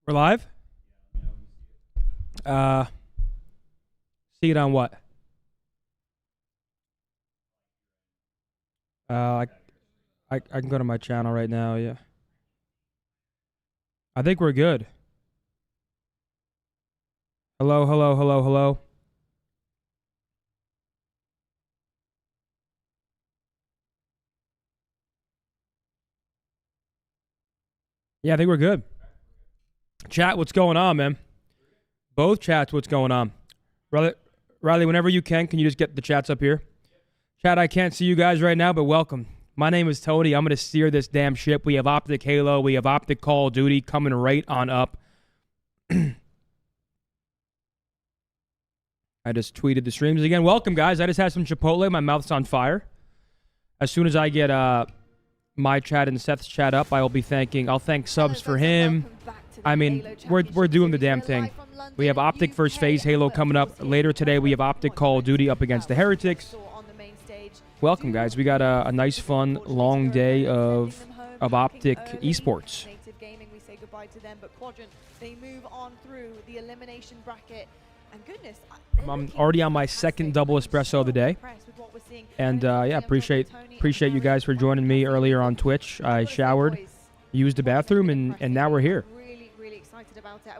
We're live? Uh, see it on what? I can go to my channel right now, yeah. I think we're good. Hello, hello, hello, hello. Yeah, I think we're good. Chat, what's going on, man? Both chats, what's going on? Riley, whenever you can you just get the chats up here? Chat, I can't see you guys right now, but welcome. My name is Tony. I'm going to steer this damn ship. We have OpTic Halo. We have OpTic Call of Duty coming right on up. I just tweeted the streams again. Welcome, guys. I just had some Chipotle. My mouth's on fire. As soon as I get my chat and Seth's chat up, I'll thank subs for him. I mean, we're doing the damn thing. We have OpTic First Phase Halo coming up. Later today, we have OpTic Call of Duty up against the Heretics. Welcome, guys. We got a nice, fun, long day of OpTic Esports. We say goodbye to them, but Quadrant, they move on through the elimination bracket. And goodness, I'm already on my second double espresso of the day. And yeah, appreciate you guys for joining me earlier on Twitch. I showered, used the bathroom, and now we're here.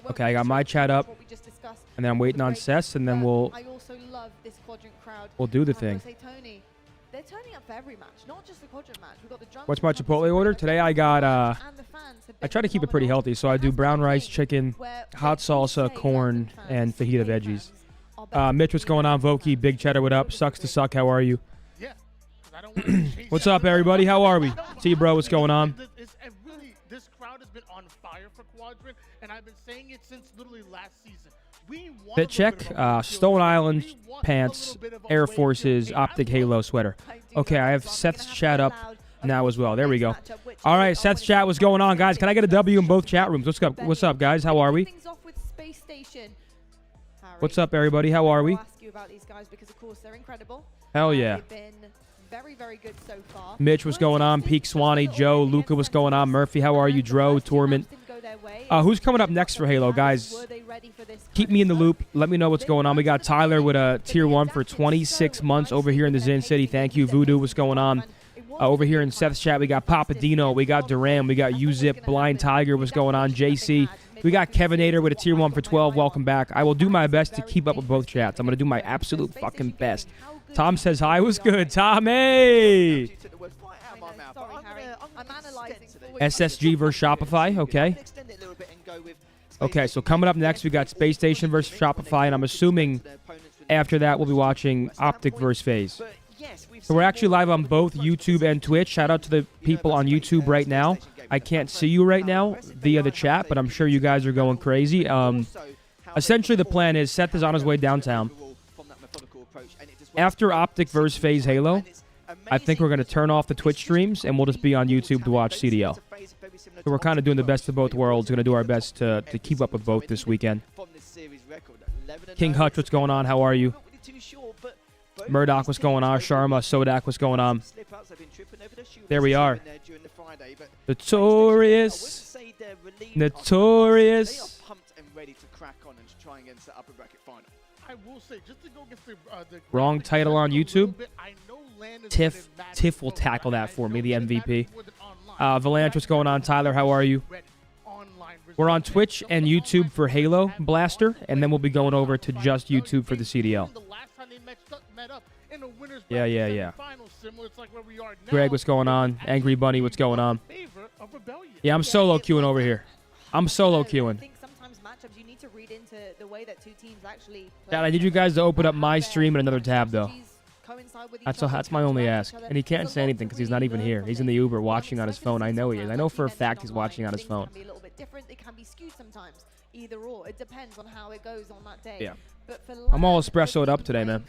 Okay, I got my chat up, and then I'm waiting on Seth, and then we'll do the thing. They're turning up for every match, not just the Quadrant match. We've got the drums. What's my Chipotle order? Today I got, I try to keep it pretty healthy, so I do brown rice, chicken, hot salsa, corn, and fajita veggies. Mitch, what's going on? Voki, Big Cheddar, what up? Sucks to suck, how are you? What's up, everybody? How are we? See you, bro, what's going on? This crowd has been on fire for Quadrant, and I've been saying it since literally last season. Fit check, Stone Island pants, Air Forces, OpTic Halo sweater. Okay, I have Seth's chat up now as well. There we go. All right, Seth's chat, what's going on, guys? Can I get a W in both chat rooms? What's up, guys? How are we? What's up, everybody? How are we? Hell yeah. Very, very good so far. Mitch, what's going on? Peak Swanee, Joe, Luca, what's going on? Murphy, how are you? Dro, Torment. Who's coming up next for Halo, guys? Keep me in the loop. Let me know what's going on. We got Tyler with a tier 1 for 26 months over here in the Zin City. Thank you. Voodoo, what's going on? Over here in Seth's chat, we got Papadino, we got Duran, we got Uzip, Blind Tiger, what's going on? JC. We got Kevinator with a tier 1 for 12. Welcome back. I will do my best to keep up with both chats. I'm going to do my absolute fucking best. Tom says hi. What's good, Tom? Hey! SSG versus Shopify. Okay. Okay, so coming up next, we got Space Station versus Shopify, and I'm assuming after that we'll be watching OpTic versus FaZe. So we're actually live on both YouTube and Twitch. Shout out to the people on YouTube right now. I can't see you right now via the chat, but I'm sure you guys are going crazy. Essentially, the plan is Seth is on his way downtown. After OpTic versus FaZe Halo, I think we're going to turn off the Twitch streams, and we'll just be on YouTube to watch CDL. So we're kind of doing the best of both worlds. Going to do our best to keep up with both this weekend. King Hutch, what's going on? How are you? Murdoch, what's going on? Sharma, Sodak, what's going on? There we are. Notorious. Notorious. Wrong title on YouTube. Tiff will tackle that for me, the MVP. Valanche, what's going on? Tyler, how are you? We're on Twitch and YouTube for Halo Blaster, and then we'll be going over to just YouTube for the CDL. Yeah. Greg, what's going on? Angry Bunny, what's going on? Yeah, I'm solo queuing over here. I'm solo queuing. Dad, I need you guys to open up my stream in another tab, though. That's my only ask. And he can't say anything because he's not even here. He's in the Uber watching on his phone. I know he is. I know for a fact he's watching on his phone. It can be skewed sometimes. Either or. It depends on how it goes on that day. Yeah. I'm all espressoed up today, man.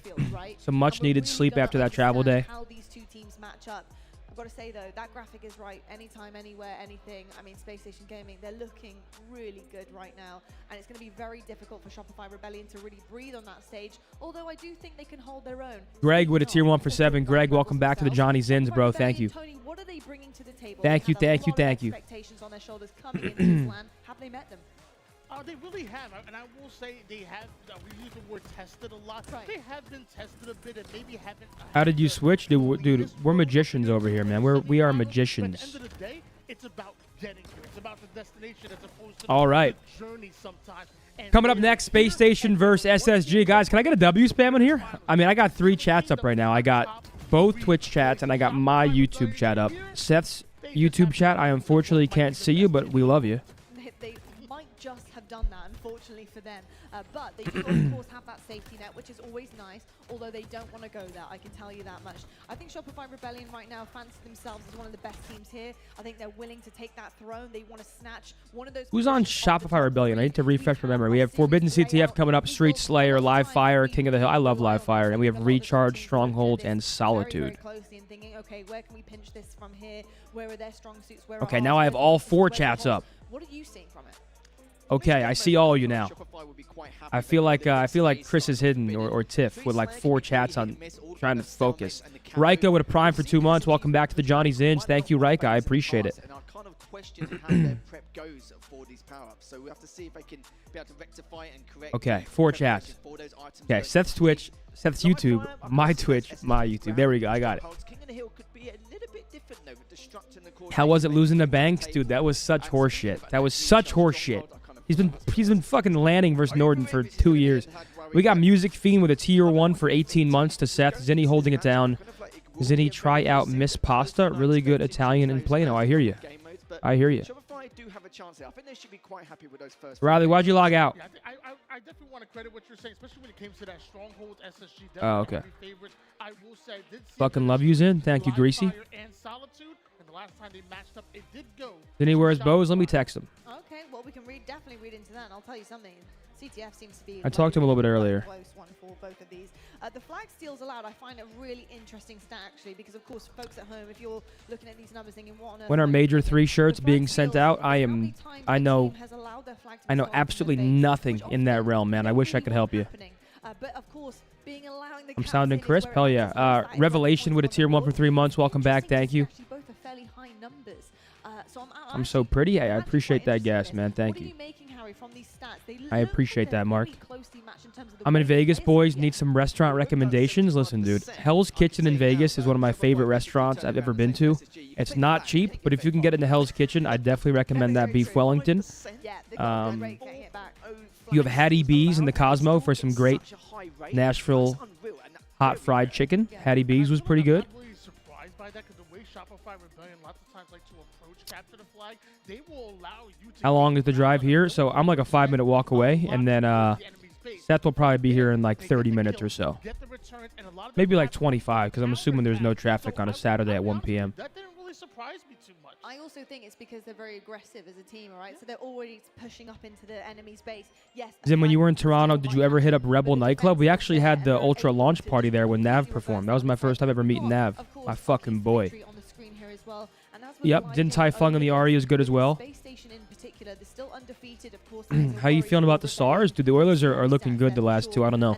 Some much needed sleep after that travel day. How these two teams match up. I've got to say, though, that graphic is right. Anytime, anywhere, anything. I mean, Space Station Gaming, they're looking really good right now. And it's going to be very difficult for Shopify Rebellion to really breathe on that stage. Although I do think they can hold their own. Greg with a tier 1 for 7. Greg, welcome back to the Johnny Zins, bro. Thank you. Tony, what are they bringing to the table? Thank you. Expectations on their shoulders coming into this land. Have they met them? They really have, and I will say they have. We use the word tested a lot. Right. They have been tested a bit, and maybe haven't. How did you switch, dude? We're magicians over here, man. We are magicians. But at the end of the day, it's about getting there. It's about the destination as opposed to All right. the journey sometimes. And Coming up next, Space Station versus SSG. Guys, can I get a W spam in here? I mean, I got 3 chats up right now. I got both Twitch chats, and I got my YouTube chat up. Seth's YouTube chat, I unfortunately can't see you, but we love you. They might just have done that, unfortunately for them. But they do, of course, have that safety net, which is always nice, although they don't want to go there, I can tell you that much. I think Shopify Rebellion right now fancy themselves as one of the best teams here. I think they're willing to take that throne. They want to snatch one of those... Who's on Shopify Rebellion? I need to refresh my memory. We have Forbidden CTF coming up, Street Slayer, Live Fire, King of the Hill. I love Live Fire. And we have Recharge, Stronghold, and Solitude. Very closely and thinking, okay, where can we pinch this from here? Where are their strong suits? Where Okay, are now I have all 4 chats up. What are you seeing from it? Okay, I see all of you now. I feel like Chris is hidden or Tiff with like 4 chats on, trying to focus. Raika with a prime for 2 months. Welcome back to the Johnny Zins. Thank you, Raika. I appreciate it. Okay, 4 chats. Okay, Seth's Twitch, Seth's YouTube, my Twitch, my YouTube. There we go. I got it. How was it losing to Banks, dude? That was such horseshit. That was such horseshit. He's been fucking landing versus Norden for 2 years. We got Music Fiend with a tier 1 for 18 months to Seth. Zinni holding it down. Zinni try out Miss Pasta. Really good Italian in Plano. I hear you. I hear you. Riley, why'd you log out? Yeah, I definitely want to credit what you're saying, especially when it came to that Stronghold SSG. Oh, okay. I will say, I did see Fucking love you, Zin. Thank you, Live Greasy. Fire and Solitude, and the last time they matched up, it did go. Zinni wears bows. Let me text him. Okay, well, we can definitely read into that, and I'll tell you something. CTF seems to be... I talked to him a little bit earlier. Close one for both of these. The flag steals allowed, I find a really interesting stat, actually, because, of course, folks at home, if you're looking at these numbers thinking, what on earth... When are Major 3 shirts being sent out? I know absolutely nothing in that realm, man. I wish I could help you. But, of course, I'm sounding crisp? Hell yeah. Revelation with a tier 1 for 3 months. Welcome back. Thank you. Both are fairly high numbers. I'm so pretty. I appreciate that gas, man. Thank you. I appreciate that, Mark. I'm in Vegas, boys. Need some restaurant recommendations? Listen, dude. Hell's Kitchen in Vegas is one of my favorite restaurants I've ever been to. It's not cheap, but if you can get into Hell's Kitchen, I definitely recommend that beef Wellington. You have Hattie B's in the Cosmo for some great Nashville hot fried chicken. Hattie B's was pretty good. I'm really surprised by that because the way Shopify Rebellion lots of times like to approach capture the flag, they will allow you to... How long is the drive here? So I'm like a 5-minute walk away, and then Seth will probably be here in like 30 minutes or so. Maybe like 25, because I'm assuming there's no traffic on a Saturday at 1 p.m. That didn't really surprise me too much. I also think it's because they're very aggressive as a team, all right? So they're already pushing up into the enemy's base. Yes. Then when you were in Toronto, did you ever hit up Rebel Nightclub? We actually had the Ultra launch party there when Nav performed. That was my first time ever meeting Nav. My fucking boy. Yep, Din Tai Fung and the Ari is good as well. How you feeling about the Stars? Dude, the Oilers are looking good the last 2. I don't know.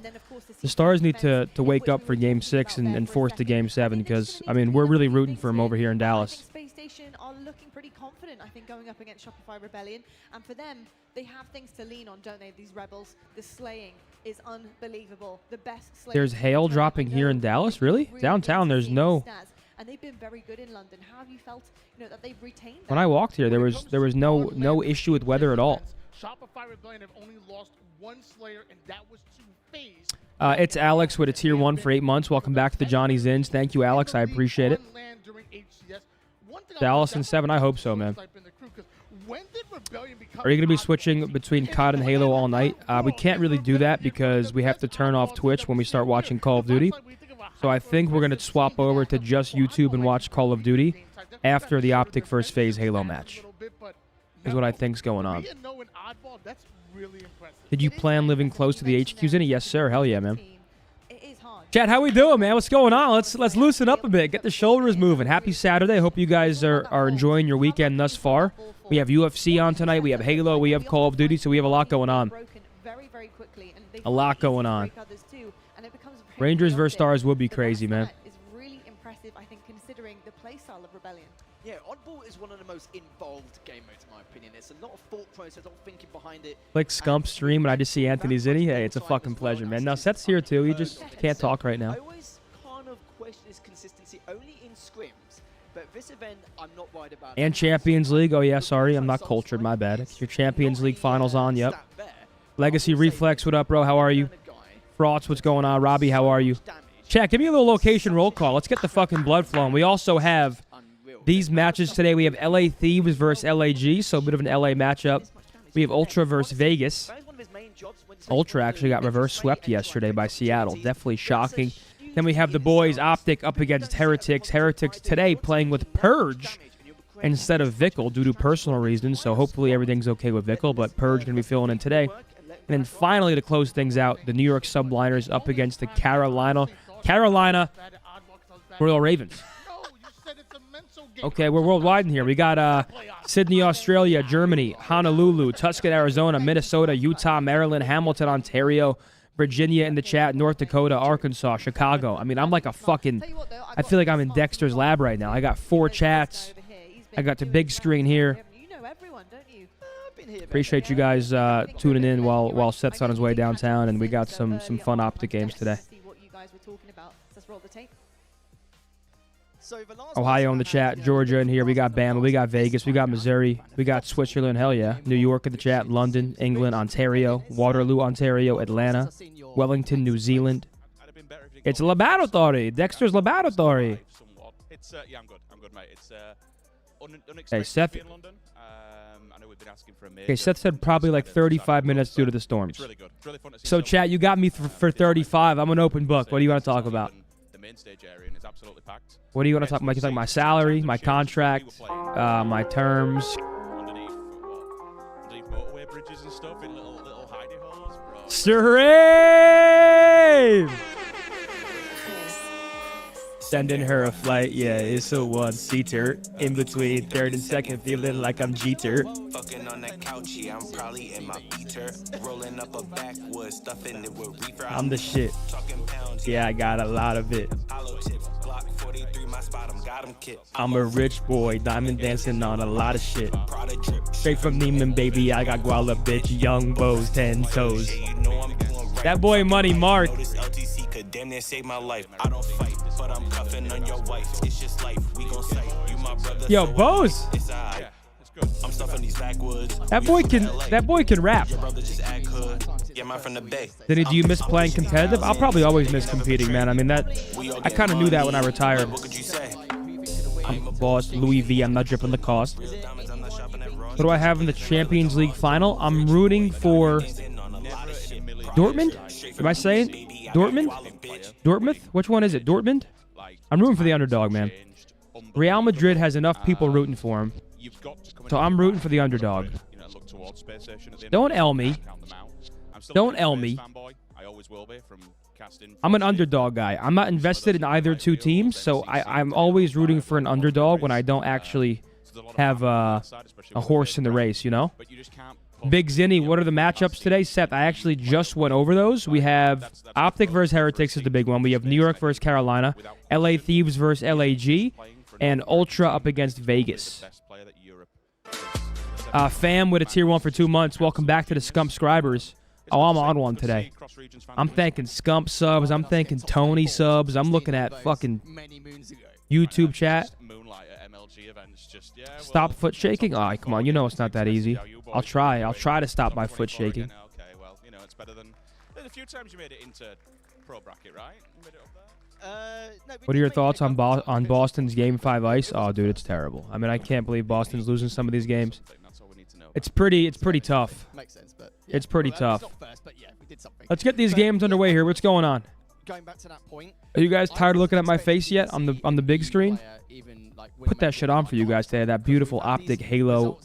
The Stars need to wake up for Game 6 and force to Game 7 because, I mean, we're really rooting for them over here in Dallas. Space Station are looking pretty confident, I think, going up against Shopify Rebellion. And for them, they have things to lean on, don't they, these Rebels? The slaying is unbelievable. The best slaying. There's hail dropping here in Dallas? Really? Downtown, there's no... And they've been very good in London. How have you felt, that they've retained that? When I walked here, there was no issue with weather at all. Shopify Rebellion have only lost 1 Slayer, and that was to FaZe. It's Alex with a tier 1 for 8 months. Welcome back to the Johnny Zins. Thank you, Alex. I appreciate it. Dallas and 7. I hope so, man. Are you going to be switching between COD and Halo all night? We can't really do that because we have to turn off Twitch when we start watching Call of Duty. So I think we're going to swap over to just YouTube and watch Call of Duty after the OpTic first phase Halo match. Is what I think's going on. Did you plan living close to the HQs in it? Yes, sir. Hell yeah, man. Chad, how we doing, man? What's going on? Let's loosen up a bit. Get the shoulders moving. Happy Saturday. Hope you guys are enjoying your weekend thus far. We have UFC on tonight. We have Halo. We have Call of Duty. So we have a lot going on. A lot going on. Rangers versus Stars would be crazy, man. Is really impressive, I think, considering the play style of Rebellion. Yeah, Oddball is one of the most involved game modes in my opinion. It's a lot of thought process, a lot of thinking behind it. Like Scump stream and I just see Anthony Zinni. Hey, it's a fucking pleasure, man. Now Seth's here too. He just can't talk right now. I always kind of question his consistency only in scrims, but this event I'm not worried about. And Champions League. Oh yeah, sorry, I'm not cultured. My bad. It's your Champions League finals on. Yep. Legacy Reflex, what up, bro? How are you? Frauds, what's going on? Robbie, how are you? Chat, give me a little location roll call. Let's get the fucking blood flowing. We also have these matches today. We have LA Thieves versus LAG, so a bit of an LA matchup. We have Ultra versus Vegas. Ultra actually got reverse swept yesterday by Seattle. Definitely shocking. Then we have the boys OpTic up against Heretics. Heretics today playing with Purge instead of Vickle due to personal reasons, so hopefully everything's okay with Vickle, but Purge going to be filling in today. And then finally, to close things out, the New York Subliners up against the Carolina Royal Ravens. Okay, we're worldwide in here. We got Sydney, Australia, Germany, Honolulu, Tucson, Arizona, Minnesota, Utah, Maryland, Hamilton, Ontario, Virginia in the chat, North Dakota, Arkansas, Chicago. I mean, I'm like a fucking... I feel like I'm in Dexter's lab right now. I got 4 chats. I got the big screen here. Appreciate you guys tuning in while Seth's on his way downtown, and we got some fun OpTic games today. Ohio in the chat, Georgia in here, we got Bama, we got Vegas, we got Missouri, we got Switzerland, hell yeah, New York in the chat, London, England, Ontario, Waterloo, Ontario, Atlanta, Wellington, New Zealand. It's laboratory, Dexter's laboratory. Yeah, I'm good, mate. It's Hey, Seth. in London. I know we've been asking for a Okay, Seth said probably like 35 minutes due to the storms. Really good. Really fun to see. So, chat, you got me for 35. I'm an open book. What do you want to talk about? The main stage area, and it's absolutely packed. What do you want to talk about? You can talk my salary, my contract, my terms. Underneath motorway bridges and stuff in little hidey holes, bro. Stream! Sending her a flight, yeah, it's a one-seater. In between third and second, feeling like I'm Jeter. Fucking on that couch, yeah, I'm probably in my beater. Rolling up a backwood, stuffing it with reefer. I'm the shit. Talking pounds, Yeah, I got a lot of it. hollow tips, Glock 43, my spot, got him kit. I'm a rich boy, diamond dancing on a lot of shit. Prada drip, Straight from Neiman, baby, I got guala, bitch. Young bows, 10 toes. you know I'm doing right. That boy Money Mark. This LTC could damn near save my life. I don't fight, but I'm cuffing on your wife. It's just life, we gon' sight. You my brother. Yo, so Bose. It's alright. I'm stuffing these backwoods. That boy can rap. Your brother just act hood. Yeah, man from the Bay. Then do you miss playing competitive? I'll probably always miss competing, man. I mean, I kind of knew that when I retired. What could you say? I'm boss, Louis V. I'm not dripping the cost. Diamonds, I'm not shopping at Ross. What do I have in the Champions League final? I'm rooting for Dortmund? Am I saying Dortmund? Dortmund? Which one is it? Dortmund? I'm rooting for the underdog, man. Real Madrid has enough people rooting for him. So I'm rooting for the underdog. Don't L me. Don't L me. I'm an underdog guy. I'm not invested in either two teams, so I'm always rooting for an underdog when I don't actually have a horse in the race, you know? Big Zinni, what are the matchups today? Seth, I actually just went over those. We have OpTic versus Heretics is the big one. We have New York versus Carolina, LA Thieves versus LAG, and Ultra up against Vegas. Fam with a tier 1 for 2 months. Welcome back to the Scump subscribers. Oh, I'm on one today. I'm thanking Scump subs. I'm thanking Tony subs. I'm looking at fucking YouTube chat. Stop foot shaking? Oh, come on. You know it's not that easy. I'll try. I'll try to stop my foot shaking. Okay, well, you know, it's better than a few times you made it into pro bracket, right? You made it up there. What are your thoughts on Boston's Game 5 ice? Oh, dude, it's terrible. I mean, I can't believe Boston's losing some of these games. It's pretty tough. Makes sense, but It's pretty tough. Not first, but yeah, we did something. Let's get these games underway here. What's going on? Going back to that point. Are you guys tired of looking at my face yet on the big screen? Put that shit on for you guys today. That beautiful OpTic Halo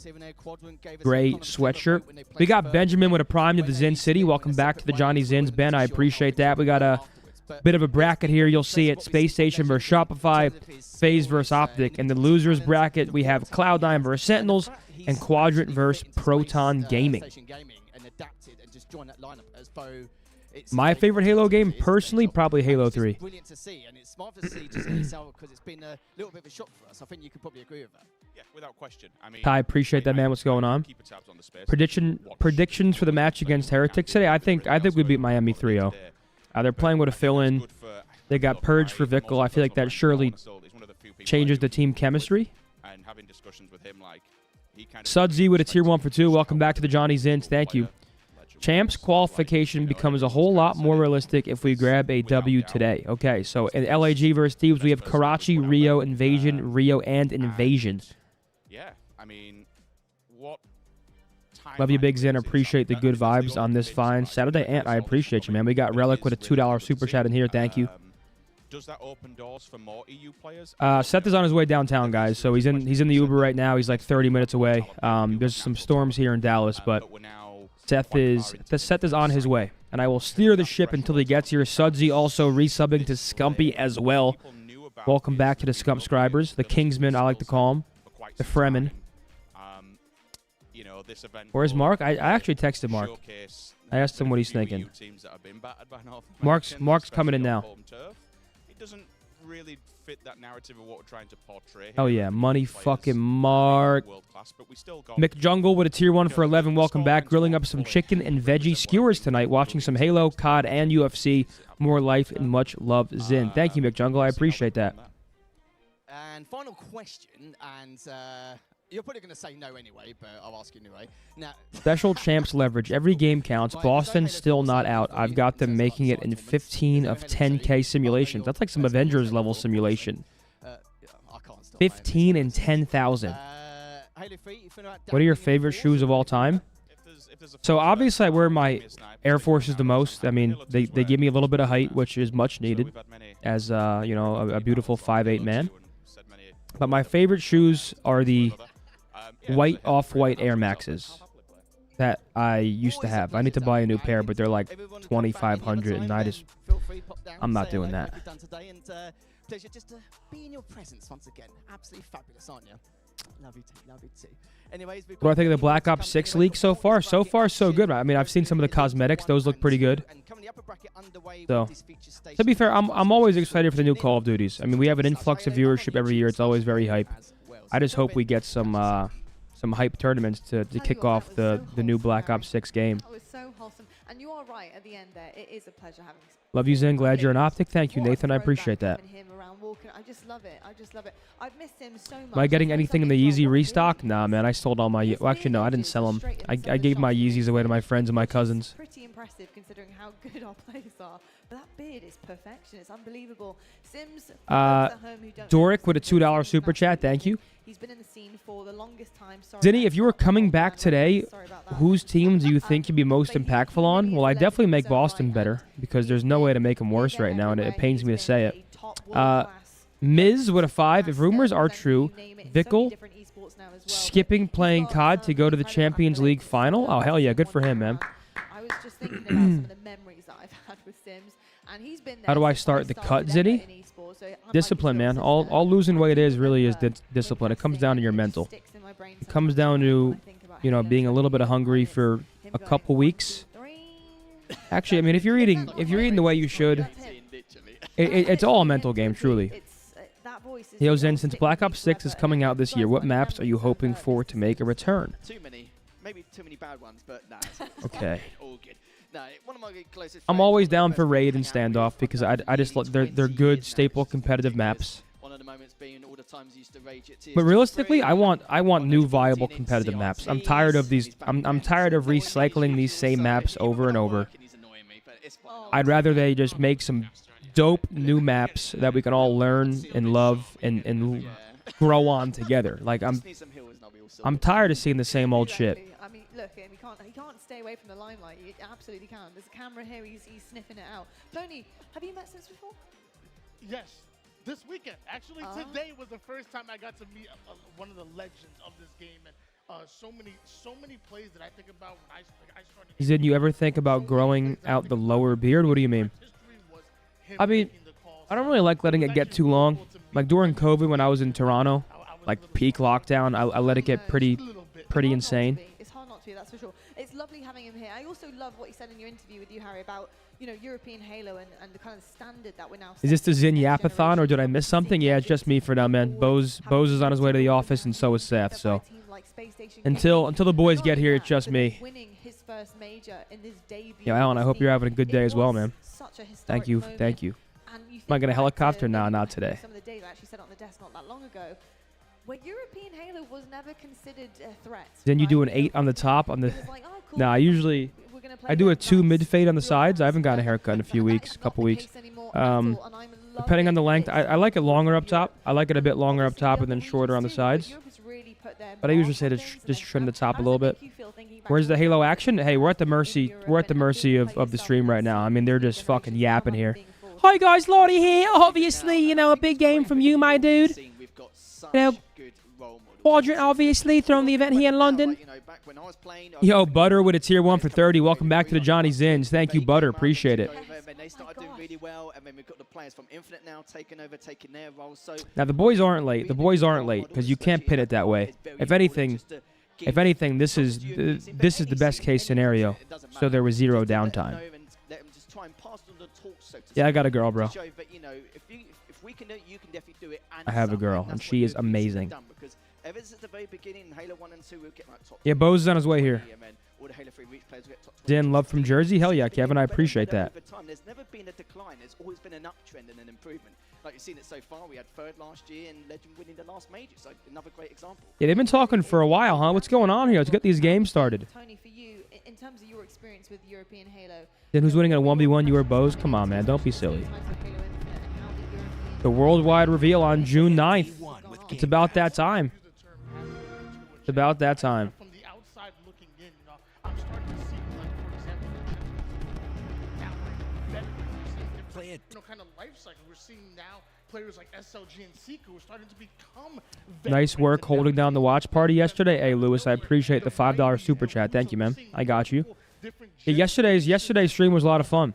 gray sweatshirt. We got Benjamin with a prime to the Zin City. Welcome back to the Johnny Zins, Ben. I appreciate that. We got a bit of a bracket here. You'll see it. Space Station versus Shopify, FaZe versus OpTic. In the losers bracket, we have Cloud9 versus Sentinels and Quadrant versus Proton Gaming. It's My favorite Halo game, personally, probably Halo It's just 3. brilliant to see, and it's marvelous to see just in itself because it's been a little bit of a shock for us. I think you could probably agree with that. Yeah, without question. I mean, I appreciate that, man. What's going on? keep tabs on the space. Predictions for the match against Heretics today. I think we beat Miami 3-0. They're playing with a fill-in. They got purged for Vickle. I feel like that surely changes the team chemistry. And having discussions with him, like, he kind of Sudsy with a tier 1 for 2. Welcome back to the Johnny Zins. Thank you. Champs qualification becomes a whole lot more realistic if we grab a W today. Okay, so in LAG versus Thieves, we have Karachi, Rio, Invasion, Rio, and Invasion. Yeah, I mean, what time Love you, Big Zen. Appreciate the good vibes on this fine Saturday. Ant, I appreciate you, man. We got Relic with a $2 super chat in here. Thank you. Does that open doors for more EU players? Seth is on his way downtown, guys. So he's in the Uber right now. He's like 30 minutes away. There's some storms here in Dallas, but Seth is on his way, and I will steer the ship until he gets here. Sudsy also resubbing to Scumpy as well. Welcome back to the Scump subscribers, the Kingsmen, I like to call them, the Fremen. Where's Mark? I actually texted Mark. I asked him what he's thinking. Mark's coming in now. It doesn't really fit that narrative of what we're trying to portray. Oh yeah, money fucking Mark. Mick Jungle with a tier 1 for 11. Welcome back. Grilling up some chicken and veggie skewers tonight. Watching some Halo, COD, and UFC. More life and much love, Zin. Thank you, Mick Jungle. I appreciate that. And final question, and you're probably going to say no anyway, but I'll ask you anyway. Now, Special champs leverage. Every game counts. Boston still not out. I've got them making it in 15 of 10K simulations. That's like some Avengers level simulation. I can't stop 15 and 10,000. What are your favorite shoes of all time? So obviously I wear my Air Forces the most. I mean, they give me a little bit of height, which is much needed as you know, a beautiful 5'8" man. But my favorite shoes are the white off-white Air Maxes that I used to have. I need to buy a new pair, but they're like $2,500, and I'm not doing that. Pleasure just to be in your presence once again. Absolutely fabulous, aren't you? Love you too. Love you too. Anyways, what do I think of the Black Ops 6 leak so far? So far, so good. I mean, I've seen some of the cosmetics; those look pretty good. So, to be fair, I'm always excited for the new Call of Duties. I mean, we have an influx of viewership every year. It's always very hype. I just hope we get some hype tournaments to kick off the new Black Ops 6 game. Oh, it's so wholesome. And you are right at the end there. It is a pleasure having. Love you, Zen. Glad you're an OpTic. Thank you, Nathan. I appreciate that. I just love it. I just love it. I've missed him so much. Am I getting anything in the Yeezy restock? Nah, man. I sold all my. Well, actually, no. I didn't sell them. I gave my Yeezys away to my friends and my cousins. Pretty impressive considering how good our players are. But that beard is perfection. It's unbelievable. Sims. Doric with a $2 super chat. Thank you. He's been in the scene for the longest time. Zinni, if you were coming back today, whose team do you think you'd be most impactful on? Well, I definitely make Boston better because there's no way to make them worse right now, and it pains me to say it. Miz with a 5. If rumors are true, Vickle skipping playing COD to go to the Champions League final? Oh, hell yeah. Good for him, man. I was just thinking about some of the memories that I've had with Sims, and he's been there. How do I start the cut, Zinni? Discipline, man. All losing weight is really is discipline. It comes down to your mental. It comes down to, you know, being a little bit hungry for a couple weeks. Actually, I mean, if you're eating the way you should, it's all a mental game, truly. Yo, Zen, since Black Ops 6 is coming out this year, what maps are you hoping for to make a return? Too many. Maybe too many bad ones, but nah. Okay. All good. No, one of my closest I'm always down for Raid and Standoff because I just they're good staple competitive maps. One of the moments being all the times used to rage at But realistically, I want new viable competitive maps. I'm tired of these. I'm tired of recycling these same maps over and over. I'd rather they just make some dope new maps that we can all learn and love and grow on together. Like I'm tired of seeing the same old shit. I mean, look, he can't stay away from the limelight. He absolutely can. There's a camera here. He's sniffing it out. Tony, have you met Sims before? Yes, this weekend. Actually, today was the first time I got to meet one of the legends of this game, and so many plays that I think about when I started. Did you ever think about growing out the lower beard? What do you mean? I mean, I don't really like letting it get too long. Like during COVID when I was in Toronto, like peak lockdown, I let it get pretty insane. It's hard not not to, that's for sure. It's lovely having him here. I also love what he said in your interview with you, Harry, about, you know, European Halo and the kind of standard that we're now. Is this the Zin Yapathon, or did I miss something? Yeah, it's just me for now, man. Bose is on his way to the office, and so is Seth. So until the boys get here, it's just me. Yeah, Alan, I hope you're having a good day as well, man. Thank you. Thank you. Am I going to helicopter? Nah, not today. Some of the days I actually said on the desk not that long ago, where European Halo was never considered a threat. Then you do an 8 on the top on the. Nah, usually I do a 2 mid fade on the sides. I haven't gotten a haircut in a few weeks, couple weeks. Depending on the length, I like it longer up top. I like it a bit longer up top and then shorter on the sides. But I usually say to just trim the top a little bit. Where's the Halo action? Hey, we're at the mercy of the stream right now. I mean, they're just fucking yapping here. Hi guys, Lottie here. Obviously, you know, a big game from you, my dude. You know, Quadrant, obviously, throwing the event here in London. Yo, Butter with a tier 1 for 30. Welcome back to the Johnny Zins. Thank you, Butter. Appreciate it. They started doing really well, and then we've got the players from Infinite now taking their roles. So now the boys aren't late. The boys aren't late because you can't pin it that way. If anything, this is the best case scenario. So there was 0 downtime. Yeah, I got a girl, bro. I have a girl, and she is amazing. Yeah, Bo's on his way here. Dan, love from Jersey? Hell yeah, Kevin, I appreciate that. There's never been a decline. There's always been an uptrend and an improvement. Like you've seen it so far, we had 3rd last year and Legend winning the last major, so another great example. Yeah, they've been talking for a while, huh? What's going on here? Let's get these games started. Tony, for you, in terms of your experience with European Halo. Then who's winning at a 1v1? You or Bose? Come on, man, don't be silly. The worldwide reveal on June 9th. It's about that time. It's about that time. From the outside looking in, you know, I'm starting to see, like, for example, now, like, better, you know, kind of life cycle. We're seeing now players like SLG and Seeker who are starting to become nice work holding down the watch party yesterday. Hey, Lewis, I appreciate the $5 super chat. Thank you, man. I got you. Yeah, yesterday's stream was a lot of fun.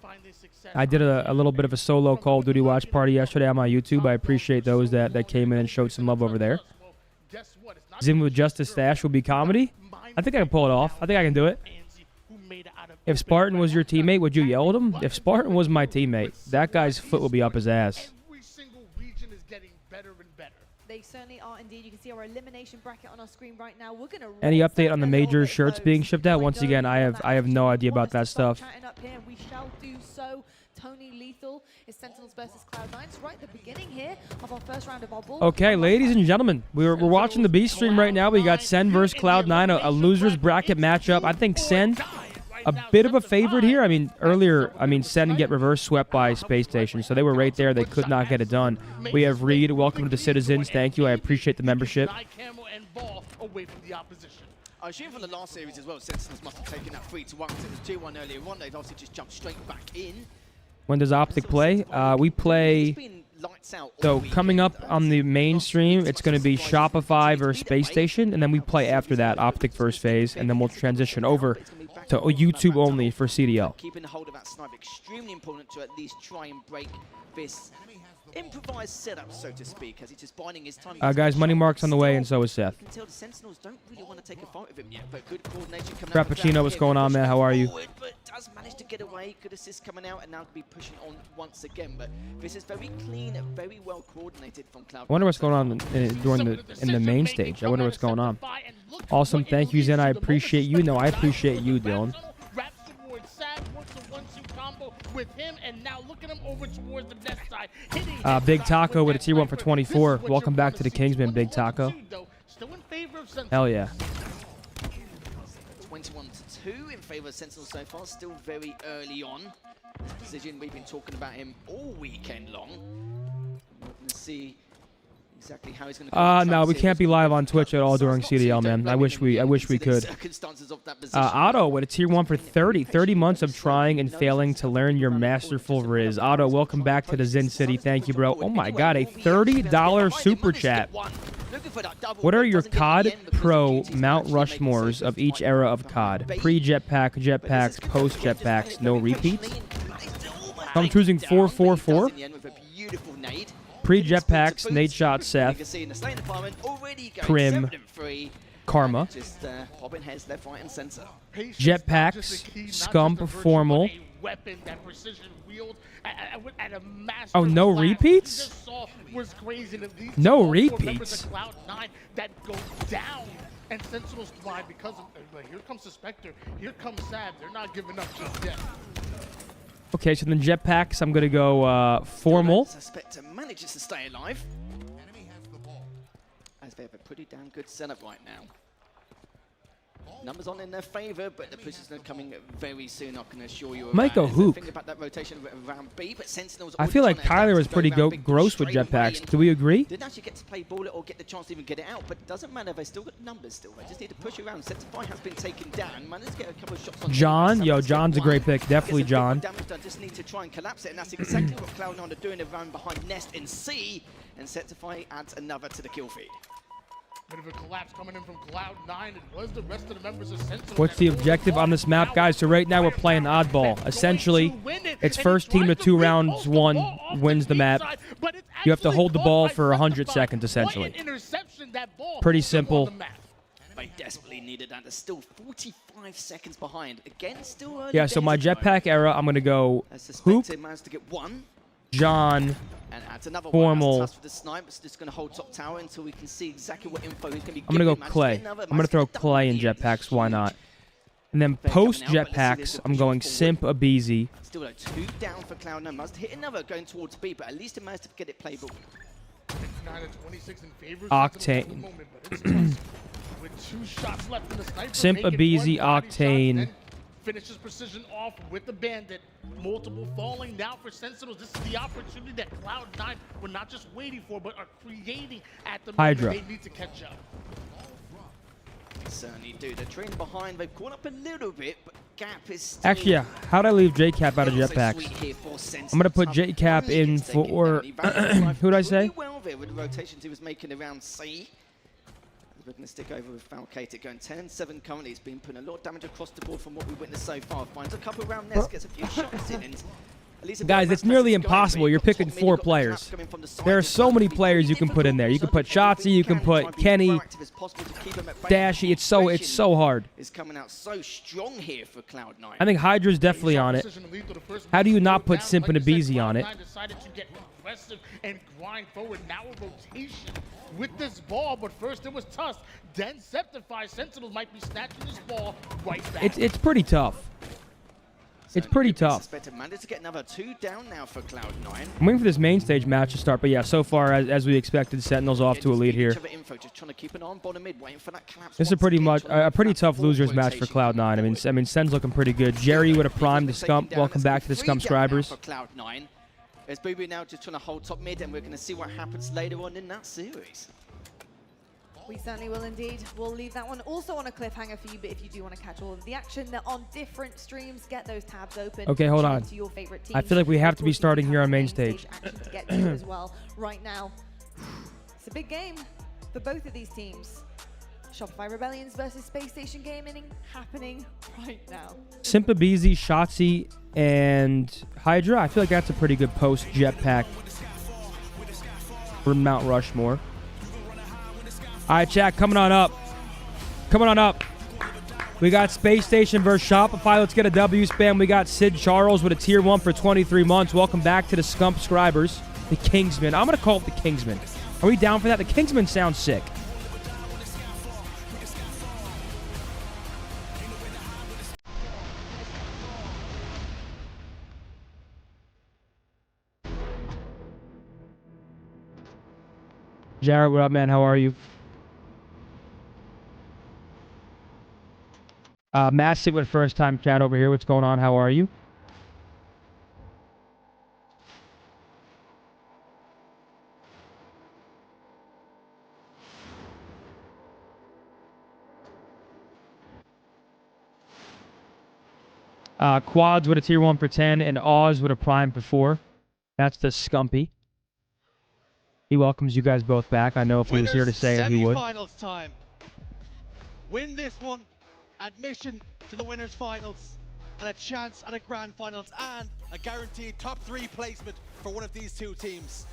I did a little bit of a solo Call of Duty watch party yesterday on my YouTube. I appreciate those that came in and showed some love over there. Zim with Justice Stash will be comedy. I think I can pull it off. I think I can do it. If Spartan was your teammate, would you yell at him? If Spartan was my teammate, that guy's foot will be up his ass. Every single region is getting better and better. They certainly are indeed. You can see our elimination bracket on our screen right now. We're gonna any update on the major shirts being shipped out? Once again, I have no idea about that stuff. Up here, we shall do so. Tony Lethal is Sentinels versus Cloud9. It's right at the beginning here of our first round of our ball. Okay, ladies and gentlemen, we're watching the B stream right now. We got Sen versus Cloud9, a losers bracket matchup. I think Sen a bit of a favorite here. I mean, earlier, Sen get reverse swept by Space Station, so they were right there. They could not get it done. We have Reed. Welcome to Citizens. Thank you. I appreciate the membership. I assume from the last series as well, Sentinels must have taken that 3-1 because it was 2-1 earlier on. They've obviously just jumped straight back in. When does OpTic play? We play. So coming up on the main stream, it's going to be Shopify versus Space Station, and then we play after that OpTic first phase, and then we'll transition over to YouTube only for CDL. Keeping hold of that snipe, extremely important to at least try and break this improvised setup, so to speak, as he's just biding his time. Guys, Money Mark's on the way, and so is Seth. You can tell the Sentinels don't really want to take a fight with him yet, but good coordination coming Frappuccino, what's going on, man? How are you? But does manage to get away. Good assist coming out, and now to be pushing on once again. But this is very clean, very well coordinated from Cloud. I wonder what's going on in the main stage. I wonder what's going on. Awesome, thank you, Zen. I appreciate you. No, I appreciate you, Dylan. With him, and now look at him over towards the left side. Big Taco with a tier 1 for 24. Welcome back to the Kingsman, Big Taco. Hell yeah. 21-2 in favor of Sentinels so far. Still very early on. Decision, we've been talking about him all weekend long. Let's see exactly how he's going to no, we can't be live on Twitch at all during CDL, man. I wish we could. Otto with a tier 1 for 30. 30 months of trying and failing to learn your masterful riz. Otto, welcome back to the Zen City. Thank you, bro. Oh my god, a $30 super chat. What are your COD Pro Mount Rushmores of each era of COD? Pre-jetpack, jetpacks, post-jetpacks, no repeats? I'm choosing 444. Pre-jetpacks, Nate Shot, Seth, Prim, Karma. Just popping heads left, right, and center. Patience, Jetpacks, not just a key, not Scump, just a virtue, Formal. but a weapon that precision wield at a master Oh, no class. repeats? What we just saw was crazy. And these No all four repeats. members of Cloud9 that go down, and Sentinels thrive because of. Here comes the Spectre. Here comes Sab. They're not giving up just yet. Okay, so then Jetpacks, I'm going to go Formal. Spectre manages to stay alive. As they have a pretty damn good setup right now. Numbers on in their favor, but the push is coming very soon, I can assure you. Might go Hook. Think about that rotation around B, but Sentinels I feel like Tyler was pretty gross with Jetpacks. Do we agree? Didn't actually get to play ball it or get the chance to even get it out, but it doesn't matter. They still got numbers still. They just need to push around. Sentify has been taken down. Managed to get a couple of shots on John, him. yo, John's a great pick. Definitely John. Damage done. Just need to try and collapse it, and that's exactly what Cloud9 are doing around behind Nest in C, and Sentify adds another to the kill feed. Bit of a collapse coming in from Cloud9. It was the rest of the members of Sentinels. What's the objective on this map, guys? So right now we're playing oddball. Essentially, it's first team to 2 rounds, 1 wins the map. You have to hold the ball for 100 seconds, essentially. Pretty simple. They desperately needed that. They're still 45 seconds behind. Again, still early Yeah, so my days at the moment. Jetpack era, I'm going to go Hoop. Hoop, Managed to get one. John, And adds another Formal. one. That's for the snipe. It's just going to hold top tower until we can see exactly what info he's going to be I'm going to go giving. Clay. I'm going to throw Clay in Jetpacks. Why not? And then post Jetpacks, I'm going Simp, Abizi. Still a 2 down for Cloud9. Must hit another going towards B, but at least it managed to get it playable. 9 and 26 in favor. Octane. With 2 shots left in the sniper. Simp, making Abizi, 1 body shot, Octane. then finishes precision off with the bandit. Multiple falling now for Sentinels. This is the opportunity that Cloud9 were not just waiting for, but are creating at the moment. Hydra. They need to catch up. They certainly do. They're trailing behind. They've caught up a little bit, but gap is still Actually, yeah. How'd I leave JCap out of also Jetpacks? sweet here for Sentinels. I'm going to put Tough JCap punch in gets taken for... down. He ran life Who'd I say? pretty well there with the rotations he was making around C. We're going to stick over with Falcated going 10 and 7 currently. It's been putting a lot of damage across the board from what we witnessed so far. Finds a couple around Nest, gets a few shots in. And at least Guys, it's nearly impossible. You're picking 4 players. There are so many players you can put in there. You can put Shotzi, you can put Kenny, Dashy. It's so hard. Is coming out so strong here for Cloud9. I think Hydra's definitely on it. How do you not put Simp and Abizi on it? Decided to get aggressive and grind forward. Now a rotation with this ball, but first it was Tusk. Then Septify. Sentinels might be snatching this ball right back. It's pretty tough. It's pretty tough. Managed to get another 2 down now for Cloud9. I'm waiting for this main stage match to start, but yeah, so far as we expected, Sentinels off to a lead here. Just trying to keep an eye on bottom mid, waiting for that collapse. This is pretty much a pretty tough losers match for Cloud9. I mean, Sen's looking pretty good. Jerry would have primed the Scump. Welcome back to the Scump subscribers. For Cloud9. There's Booby now just trying to hold top mid, and we're going to see what happens later on in that series. We certainly will indeed. We'll leave that one also on a cliffhanger for you, but if you do want to catch all of the action, they're on different streams. Get those tabs open. Okay, hold on. To your favorite I feel like we have to be starting here on main stage. Action to get to as well right now. It's a big game for both of these teams. Shopify Rebellions versus Space Station Gaming happening right now. Simp, Abizi, Shotzi, and Hydra. I feel like that's a pretty good post Jetpack for Mount Rushmore. All right, chat, coming on up. Coming on up. We got Space Station versus Shopify. Let's get a W spam. We got Sid Charles with a tier 1 for 23 months. Welcome back to the Scump subscribers. The Kingsman. I'm going to call it the Kingsman. Are we down for that? The Kingsman sounds sick. Jared, what up, man? How are you? Matt with first time chat over here. What's going on? How are you? Quads with a tier 1 for 10 and Oz with a prime for 4. That's the Scumpy. He welcomes you guys both back. I know if he was here to say it, he would. Finals time. Win this one. Admission to the winners finals and a chance at a grand finals and a guaranteed top 3 placement for one of these 2 teams.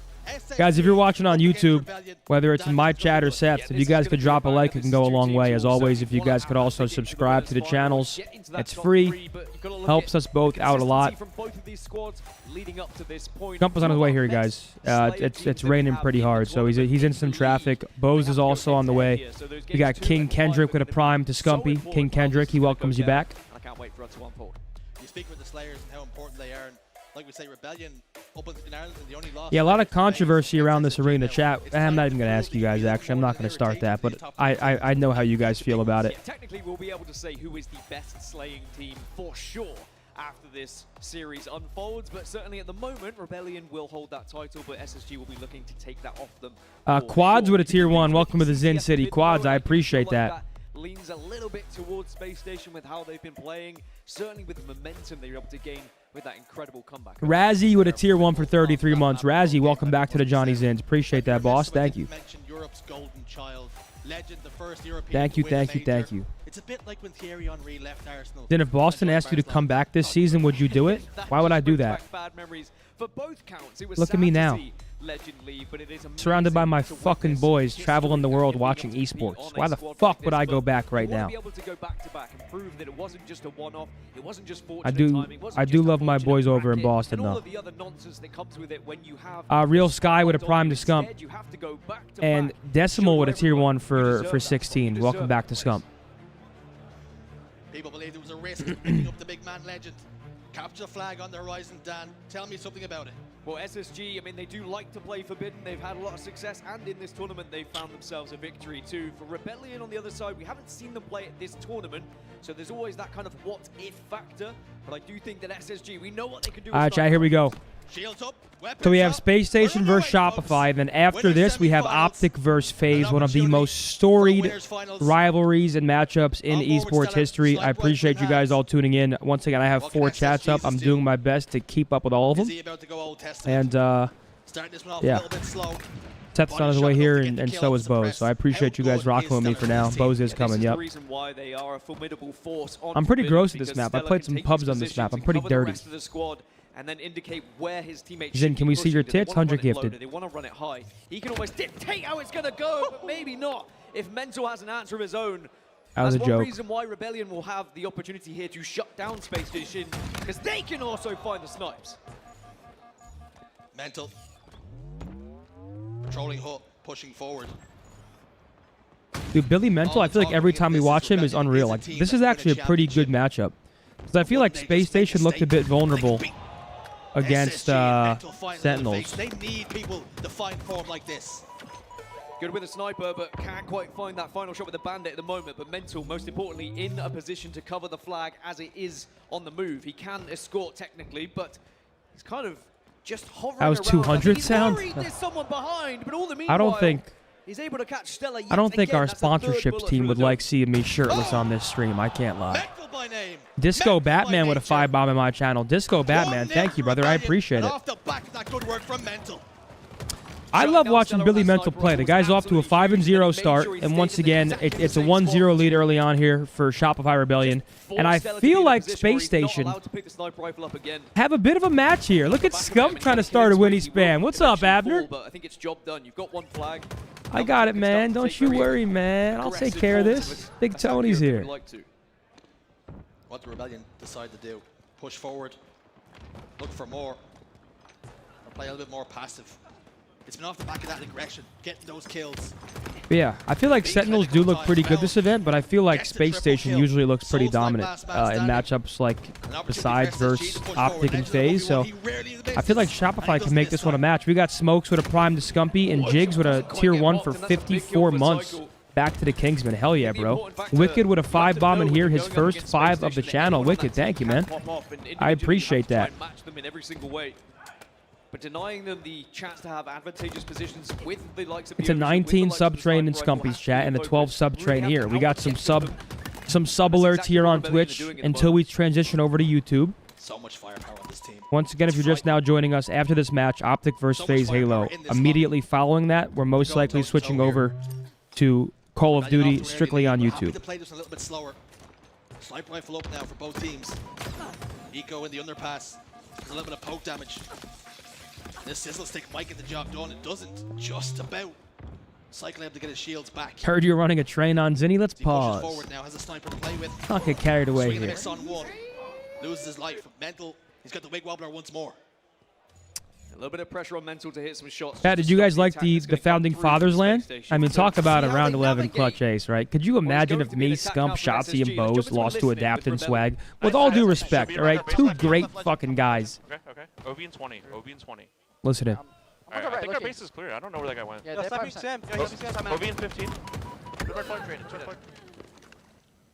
Guys, if you're watching on YouTube, whether it's in my chat or Seth's, if you guys could drop a like, it can go a long way. As always, if you guys could also subscribe to the channels, it's free. Helps us both out a lot. Scump is on his way here, guys. It's raining pretty hard, so he's in some traffic. Bose is also on the way. We got King Kendrick with a prime to Scumpy. King Kendrick, he welcomes you back. I can't wait for it to unfold. You speak with the Slayers and how important they are. And like we say, Rebellion up in Ireland, the only loss. Yeah, a lot of controversy around this arena. Chat, I'm not even going to ask you guys, actually. I'm not going to start that, but I know how you guys feel about it. Technically, we'll be able to say who is the best slaying team for sure after this series unfolds, but certainly at the moment, Rebellion will hold that title, but SSG will be looking to take that off them. Quads with a tier 1. Welcome to the Zin City. Quads, I appreciate that. Leans a little bit towards Space Station with how they've been playing. Certainly with the momentum they were able to gain with that incredible comeback. Razzie with a tier 1 for 33 months. Razzie, welcome back to the Johnny Zins. Appreciate that, boss. Thank you. Europe's golden child, legend, the first European thank you, to win thank a you, thank you. It's a bit like when Thierry Henry left Arsenal. Then if Boston asked you to come back this season, would you do it? Why would I do that? Look at me now. Surrounded by my fucking boys, traveling the world watching esports. Why the fuck would I go back right now? I do love my boys over in Boston though. Real Sky with a prime to Scump. And Decimal with a tier 1 for 16. Welcome back to Scump. People believe there was a risk of picking up the big man legend. Capture the flag on the horizon, Dan. Tell me something about it. Well, SSG, I mean, they do like to play Forbidden. They've had a lot of success, and in this tournament, they've found themselves a victory, too. For Rebellion on the other side, we haven't seen them play at this tournament, so there's always that kind of what-if factor. But I do think that SSG, we know what they can do. All right, chat, here we go. Shields up, So we have Space Station versus Shopify. Then after this, we have OpTic versus FaZe, one of the most storied rivalries and matchups in esports history. I appreciate you guys all tuning in. Once again, I have 4 chats up. I'm doing my best to keep up with all of them. And, yeah. Seth's on his way here, and so is Bose. So I appreciate you guys rocking with me for now. Bose is coming, yep. I'm pretty gross at this map. I played some pubs on this map. I'm pretty dirty. And then indicate where his teammates Zin, can we see your tits? 100 gifted. They want to run it high. He can almost dictate how it's going to go, but maybe not. If Mental has an answer of his own, that was a that's joke. one reason why Rebellion will have the opportunity here to shut down Space Station, because they can also find the snipes. Mental. Patrolling Hook, pushing forward. Dude, Billy Mental, I feel like every time we watch him is unreal. Like, this is actually a pretty good matchup. Because I feel like Space Station looked a bit vulnerable against Sentinels. They need people to find form like this. Good with a sniper, but can't quite find that final shot with the bandit at the moment. But Mental, most importantly, in a position to cover the flag as it is on the move. He can escort technically, but he's kind of just hovering around. That was 200 sound? There's someone behind, but all the I don't think... He's able to catch Stella I don't think our sponsorships team would like seeing me shirtless on this stream. I can't lie. Disco Batman with a 5-bomb in my channel. Disco Batman, thank you, brother. I appreciate it. I love watching Billy Mental play. The guy's off to a 5-0 start, and once again, it's a 1-0 lead early on here for Shopify Rebellion. And I feel like Space Station have a bit of a match here. Look at Scump trying to start a Winnie spam. What's up, Abner? I think it's job done. You've got one flag. I got it, man. Don't you worry, man. I'll take care of this. Big Tony's here. What the Rebellion decide to do? Push forward, look for more, or play a little bit more passive. It's been off the back of that aggression, getting those kills. But yeah, I feel like Sentinels do look pretty good this event, but I feel like Space Station usually looks pretty dominant in matchups like besides versus OpTic and FaZe. So I feel like Shopify can make this one a match. We got Smokes with a prime to Scumpy and Jigs with a tier 1 for 54 months. Back to the Kingsman. Hell yeah, bro. Wicked with a 5-bomb in here. His first 5 of the channel. Wicked, thank you, man. I appreciate that. But denying them the chance to have advantageous positions with the likes of it's a 19 sub train in Scumpy's chat and a 12 sub train here. We got some sub alerts here on Twitch until we transition over to YouTube. So much firepower on this team. Once again, if you're just now joining us, after this match, OpTic versus FaZe Halo. Immediately following that, we're most likely switching over to Call of Duty strictly on YouTube. Play this a little bit slower. Sniper rifle up now for both teams. Eco in the underpass. There's a little bit of poke damage. This Sizzle Stick might get the job done. It doesn't. Just about. Cycling able to get his shields back. Heard you're running a train on Zinni. Let's He pushes pause. forward now, has a sniper to play with. Not get carried away Swinging a here. miss on one. Loses his life. Mental. He's got the wig wobbler once more. A little bit of pressure on Mental to hit some shots. Pat, did you guys like the Founding Fathers land? I mean, talk about a See how round they 11 navigate. clutch ace, right? Could you imagine if me, Scump, Shotzzy, and Bose lost to Adapt and Swag? With all due respect, all right? Two great fucking guys. Okay. OB and 20. OB and 20. Listen in. Alright, I think our base is clear. I don't know where that guy went. Yeah, they're 5%. OB and 15.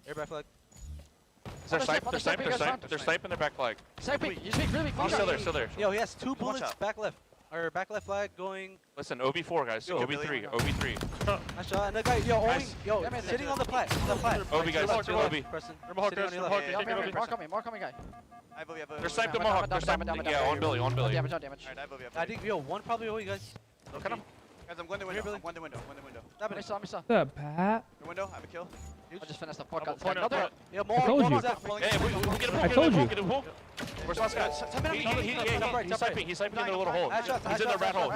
Air flag. They're sniping their back flag. He's still there. Yo, he has 2 bullets back left. Or back left flag going. Listen, OB4 guys. OB3. OB3. Nice shot. And the guy, yo, sitting on the plat. OB guys. OB. More coming, guy. They're sniping Mohawk. They're sniping. Yeah, on Billy. Damage. I think, one probably OE, guys. Look at him. Guys, I'm going to window. I'm going to window. I saw. What's up, Pat? Window, I have a kill. I just finished the podcast. Yeah, I told you. I told you. Where's the last guy? He's sniping in the little hole. He's in the rat hole.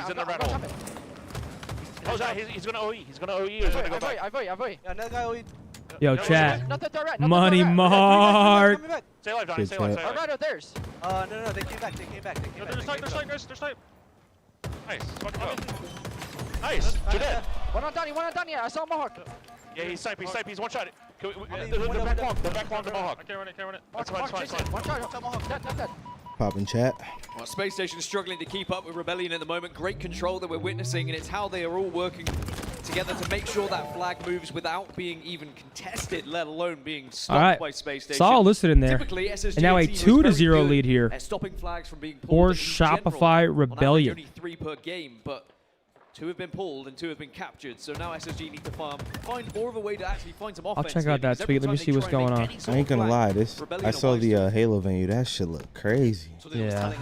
Oh, he's going to OE. He's going to OE or he's going to go back. I vote. Yeah, another guy OE. Yo, chat. Money Mark. Stay alive, Donnie. Stay alive. All right, oh, there's. No, they came back. They're sniping, guys. They're sniping. Nice. Fucking go. Nice. You're dead. One on Donnie. I saw Mohawk. Yeah, he's sniping. He's one shot. They're back long to Mohawk. I can't run it. That's fine. One shot. Dead. Poppin' chat. Well, Space Station is struggling to keep up with Rebellion at the moment. Great control that we're witnessing, and it's how they are all working together to make sure that flag moves without being even contested, let alone being stopped by Space Station. It's all listed in there. Typically, SSG And now a team is 2-0 very lead here at stopping flags from being pulled for in general. Shopify On Rebellion. average, only 3 per game, but 2 have been pulled and 2 have been captured. So now SSG need to find more of a way to actually find some offense. I'll check out that tweet. Let me see what's going on. I ain't gonna lie, I saw the Halo venue. That shit look crazy. Yeah.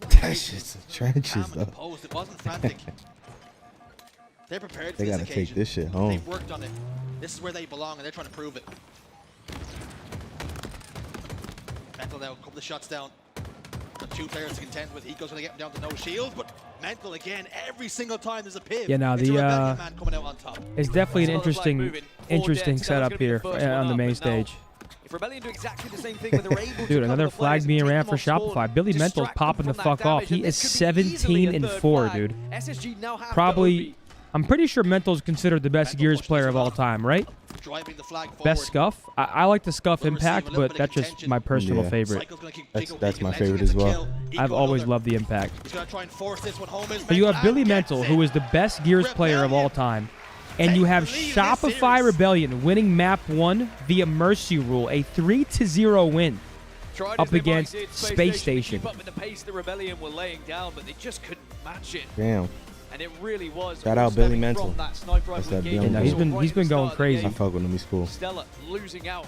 That shit's the trenches though. It wasn't frantic. They're prepared for They this gotta occasion. take this shit home. They've worked on it. This is where they belong, and they're trying to prove it. Mental now, a couple of shots down. Got 2 players to contend with. Eco's gonna get him down to no shield, but Mental again, every single time there's a piv. Yeah, now it's a Rebellion the man coming out on top. it's definitely an interesting setup here on the main stage. If Rebellion do exactly the same thing, but they're able Dude, another flag being ran for Shopify. Billy Mental's popping the fuck off. He is 17-4, dude. Probably, I'm pretty sure Mental's considered the best Gears player of all time, right? Driving the flag forward. Best Scuff? I like the Scuff Impact, but that's just my personal favorite. That's my favorite as well. I've always loved the Impact. He's gonna try and force this one home. But you have Billy Mental, who is the best Gears player of all time. And you have Shopify Rebellion winning map 1 via Mercy Rule, a 3-0 win up against Space Station. Keep up with the pace the Rebellion were laying down, but they just couldn't match it. Damn. And it really was. Shout out Billy Mental. That's that Yeah, no, he's been going crazy. I fuck with him. He's cool. Stella losing out.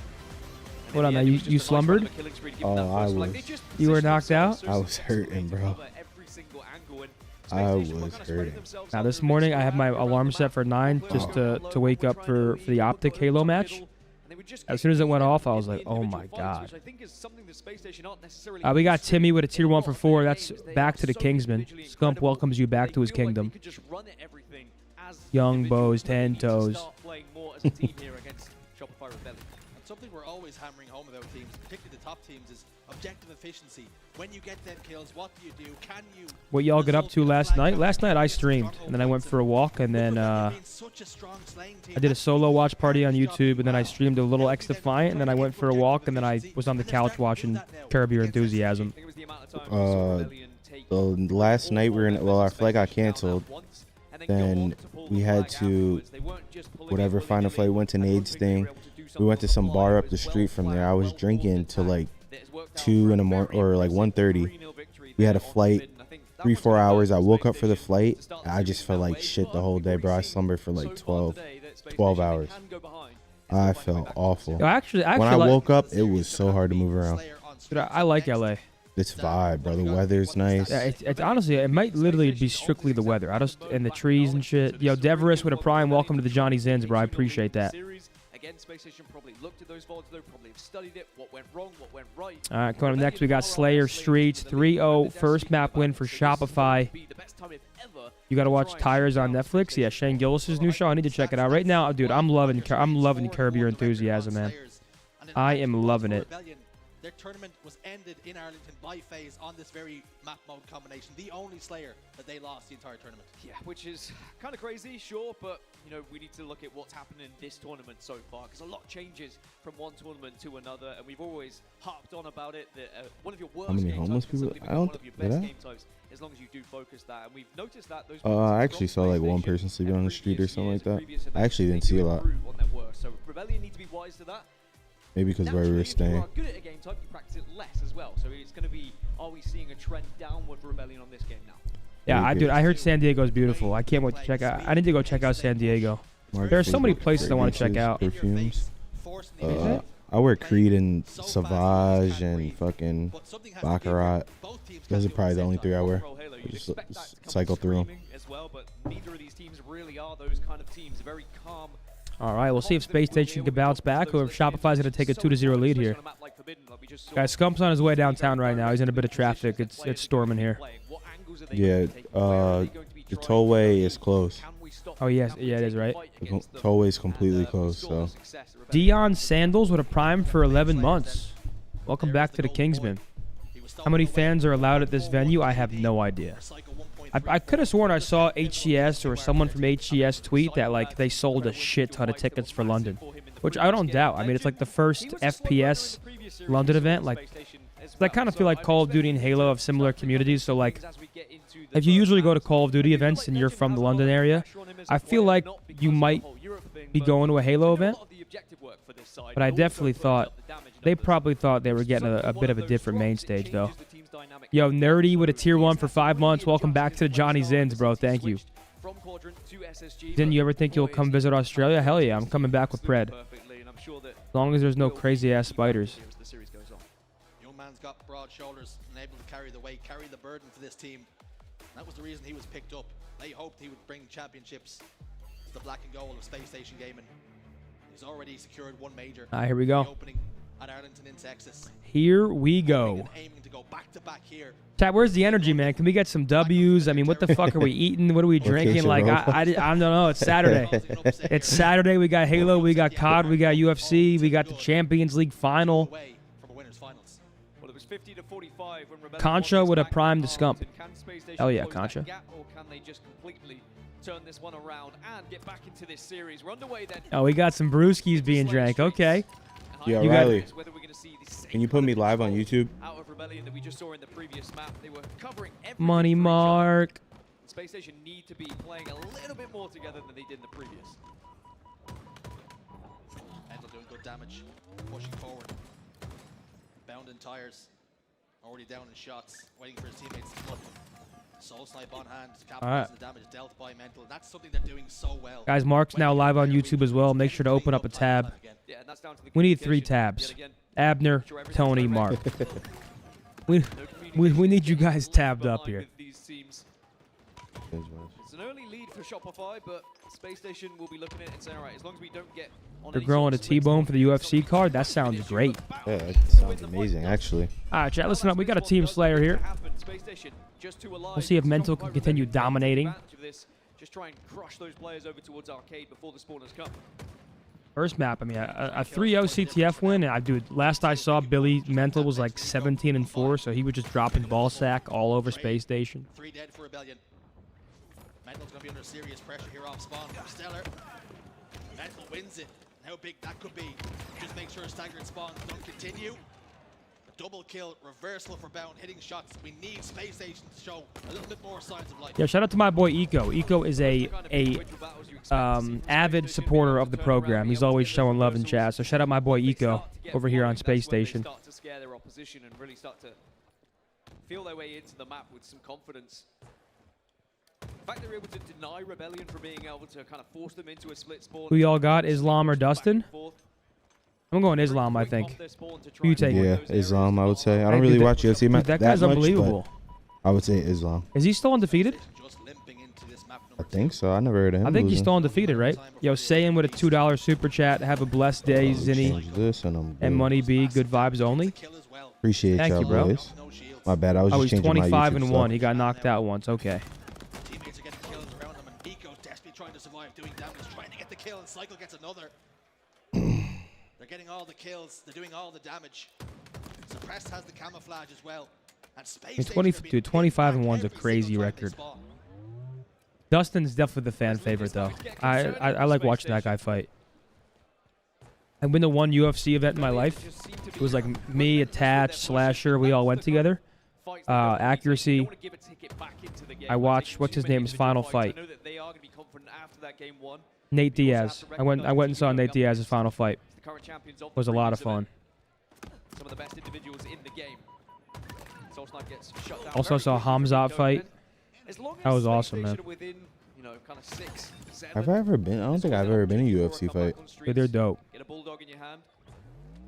Hold on, now you slumbered? Oh, I was. You were knocked out? I was hurting, bro. I was hurting. Now this morning I have my alarm set for 9 just to wake up for the OpTic Halo match. As soon as it went off, I was like, oh my god. We got Timmy with a tier 1 for 4. That's back to the Kingsman. Scump welcomes you back to his kingdom. Young Bows, 10 toes. Something we're always hammering home about teams, particularly the top teams, is objective efficiency. When you get them kills, what do you do? Can you... What y'all get up to last night? Last night I streamed, and then I went for a walk, and then I did a solo watch party on YouTube, and then I streamed a little X Defiant, and then I went for a walk, and then I was on the couch watching Curb Your Enthusiasm. So last night our flight got canceled. Then we had to, whatever final flight went to Nade's thing. We went to some bar up the street from there. I was drinking till like 2 in the morning or like 1:30. We had a flight, 3-4 hours. I woke up for the flight. I just felt like shit the whole day, bro. I slumbered for like 12 hours. I felt awful. Yo, actually, when I woke up, it was so hard to move around. Dude, I like LA. It's vibe, bro. The weather's nice. Yeah, it's honestly, it might literally be strictly the weather. And the trees and shit. Yo, Deverus with a prime. Welcome to the Johnny Zins, bro. I appreciate that. Again, Space Station probably looked at those VODs, though, probably have studied it, what went wrong, what went right. All right, coming up next, we got Slayer Streets 3-0 first map win for Shopify. You got to watch Tires on Netflix. Yeah, Shane Gillis' new show. I need to check it out right now, dude. I'm loving Curb Your Enthusiasm, man. I am loving it. Their tournament was ended in Arlington by FaZe on this very map mode combination. The only Slayer that they lost the entire tournament. Yeah, which is kind of crazy, sure, but you know we need to look at what's happened in this tournament so far because a lot changes from one tournament to another, and we've always harped on about it that one of your worst game homeless types people? can I don't one of your best game types as long as you do focus that, and we've noticed that those. I actually saw like one person sleeping on the street or something like that. I actually didn't see a lot. So Rebellion need to be wise to that. Maybe because where we were staying. If you are good at a game type, you practice it less as well. So it's going to be, are we seeing a trend downward for Rebellion on this game now? Yeah, dude, I heard San Diego's beautiful. I can't wait to check out. I need to go check out San Diego. There are so many places I want to check out. Perfumes. I wear Creed and Savage and fucking Baccarat. Those are probably the only three I wear. Just cycle through them. As well, but neither of these teams really are those kind of teams. Very calm. All right, we'll see if Space Station can bounce back or if Shopify's going to take a 2-0 lead here. Guys, Scump's on his way downtown right now. He's in a bit of traffic. It's storming here. Yeah, the tollway is closed. Oh, yes. Yeah, it is, right? The tollway is completely closed, so. Dion Sandals with a prime for 11 months. Welcome back to the Kingsman. How many fans are allowed at this venue? I have no idea. I could have sworn I saw HCS or someone from HCS tweet that like they sold a shit ton of tickets for London, which I don't doubt. I mean, it's like the first FPS London event. Like, I kind of feel like Call of Duty and Halo have similar communities. So like, if you usually go to Call of Duty events and you're from the London area, I feel like you might be going to a Halo event. But I definitely thought they probably thought they were getting a bit of a different main stage though. Yo, Nerdy with a tier 1 for 5 months. Welcome back to the Johnny Zins, bro. Thank you. Didn't you ever think you'll come visit Australia? Hell yeah, I'm coming back with Pred. As long as there's no crazy-ass spiders. Young man's got broad shoulders and able to carry the weight, carry the burden for this team. That was the reason he was picked up. They hoped he would bring championships to the black and gold of Space Station Gaming. He's already secured one major. Here we go. Opening at Arlington in Texas. Here we go. Aiming to go back to back here. Chat, where's the energy, man? Can we get some W's? I mean, what the fuck are we eating? What are we drinking? Like, I don't know. It's Saturday. It's Saturday. We got Halo. We got COD. We got UFC. We got the Champions League final. Concha with a prime to Scump. Hell yeah, Concha. Turn this one around and get back into this series. We're underway then. Oh, we got some brewskis being drank. Okay. Yeah, Riley. Can you put me live on YouTube? Out of Rebellion that we just saw in the previous map, they were covering Money Mark. Space Station need to be playing a little bit more together than they did in the previous. Mental doing good damage, pushing forward. Bound in tires, already down in shots, waiting for his teammates to look. Soul snipe on hand, capitalizing the damage dealt by Mental. That's something they're doing so well. Guys, Mark's now live on YouTube as well. Make sure to open up a tab. We need 3 tabs. Abner, Tony, Mark. we need you guys tabbed up here. It's an early lead for Shopify, but Space Station will be looking at it and saying, all right, as long as we don't get on. They're growing a T-bone for the UFC card. That sounds great. Yeah, that sounds amazing, actually. All right, chat, listen up. We got a Team Slayer here. We'll see if Mental can continue dominating. Just try and crush those players over towards Arcade before the spawners come. First map, I mean, a 3-0 CTF win. And dude, last I saw, Billy Mental was like 17-4, so he was just dropping ball sack all over Space Station. 3 dead for Rebellion. Mental's going to be under serious pressure here off spawn. Stellar. Mental wins it. How big that could be. Just make sure staggered spawns don't continue. A double kill, reversal for Bound, hitting shots. We need Space Station to show a little bit more signs of life. Yeah, shout out to my boy Eco. Eco is a avid supporter of the program. He's always showing love in chat. So shout out my boy Eco over here on Space Station. Start to scare their opposition and really start to feel their way into the map with some confidence. The fact they're able to deny Rebellion from being able to kind of force them into a split spawn. Who y'all got, Islam or Dustin? I'm going Islam, I think. Who you taking? Yeah, Islam, I would say. I don't really watch UFC that guy's unbelievable. I would say Islam. Is he still undefeated? I think so. I never heard of him. I think he's losing. still undefeated, right? Yo, Sayin with a $2 super chat. Have a blessed day, Zinni. Change this and I'm And good. Money B, good vibes only. Appreciate Thank y'all, you, bro. boys. My bad. I was Oh, just he's changing my 25 YouTube and stuff. 1. He got knocked out once. Okay. Teammates are getting kills around them, and Nico's desperately trying to survive, doing damage, trying to get the kill, and Cycle gets another. They're getting all the kills. They're doing all the damage. Suppressed has the camouflage as well. And Space I mean, dude, 25 and 1's a crazy record. Dustin's definitely the fan favorite, though. I like watching that guy fight. I've been to one UFC event in my life. It was like me, Attach, Slasher. We all went together. Accuracy. I watched, what's his name's final fight? Nate Diaz. I went and saw Nate Diaz's final fight. It was a lot of fun. Some of the best individuals in the game. Also saw Hamzat fight. That was awesome, man. Have I ever been? I don't think I've ever been in a UFC fight. Dude, they're dope. Get a bulldog in your hand.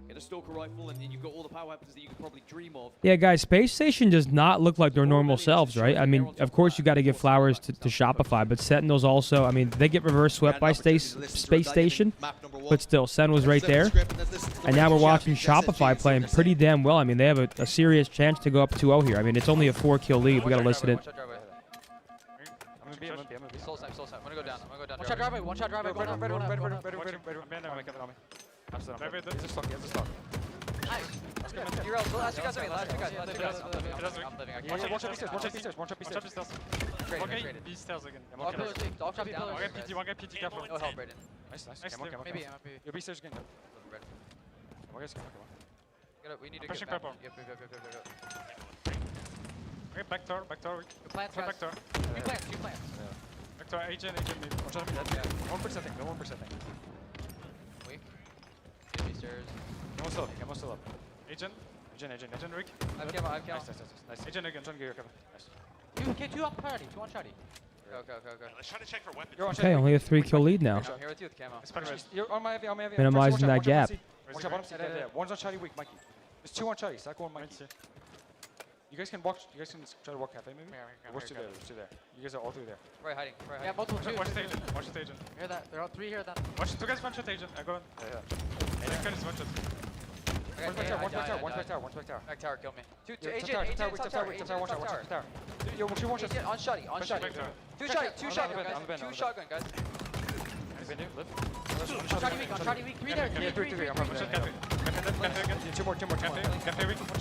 Get a stalker rifle, and you've got all the power weapons that you could probably dream of. Yeah, guys, Space Station does not look like their normal selves, right? I mean, of course you got to give flowers to Shopify, but Sentinels also, I mean, they get reverse swept by Space Station, but still, Sen was right there. And now we're watching Shopify playing pretty damn well. I mean, they have a serious chance to go up 2-0 here. I mean, it's only a 4-kill lead. We got to listen it. Soul snipe. I'm gonna go down. One shot driveway. One shot driveway. He's a stock. Nice. You're out. Last two guys. I'm living. Watch out, B-stairs. Traded. B-stairs again. I'll drop down. One guy PT careful. No help, Brayden. Nice. Maybe. Your B-stairs again. We need to Pushing get back. purple. Yep. Okay, back door. Plants, guys. Back door. Two plants. Back door, agent, maybe. Watch out, maybe. 1%. Weak. Get B-stairs. Come on, still up. Agent, Rick. I have camo. Nice. Agent again, John Gear, cover. Nice. Two on priority. Two on shotty. Go. Let's try to check for weapons. Okay, only a 3-kill lead now. I'm here with you with camo. You're on my heavy. Minimizing that gap. Watch out, bottom seat. One's on Charlie weak, Mikey. There's two on Charlie, Sacco and Mikey. You guys can try to walk halfway, maybe? We're two there. You guys are all three there. Right, hiding. Yeah, multiple. Watch the agent. Hear that. There are three here then. Watch two guys one-shot agent. I go in. Yeah. Agent gun is one-shot. One's back tower. Back tower, kill me. Two Tower, agent, watch out. one shot. Yo, two one shots. Agent on shotty. Two shotgun, guys. Two shotgun, guys. Shotty weak. Three there. Three. Two more. One shot,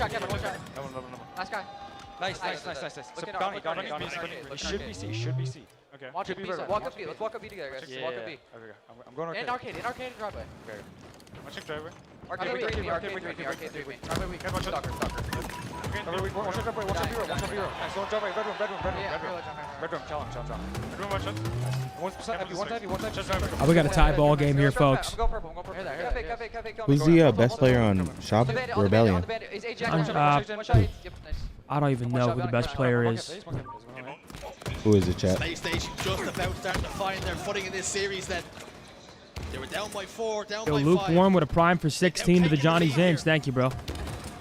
Kevin. Last guy. Nice. So bounty. It should be C. Okay. Walk up B. Let's walk up B together, guys. Walk up B. I'm going arcade. In arcade driveway. Watching driveway. Arcade 3. Driveway weak. Stalker. Watch out driveway. Nice. One driveway. Bedroom. Challenge. Bedroom, watch out. One side. Just driveway. Oh, we got a tie ball game here, folks. I'm going purple. Cafe. Who's the best player on Shop Rebellion? I don't even know who the best player is. Who is the chat? Space Station just about starting to find their footing in this series then. They were down by 4, down Yo, by 5. Lukewarm with a prime for 16 to the Johnny Zins. Thank you, bro.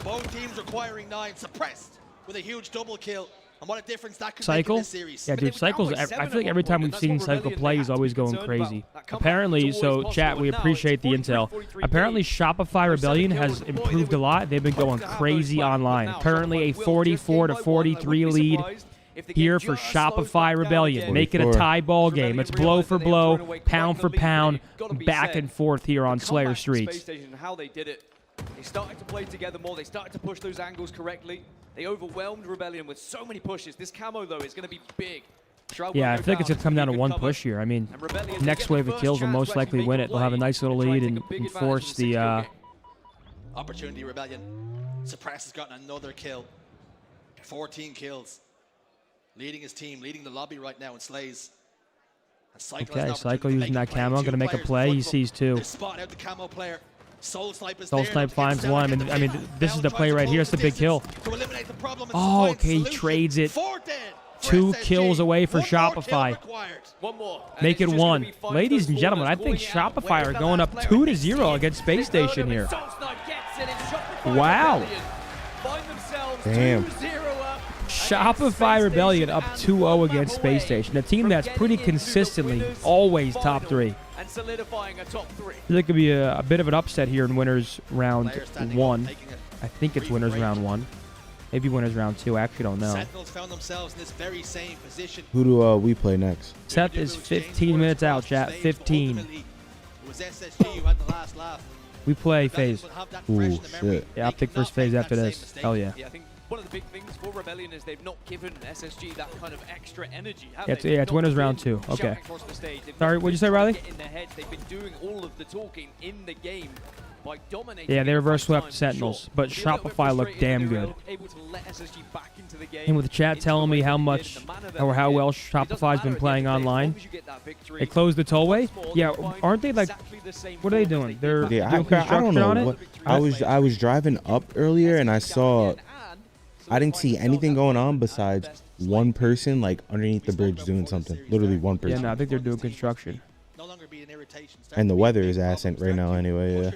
Both teams requiring 9, suppressed with a huge double kill. And what a difference that could Cycle? make in this series. Yeah, dude, Cycle's, I feel like every time we've seen Cycle play, he's always going crazy. Apparently, so chat, we appreciate the intel. Apparently, Shopify Rebellion has improved a lot. They've been going crazy online. Currently, a 44-43 lead here for Shopify Rebellion. Make it a tie ball game. It's blow for blow, pound for pound, back and forth here on Slayer Streets. How they did it. They started to play together more. They started to push those angles correctly. They overwhelmed Rebellion with so many pushes. This camo, though, is going to be big. Yeah, I feel like it's going to come down to one push here. I mean, next wave of kills will most likely win it. They'll have a nice little lead and force the... Opportunity Rebellion. Suppress has gotten another kill. 14 kills. Leading his team, leading the lobby right now in Slays. Okay, Cycle using that camo. Going to make a play. He sees two. Spot out the camo player. Soul Snipe finds one. I mean, this is the play right here. It's the big kill. Oh, okay, he trades it. 2 kills away for Shopify. Make it 1. Ladies and gentlemen, I think Shopify are going up 2-0 against Space Station here. Wow. Damn. Shopify Rebellion up 2-0 against Space Station, a team that's pretty consistently always top 3. And solidifying a top 3. There could be a bit of an upset here in winners round 1. I think it's winners round 1. Maybe winners round 2. I actually don't know. Sentinels found themselves in this very same position. Who do we play next? Seth is 15 minutes out, chat. 15. It was SSG who had the last laugh. We play phase. Ooh, shit. Yeah, OpTic first phase after this. Hell yeah. Yeah, I think one of the big things for Rebellion is they've not given SSG that kind of extra energy. Yeah, it's winners round 2. Okay. Sorry, what'd you say, Riley? In their heads, they've been doing all of the talking in the game by dominating. Yeah, they reverse swept Sentinels, but Shopify looked damn good. And with the chat telling me how much or how well Shopify's been playing online, they closed the tollway. Yeah, aren't they like? What are they doing? They're doing construction on it. I was driving up earlier and I saw. I didn't see anything going on besides one person like underneath the bridge doing something. Literally one person. Yeah, no, I think they're doing construction. And the weather is assing right now anyway, yeah.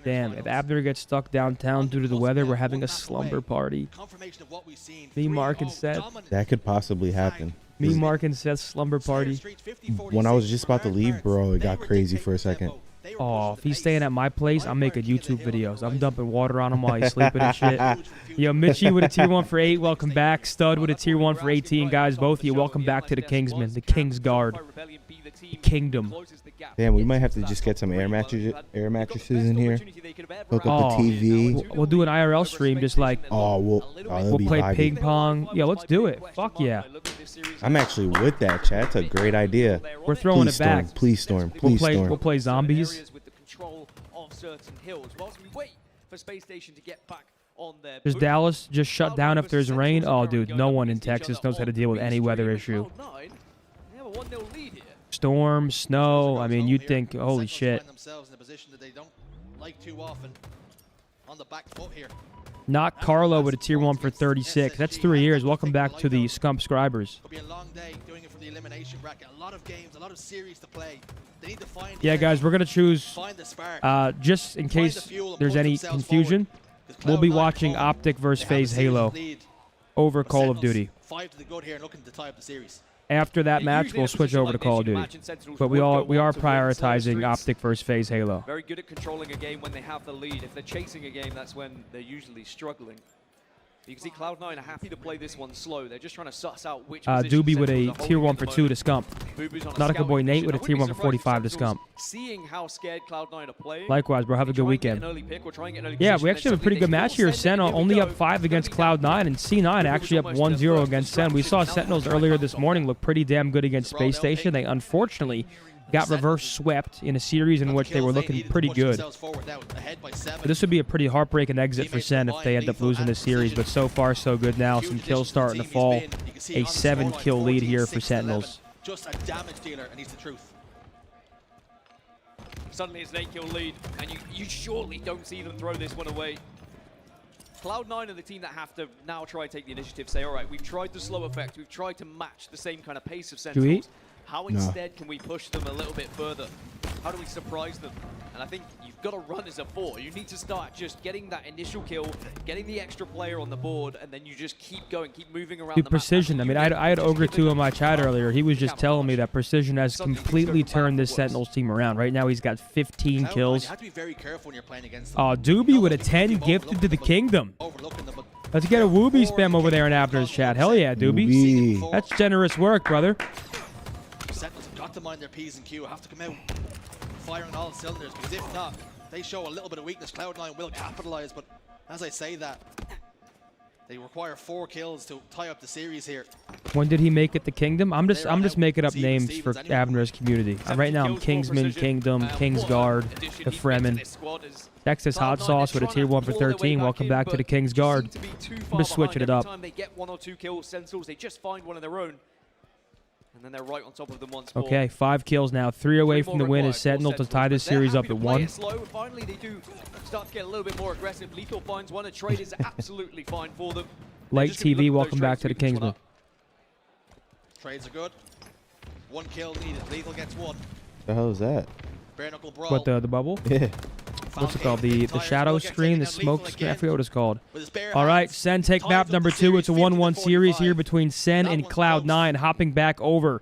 Damn, if Abner gets stuck downtown due to the weather, we're having a slumber party. Me, Mark, and Seth. That could possibly happen. Me, Mark, and Seth's slumber party. When I was just about to leave, bro, it got crazy for a second. Oh, if he's staying at my place, I'm making YouTube videos. I'm dumping water on him while he's sleeping and shit. Yo, Mitchie with a tier 1 for 8. Welcome back. Stud with a tier 1 for 18. Guys, both of you, welcome back to the Kingsman, the King's Guard, the Kingdom. Damn, we might have to just get some air mattresses in here. Hook up the TV. We'll do an IRL stream just like, we'll play ping pong. Yeah, let's do it. Fuck yeah. I'm actually with that, chat. That's a great idea. We're throwing it back. Please storm. Please storm. We'll play zombies. Does Dallas just shut down if there's rain? Oh, dude, no one in Texas knows how to deal with any weather issue. Storm, snow. I mean, you'd think, holy shit. Not Carlo with a tier 1 for 36. That's 3 years. Welcome back to the Scump subscribers. Yeah, guys, we're going to choose, just in case there's any confusion, we'll be watching OpTic versus FaZe Halo over Call of Duty. After that match, we'll switch over to Call of Duty. But we are prioritizing OpTic versus FaZe Halo. Very good at controlling a game when they have the lead. If they're chasing a game, that's when they're usually struggling. You can see Cloud9 are happy to play this one slow. They're just trying to suss out which Doobie with a tier 1 for 2 to Scump. Nautica Boy Nate with a tier 1 for 45 to Scump. Seeing how scared Cloud9 are playing. Likewise, bro. Have a good weekend. Yeah, we actually have a pretty good match here. Sen only up 5 against Cloud9, and C9 actually up 1-0 against Sen. We saw Sentinels earlier this morning look pretty damn good against Space Station. They unfortunately got reverse swept in a series in which they were looking pretty good. But this would be a pretty heartbreaking exit for Sen if they end up losing this series, but so far so good now. Some kills starting to fall. A 7-kill lead here for Sentinels. Just a damage dealer, and he's the truth. Suddenly it's an 8-kill lead, and you surely don't see them throw this one away. Cloud9 are the team that have to now try to take the initiative, say, all right, we've tried the slow effect, we've tried to match the same kind of pace of Sentinels. How instead can we push them a little bit further? How do we surprise them? And I think you've got to run as a 4. You need to start just getting that initial kill, getting the extra player on the board, and then you just keep going, keep moving around. Dude, Precision. I mean, I had Ogre 2 in my chat earlier. He was just telling me that Precision has completely turned this Sentinels team around. Right now, he's got 15 kills. You have to be very careful when you're playing against them. Oh, Doobie with a 10 gifted to the Kingdom. Let's get a Wooby spam over there in Abner's chat. Hell yeah, Doobie. That's generous work, brother. Sentinels have got to mind their P's and Q, have to come out firing on all cylinders, because if not, they show a little bit of weakness. Cloud9 will capitalize, but as I say that, they require 4 kills to tie up the series here. When did he make it the Kingdom? I'm just making up names for Abner's community. Right now I'm Kingsman, Kingdom, King's Guard, the Fremen. Texas Hot Sauce with a tier 1 for 13. Welcome back to the King's Guard. I'm just switching it up. They get 1 or 2 kills, Sentinels, they just find one of their own. And then they're right on top of them once more. Okay, 5 kills now. 3 away from the win as Sentinel to tie this series up at 1. Finally, they do start to get a little bit more aggressive. Lethal finds one. A trade is absolutely fine for them. Light TV, welcome back to the Kingsman. Trades are good. 1 kill needed. Lethal gets 1. The hell is that? Bare knuckle brawl. What, the bubble? Yeah. what's it called? The shadow screen, the smoke screen. I forget what it's called. All right, Sen take map number 2. It's a 1-1 series here between Sen and Cloud9. Hopping back over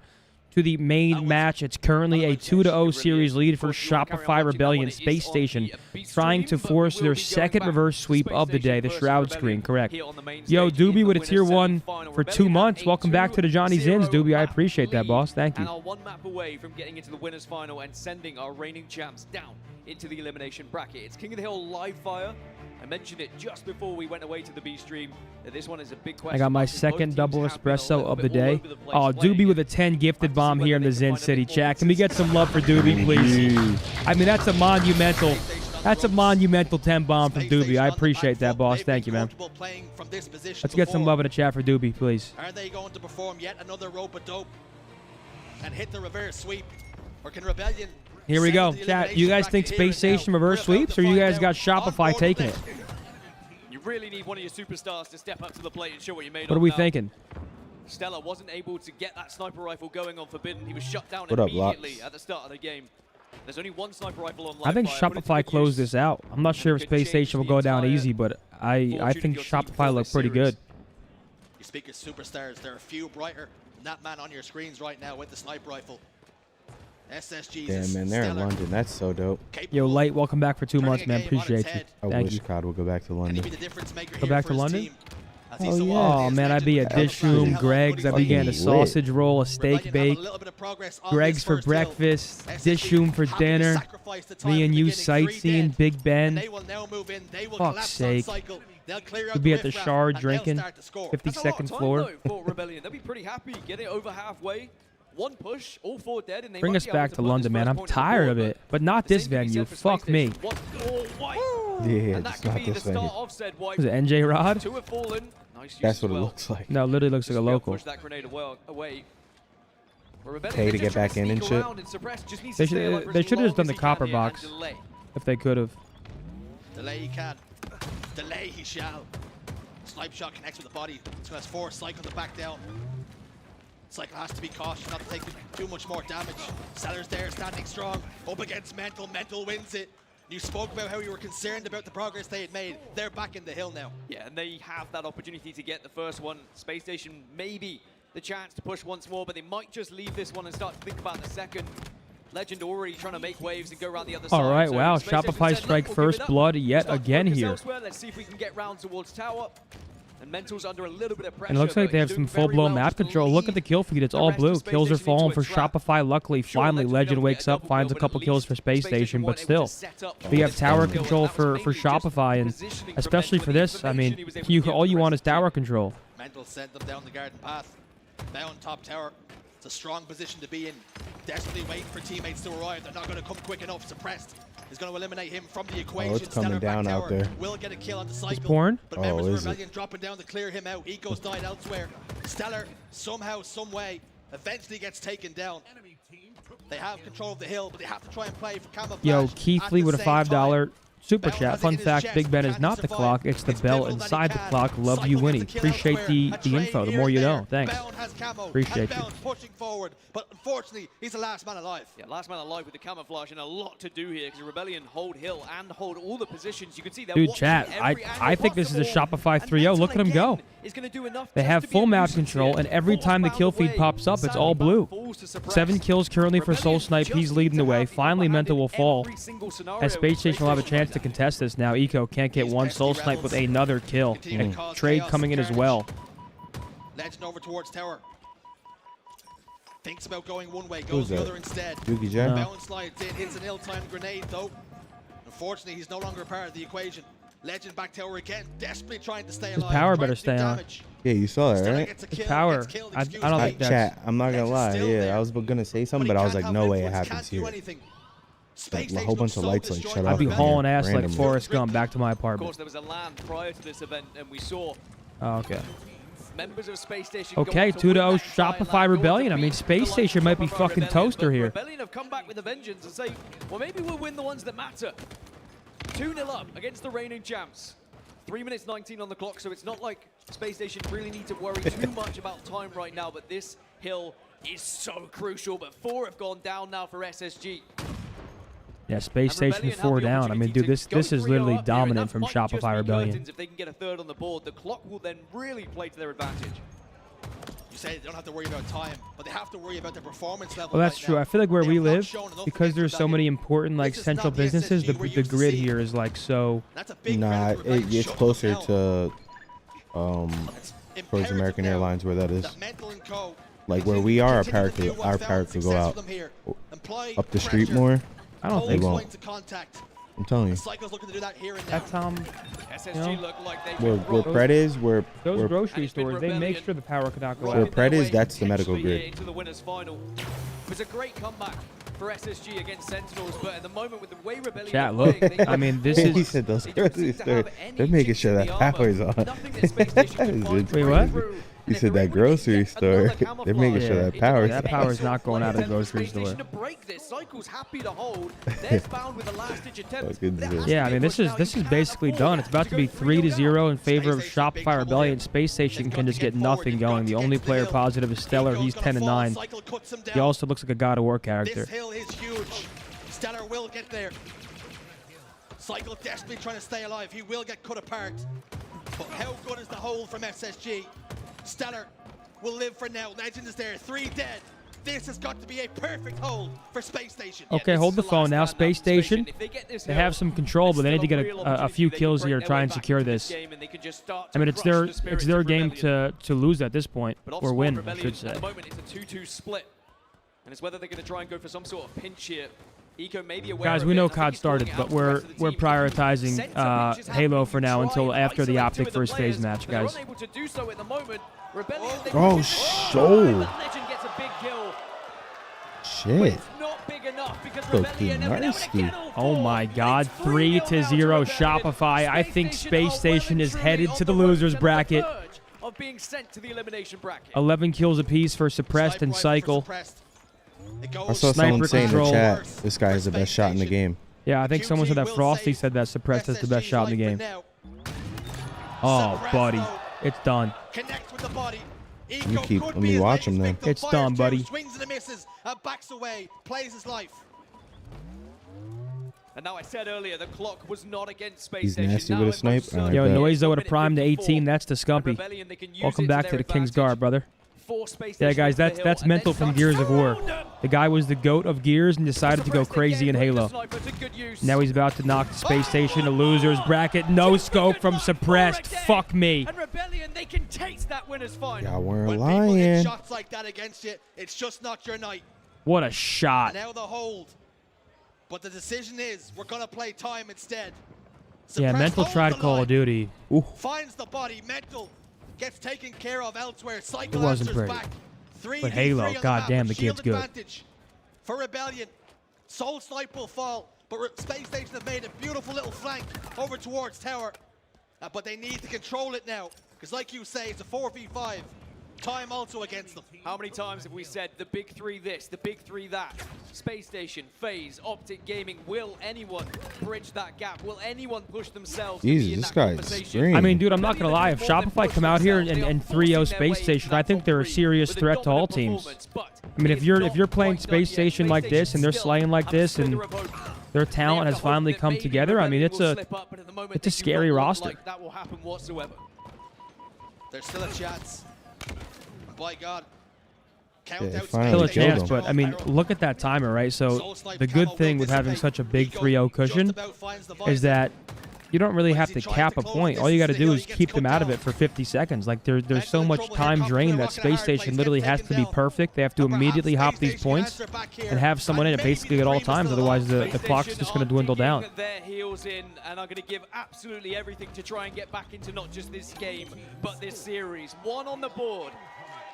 to the main match. It's currently a 2-0 series lead for Shopify Rebellion Space Station, trying to force their second reverse sweep of the day, the Shroud screen, correct. Yo, Doobie with a tier 1 for 2 months. Welcome back to the Johnny Zins, Doobie. I appreciate that, boss. Thank you. And are 1 map away from getting into the winners final and sending our reigning champs down into the elimination bracket. It's King of the Hill live fire. I mentioned it just before we went away to the B stream that this one is a big question. I got my second double espresso of the day. Oh, Doobie with a 10 gifted bomb here in the Zin City chat. Can we get some love for Doobie, please? I mean, that's a monumental 10 bomb from Doobie. I appreciate that, boss. Thank you, man. Let's get some love in the chat for Doobie, please. Are they going to perform yet another rope of dope and hit the reverse sweep? Or can Rebellion... Here we go. Chat, you guys think Space Station reverse sweeps, or you guys got Shopify taking it? You really need one of your superstars to step up to the plate and show what you made. What are we thinking? Stella wasn't able to get that sniper rifle going on Forbidden. He was shut down What up, immediately at the start of the game. There's only one sniper rifle on live I think fire, Shopify closed this out. I'm not sure if Space Station will go down easy, but I think Shopify looked pretty good. You speak of superstars, there are a few brighter than that man on your screens right now with the sniper rifle. SSG's Damn, man, they're in London. That's so dope. Yo, Light, welcome back for 2 months, man. Appreciate you. I wish COD would go back to London. Go back to London? Oh, yeah. Oh, man, I'd be at Dish Room, Greg's. I'd be getting a sausage roll, a steak bake. Greg's for breakfast, Dish Room for dinner. Me and you sightseeing, Big Ben. Fuck's sake. We'd be at the Shard drinking, 52nd floor. Rebellion. They'll be pretty happy. Get it over halfway. 1 push, all 4 dead, and they Bring us back to London, man. I'm tired of it. But not this venue. Fuck me. Yeah, it's not this venue. Was it NJ Rod? 2 have fallen. Nice That's what it looks like. No, it literally looks like a local. Push that grenade away. Pay to get back in and shit. They should have just done the copper box if they could have. Delay he can. Delay he shall. Snipe shot connects with the body. So has 4 Cycle to back down. Cycle has to be cautious not to take too much more damage. Seller's there, standing strong. Up against Mental. Mental wins it. You spoke about how you were concerned about the progress they had made. They're back in the hill now. Yeah, and they have that opportunity to get the first one. Space Station maybe the chance to push once more, but they might just leave this one and start to think about the second. Legend already trying to make waves and go around the other side. All right, So wow. Space Station Shopify said, strike "Look, we'll give first it up." blood yet Start to again focus here. elsewhere. Let's see if we can get round towards tower. And Mental's under a little bit of pressure. And it looks like but they have he's some doing very full-blown well map to control. Look at the kill feed. It's all rest of blue. Space Kills are Station falling into for a trap. Shopify. Luckily, Sure, finally, Legend Legend will get wakes a up, double finds a kill, but couple at kills least for Space Space Station Station, but weren't able still. to set up We have this tower one kill. control That was for mainly just Shopify, and positioning from especially Mental for with the this, I mean, information he was able to give all the you want is rest of the tower team. control. Mental sent them down the garden path. Down top tower. It's a strong position to be in. Desperately waiting for teammates to arrive. They're not going to come quick enough. Suppressed is going to eliminate him from the equation. Oh, it's coming down out there. Will get a kill on the cycle. Porn? But Oh, members of is it? Rebellion dropping down to clear him out. Eco's died elsewhere. Stellar, somehow, some way, eventually gets taken down. They have control of the hill, but they have to try and play for camouflage. Yo, Keithley with a $5 super Bell chat. has it Fun in his fact, chest, Big Ben is can not the survive. clock. It's the It's bell Mental that inside he the can. clock. Love Cycle you, gets Winnie. a kill Appreciate the elsewhere. A info. The trade more you here know. and Thanks. Bell has camo. Appreciate and you. Bell's pushing forward, but unfortunately, he's the last man alive. Yeah, last man alive with the camouflage and a lot to do here because Rebellion hold hill and hold all the positions. You can see they're Dude, watching chat, every angle I think this is a possible. Shopify And 3-0. Mental Look at him again go. is gonna do enough They just have to be full a map nuisance control, here. and every time the kill feed pops up, it's all blue. 7 kills currently for Soul Snipe. He's leading the way. Finally, Mental will fall. As Space Station will have a chance to contest this now. Eco can't get one Soul Snipe with another kill. And trade coming in as well. Legend over towards tower. Thinks about going one way, Who's goes the that? other instead. Yuki Jen? No. Bounce slides in, hits an ill-timed grenade though. Unfortunately, he's no longer a part of the equation. Legend back tower again, desperately trying to stay alive. power trying better to do stay on. damage. Yeah, you saw that, Stellar right? gets a kill, Power. gets killed, I excuse don't me. think that's... Chat, I'm not gonna Legend's lie. still Yeah, there. I was gonna say something, he but I was can't like, have no way it influence, happens can't do here. anything. Space Like, a Station whole bunch of so lights, like, disjointed. shut I'd up. be hauling ass like Randomly. Forrest Gump back to my Of course, apartment. there was a land prior to this event, and we saw Oh, okay. members of Space Station Okay, go on to win 2-0 that entire Shopify land, go on Rebellion. to I mean, beat Space the likes Station of might be Shopify fucking Rebellion, toaster but here. Rebellion have come back with a vengeance and say, well, maybe we'll win the ones that matter. 2-0 up against the reigning champs. 3 minutes 19 on the clock, so it's not like Space Station really need to worry too much about time right now, but this hill is so crucial. But 4 have gone down now for SSG. Yeah, Space Station 4 down. I mean, dude, this is literally dominant from Shopify Rebellion. If they can get a third on the board, the clock will then really play to their advantage. You say they don't have to worry about time, but they have to worry about their performance level. Well, that's true. I feel like where we live, because there's so many important like central businesses, the grid here is like so. Nah, it's closer to towards American Airlines where that is. Like where we are, our power could go out up the street more. I don't think so. I'm telling you. That's you know, where Pret is, where grocery stores, they make sure the power cannot go out. Where Pret is, that's the medical grid. It was a great comeback for SSG against Sentinels, but at the moment with the way Rebellion Chat, look. I mean, this is. He said those grocery stores. They're making sure that power's on. Wait, what? You said that grocery store. They're making sure that power's on. That power's not going out of the grocery store. Yeah, I mean, this is basically done. It's about to be 3-0 in favor of Shopify Rebellion. Space Station can just get nothing going. The only player positive is Stellar. He's 10-9. He also looks like a God of War character. This hill is huge. Stellar will get there. Cycle desperately trying to stay alive. He will get cut apart. But how good is the hold from SSG? Stellar will live for now. Legend is there. 3 dead. This has got to be a perfect hold for Space Station. Okay, hold the phone now. Space Station. They have some control, but they need to get a few kills here to try and secure this. I mean, it's their game to lose at this point, or win, I should say. At the moment, it's a 2-2 split, and it's whether they're going to try and go for some sort of pinch here. Eco may be aware Guys, we know COD started, but we're prioritizing Halo for now until after the OpTic first phase match, guys. Oh, so. Shit. Fucking nasty. Oh my God, 3-0 Shopify. I think Space Station is headed to the losers bracket. 11 kills apiece for Suppressed and Cycle. I saw someone say in the chat, this guy has the best shot in the game. Yeah, I think someone said that Frosty said that Suppressed is the best shot in the game. Oh, buddy. It's done. Let me watch him then. It's done, buddy. Swings and misses, backs away, plays his life. And now I said earlier, the clock was not against Space He's Station. nasty with a snipe. Yo, Noizo with a prime to 18. That's the Scumpy. Welcome back to the King's Guard, brother. Yeah, guys, that's mental from Gears of War. The guy was the GOAT of Gears and decided to go crazy in Halo. Now he's about to knock the Space Station to losers bracket. No scope from Suppressed. Fuck me. Y'all weren't lying. Shots like that against you, it's just not your night. What a shot. Now the hold. But the decision is we're going to play time instead. Yeah, Mental tried Call of Duty. Ooh. Finds the body. Mental gets taken care of elsewhere. Cycle it wasn't pretty. back. But Halo, goddamn, the kid's good. For Rebellion, Soul Snipe will fall, but Space Station have made a beautiful little flank over towards Tower. But they need to control it now, because like you say, it's a 4v5. Time also against them. How many times have we said the big three this, the big three that? Space Station, FaZe, OpTic Gaming. Will anyone bridge that gap? Will anyone push themselves? Jesus, this guy's green. I mean, dude, I'm not going to lie. If Shopify come out here and 3-0 Space Station, I think they're a serious threat to all teams. I mean, if you're playing Space Station like this and they're slaying like this and their talent has finally come together, I mean, it's a scary roster. That will happen whatsoever. There's still a chance. By God. Still a chance, but I mean, look at that timer, right? So the good thing with having such a big 3-0 cushion is that you don't really have to cap a point. All you got to do is keep them out of it for 50 seconds. Like there's so much time drain that Space Station literally has to be perfect. They have to immediately hop these points and have someone in it basically at all times. Otherwise, the clock's just going to dwindle down. Their heels in and are going to give absolutely everything to try and get back into not just this game, but this series. One on the board.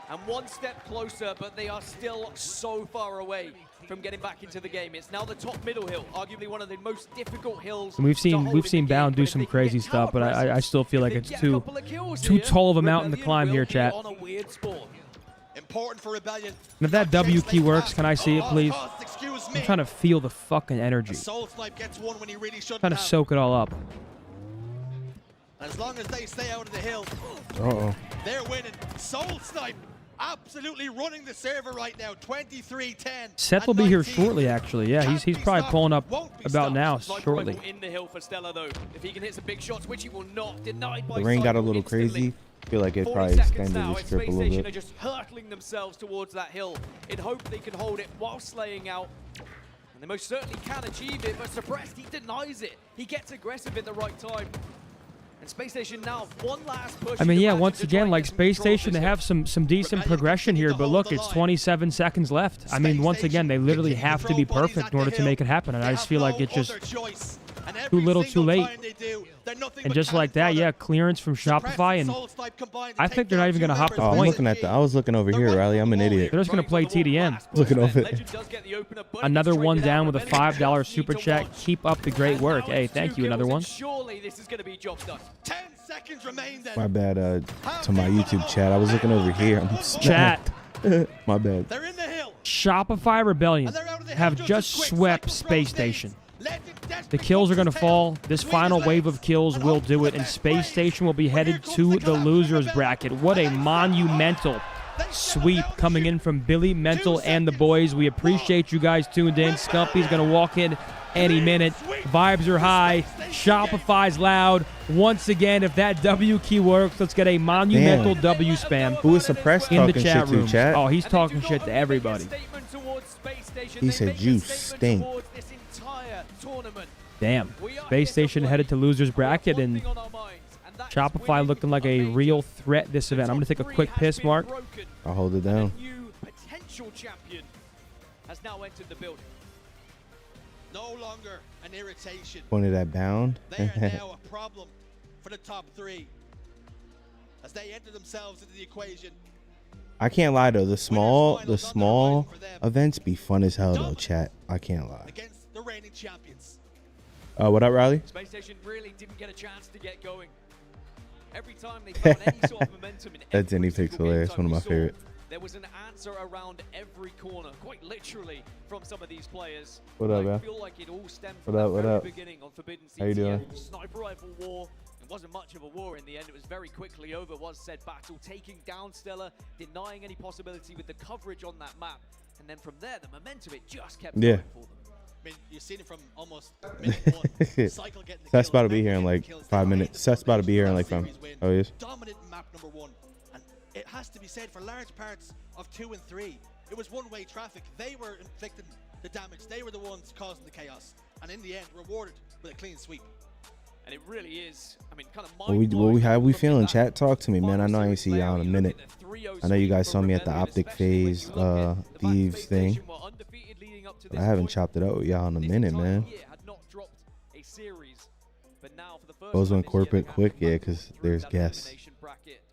And one step closer, but they are still so far away from getting back into the game. It's now the top middle hill, arguably one of the most difficult hills. And we've seen Bound do some crazy stuff, but I still feel like it's too tall of a mountain to climb here, chat. Important for Rebellion. And if that W key works, can I see it, please? I'm trying to feel the fucking energy. Soul Snipe gets one when he really shouldn't Trying to soak it all up. As long as they stay out of the hill, Uh-oh. they're winning. Soul Snipe absolutely running the server right now. 23-10. Seth will be here shortly, actually. Yeah, he's probably pulling up about now, shortly. In the hill for Stella, though. If he can hit some big shots, which he will not, denied by The rain got a little crazy. I feel like it probably extended the strip a little bit. Are just hurtling themselves towards that hill in hope they can hold it while slaying out. And they most certainly can achieve it, but Suppressed, he denies it. He gets aggressive at the right time. And Space Station now one last push. I mean, yeah, once again, like Space Station, they have some decent progression here, but look, it's 27 seconds left. I mean, once again, they literally have to be perfect in order to make it happen, and I just feel like it's just too little, too late. And just like that, yeah, clearance from Shopify, and I think they're not even going to hop the I'm point. looking at I was looking over here, Riley. I'm an idiot. They're just going to play TDM. Looking over there. Another one down with a $5 super chat. Keep up the great work. Hey, thank you. Another one. Surely this is going to be job done. 10 seconds remain then. My bad to my YouTube chat. I was looking over here. I'm Chat. My bad. They're in the hill. Shopify Rebellion have just swept Space Station. The kills are going to fall. This final wave of kills will do it, and Space Station will be headed to the losers bracket. What a monumental sweep coming in from Billy, Mental, and the boys. We appreciate you guys tuned in. Scumpy's going to walk in any minute. Vibes are high. Shopify's loud. Once again, if that W key works, let's get a monumental W spam. Who is Suppressed in the talking chat shit room? to, chat? Oh, he's talking shit to everybody. He said juice stink. Damn. Space Station headed to losers bracket, and Shopify looking like a real threat this event. I'm going to take a quick piss, Mark. I'll hold it down. Potential champion has now entered the building. No longer an irritation. Pointed at bound. They are now a problem for the top three as they enter themselves into the equation. I can't lie though. The small events be fun as hell though, chat. I can't lie. Against the reigning champions. What up, Riley? Space Station really didn't get a chance to get going. Every time they found any sort of momentum in That Denny pick's hilarious. One of my favorite. There was an answer around every corner, quite literally, from some of these players. What up, man? I feel like it all stemmed What from up, the what very up? beginning on Forbidden CDL. How you doing? Sniper rifle war. It wasn't much of a war in the end. It was very quickly over. Was said battle, taking down Stella, denying any possibility with the coverage on that map, and then from there, the momentum it just kept going for them. I mean, you've seen it from almost minute one. Cycle getting the Seth's kill, about to be here in like 5 minutes. Seth's about to be here in like 5 minutes. Oh, he is? Dominant map number one. And it has to be said, for large parts of 2 and 3, it was one-way traffic. They were inflicting the damage. They were the ones causing the chaos. And in the end, rewarded with a clean sweep. And it really is, I mean, kind of How we feeling? Chat, talk to me, man. I know I ain't see y'all in a minute. I know you guys saw me at the OpTic phase Thieves thing. But I haven't chopped it out with y'all in a minute, man. Those went corporate quick, yeah, because there's guests.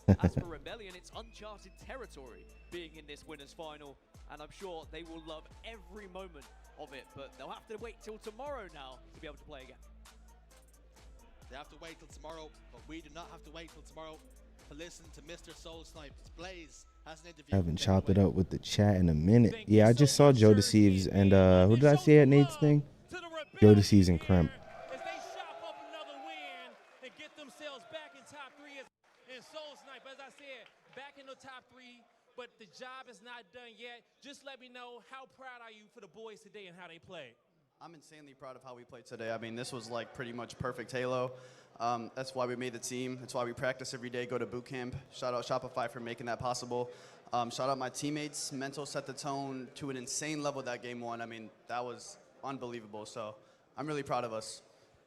As for Rebellion, it's uncharted territory being in this winners final, and I'm sure they will love every moment of it, but they'll have to wait till tomorrow now to be able to play again. They have to wait till tomorrow, but we do not have to wait till tomorrow to listen to Mr. Soul Snipe. Blaze has an interview. I haven't chopped it up with the chat in a minute. Yeah, I just saw Joe Deceives and who did I see at Nate's thing? Joe Deceives and Crump. As they shop up another win and get themselves back in top 3 and Soul Snipe, as I said, back in the top 3, but the job is not done yet. Just let me know, how proud are you for the boys today and how they played? I'm insanely proud of how we played today. I mean, this was like pretty much perfect Halo. That's why we made the team. That's why we practice every day, go to boot camp. Shout out Shopify for making that possible. Shout out my teammates. Mental set the tone to an insane level that game 1. I mean, that was unbelievable. So I'm really proud of us.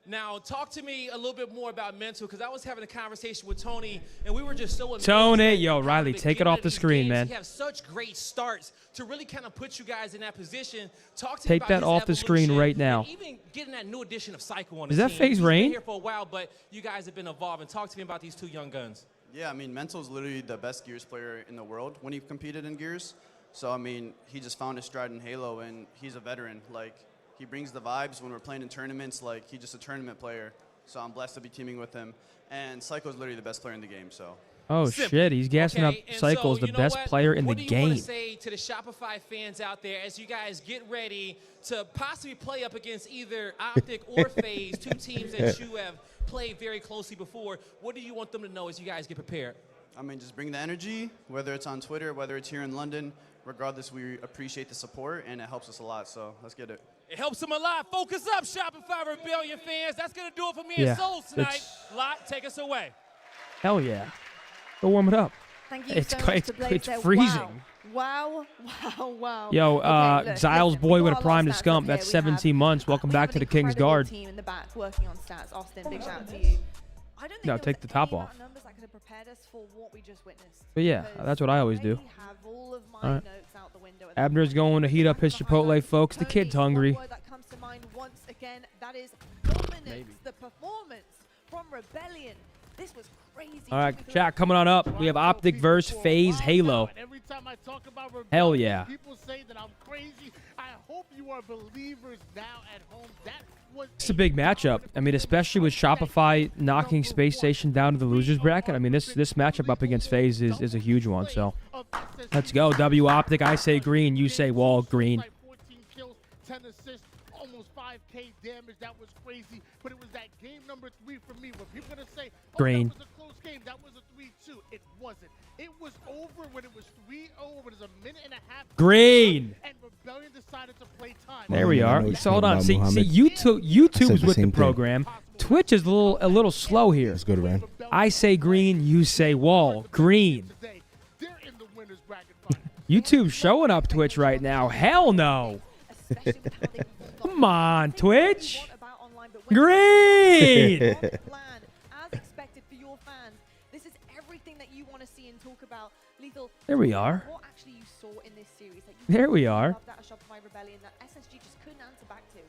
Now, talk to me a little bit more about Mental, because I was having a conversation with Tony, and we were just so amazed. Tony, yo, Riley, take it off the screen, man. You have such great starts to really kind of put you guys in that position. Talk to me Take about that his off the screen evolution, right now. and even getting that new addition of Cycle on the Is that team. FaZe He's Rain? been here for a while, but you guys have been evolving. Talk to me about these 2 young guns. Yeah, I mean, Mental's literally the best Gears player in the world when he competed in Gears. So, I mean, he just found his stride in Halo, and he's a veteran. Like, he brings the vibes when we're playing in tournaments. Like, he's just a tournament player. So I'm blessed to be teaming with him. And Psycho's literally the best player in the game, so. Oh, shit. He's gassing up Psycho as the best player in the game. What do you want to say to the Shopify fans out there as you guys get ready to possibly play up against either OpTic or FaZe, 2 teams that you have played very closely before? What do you want them to know as you guys get prepared? I mean, just bring the energy, whether it's on Twitter, whether it's here in London. Regardless, we appreciate the support, and it helps us a lot, so let's get it. It helps them a lot. Focus up, Shopify Rebellion fans. That's going to do it for me Yeah, and Souls tonight. Lot, take us away. Hell yeah. Go warm it up. Thank you It's so much to Blaze it's there. freezing. Wow, wow, wow. Yo, Okay, look, Xiles listen, boy we've with a got prime to lot of stats up Scump. here. That's We 17 months. Welcome we back have to the an King's incredible Guard. team in the back working on stats. Austin, big shout out to you. I don't think No, there take was the top any off. amount of numbers that could have prepared us for what we just witnessed. But yeah, that's what I always do. Have all of my All right. notes out the window at the Abner's going to heat up his Chipotle, folks. The kid's hungry. One word that comes to mind once again, that is dominance. The performance from Rebellion. This was crazy. All right, chat coming on up. We have OpTic versus FaZe Halo. Every time I talk about Rebellion, Hell yeah. people say that I'm crazy. I hope you are believers now at home. That was It's a big matchup. I mean, especially with Shopify knocking Space Station down to the losers bracket. I mean, this matchup up against FaZe is a huge one. So let's go. W OpTic. I say green. You say wall. Green. 14 kills, 10 assists, almost 5K damage. That was crazy. But it was that game number 3 for me. When people are going to say, oh, Green. that was a close game, that was a 3-2. It wasn't. It was over when it was 3-0. It was a minute and a half. Green. And Rebellion decided to play time. There we are. So hold on. See, YouTube's with the program. Twitch is a little slow here. Let's go to Ryan. I say green. You say wall. Green. YouTube's showing up Twitch right now. Hell no. Come on, Twitch. Green. As expected for your fans, this is everything that you want to see and talk about. Lethal. There we are. What actually you saw in this series that you There we are. loved out of Shopify Rebellion that SSG just couldn't answer back to.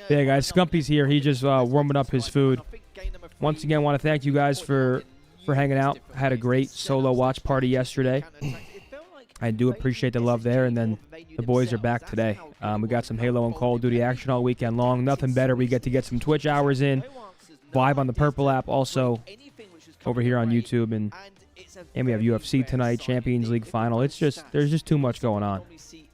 Yeah, guys, Scumpy's here. He just warming up his food. Once again, want to thank you guys for hanging out. I had a great solo watch party yesterday. I do appreciate the love there, and then the boys are back today. We got some Halo and Call of Duty action all weekend long. Nothing better. We get to get some Twitch hours in. Vibe on the Purple app also over here on YouTube, and we have UFC tonight, Champions League final. It's just there's just too much going on.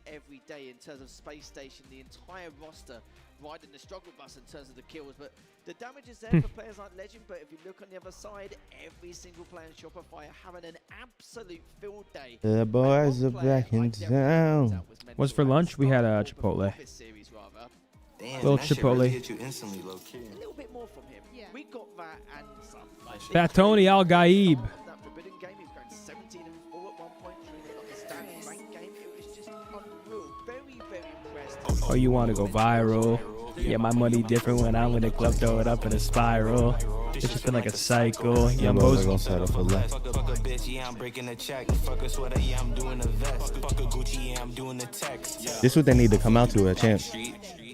Every day in terms of Space Station, the entire roster riding the struggle bus in terms of the kills, but the damage is there for players like Legend. But if you look on the other side, every single player in Shopify are having an absolute field day. The boys are back in town. What's for lunch? We had a Chipotle. Damn, Little Chipotle. A little bit more from him. Yeah. We got that and some. Fat Tony Al Gaib. That Forbidden game, he was going 17 and 4 at one point during the standing rank game. It was just unreal. Very, very impressed. Oh, you want to go viral? Yeah, my money different when I'm in the club, throw it up in a spiral. It's just been like a cycle. Young boys gonna settle for less. Fuck a bitch, yeah, I'm breaking a check. Fuck a sweater, yeah, I'm doing a vest. Fuck a Gucci, yeah, I'm doing the text. This is what they need to come out to, a champ.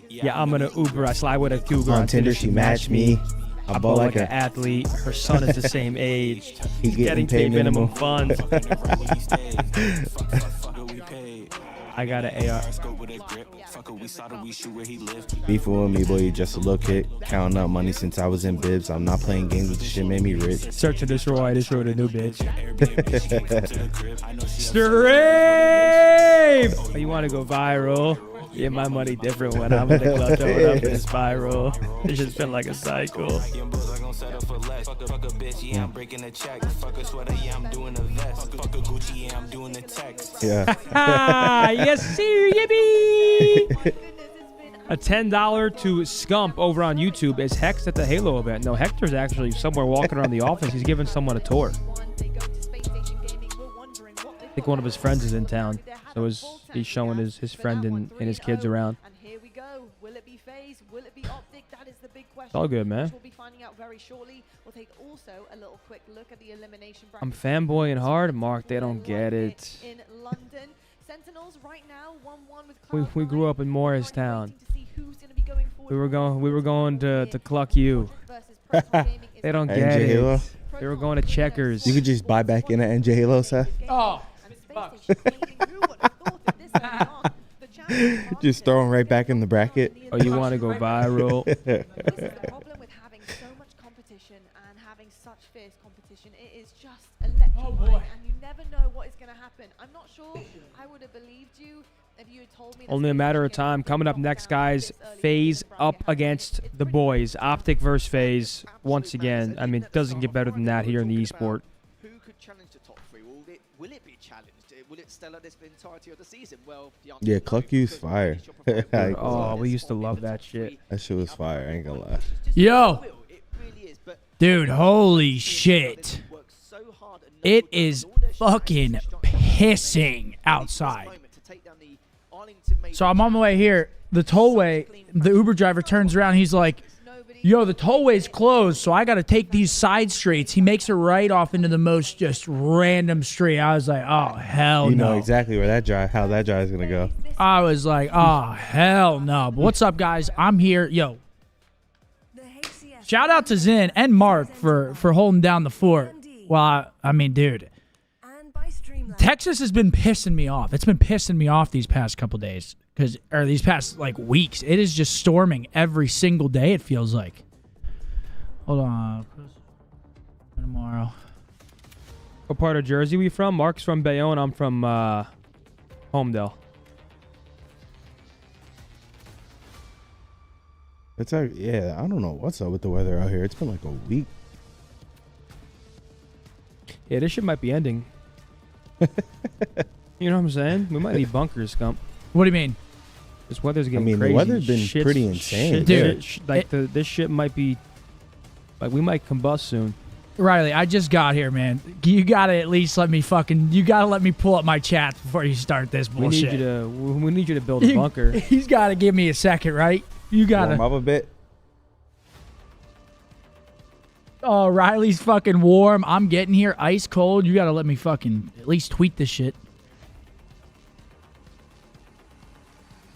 Yeah, I'm gonna Uber. I slide with a cougar. On Tinder, she matched me. I ball like an athlete. Her son is the same age. He's getting paid minimum funds. I got an AR. Beefing with me, boy, you just a little kid. Counting up money since I was in bibs. I'm not playing games with the shit made me rich. Search and destroy. Destroy the new bitch. Strave! Oh, you want to go viral? Yeah, my money different when I'm in the club, throw it up in a spiral. It's just been like a cycle. Fuck a bitch, yeah, I'm breaking a check. Fuck a sweater, yeah, I'm doing a vest. Fuck a Gucci, yeah, I'm doing the text. Yeah. Yes, sir, yippee! A $10 to Scump over on YouTube is Hex at the Halo event. No, Hector's actually somewhere walking around the office. He's giving someone a tour. I think one of his friends is in town, so he's showing his friend and his kids around. And here we go. Will it be FaZe? Will it be OpTic? That is the big question. It's all good, man. Which we'll be finding out very shortly. We'll take also a little quick look at the elimination bracket. I'm fanboying hard, Mark. They don't get it. In London, Sentinels right now 1-1 with We grew up in Morristown. We were going to Cluck U. They don't get NJ Halo. it. They were going to Checkers. You could just buy back in an NJ Halo, Seth. Oh, fuck. Just throw them right back in the bracket. Oh, you want to go viral? This is the problem with having so much competition and having such fierce competition. It is just electrifying, and you never know what is going to happen. I'm not sure I would have believed you if you had told me. Only a matter of time. Coming up next, guys, FaZe up against the boys. OpTic versus FaZe. Once again, I mean, it doesn't get better than that here in the esport. could challenge the top 3. Will it be challenged? Will it stay like this for the entirety of the season? Well, the answer Yeah, is no, Cluck used fire. Oh, we used to love that shit. That shit was fire. I ain't gonna lie. Yo, dude, holy shit. It is fucking pissing outside. So I'm on my way here. The tollway, the Uber driver turns around. He's like, yo, the tollway's closed, so I got to take these side streets. He makes a right off into the most just random street. I was like, oh, hell no. You know exactly where how that drive is going to go. I was like, oh, hell no. But what's up, guys? I'm here. Yo, shout out to Zen and Mark for holding down the fort. Well, I mean, dude, Texas has been pissing me off. It's been pissing me off these past couple days. Or these past, like, weeks. It is just storming every single day, it feels like. Hold on. Tomorrow. What part of Jersey we from? Mark's from Bayonne. I'm from Homedale. It's yeah, I don't know what's up with the weather out here. It's been like a week. Yeah, this shit might be ending. You know what I'm saying? We might need bunkers, Scump. What do you mean? This weather's getting crazy. The weather's been pretty insane. Dude, this shit might be... Like, we might combust soon. Riley, I just got here, man. You gotta at least let me You gotta let me pull up my chats before you start this bullshit. We need you to build a bunker. He's gotta give me a second, right? You gotta... Warm up a bit. Oh, Riley's fucking warm. I'm getting here ice cold. You gotta let me fucking at least tweet this shit.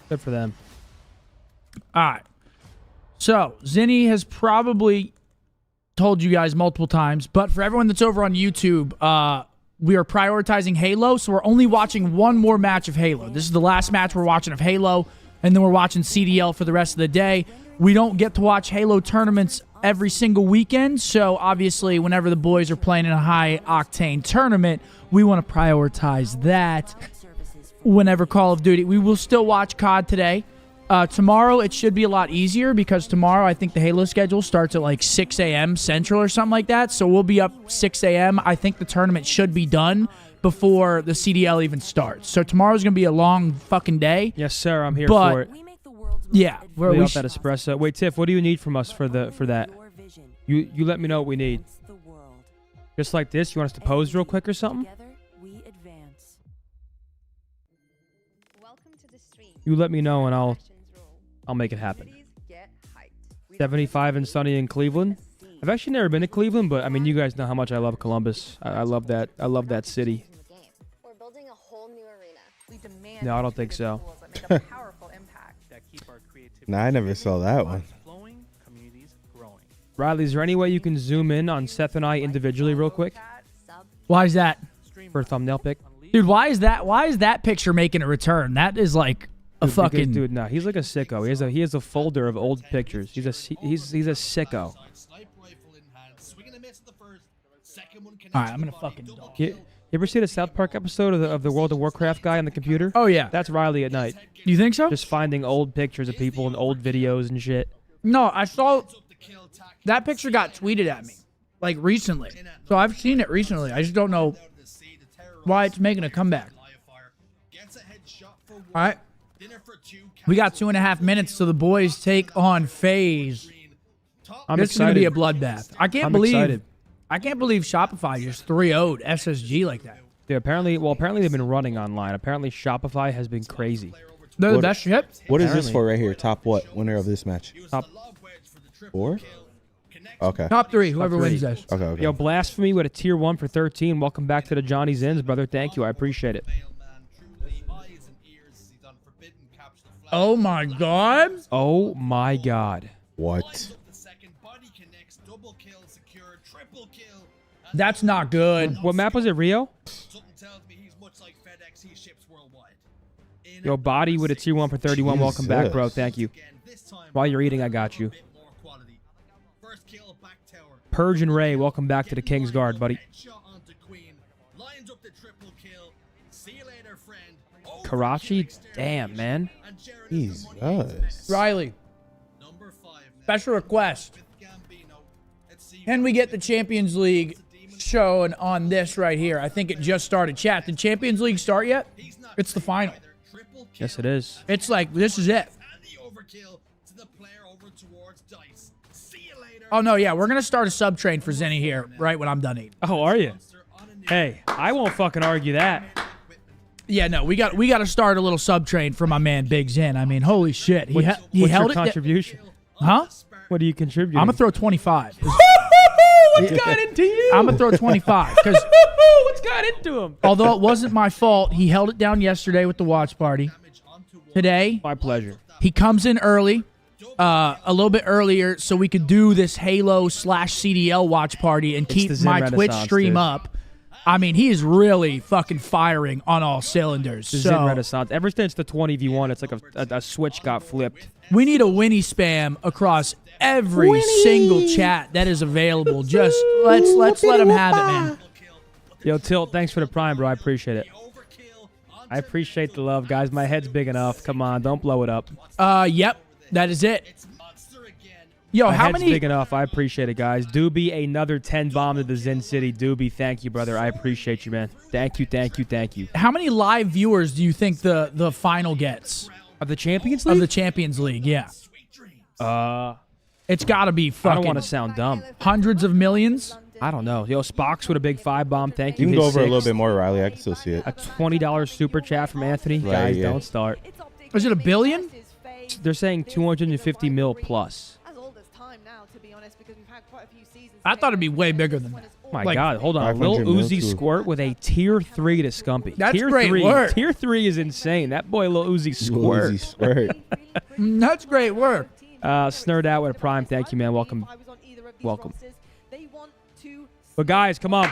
Good for them. All right. So, Zinni has probably told you guys multiple times, but for everyone that's over on YouTube, we are prioritizing Halo, so we're only watching one more match of Halo. This is the last match we're watching of Halo, and then we're watching CDL for the rest of the day. We don't get to watch Halo tournaments every single weekend, so obviously whenever the boys are playing in a high-octane tournament, we want to prioritize that. Whenever Call of Duty, we will still watch COD today. Tomorrow, it should be a lot easier because tomorrow, I think the Halo schedule starts at like 6 a.m. Central or something like that. So we'll be up 6 a.m. I think the tournament should be done before the CDL even starts. So tomorrow's going to be a long fucking day. Yes, sir. I'm here for it. Yeah. We got that espresso. Wait, Tiff, what do you need from us for that? You let me know what we need. Just like this? You want us to pose real quick or something? You let me know and I'll make it happen. 75 and sunny in Cleveland. I've actually never been to Cleveland, but I mean, you guys know how much I love Columbus. I love that. I love that city. We're building a whole new arena. No, I don't think so. Nah, I never saw that one. Riley, is there any way you can zoom in on Seth and I individually real quick? Why is that? For a thumbnail pic. Dude, why is that picture making a return? That is like a fucking... Dude, no, he's like a sicko. He has a folder of old pictures. He's a sicko. All right, I'm gonna fucking dog. You ever see the South Park episode of the World of Warcraft guy on the computer? Oh, yeah. That's Riley at night. You think so? Just finding old pictures of people and old videos and shit. No, I saw... That picture got tweeted at me, like, recently. So I've seen it recently. I just don't know why it's making a comeback. All right. We got 2.5 minutes till the boys take on FaZe. This is going to be a bloodbath. I can't believe Shopify just 3-0'd SSG like that. Dude, apparently they've been running online. Apparently Shopify has been crazy. They're the best ship. What is this for right here? Top what? Winner of this match? Top 4? Okay. Top 3, whoever wins this. Okay. Yo, Blasphemy with a tier 1 for 13. Welcome back to the Johnny Zins, brother. Thank you. I appreciate it. Oh, my God. Oh, my God. What? That's not good. What map was it, Rio? Yo, Body with a tier 1 for 31. Jesus. Welcome back, bro. Thank you. While you're eating, I got you. Purge and Ray, welcome back to the King's Guard, buddy. Karachi? Damn, man. Jesus. Riley. Special request. Can we get the Champions League showing on this right here. I think it just started. Chat, did Champions League start yet? It's the final. Yes, it is. It's like, this is it. Oh, no, yeah, we're going to start a sub-train for Zenny here right when I'm done eating. Oh, are you? Hey, I won't fucking argue that. Yeah, no, we got to start a little sub-train for my man Big Zen. I mean, holy shit. He What's held your it. contribution? Huh? What do you contribute? I'm going to throw 25. What's got into you? I'm going to throw 25. What's got into him? Although it wasn't my fault, he held it down yesterday with the watch party. Today, my pleasure. He comes in early, a little bit earlier, so we could do this Halo/CDL watch party and keep my Twitch stream up. I mean, he is really fucking firing on all cylinders. The Zen Renaissance. Ever since the 20v1, it's like a switch got flipped. We need a Winnie spam across every single chat that is available. Just let's let him have it, man. Yo, Tilt, thanks for the prime, bro. I appreciate it. I appreciate the love, guys. My head's big enough. Come on, don't blow it up. Yep, that is it. Yo, My how head's many? big enough. I appreciate it, guys. Doobie, another 10 bomb to the Zen City. Doobie, thank you, brother. I appreciate you, man. Thank you, thank you, thank you. How many live viewers do you think the final gets? Of the Champions League? Of the Champions League, yeah. It's got to be fucking. I don't want to sound dumb. Hundreds of millions? I don't know. Yo, Spox with a big 5 bomb. Thank you. You can His go over a little sixth. bit more, Riley. I can still see it. A $20 super chat from Anthony. Right, Guys, yeah. don't start. Is it $1 billion? They're saying 250 mil plus. I thought it'd be way bigger than that. My Like, God, hold on. Lil 500 mil Uzi too. Squirt with a tier 3 to Scumpy. That's tier great 3. work. Tier 3 is insane. That boy Lil Uzi Squirt. Uzi Squirt. That's great work. Snurred out with a prime. Thank you, man. Welcome. Welcome. But guys, come on.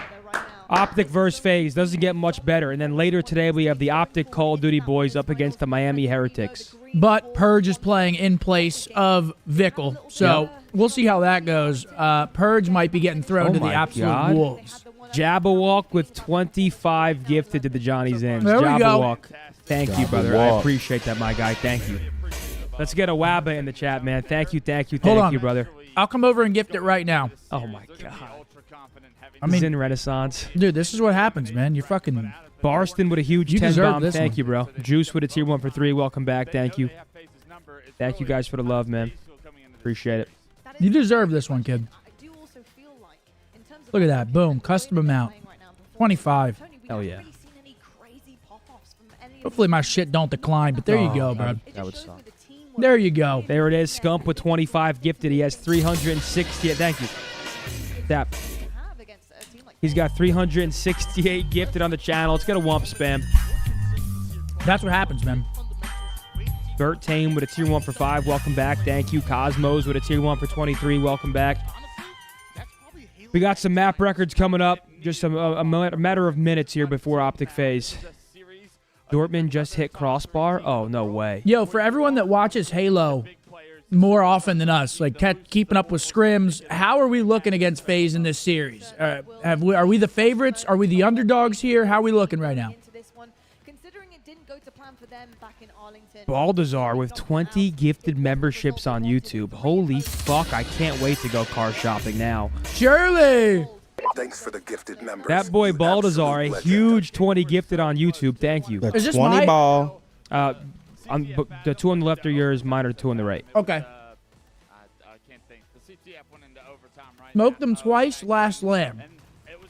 OpTic versus FaZe doesn't get much better. And then later today, we have the OpTic Call of Duty boys up against the Miami Heretics. But Purge is playing in place of Vickle, so we'll see how that goes. Purge might be getting thrown to the absolute wolves. Jabberwock with 25 gifted to the Johnny Zins. There we go. Jabberwock. Thank you, brother. I Jabberwock. appreciate that, my guy. Thank you. Let's get a Wabba in the chat, man. Thank you, thank you, Hold thank on. you, brother. I'll come over and gift it right now. Oh, my God. I mean, Zin Renaissance. dude, this is what happens, man. You're fucking... Barston with a huge You 10 deserve bomb. this Thank one. you, bro. Juice with a tier 1 for 3. Welcome back. Thank you. Thank you guys for the love, man. Appreciate it. You deserve this one, kid. Look at that. Boom. Custom amount. 25. Hell yeah. Hopefully my shit don't decline, but there you go, bro. That would suck. There you go. There it is. Scump with 25 gifted. He has 360. Thank you. Tap. He's got 368 gifted on the channel. Let's get a wump spam. That's what happens, man. Bert Tame with a tier 1 for 5. Welcome back. Thank you. Cosmos with a tier 1 for 23. Welcome back. We got some map records coming up. Just a matter of minutes here before OpTic FaZe. Dortmund just hit crossbar? Oh, no way. Yo, for everyone that watches Halo more often than us, like keeping up with scrims, how are we looking against FaZe in this series? Are we the favorites? Are we the underdogs here? How are we looking right now? Baldassar with 20 gifted memberships on YouTube. Holy fuck, I can't wait to go car shopping now. Shirley! Thanks for the gifted members. That boy Baldassar, a huge 20 gifted on YouTube. Thank you. Is this 20 my ball. The 2 on the left are yours, mine are 2 on the right. Okay. Smoked them twice, last LAN.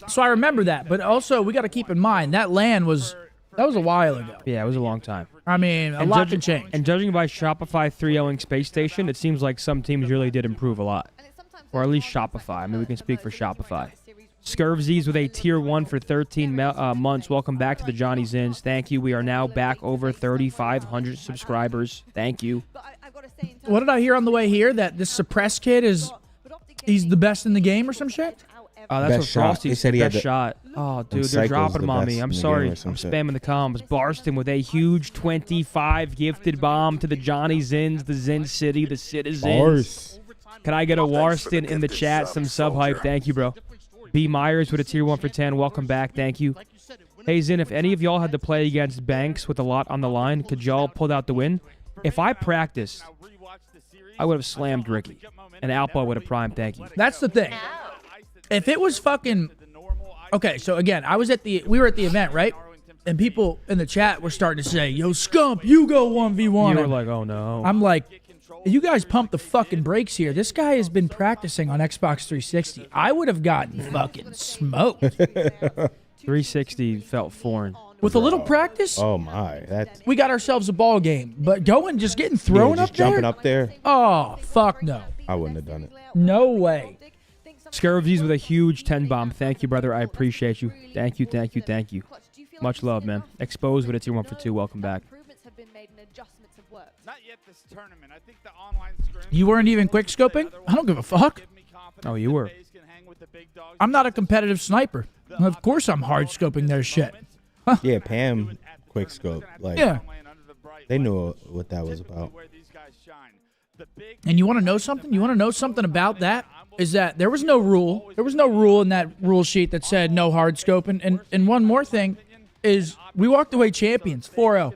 So I remember that, but also we got to keep in mind that LAN was a while ago. Yeah, it was a long time. I mean, a lot can change. And judging by Shopify 3-0ing Space Station, it seems like some teams really did improve a lot. Or at least Shopify. I mean, we can speak for Shopify. Scurvzies with a tier 1 for 13 months. Welcome back to the Johnny Zins. Thank you. We are now back over 3,500 subscribers. Thank you. What did I hear on the way here? That this suppressed kid he's the best in the game or some shit? That's Best what shot. Frosty He said he had best the- shot. Oh, dude, Cycle's they're dropping the them on best me. I'm in the sorry. game or I'm some shit. spamming the comms. Barston with a huge 25 gifted bomb to the Johnny Zins, the Zin City, the citizens. Bars. Can I get a Warston in the chat? Some sub hype. Thank you, bro. B Myers with a tier 1 for 10. Welcome back. Thank you. Hey, Zin, if any of y'all had to play against Banks with a lot on the line, could y'all pull out the win? If I practiced, I would have slammed Ricky. And Alpa would have primed. Thank you. That's the thing. If it was fucking Okay, so again, we were at the event, right? And people in the chat were starting to say, "Yo, Scump, you go 1v1." You were like, "Oh no." I'm like, "You guys pump the fucking brakes here. This guy has been practicing on Xbox 360. I would have gotten fucking smoked." 360 felt foreign. With a little practice, Oh my, we got ourselves a ball game. But just getting thrown just up there, jumping up there. Oh fuck no! I wouldn't have done it. No way. Scarabs with a huge 10 bomb. Thank you, brother. I appreciate you. Thank you, thank you, thank you. Much love, man. Exposed with a tier 1 for 2. Welcome back. Not yet this tournament. I think the online scrims. You weren't even quick scoping? I don't give a fuck. Oh, you were. I'm not a competitive sniper. Of course I'm hard scoping their shit. Yeah, Pam quick scope. Like, Yeah. They knew what that was about. And you want to know something? You want to know something about that? Is that there was no rule. There was no rule in that rule sheet that said no hard scoping. And one more thing is we walked away champions, 4-0.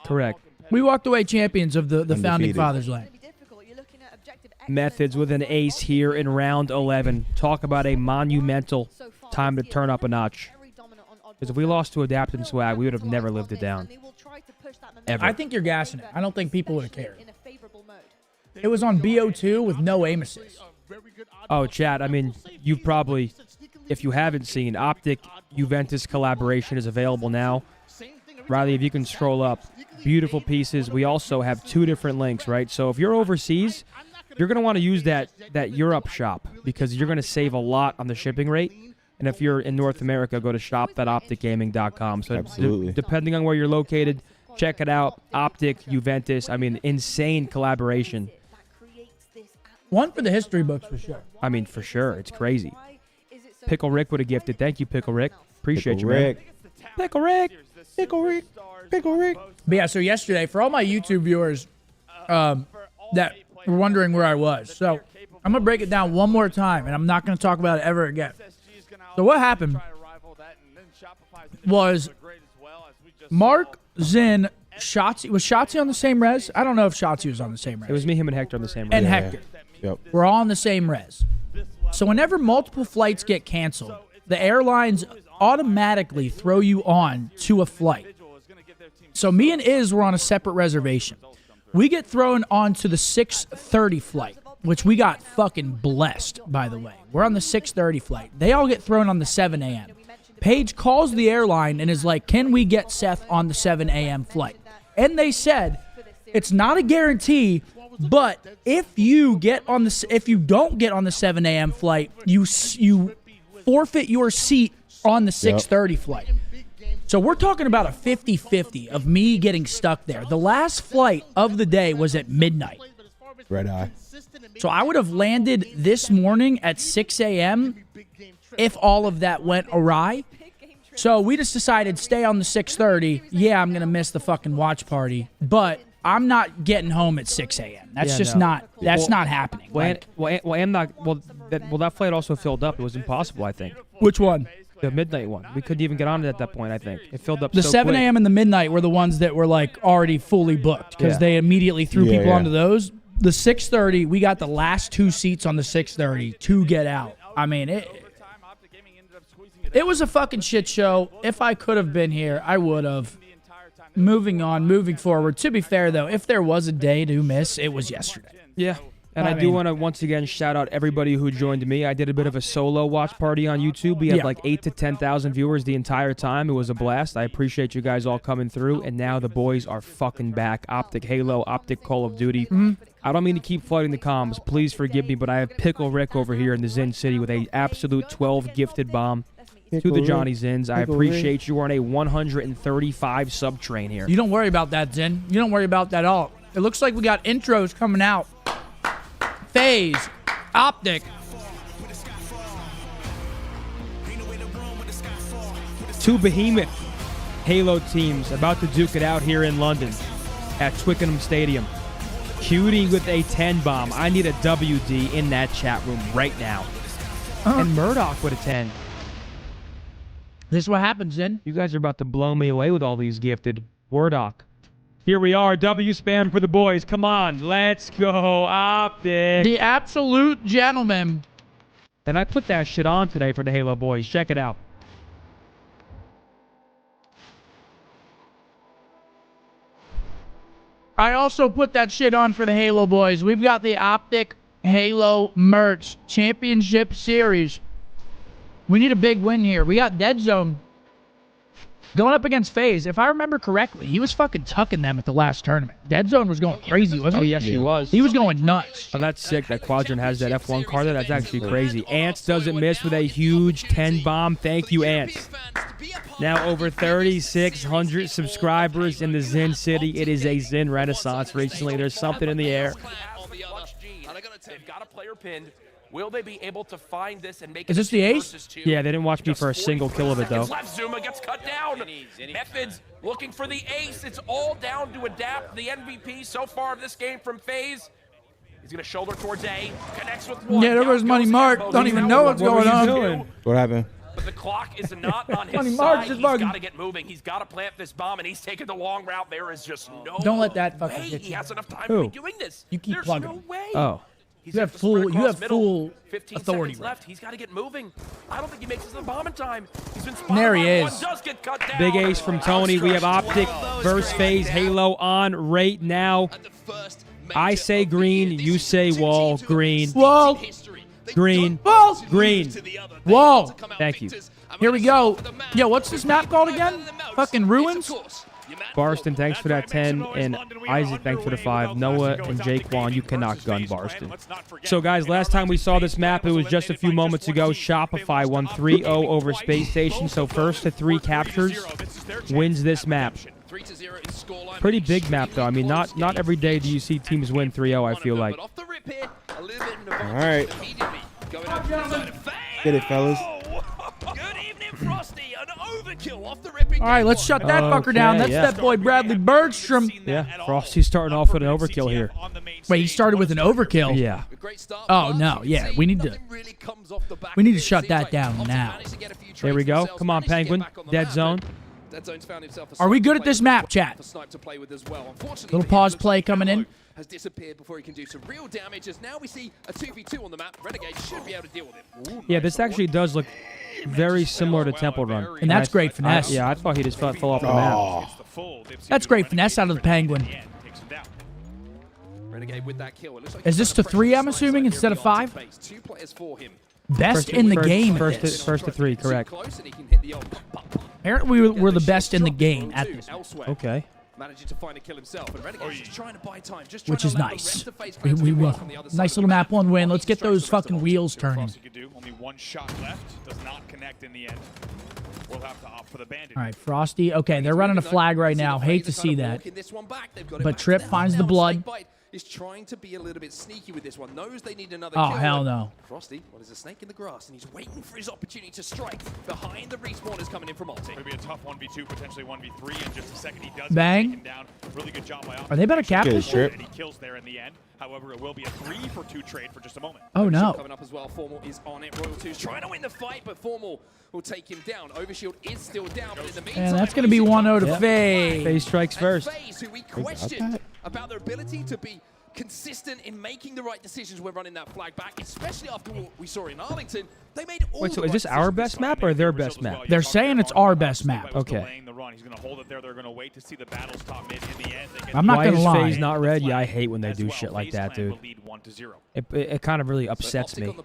Correct. We walked away champions of the founding fathers lane. Methods with an ace here in round 11. Talk about a monumental time to turn up a notch. Because if we lost to Adapt and Swag, we would have never lived it down. Ever. I think you're gassing it. I don't think people would have cared. It was on BO2 with no aim assist. Oh, chat, I mean, you probably, if you haven't seen, OpTic Juventus collaboration is available now. Riley, if you can scroll up, beautiful pieces. We also have 2 different links, right? So if you're overseas, you're going to want to use that Europe shop because you're going to save a lot on the shipping rate. And if you're in North America, go to shop.opticgaming.com. So Absolutely. Depending on where you're located, check it out. OpTic, Juventus, I mean, insane collaboration. One for the history books for sure. I mean, for sure. It's crazy. Pickle Rick would have gifted. Thank you, Pickle Rick. Appreciate Pickle you, Rick. man. Pickle Rick. Pickle Rick. Pickle Rick. But yeah, so yesterday, for all my YouTube viewers that were wondering where I was, so I'm going to break it down one more time, and I'm not going to talk about it ever again. So what happened was Mark, Zin, Shotzi. Was Shotzi on the same res? I don't know if Shotzi was on the same res. It was me, him, and Hector on the same res. And Hector. Yep. We're all on the same res. So whenever multiple flights get canceled, the airlines automatically throw you on to a flight. So me and Iz were on a separate reservation. We get thrown onto the 6:30 flight, which we got fucking blessed, by the way. We're on the 6:30 flight. They all get thrown on the 7 a.m. Paige calls the airline and is like, can we get Seth on the 7 a.m. flight? And they said, it's not a guarantee, but if you don't get on the 7 a.m. flight, you forfeit your seat on the 6:30 flight. So we're talking about a 50-50 of me getting stuck there. The last flight of the day was at midnight. Red eye. So I would have landed this morning at 6 a.m. if all of that went awry. So we just decided stay on the 6:30. Yeah, I'm going to miss the fucking watch party, but I'm not getting home at 6 a.m. That's not happening. That flight also filled up. It was impossible, I think. Which one? The midnight one. We couldn't even get on it at that point, I think. It filled up The so 7 quick. a.m. and the midnight were the ones that were like already fully booked because they immediately threw people onto those. The 6:30, we got the last 2 seats on the 6:30 to get out. I mean, it was a fucking shit show. If I could have been here, I would have. Moving forward. To be fair, though, if there was a day to miss, it was yesterday. Yeah. And I do want to once again shout out everybody who joined me. I did a bit of a solo watch party on YouTube. We had like 8,000 to 10,000 viewers the entire time. It was a blast. I appreciate you guys all coming through. And now the boys are fucking back. OpTic Halo, OpTic Call of Duty. I don't mean to keep flooding the comms. Please forgive me, but I have Pickle Rick over here in the Zin City with a absolute 12 gifted bomb to the Johnny Zins. I appreciate you. We're on a 135 sub train here. You don't worry about that, Zin. You don't worry about that at all. It looks like we got intros coming out. FaZe, OpTic. 2 behemoth Halo teams about to duke it out here in London at Twickenham Stadium. Cutie with a 10 bomb. I need a WD in that chat room right now. And Murdoch with a 10. This is what happens, Zin. You guys are about to blow me away with all these gifted. Wardock. Here we are, W spam for the boys. Come on, let's go, OpTic. The absolute gentleman. And I put that shit on today for the Halo boys. Check it out. I also put that shit on for the Halo boys. We've got the OpTic Halo merch championship series. We need a big win here. We got Dead Zone going up against FaZe. If I remember correctly, he was fucking tucking them at the last tournament. Dead Zone was going crazy, wasn't he? Oh, yes, he was. He was going nuts. Oh, that's sick. That Quadrant has that F1 car there. That's actually crazy. Ants doesn't miss with a huge 10 bomb. Thank you, Ants. Now over 3,600 subscribers in the Zen City. It is a Zen renaissance recently. There's something in the air. They've got a player pinned. Will they be able to find this and make Is it this the ace? Yeah, they didn't watch me for a single kill of it, though. Left, Zuma gets cut down. Methods looking for the ace. It's all down to Adapt. The MVP so far of this game from FaZe. He's going to shoulder towards A. Connects with one. Yeah, there goes Money Mark. Don't even know what's going on. What happened? But the clock is not on his Money side. Mark's He's just bugging. got to get moving. He's got to plant this bomb, and he's taking the long route. There is just no Don't let that fucking way hit he you. has enough time Who? to be doing this. You keep There's plugging. no way. Oh. He's You have got the spread full. You across have middle. full 15 authority. seconds left. He's got to get moving. I don't think he makes it to the bomb in time. He's been spotted. There he on is. one, does get cut down. Big ace from Tony. We have OpTic versus FaZe Halo on right now. I say green. You say wall. Green. Wall. Green. Wall. Green. Whoa. Thank you. Here we go. Yo, what's this map called again? Fucking Ruins? Barston, thanks for that 10. And Isaac, thanks for the 5. Noah and Jaquan, you cannot gun Barston. So, guys, last time we saw this map, it was just a few moments ago. Shopify won 3-0 over Space Station. So, first to 3 captures wins this map. Pretty big map, though. I mean, not every day do you see teams win 3-0, I feel like. All right. Get it, fellas. All right, let's shut that fucker down. That's that boy Bradley Bergstrom. Yeah, Frosty's starting off with an overkill here. Wait, he started with an overkill? Yeah. Oh, no. Yeah, we need to shut that down now. There we go. Come on, Penguin. Dead zone. Are we good at this map, chat? Little pause play coming in. Has disappeared before he can do some real damage, as now we see a 2v2 on the map. Renegade should be able to deal with it. Ooh, Yeah, this actually does look very similar to Temple Run. And that's great finesse. Yeah, I thought he just fell off the map. That's great finesse out of the Penguin. Renegade with that kill. It looks like Is this to 3, I'm assuming, instead of 5? 2 players for him. Best in the game at this. First to 3, correct. Apparently, we're the best in the game at this. Okay. Managing to find a kill himself, but Renegade's just trying to buy time, just Which is trying to allow the nice. rest of FaZe We fans to will. work on the other side Nice of the little map. map 1 win. Let's get those fucking wheels turning. Only 1 shot left. Does not connect in the end. We'll have to opt for the bandit. All right, Frosty. Okay, they're running a flag right now. Hate to see that. But Trip finds the blood. Is trying to be a little bit sneaky with this one. Knows they need another Oh, kill. hell no. Frosty, well, there's a snake in the grass, and he's waiting for his opportunity to strike. Behind the respawners coming in from OpTic. Could be a tough 1v2, potentially 1v3 in just a second. He does Bang. get taken down. Really good job by OpTic. Are they about to cap this shit? And he kills there in the end. However, it will be a 3-for-2 trade for just a moment. Oh, no. Coming up as well. Formal is on it. Royal 2's trying to win the fight, but Formal will take him down. Overshield is still down, but in the meantime, And that's going to be 1-0 to Yep. FaZe. FaZe strikes first. FaZe, who we questioned about their ability to be consistent in making the right decisions when running that flag back, especially after what we saw in Arlington. They made all Wait, so the is this right our decisions best map or their best map? They're saying it's our best map. Okay. He's going to hold it there. They're going to wait to see the battle stop mid in the end. I'm not going to lie. Why is FaZe not red? Yeah, I hate when they do shit like that, dude. It kind of really upsets me.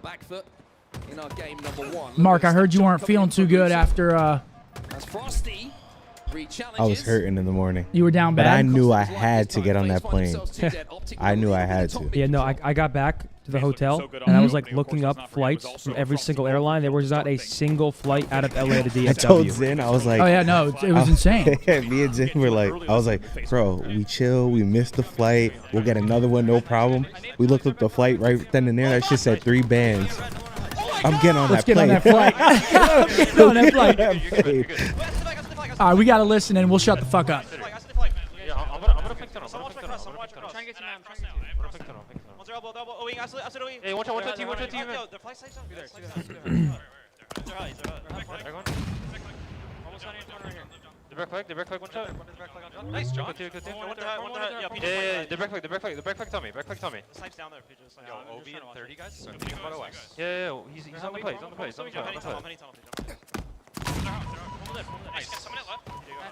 In our game number 1. Mark, I heard you weren't feeling too good after As Frosty I was hurting in the morning. You were down but bad? I knew I had to get on that plane. I knew I had to. Yeah, no, I got back to the hotel, and I was like looking up flights from every single airline. There was not a single flight out of LA to DFW. I told Zen, I was like... Oh, yeah, no, it was insane. Me and Zen were like, I was like, bro, we chill, we missed the flight, we'll get another one, no problem. We looked up the flight right then and there, that shit said 3 bands. I'm getting on that plane. Let's get on that flight. All right, we got to listen and we'll shut the fuck up. Hey, watch out, team. The back flag, one shot. Nice, John. Good team. Yeah, the back flag, Tommy. Snipe's down there, Yo, OB and 30 guys. So yeah, he's on the play. He's on the play.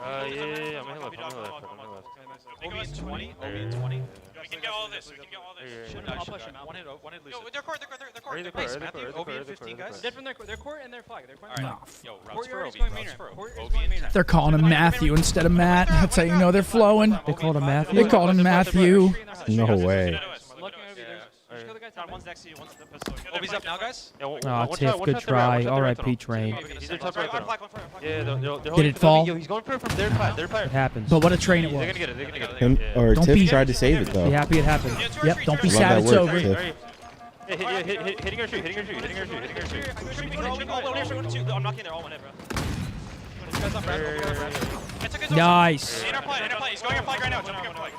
Yeah, I'm gonna left. Obi in 20. Obi in 20. We can get all this. We can get all this. I'll push him out. One hit loose. They're court. Nice, Matthew. Obi in 15, guys. They're from their court and their flag. They're All right. Yo, Court for is Obi. going mainer. They're calling him Matthew instead of Matt. That's how you know they're flowing. They called him Matthew? They called him Matthew. No way. One's next to you, one's the pistol. Obi's up now, guys. Ah, Tiff, good try. All right, Peach Rain. Did it fall? He's going for it from their player. It happens. But what a train it was. They're gonna get it. They're gonna get it. Him, or Don't Tiff be- tried to save it though. Be happy it happened. Yep, don't be Love sad that it's work, over. Tiff. Hitting her shoot. I'm knocking there all one hit, bro. Nice. He's going in flag right now. Jumping in flag.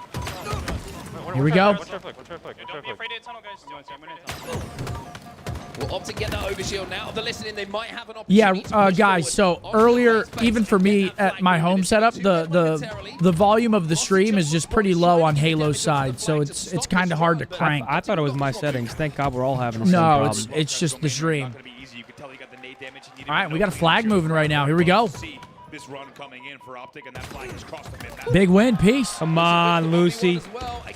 Here we go. Don't be afraid to tunnel, guys. Will OpTic get that overshield now? The listening, they might have an Yeah, opportunity to push guys. So earlier, even for me at my home setup, the volume of the stream is just pretty low on Halo's side, so it's kind of hard to crank. I thought it was my settings. Thank God we're all having the same No, problem. it's just the stream. All right, we got a flag moving right now. Here we go. This run coming in for OpTic, and that flag has crossed the mid-map. Big win, peace. Come on, Lucy.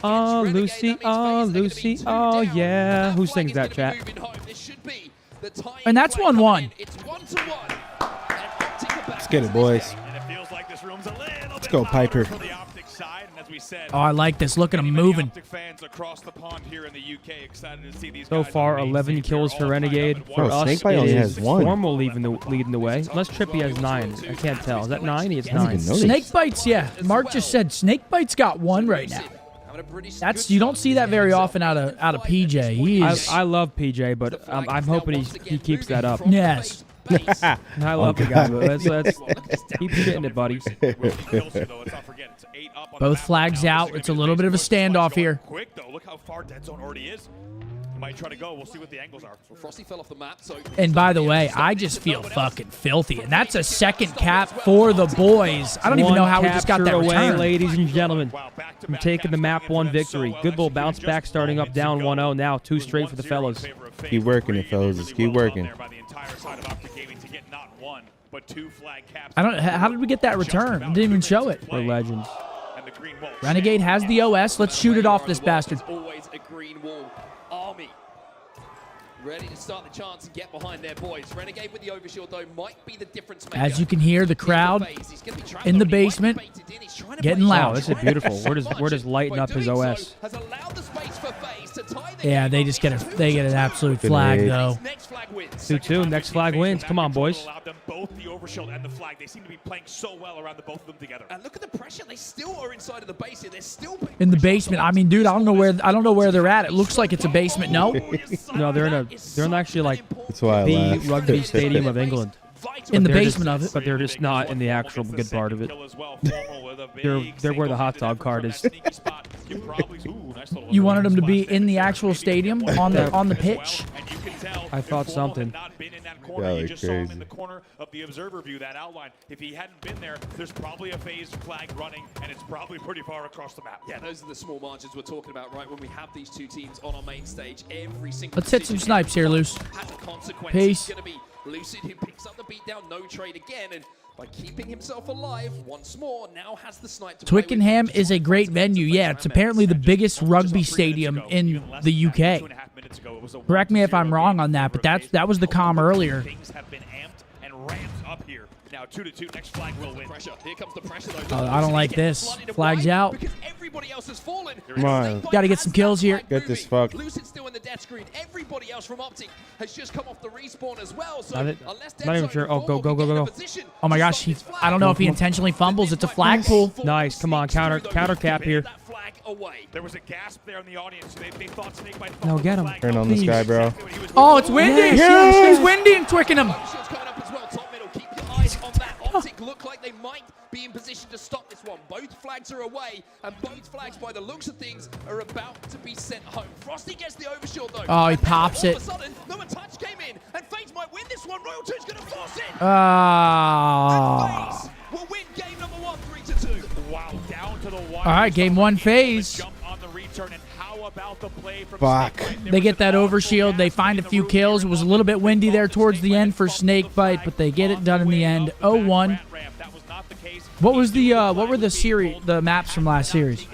Oh, Lucy. Oh, Lucy. Oh, yeah. Who sings that, chat? And that's 1-1. Let's get it, boys. Let's go, Piper. Oh, I like this. Look at him moving. So far, 11 kills for Renegade. For Bro, us, Snakebite it only is has 1. Formal leading the way. Unless Trippy has 9. I can't tell. Is that 9? It's 9. Snakebites, yeah. Mark just said Snakebites got 1 right now. That's, you don't see that very often out of PJ. He is. I love PJ, but I'm hoping he keeps that up. Yes. I love the guy. But let's keep getting it, buddy. Both flags out. It's a little bit of a standoff here. Quick though, look how far dead zone already is. Might try to go. We'll see what the angles are. Well, Frosty fell off the map, so. And by the way, I just feel fucking filthy. And that's a second cap for the boys. I don't even know how we just got that away, return. ladies and gentlemen. I'm taking the map 1 victory. Good little bounce back, starting up down 1-0 now. 2 straight for the fellas. Keep working it, fellas. Just keep working. I don't. How did we get that return? It didn't even show it. We're legends. Renegade has the OS. Let's shoot it off this bastard. Always a green wall army. Ready to start the chance and get behind their boys. Renegade with the overshield, though, might be the difference maker. As you can hear, the crowd in the basement getting loud. Oh, this is beautiful. We're just lighting up his OS. Yeah, they just get an absolute flag though. 2-2. Next flag wins. Come on, boys. Both the overshield and the flag, they seem to be playing so well around the both of them together. And look at the pressure. They still are inside of the base here. They're still in the basement. I mean, dude, I don't know where they're at. It looks like it's a basement. No. No, they're in actually like That's why I the laughed. rugby stadium of England. In the basement of it. But they're just not in the actual good part of it. They're where the hot dog cart is. You wanted them to be in the actual stadium on the pitch. I thought something. Golly, You just saw him crazy. in the corner of the observer view, that outline. If he hadn't been there, there's probably a phased flag running, and it's probably pretty far across the map. Yeah, those are the small margins we're talking about, right? When we have these two teams on our main stage, every single Let's hit some snipes here, Luce. has a consequence. Peace. It's going to be Lucid who picks up the beatdown, no trade again, and by keeping himself alive once more, now has the snipe to play with. Twickenham is a great venue. Yeah, it's apparently the biggest rugby stadium in the UK. Correct me if I'm wrong on that, but that was the comm earlier. Things have been amped and ramped up here. Now 2-2, next flag will win. Here comes the pressure, though. I don't like this. Flag's out. Because everybody else has fallen. Come on. Got to get some kills here. Get this fuck. Lucid's still in the death screen. Everybody else from OpTic has just come off the respawn as well. So Not even sure. Oh, go. Oh my gosh, I don't know if he intentionally fumbles. It's a flag pull. Nice. Come on, counter cap here. There was a gasp there in the audience. They thought Snakebite. No, get him. Turn on this guy, bro. Oh, it's windy. Yes. It's windy in Twickenham. OpTic look like they might be in position to stop this one. Both flags are away, and both flags, by the looks of things, are about to be sent home. Frosty gets the overshield, though. Oh, he pops it. All of a sudden, no touch came in, and FaZe might win this one. Royal 2's going to force it. Ah. We'll win game number 1, 3-2. Wow, down to the wire. All right, game 1 FaZe. Jump on the return, and how about the play from Fuck. Snakebite? They get that overshield. They find a few kills. It was a little bit windy there towards the end for Snakebite, but they get it done in the end. 0-1. not the case. What was the what were the series, the maps from last series?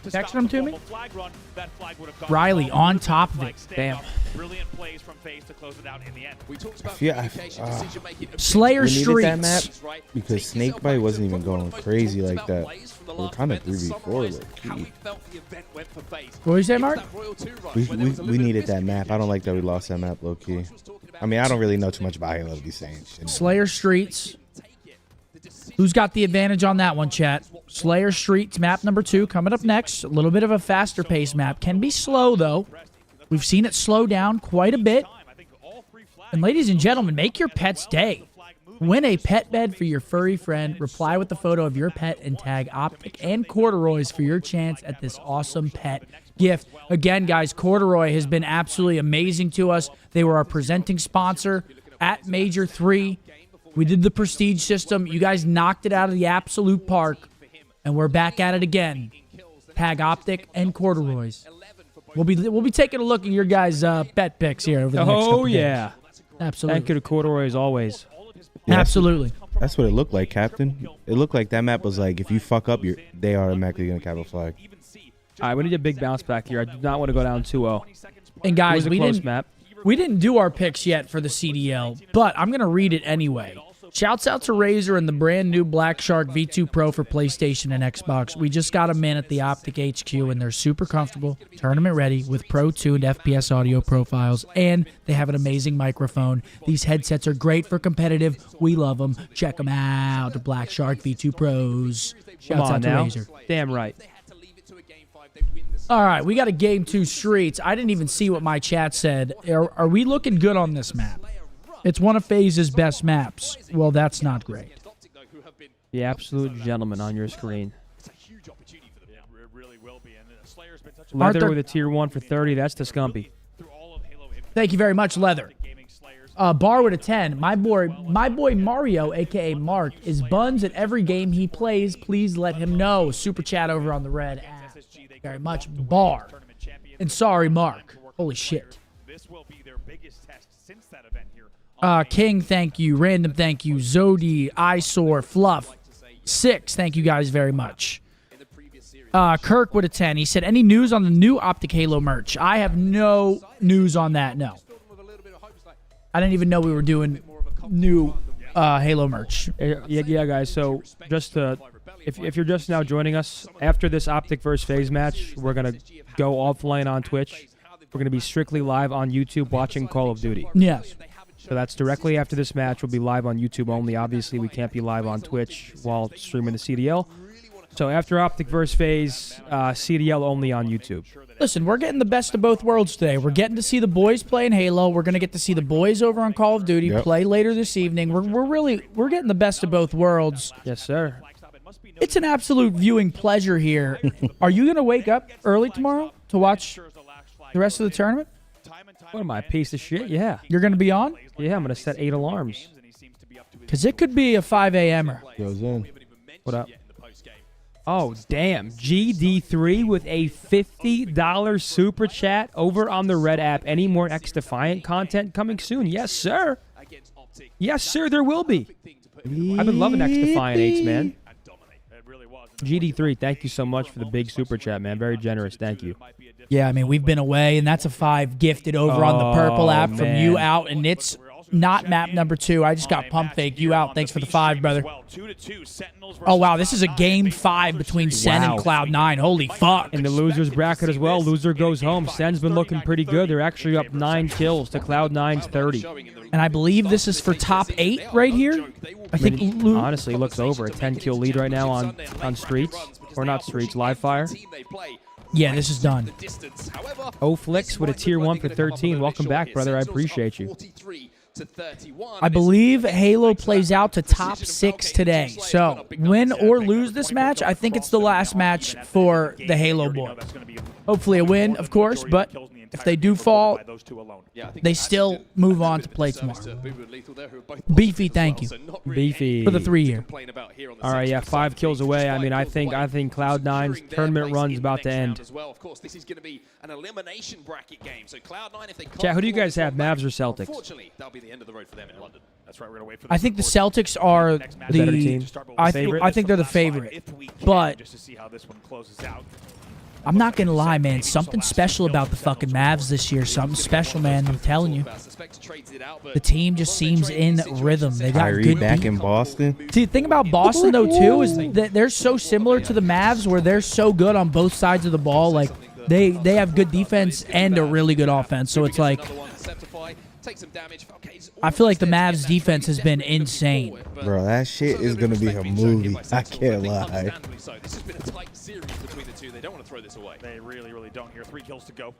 Text them to me. Riley on top of it. Damn. Brilliant plays from FaZe to close it out in the end. We talked about Slayer we needed Streets. that map because Snakebite wasn't even going crazy like that. We're kind of 3v4 low-key. What do you say, Mark? We needed that map. I don't like that we lost that map low-key. I mean, I don't really know too much about Halo to be saying shit. Slayer Streets. Who's got the advantage on that one, chat? Slayer Streets, map number 2, coming up next. A little bit of a faster pace map. Can be slow, though. We've seen it slow down quite a bit. And ladies and gentlemen, make your pet's day. Win a pet bed for your furry friend. Reply with the photo of your pet and tag OpTic and Corduroys for your chance at this awesome pet gift. Again, guys, Corduroy has been absolutely amazing to us. They were our presenting sponsor at Major 3. We did the prestige system. You guys knocked it out of the absolute park. And we're back at it again. Tag OpTic and Corduroys. We'll be taking a look at your guys' bet picks here over the next couple days. Yeah. Absolutely. Thank you to Corduroy as always. Yeah, Absolutely. That's what it looked like, Captain. It looked like that map was like, if you fuck up, they automatically going to cap a flag. All right, we need a big bounce back here. I do not want to go down 2-0. And guys, we didn't do our picks yet for the CDL, but I'm going to read it anyway. Shouts out to Razor and the brand new Black Shark V2 Pro for PlayStation and Xbox. We just got them in at the OpTic HQ, and they're super comfortable, tournament ready, with pro-tuned FPS audio profiles, and they have an amazing microphone. These headsets are great for competitive. We love them. Check them out. The Black Shark V2 Pros. Shouts out to Razor. Damn right. All right, we got a Game 2 Streets. I didn't even see what my chat said. Are we looking good on this map? It's one of FaZe's best maps. Well, that's not great. The absolute gentleman on your screen. Leather with a tier 1 for 30. That's the Scumpy. Thank you very much, Leather. Bar with a 10. My boy Mario, a.k.a. Mark, is buns at every game he plays. Please let him know. Super chat over on the red app. Very much, Bar. And sorry, Mark. Holy shit. This will be their biggest test since that event here. King, thank you. Random, thank you. Zodi, Eyesore, Fluff. 6, thank you guys very much. Kirk with a 10. He said, any news on the new OpTic Halo merch? I have no news on that, no. I didn't even know we were doing new Halo merch. Yeah, guys. So just if you're just now joining us, after this OpTic versus FaZe match, we're going to go offline on Twitch. We're going to be strictly live on YouTube watching Call of Duty. Yes. So that's directly after this match. We'll be live on YouTube only. Obviously, we can't be live on Twitch while streaming the CDL. So after OpTic versus FaZe, CDL only on YouTube. Listen, we're getting the best of both worlds today. We're getting to see the boys play in Halo. We're going to get to see the boys over on Call of Duty play later this evening. We're getting the best of both worlds. Yes, sir. It's an absolute viewing pleasure here. Are you going to wake up early tomorrow to watch the rest of the tournament? What am I, a piece of shit? Yeah. You're going to be on? Yeah, I'm going to set 8 alarms. Because it could be a 5 a.m.er. Goes in. What up? Oh, damn. GD3 with a $50 super chat over on the Red app. Any more X-Defiant content coming soon? Yes, sir. Yes, sir, there will be. I've been loving X-Defiant 8s, man. GD3, thank you so much for the big super chat, man. Very generous. Thank you. Yeah, I mean, we've been away, and that's a 5 gifted over on the purple app from you out, and it's not map number 2. I just got pump fake you out. Thanks for the 5, brother. Oh, wow, this is a game 5 between Sen and Cloud9. Holy fuck. In the losers bracket as well, loser goes home. Sen's been looking pretty good. They're actually up 9 kills to Cloud9's 30. And I believe this is for top 8 right here. I think honestly, looks over a 10-kill lead right now on Streets. Or not Streets, Live Fire. Yeah, this is done. Oflix with a tier 1 for 13. Welcome back, brother. I appreciate you. I believe Halo plays out to top 6 today. So, win or lose this match, I think it's the last match for the Halo boy. Hopefully a win, of course, but if they do fall, they still move on to play tomorrow. Beefy, thank you. Beefy. For the 3-year. All right, yeah, 5 kills away. I mean, I think Cloud9's tournament run's about to end. Of course, this is going to be an elimination bracket game. So Cloud9, if they Chat, who do you guys have, Mavs or Celtics? Unfortunately, that'll be the end of the road for them in London. That's right. We're going to wait for I think the Celtics are the I think they're the favorite. But just to see how this one closes out. I'm not going to lie, man. Something special about the fucking Mavs this year. Something special, man. I'm telling you. The team just seems in rhythm. They got Kyrie good back in Boston. See, the thing about Boston, though, too, is that they're so similar to the Mavs where they're so good on both sides of the ball. Like, they have good defense and a really good offense. So it's like, I feel like the Mavs defense has been insane. Bro, that shit is going to be a movie. I can't lie. This has been a tight series between the two. They don't want to throw this away. They really, really don't here. 3 kills to go.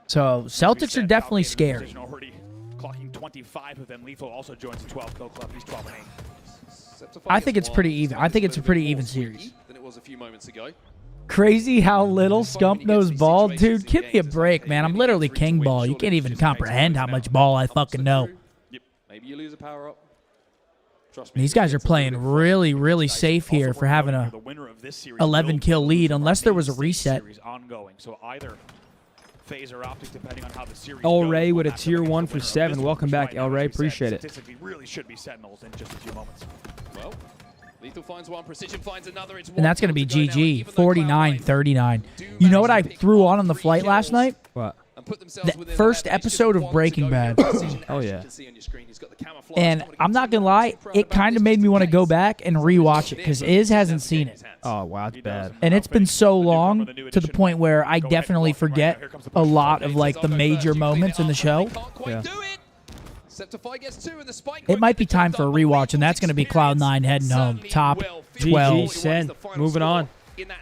So Celtics are definitely scary. Already clocking 25 of them. Lethal also joins the 12-kill club. He's 12 and 8. I think it's pretty even. I think it's a pretty even series. Than it was a few moments ago. Crazy how little Scump knows ball. Dude, give me a break, man. I'm literally king ball. You can't even comprehend how much ball I fucking know. Maybe you lose a power up. These guys are playing really, really safe here for having a 11-kill lead, unless there was a reset. El Ray with a tier 1 for 7. Welcome back, El Ray. Appreciate it. Really should be Sentinels in just a few moments. Well, Lethal finds one, Precision finds another. It's And that's going to be GG, 49-39. You know what I threw on the flight last night? What? The first episode of Breaking Bad. Oh, yeah. And I'm not going to lie, it kind of made me want to go back and rewatch it because Iz hasn't seen it. Oh, wow, it's bad. And it's been so long to the point where I definitely forget a lot of, like, the major moments in the show. Yeah. It might be time for a rewatch, and that's going to be Cloud9 heading home. Top 12. GG, Sen. Moving on.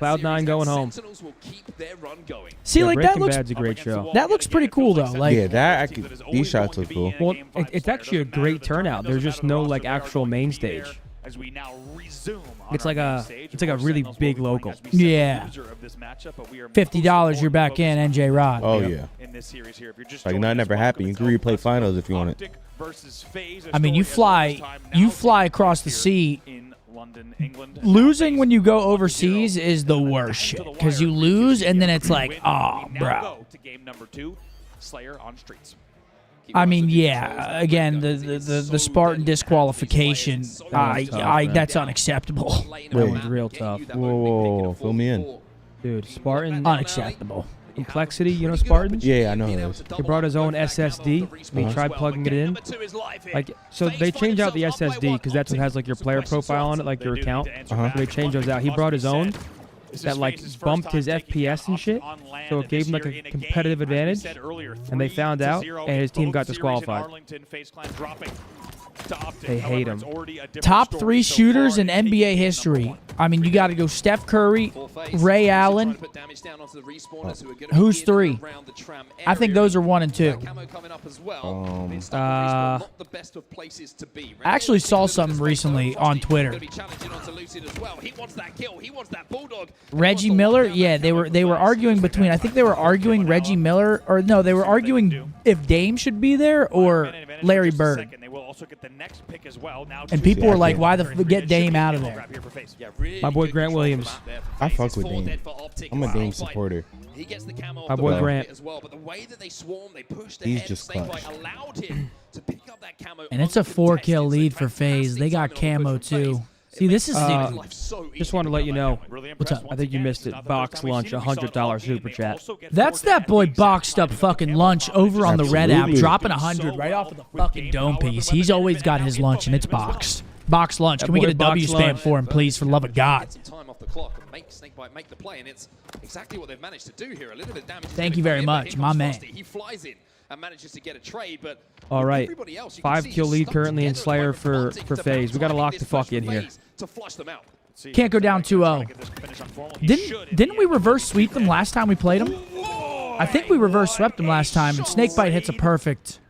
Cloud9 going home. See, yeah, like Breaking that looks Bad's a great show. That looks pretty cool though. Like yeah, that these shots look cool. Well, it's actually a great turnout. There's just no like actual main stage. It's like a really big local. Yeah. $50, you're back in, NJ Rod. Oh yeah. Like that never happened. You can replay finals if you want it. I mean, you fly across the sea. Losing when you go overseas is the worst shit because you lose and then it's like, oh, bro. I mean, yeah. Again, the Spartan disqualification, that's unacceptable. That one's real tough. Whoa, fill me in, dude. Spartan unacceptable. Complexity, you know Spartan? Yeah, I know those. He brought his own SSD. He tried plugging it in. Like, so they change out the SSD because that's what has like your player profile on it, like your account. They change those out. He brought his own that like bumped his FPS and shit, so it gave him like a competitive advantage. And they found out, and his team got disqualified. They hate him. Top 3 shooters in NBA history. I mean, you got to go Steph Curry, Ray Allen. Who's 3? I think those are 1 and 2. I actually saw something recently on Twitter. Reggie Miller? Yeah, they were arguing between. I think they were arguing Reggie Miller, or no, they were arguing if Dame should be there or Larry Bird. And people were like, why get Dame out of there? My boy Grant Williams. I fuck with Dame. I'm a Dame supporter. My boy Grant. He's just clutch. And it's a 4-kill lead for FaZe. They got camo too. See, this is just want to let you know. What's up? I think you missed it. Box Lunch, $100 super chat. That's that boy boxed up fucking lunch over on the Red app, dropping 100 right off of the fucking dome piece. He's always got his lunch and it's boxed. Box lunch. Can we get a W spam for him, please, for the love of God? Thank you very much, my man. And manages to get a trade, but all right, 5-kill lead currently in Slayer for FaZe. We got to lock the fuck in here. Can't go down 2-0. Didn't we reverse sweep them last time we played them? I think we reverse swept them last time, and Snakebite hits a perfect.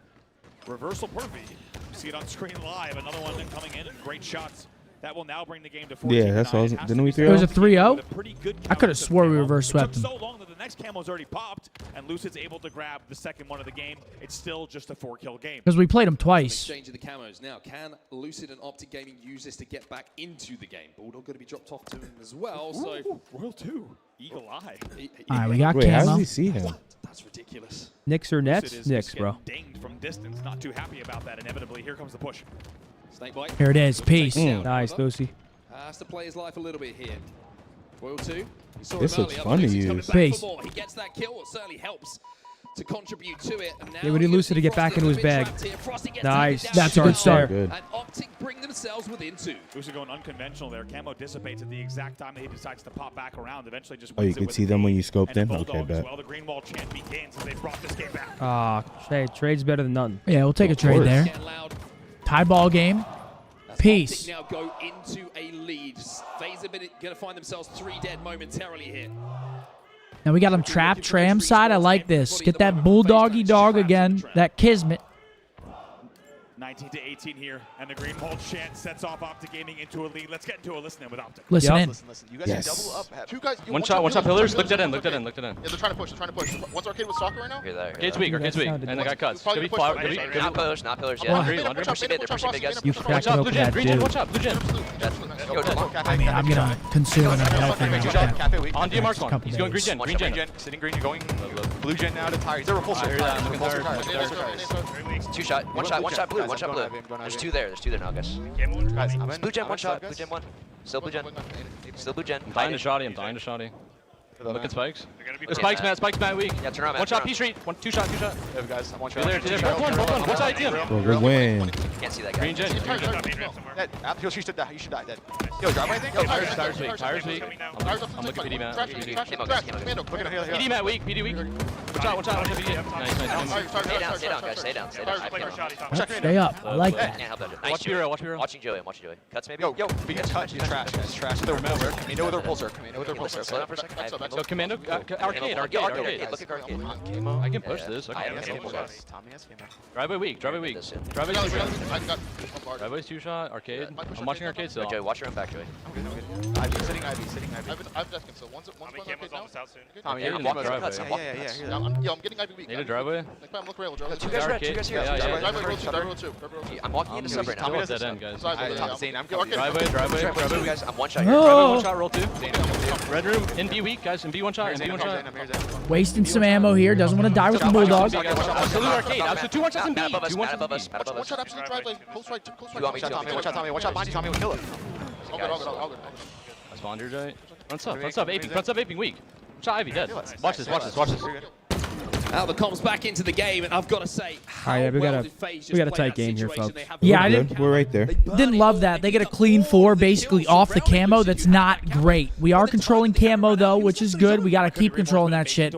Reversal perfect. You see it on screen live. Another one coming in and great shots That will now bring the game to 14-9. Yeah, that's all. Didn't we 3-0? It was a 3-0? I could have swore we reverse swept them. So long that the next camo's already popped, and Lucid's able to grab the second one of the game. It's still just a 4-kill game. Because we played them twice. Exchange of the camos. Now, can Lucid and OpTic Gaming use this to get back into the game? Bulldog going to be dropped off to him as well. So Royal 2, eagle eye. All right, we got Wait, camo. how does he see him? That's ridiculous. Knicks or Nets? Lucid is Knicks, bro. dinged from distance. Not too happy about that. Inevitably, here comes the push. Snakebite. Here it is. Peace. Nice, Lucy. Has to play his life a little bit here. Royal 2. He saw This him looks earlier, fun to Lucy's coming use. back Peace. for more. He gets that kill. It certainly helps to contribute to it. And now Yeah, we need Lucid to get back into his bag. Nice. That's a good start. Good. And OpTic bring themselves within 2. Lucid going unconventional there. Camo dissipates at the exact time that he decides to pop back around. Eventually just Oh, you wins it could with see a them when lead. you scoped And in? Bulldog Okay, as bet. well. The green wall chant begins as they brought this game back. Hey, trade's better than nothing. Yeah, we'll take a trade there. Tie ball game. Peace. Now go into a lead. FaZe are going to find themselves 3 dead momentarily here. Now we got them trapped. Tram side. I like this. Get that bulldoggy dog again. That Kismet. 19 to 18 here, and the green wall chant sets off OpTic Gaming into a lead. Let's get into a listen in with OpTic. Listen in. Listen. You guys can double up. Two guys. One shot pillars. Looked it in. Yeah, they're trying to push. One's arcade with soccer right now. Arcade's weak. And the guy cuts. Not pillars, not pillars. Yeah. They're pushing mid, guys. You cracked open that dude. Watch out, blue gen. I mean, I'm going to consume enough health in that. On DMR spawn. He's going green gen. Sitting green, you're going blue gen now to tire. They're repulsor. Two shot, one shot blue. There's two there now, guys. Blue gen, one shot, blue gen, one. Still blue gen. Still blue gen. I'm dying to shoddy. Look at spikes. Spikes, Matt, weak. Yeah, turn around, Matt. One shot, P Street. Two shot. Yeah, guys, I'm one shot. Two there. One side team. Bro, good win. Can't see that guy. Green gen. You should die. That. Yo, driveway, I think. Yo, Tires weak. I'm looking PD, Matt. PD, Matt, weak. PD, weak. One shot, Nice. Stay down, guys. Stay down. Stay up. I like that. Can't help that. Watch B-roll. Watching Joey. Cuts maybe. Yo, be touch. He's trash. They're remember. Come in with a repulsor. Slow down for a second. Go commando. Arcade. Look at arcade. I can push this. I have camo, guys. Driveway weak. Driveway's two shot. Driveway's two shot. Arcade. I'm watching arcade still. Joey, watch your own back, Joey. Ivy, sitting Ivy. I've desking, so one's arcade now. Tommy, Yeah, I'm walking walking cuts. cuts. I'm getting Ivy weak. Need a driveway? I'm looking rail. Two guys red. Yeah. Driveway roll two. I'm walking into sub right now. Still at dead end, guys. Driveway, guys. I'm one shot here. Driveway, one shot, roll two. Red room, in B weak, guys. In B one shot. Wasting some ammo here. Doesn't want to die with the bulldog. Salute arcade. So two one shots in B. Above us. One shot absolute driveway. Close right. You want me to? One shot behind you, Tommy. We'll kill it. All good. I spawned here, Jay. Front sub, aping weak. Shot Ivy, dead. Watch this. Now the comms back into the game, and I've got to say, Alright, we got a tight game here, folks. Yeah, We're right there. Didn't love that. They get a clean 4 basically off the camo. That's not great. We are controlling camo, though, which is good. We got to keep controlling that shit.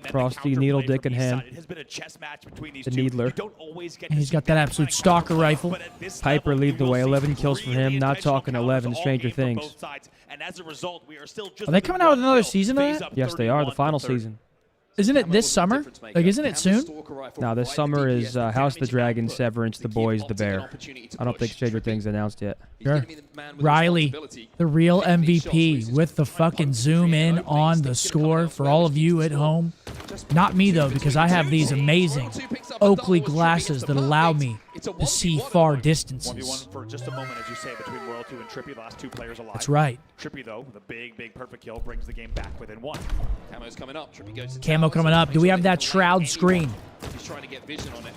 Frosty, Needle, Dick, and Ham. The Needler. And he's got that absolute stalker rifle. Piper lead the way. 11 kills for him. Not talking 11. Stranger Things. Are they coming out with another season of that? Yes, they are. The final season. Isn't it this summer? Like, isn't it soon? No, this summer is House of the Dragon, Severance, The Boys, The Bear. I don't think Stranger Things announced yet. Sure. Riley, the real MVP with the fucking zoom in on the score for all of you at home. Not me, though, because I have these amazing Oakley glasses that allow me to see far distances. 1v1 for just a moment, as you say, between Royal 2 and Trippy, the last two players alive. That's right. Trippy, though, the big perfect kill, brings the game back within 1. Camo's coming up. Trippy goes to Camo coming up. Do we have that shroud screen? He's trying to get vision on it.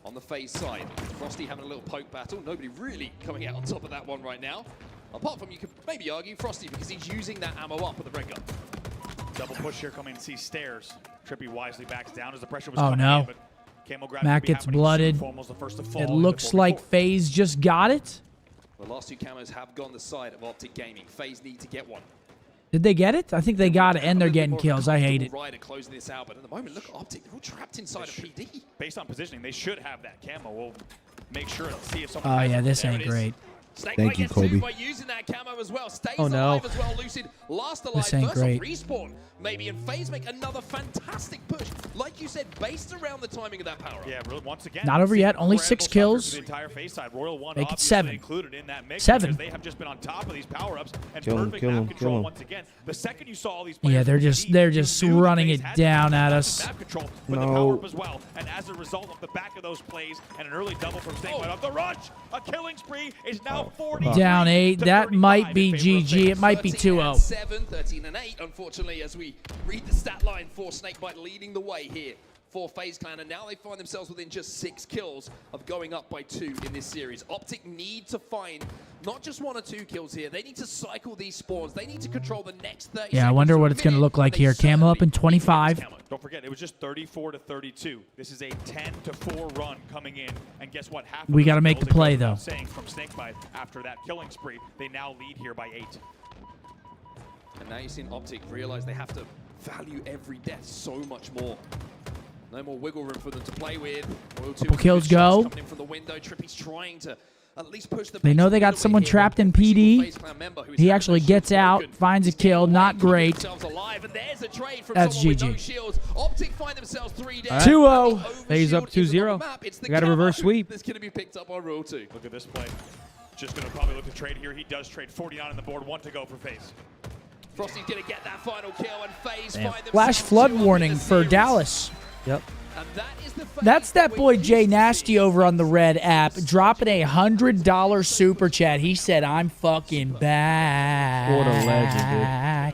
On the FaZe side, Frosty having a little poke battle. Nobody really coming out on top of that one right now. Apart from, you could maybe argue Frosty, because he's using that ammo up with the red gun. Double push here coming, see stairs. Trippy wisely backs down as the pressure was Oh, coming no. in, but Camo grab Matt gets blooded. It looks like FaZe just got it. The last two camos have gone the side of OpTic Gaming. FaZe need to get one. Did they get it? I think they got it, and they're getting kills. I hate it. Right, closing this out, but at the moment, look at OpTic. They're all trapped inside of PD. Based on positioning, they should have that Camo. We'll make sure and see if someone Oh, has yeah, it. this There ain't it is. great. Thank you, Kobe. By using that camo as well. Stays Oh, no. alive as well. Lucid last alive. This ain't First great. off, respawn maybe, and FaZe make another fantastic push. Like you said, based around the timing of that power up. Yeah, once again. Not over yet. Only 6 kills. The entire FaZe side. Royal One Make it obviously 7. included in that mix 7. because they have just been on top of these power-ups and Kill him, perfect kill map him, control kill him. once again. The second you saw all these Yeah, players they're just running it down at us. map control with the power up as well. And as a result of the back of those plays and an early double from Snake off the rush, a killing spree is now 40. Down 8. That might be GG. It might be 2-0. 7, 13 and 8, unfortunately, as we read the stat line for Snakebite leading the way here for FaZe Clan, and now they find themselves within just 6 kills of going up by 2 in this series. OpTic need to find not just 1 or 2 kills here. They need to cycle these spawns. They need to control the next 30 Yeah, I seconds wonder to what a it's going to minute. look like They here. Camo up in certainly 25. Don't forget, it was just 34-32. This is a 10-4 run coming in, and guess what? Half We of gotta those make the goals, it play, goes without though. saying, from Snakebite after that killing spree, they now lead here by 8. And now you're seeing OpTic realize they have to value every death so much more. No more wiggle room for them to play with. Couple kills go. Coming in from the window. Trippy's trying to at least push the They know they got someone trapped in PD. He actually gets out, finds a kill. Not great. That's GG. 2-0. FaZe up 2-0. We got a reverse sweep. That's going to be picked up on Rule 2. Look at this play. Just going to probably look to trade here. He does trade 49 on the board, 1 to go for FaZe. Frosty's going to get that final kill, and FaZe Damn. find Flash themselves flood 2 up in warning the for series. Dallas. Yep. And that is the That's that boy Jay Nasty over on the Red app dropping a $100 super chat. He said, "I'm fucking back." What a legend, dude.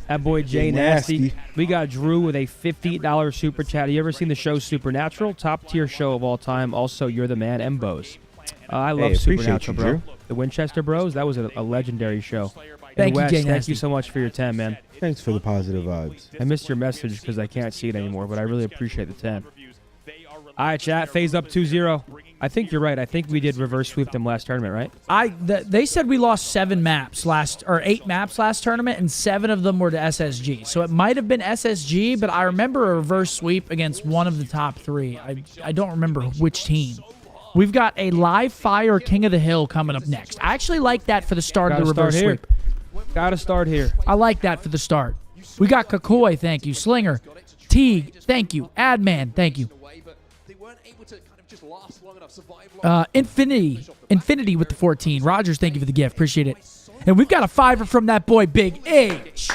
That boy Jay Nasty. We got Drew with a $50 super chat. You ever seen the show Supernatural? Top tier show of all time. Also, You're the Man, Mbos. I love appreciate Supernatural, you, bro. Drew. The Winchester Bros. That was a legendary show. Thank you, Wes, Jay thank Nasty. you so much for your 10, man. Thanks for the positive vibes. I missed your message because I can't see it anymore, but I really appreciate the 10. All right, chat. FaZe up 2-0. I think you're right. I think we did reverse sweep them last tournament, right? They said we lost 7 maps or 8 maps last tournament, and 7 of them were to SSG. So it might have been SSG, but I remember a reverse sweep against one of the top 3. I don't remember which team. We've got a live fire King of the Hill coming up next. I actually like that for the start of the reverse sweep. Gotta start here. I like that for the start. We got Kakoi, thank you. Slinger, Teague, thank you. Adman, thank you. Infinity with the 14. Rogers, thank you for the gift. Appreciate it. And we've got a 5er from that boy, Big H.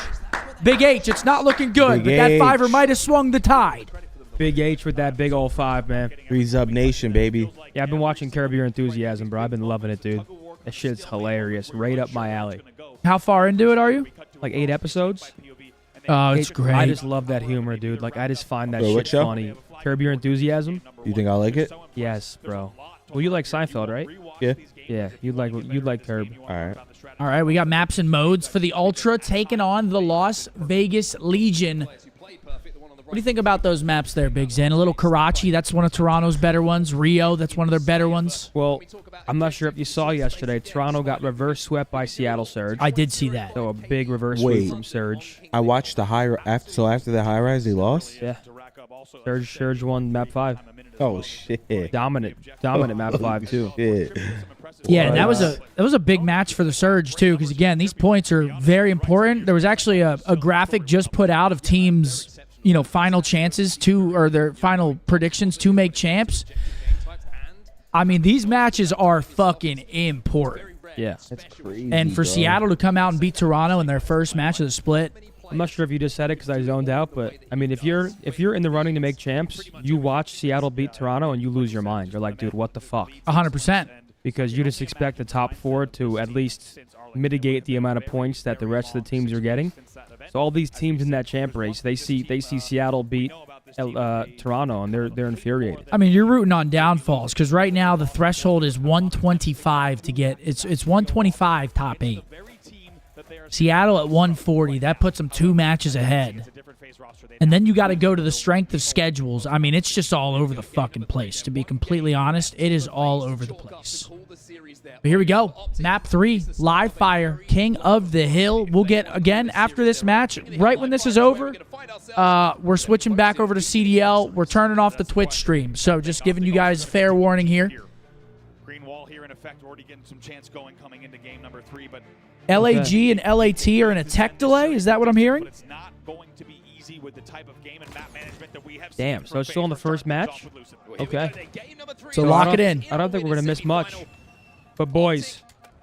Big H, it's not looking good, Big but that H. 5er might have swung the tide. Big H with that big old 5, man. Freeze up nation, baby. Yeah, I've been watching Curb Your Enthusiasm, bro. I've been loving it, dude. That shit's hilarious. Right up my alley. How far into it are you? Like 8 episodes. Oh, it's great. I just love that humor, dude. Like, I just find that Bro, what shit show? funny. Curb Your Enthusiasm. You think I like it? Yes, bro. Well, you like Seinfeld, right? Yeah. Yeah, you'd like Curb. All right. All right, we got maps and modes for the Ultra taking on the Las Vegas Legion. What do you think about those maps there, Big Zen? A little Karachi, that's one of Toronto's better ones. Rio, that's one of their better ones. Well, I'm not sure if you saw yesterday, Toronto got reverse swept by Seattle Surge. I did see that. So a big reverse Wait. sweep from Surge. I watched the after the high rise, they lost. Yeah. Surge won map 5. Oh shit. Dominant map 5 too. Shit. Yeah, and that was a big match for the Surge too, because again, these points are very important. There was actually a graphic just put out of teams, final chances or their final predictions to make champs. I mean, these matches are fucking important. Yeah. That's crazy. And for bro. Seattle to come out and beat Toronto in their first match of the split. I'm not sure if you just said it because I zoned out, but I mean, if you're in the running to make champs, you watch Seattle beat Toronto and you lose your mind. You're like, dude, what the fuck? 100%. Because you just expect the top 4 to at least mitigate the amount of points that the rest of the teams are getting. So all these teams in that champ race, they see Seattle beat Toronto, and they're infuriated. I mean, you're rooting on downfalls because right now the threshold is 125 to get. It's 125 top 8. Seattle at 140. That puts them 2 matches ahead. And then you got to go to the strength of schedules. I mean, it's just all over the fucking place. To be completely honest, it is all over the place. But here we go. Map 3, live fire, King of the Hill. We'll get, again, after this match, right when this is over, we're switching back over to CDL. We're turning off the Twitch stream. So just giving you guys fair warning here. in effect, already getting some chance going coming into game number 3. But LAG and LAT are in a tech delay. Is that what I'm hearing? it's not going to be easy with the type of game and map management that we have. Damn, so it's still in the first match? Okay. So lock it in. I don't think we're going to miss much. But boys,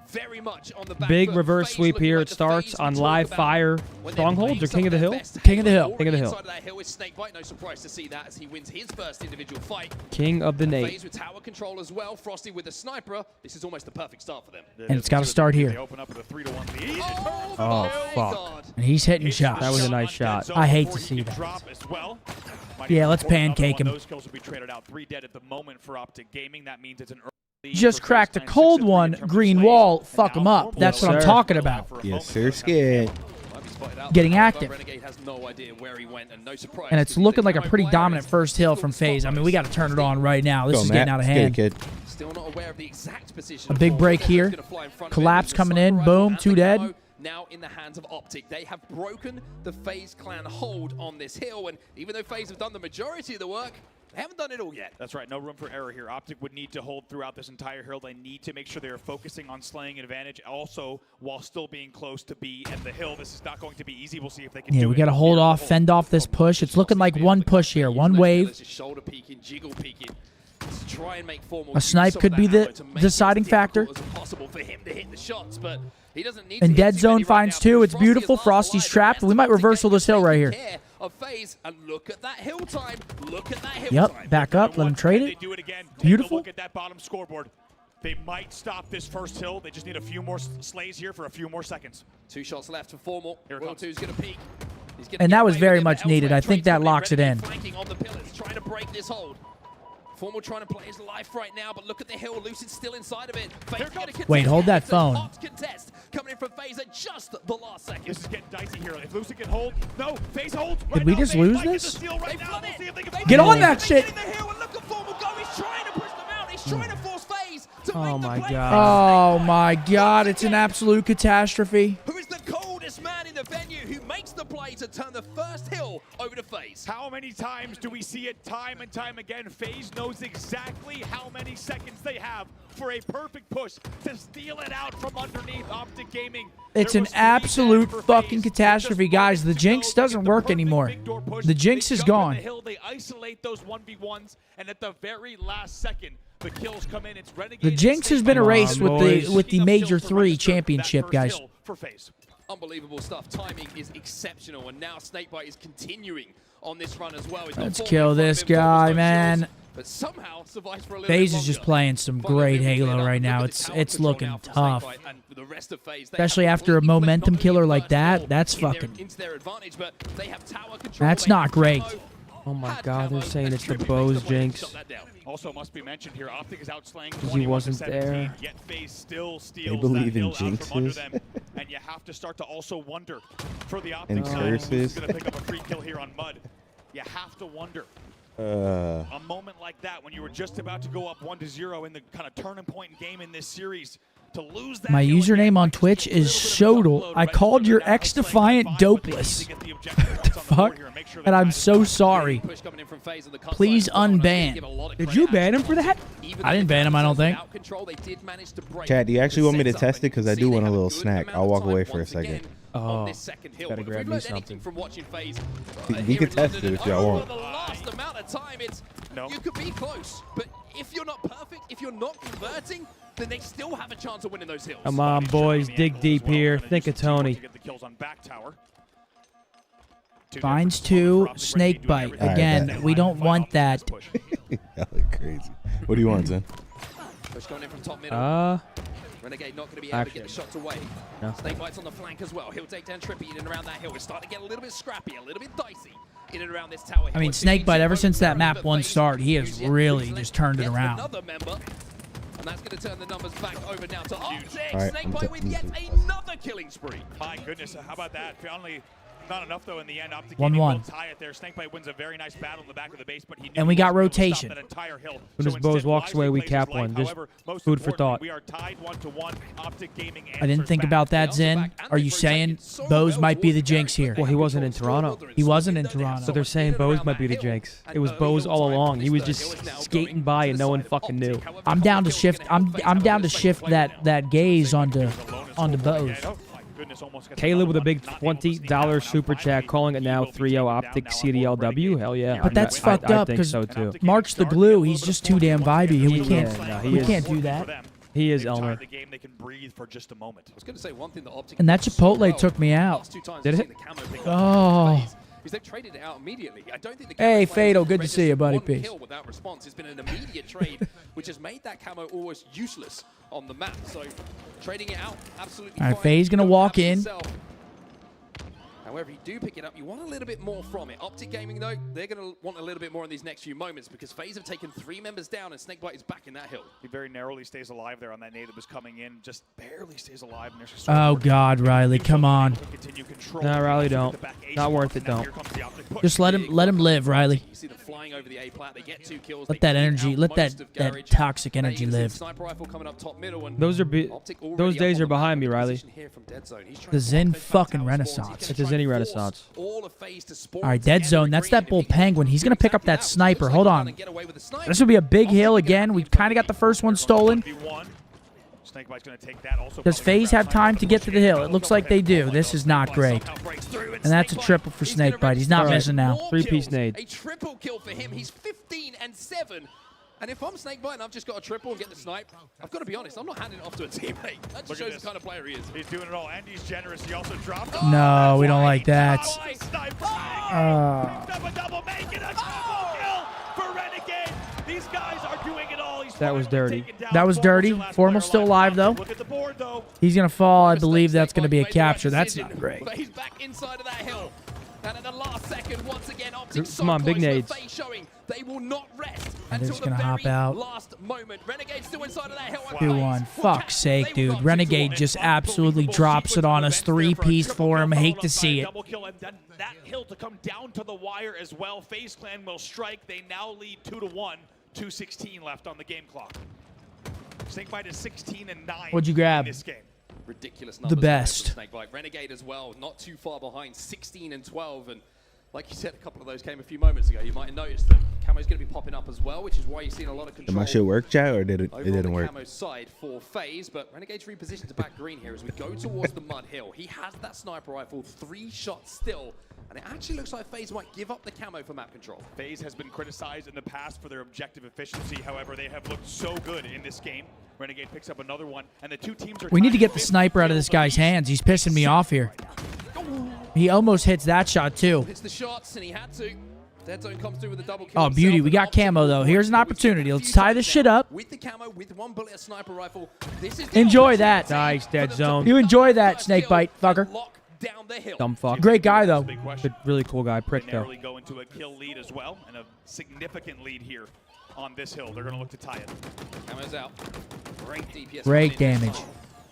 very much on the back big foot. reverse FaZe sweep looking here. like It the starts FaZe on we live talked fire when strongholds or King of the Hill? King of the Hill. King of the Hill. Inside of that hill is Snakebite. No surprise to see that as he wins his first individual fight. King of the Nate. FaZe with tower control as well. Frosty with a sniper. This is almost the perfect start for them. And it's got to start here. They open up with a 3-1 lead. Oh, fuck. And he's hitting shots. That was a nice shot. I hate to see that. Drop as well. Yeah, let's pancake him. Those kills will be traded out. 3 dead at the moment for OpTic Gaming. That means it's an early Just cracked a cold one. Green wall. Fuck him up. That's what I'm talking about. Yes, sir. Scared. Getting active. Renegade has no idea where he went, and no surprise. And it's looking like a pretty dominant first hill from FaZe. I mean, we got to turn it on right now. This is getting out of hand. Still not aware of the exact position. A big break here. Collapse coming in. Boom. 2 dead. Now in the hands of OpTic. They have broken the FaZe clan hold on this hill, and even though FaZe have done the majority of the work, they haven't done it all yet. That's right. No room for error here. OpTic would need to hold throughout this entire hill. They need to make sure they are focusing on slaying an advantage, also while still being close to B and the hill. This is not going to be easy. We'll see if they can do it. Yeah, we got to hold off, fend off this push. It's looking like one push here, one wave. Shoulder peeking, jiggle peeking. To try and make formal A snipe could be the deciding factor. Possible for him to hit the shots, but he doesn't need And dead zone finds 2. It's beautiful. Frosty's trapped. We might reversal this hill right here. Of FaZe, and look at that hill time. Look at that hill time. Yep, back up. Let him trade it. Do it again. Beautiful. Look at that bottom scoreboard. They might stop this first hill. They just need a few more slays here for a few more seconds. 2 shots left for Formal. Will 2's going to peek. And that was very much needed. I think that locks it in. Flanking on the pillars, trying to break this hold. Formal trying to play his life right now, but look at the hill. Lucid's still inside of it. Wait, hold that phone. Contest coming in from FaZe at just the last second. This is getting dicey here. If Lucid can hold, no, FaZe holds. Did we just lose this? Get on that shit. He's trying to push them out. He's trying to force FaZe to Oh my god. Oh my god, it's an absolute catastrophe. Who is the coldest man in the venue who makes the play to turn the first hill over to FaZe? How many times do we see it time and time again? FaZe knows exactly how many seconds they have for a perfect push to steal it out from underneath OpTic Gaming. It's an absolute fucking catastrophe, guys. The Jinx doesn't work anymore. The Jinx is gone. They isolate those 1v1s, and at the very last second, the kills come in. It's Renegade. The Jinx has been erased with the Major 3 championship, guys. For FaZe. Unbelievable stuff. Timing is exceptional, and now Snakebite is continuing on this run as well. Let's kill this guy, man. But somehow survives for a little FaZe bit is just longer. playing some great Halo right now. It's looking tough. Especially after a momentum killer like that. That's fucking... That's not great. Oh my god, they're saying it's the Bo's Jinx. Also must be mentioned here, OpTic is outslaying Because he wasn't there. Yet FaZe still steals They believe that in hill out from under jinxes. them, and you have to start to also wonder for the And OpTic side who's curses. going to pick up a free kill here on Mud. You have to wonder. Uh, A moment like that when you were just about to go up 1-0 in the kind of turning point game in this series, to lose that My username on Twitch is Shodel. I called your ex-defiant dopeless. What the fuck? And I'm so sorry. Please unban. Did you ban him for that? I didn't ban him, I don't think. Chat, do you actually want me to test it? Because I do want a little snack. I'll walk away for a second. Oh, gotta grab me something. We can test it if y'all want. The last amount of time, you could be close, but if you're not perfect, if you're not converting, then they still have a chance of winning those hills. Come on, boys. Dig deep here. Think of Tony. Finds 2, Snakebite. Again, we don't want that. Y'all look crazy. What do you want, Zen? Push going in from top middle. Renegade not going to be able to get the actually, shots away. no. Snakebite's on the flank as well. He'll take down Trippy in and around that hill. We're starting to get a little bit scrappy, a little bit dicey in and around this tower. I mean, Snakebite, ever since that map 1 started, he has really just turned it around. Another member, and that's going to turn the numbers back over now to OpTic. All right, Snakebite with yet another killing spree. My goodness, how about that? Finally Not enough though in the end. OpTic 1-1. tie it there. Snakebite wins a very nice battle in the back of the base, but he knew And we he got wasn't able to rotation. stop that entire hill. When his Bose walks away, we cap one. Just food for thought. We are tied 1-1. OpTic Gaming I didn't think about that, Zen. Are you saying Bose might be the jinx here? Well, he wasn't in Toronto. He wasn't in Toronto. So they're saying Bose might be the jinx. It was Bose all along. He was just skating by and no one fucking knew. I'm down to shift. I'm down to shift that gaze onto Bose. Caleb with a big $20 super chat, calling it now 3-0 OpTic CDLW. Hell yeah. But that's fucked I up think because so too. Mark's the glue. He's just too damn vibey. We can't do that. He is Elmer. The game, they can breathe for just a moment. I was going to say one thing that OpTic And that Chipotle took me out. Did it? Oh. Because they've traded it out immediately. I don't think the Hey, camo Fado, player good to see you, buddy. one Peace. kill without response. It's been an immediate trade, which has made that camo almost useless on the map. So trading it out, absolutely All right, fine. Faye's going to Don't walk have it in. yourself. However, you do pick it up, you want a little bit more from it. OpTic Gaming, though, they're going to want a little bit more in these next few moments because FaZe have taken 3 members down and Snakebite is back in that hill. He very narrowly stays alive there on that nade that was coming in. Just barely stays alive. And there's Oh, God, Riley. Come on. Nah, Riley, don't. Not worth it, don't. Just let him live, Riley. You see them flying over the A plat. They get 2 kills. Let that energy, let that toxic energy live. Sniper rifle coming up top middle and Those days are behind me, Riley. The Zen fucking renaissance. It's a Zenny renaissance. All right, dead zone. That's that bull penguin. He's going to pick up that sniper. Hold on. This would be a big hill again. We kind of got the first one stolen. Does FaZe have time to get to the hill? It looks like they do. This is not great. And that's a triple for Snakebite. He's not missing now. 3-piece nade. A triple kill for him. He's 15-7. And if I'm Snakebite and I've just got a triple and get the snipe, I've got to be honest, I'm not handing it off to a teammate. That just shows the kind of player he is. He's doing it all, and he's generous. He also dropped. No, we don't like that. These guys are doing it all. That was dirty. That was dirty. Formal's still alive, though. He's going to fall. I believe that's going to be a capture. That's not great. But he's back inside of that hill. And at the last second, once again, OpTic Come on, big nades. showing they will not rest And they're until just the going to very hop out. last moment. Renegade's still inside of that hill. 2-1. Fuck's sake, dude. Renegade just absolutely drops it on us. 3-piece for him. Hate to see it. Double kill, and then that hill to come down to the wire as well. FaZe Clan will strike. They now lead 2-1. 2:16 left on the game clock. Snakebite is 16-9. What'd you grab? In this game. Ridiculous The numbers. best. Snakebite. Renegade as well, not too far behind, 16-12. And like you said, a couple of those came a few moments ago. You might have noticed that Camo's going to be popping up as well, which is why you've seen a lot of Did control. my shit work, chat, or did it Over didn't on the work? Camo side for FaZe, but Renegade's repositioned to back green here as we go towards the mud hill. He has that sniper rifle, 3 shots still, and it actually looks like FaZe might give up the camo for map control. FaZe has been criticized in the past for their objective efficiency. However, they have looked so good in this game. Renegade picks up another one, and the two teams are We need to get the sniper out of this guy's hands. He's pissing me off here. He almost hits that shot, too. Hits the shots, and he had to. Dead Zone comes through with a double kill. Oh, beauty. We got camo, though. Here's an opportunity. Let's tie this shit up. With the camo, with 1 bullet, a sniper rifle. This is Enjoy that. Nice, dead zone. You enjoy that, Snakebite, fucker. down the hill. Dumb fuck. Great guy, though. Good, really cool guy. Prick, though. Narrowly go into a kill lead as well, and a significant lead here on this hill. They're going to look to tie it. Camo's out. Great DPS. Great damage.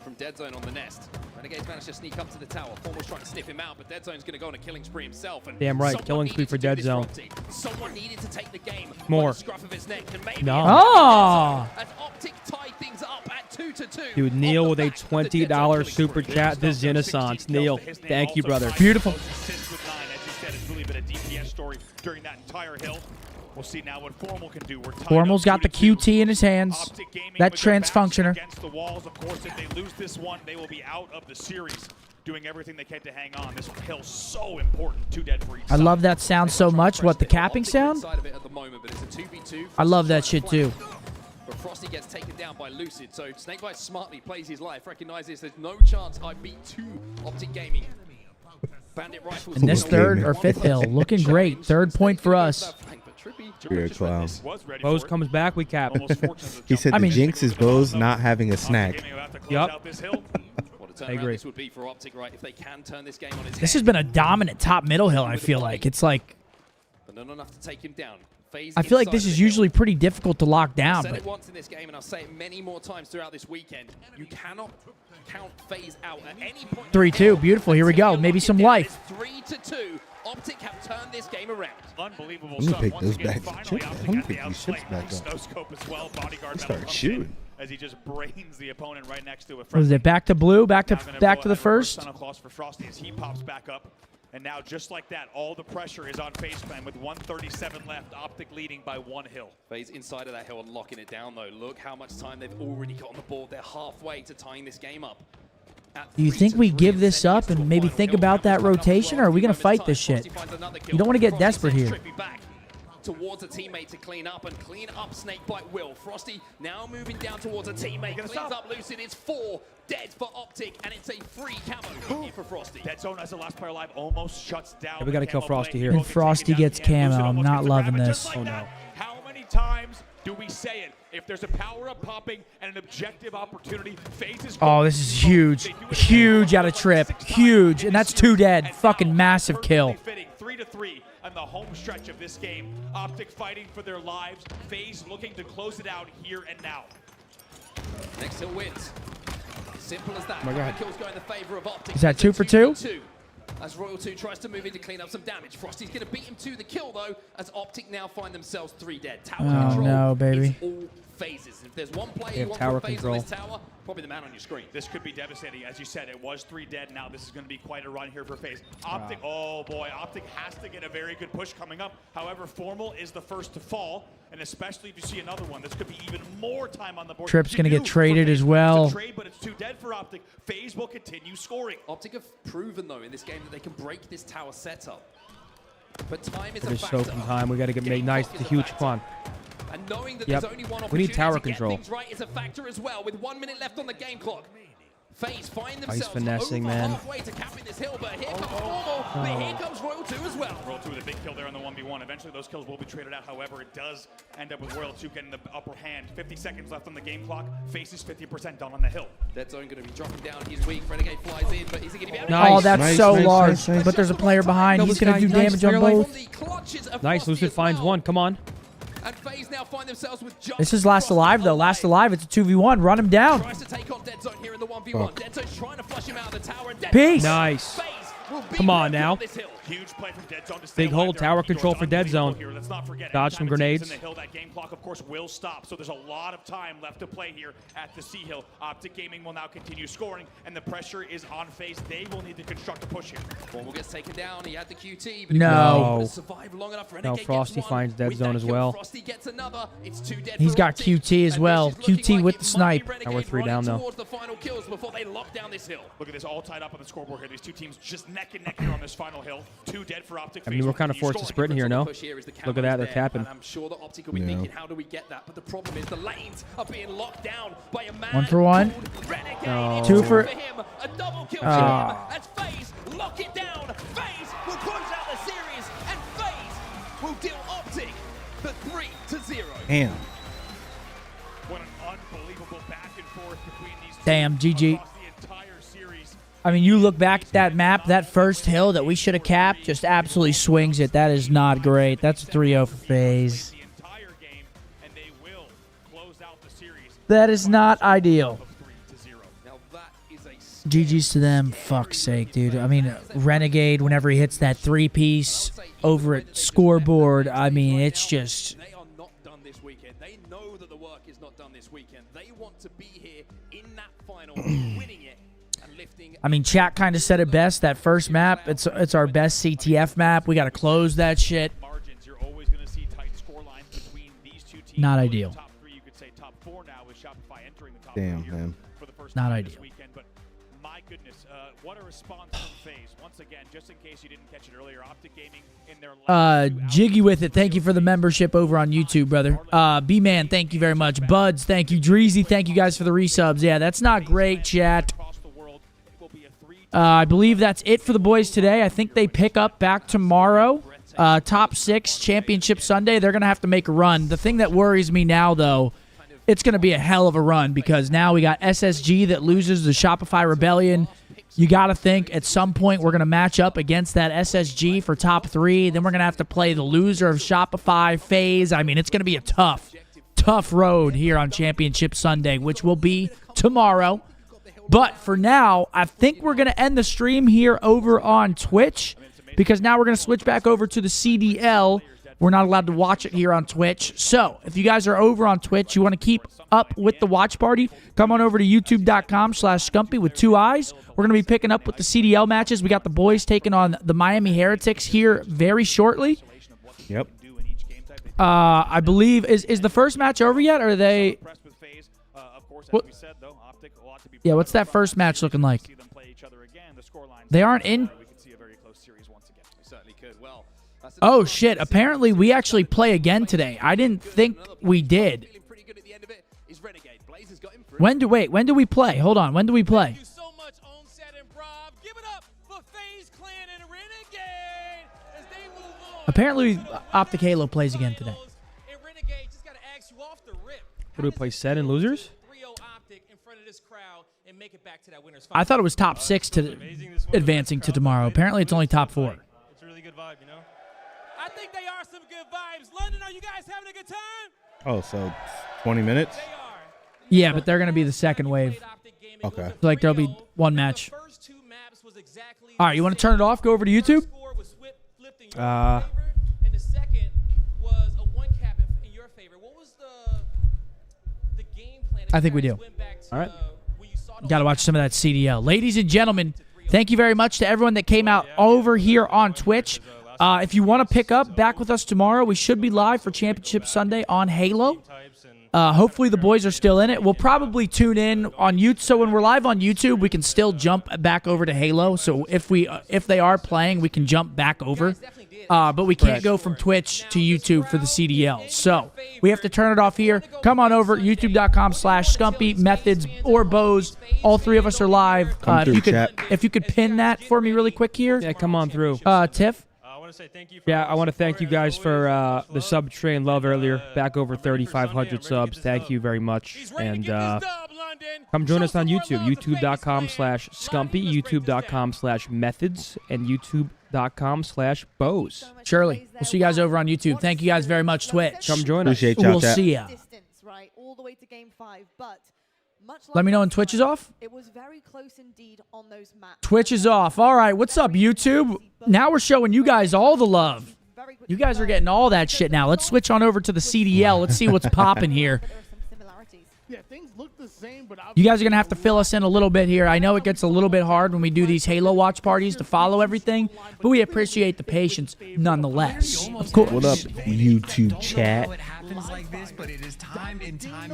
From Dead Zone on the nest. Renegades managed to sneak up to the tower. Formal's trying to sniff him out, but Dead Zone's going to go on a killing spree himself. And Damn right, killing spree for Dead Zone. Someone needed to take the game. More. By the scruff of his neck, and maybe No. Oh! as OpTic tied things up at 2-2. Dude, Neil with a $20 super chat. This Renaissance. Neil, thank you, brother. Beautiful. Assists with 9, as you said, it's really been a DPS story during that entire hill. We'll see now what Formal can do. We're tied Formal's up got the 2-2. QT in his hands. OpTic Gaming That with their backs transfunctioner. against the walls. Of course, if they lose this one, they will be out of the series. Doing everything they can to hang on. This hill's so important. 2 dead for each I side. love that sound so much. What, the capping sound? Side of it at the moment, but it's a 2v2. I love that shit, too. But Frosty gets taken down by Lucid, so Snakebite smartly plays his life, recognizes there's no chance I beat 2 OpTic Gaming. Bandit rifles. And this third or fifth hill, looking great. 3rd point for us. You're a clown. Bose comes back, we cap. He said the jinx is Bose not having a snack. Yup. I agree. This would be for OpTic, right? If they can turn this game on its This head. has been a dominant top middle hill, I feel like. It's like But not enough to take him down. I feel like this is usually pretty difficult to lock down. I've said But it once in this game, and I'll say it many more times throughout this weekend. You cannot count FaZe out at any point. 3-2, beautiful. Here we go. Maybe some life. 3-2. OpTic have turned this game around. Unbelievable I'm gonna stuff. pick Once those again, back. finally, I'm OpTic gonna at the pick these chips outplay. back Nice up. no scope as well. Bodyguard Start metal comes shooting. in as he just brains the opponent right next to a was it back to blue? Back to the reverse first? Santa Claus for Frosty as he pops back up. And now, just like that, all the pressure is on FaZe Clan with 1:37 left. OpTic leading by 1 hill. FaZe inside of that hill and locking it down, though. Look how much time they've already got on the board. They're halfway to tying this game up. Do you think we give this up and maybe think about that rotation, or are we going to fight this shit? You don't want to get desperate here. Towards a teammate to clean up and clean up Snakebite will. Frosty now moving down towards a teammate. Cleans up Lucid. It's 4 dead for OpTic, and it's a free camo here for Frosty. Dead Zone as the last player alive almost shuts down. Yeah, we got to kill Frosty here. And Frosty gets camo. I'm not loving this. Oh no. How many times do we say it? If there's a power-up popping and an objective opportunity, FaZe is Oh, this is huge. Huge out of trip. Huge. And that's 2 dead. Fucking massive kill. 3-3 on the home stretch of this game. OpTic fighting for their lives. FaZe looking to close it out here and now. Next hill wins. Simple as that. Oh my God. The kills go in the favor of OpTic. Is that 2 for 2? As Royal 2 tries to move in to clean up some damage. Frosty's going to beat him to the kill, though, as OpTic now find themselves 3 dead. Tower Oh, control no, baby. is all phases. If there's one player They you have want tower from FaZe control. on this tower, probably the man on your screen. This could be devastating. As you said, it was 3 dead. Now this is going to be quite a run here for FaZe. OpTic, oh boy, OpTic has to get a very good push coming up. However, Formal is the first to fall, and especially if you see another one, this could be even more time on the board. Trip's going to get traded as well. Trade, but it's 2 dead for OpTic. FaZe will continue scoring. OpTic have proven, though, in this game that they can break this tower setup. But time is a There's factor. soap in time. We got to get made nice. It's a huge fun. And knowing that Yep. there's only one We opportunity need tower to get control. things right is a factor as well. With 1 minute left on the game clock, FaZe find Nice themselves finessing, over man. halfway to capping this hill, but here comes Formal, but here comes Royal 2 as well. Royal 2 with a big kill there on the 1v1. Eventually those kills will be traded out. However, it does end up with Royal 2 getting the upper hand. 50 seconds left on the game clock. FaZe is 50% done on the hill. Dead Zone going to be dropping down. He's weak. Renegade flies in, but is he going to be able to... Nice. Oh, that's Nice, so nice, large. nice, nice. But there's a player behind. He's going to do damage on both. Nice. Lucid finds 1. Come on. And FaZe now find themselves with just This is last alive, though. Last alive. It's a 2v1. Run him down. tries to take on Dead Zone here in the 1v1. Dead Zone's trying to flush him out of the tower. And Dead Peace. Zone, Nice. FaZe will be Come on broken now. this hill. Huge play from Dead Zone to stay Big alive hold. there. Tower He control goes for Dead Zone. unbelievable here. Let's not forget, Dodge anytime some a team is grenades. in the hill, that game clock, of course, will stop. So there's a lot of time left to play here at the C Hill. OpTic Gaming will now continue scoring, and the pressure is on FaZe. They will need to construct a push here. Formal gets taken down. He had the QT, but No. he survived long enough. No, Renegade Frosty gets one. finds Dead With Zone that as kill, well. Frosty gets another. It's 2 dead He's for got OpTic. QT as well. QT with the snipe. Now we're 3 down, though. Towards the final kills before they lock down this hill. Look at this, all tied up on the scoreboard here. These two teams just neck and neck here on this final hill. 2 dead for OpTic. I mean, we're kind of forced to sprint here, no? Look at that. They're capping. And I'm sure that OpTic will be thinking, how do we get that? But the problem is the lanes are being locked down by a man 1 for 1. No. 2 for... him. A double kill for Ah. him as FaZe lock it down. FaZe will close out the series, and FaZe will deal OpTic the 3-0. Damn. What an unbelievable back and forth between these two Damn, GG. across the entire series. I mean, you look back at that map, that first hill that we should have capped just absolutely swings it. That is not great. That's 3-0 for FaZe. That is not ideal. GG's to them. Fuck's sake, dude. I mean, Renegade, whenever he hits that 3-piece over at scoreboard, I mean, it's just... They are not done this weekend. They know that the work is not done this weekend. They want to be here in that final, winning it and lifting. I mean, chat kind of said it best. That first map, it's our best CTF map. We got to close that shit. You're always going to see tight score lines between these two teams. Not ideal. Top 3, you could say top 4 now with Shopify entering the top Damn, 3 man. for the first Not time ideal. this weekend. But my goodness, what a response from FaZe. Once again, just in case you didn't catch it earlier, OpTic Gaming in their Jiggy with it. Thank you for the membership over on YouTube, brother. B-Man, thank you very much. Buds, thank you. Dreezy, thank you guys for the resubs. Yeah, that's not great, chat. I believe that's it for the boys today. I think they pick up back tomorrow. Top 6, Championship Sunday. They're going to have to make a run. The thing that worries me now, though, it's going to be a hell of a run because now we got SSG that loses the Shopify Rebellion. you got to think at some point we're going to match up against that SSG for top 3. Then we're going to have to play the loser of Shopify, FaZe. I mean, it's going to be a tough road here on Championship Sunday, which will be tomorrow. But for now, I think we're going to end the stream here over on Twitch because now we're going to switch back over to the CDL. We're not allowed to watch it here on Twitch. So if you guys are over on Twitch, you want to keep up with the watch party, come on over to youtube.com/Scumpy with 2 eyes. We're going to be picking up with the CDL matches. We got the boys taking on the Miami Heretics here very shortly. Yep. I believe, is the first match over yet, or are they... What? Yeah, what's that first match looking like? They aren't in... Oh, shit. Apparently, we actually play again today. I didn't think we did. When do we play? Hold on. When do we play? Apparently, OpTic Halo plays again today. What do we play, set and losers? I thought it was top 6 to advancing to tomorrow. Apparently, it's only top 4. It's a really good vibe, you know? I think they are some good vibes. London, are you guys having a good time? Oh, so 20 minutes? Yeah, but they're going to be the second wave. Okay. Like, there'll be one match. All right, you want to turn it off? Go over to YouTube? And the second was a one cap in your favor. What was the game plan? I think we do. All right. Got to watch some of that CDL. Ladies and gentlemen, thank you very much to everyone that came out over here on Twitch. If you want to pick up, back with us tomorrow. We should be live for Championship Sunday on Halo. Hopefully the boys are still in it. We'll probably tune in on YouTube. So when we're live on YouTube, we can still jump back over to Halo. So if they are playing, we can jump back over. But we can't go from Twitch to YouTube for the CDL. So we have to turn it off here. Come on over, youtube.com/Scumpy, Methods, or Bose. All 3 of us are live. If you could pin that for me really quick here. Yeah, come on through. Tiff? Yeah, I want to thank you guys for the sub train love earlier. Back over 3,500 subs. Thank you very much. And come join us on YouTube. YouTube.com/Scumpy, YouTube.com/Methods, and YouTube.com/Bose. Surely. We'll see you guys over on YouTube. Thank you guys very much, Twitch. Come join us. We'll see ya. All the way to game 5, but let me know when Twitch is off. It was very close indeed on those maps. Twitch is off. All right, what's up, YouTube? Now we're showing you guys all the love. You guys are getting all that shit now. Let's switch on over to the CDL. Let's see what's popping here. Yeah, things look the same, but You guys are going to have to fill us in a little bit here. I know it gets a little bit hard when we do these Halo watch parties to follow everything, but we appreciate the patience nonetheless. Of course. What up, YouTube chat?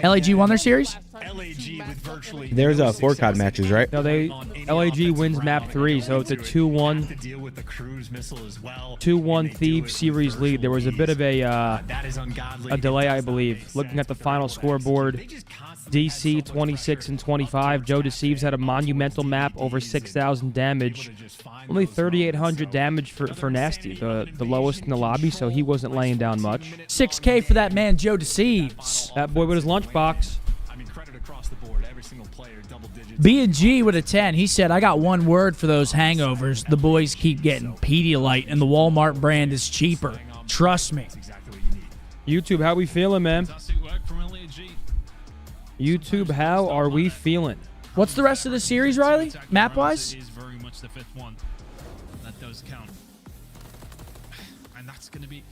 LAG won their series? There's 4 COD matches, right? No, LAG wins map 3, so it's a 2-1 Thieves series lead. There was a bit of a delay, I believe. Looking at the final scoreboard, DC 26 and 25. Joe Deceives had a monumental map, over 6,000 damage. Only 3,800 damage for Nasty, the lowest in the lobby, so he wasn't laying down much. 6K for that man, Joe Deceives. That boy with his lunchbox. B&G with a 10. He said, I got one word for those hangovers. The boys keep getting Pedialyte, and the Walmart brand is cheaper. Trust me. YouTube, how we feeling, man? YouTube, how are we feeling? What's the rest of the series, Riley? Map-wise? Is very much the 5th one. That does count. And that's going to be...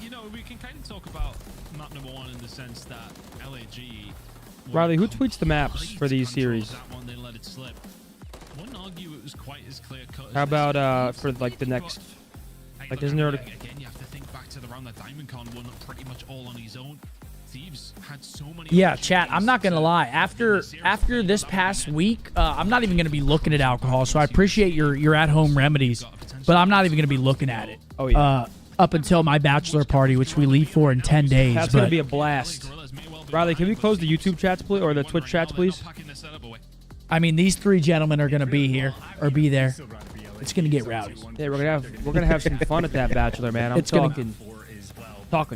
You know, we can kind of talk about map number 1 in the sense that LAG... Riley, who tweets the maps for these series? That one, they let it slip. Wouldn't argue it was quite as clear-cut as How about for like the next... Like, isn't there... Again, you have to think back to the round that Diamond Con won pretty much all on his own. Thieves had so many... Yeah, chat, I'm not going to lie. After this past week, I'm not even going to be looking at alcohol, so I appreciate your at-home remedies, but I'm not even going to be looking at it. Oh, yeah. Up until my bachelor party, which we leave for in 10 days. That's going to be a blast. Riley, can we close the YouTube chats, please, or the Twitch chats, please? I mean, these 3 gentlemen are going to be here, or be there. It's going to get rowdy. Yeah, we're gonna have some fun at that bachelor, man. I'm talking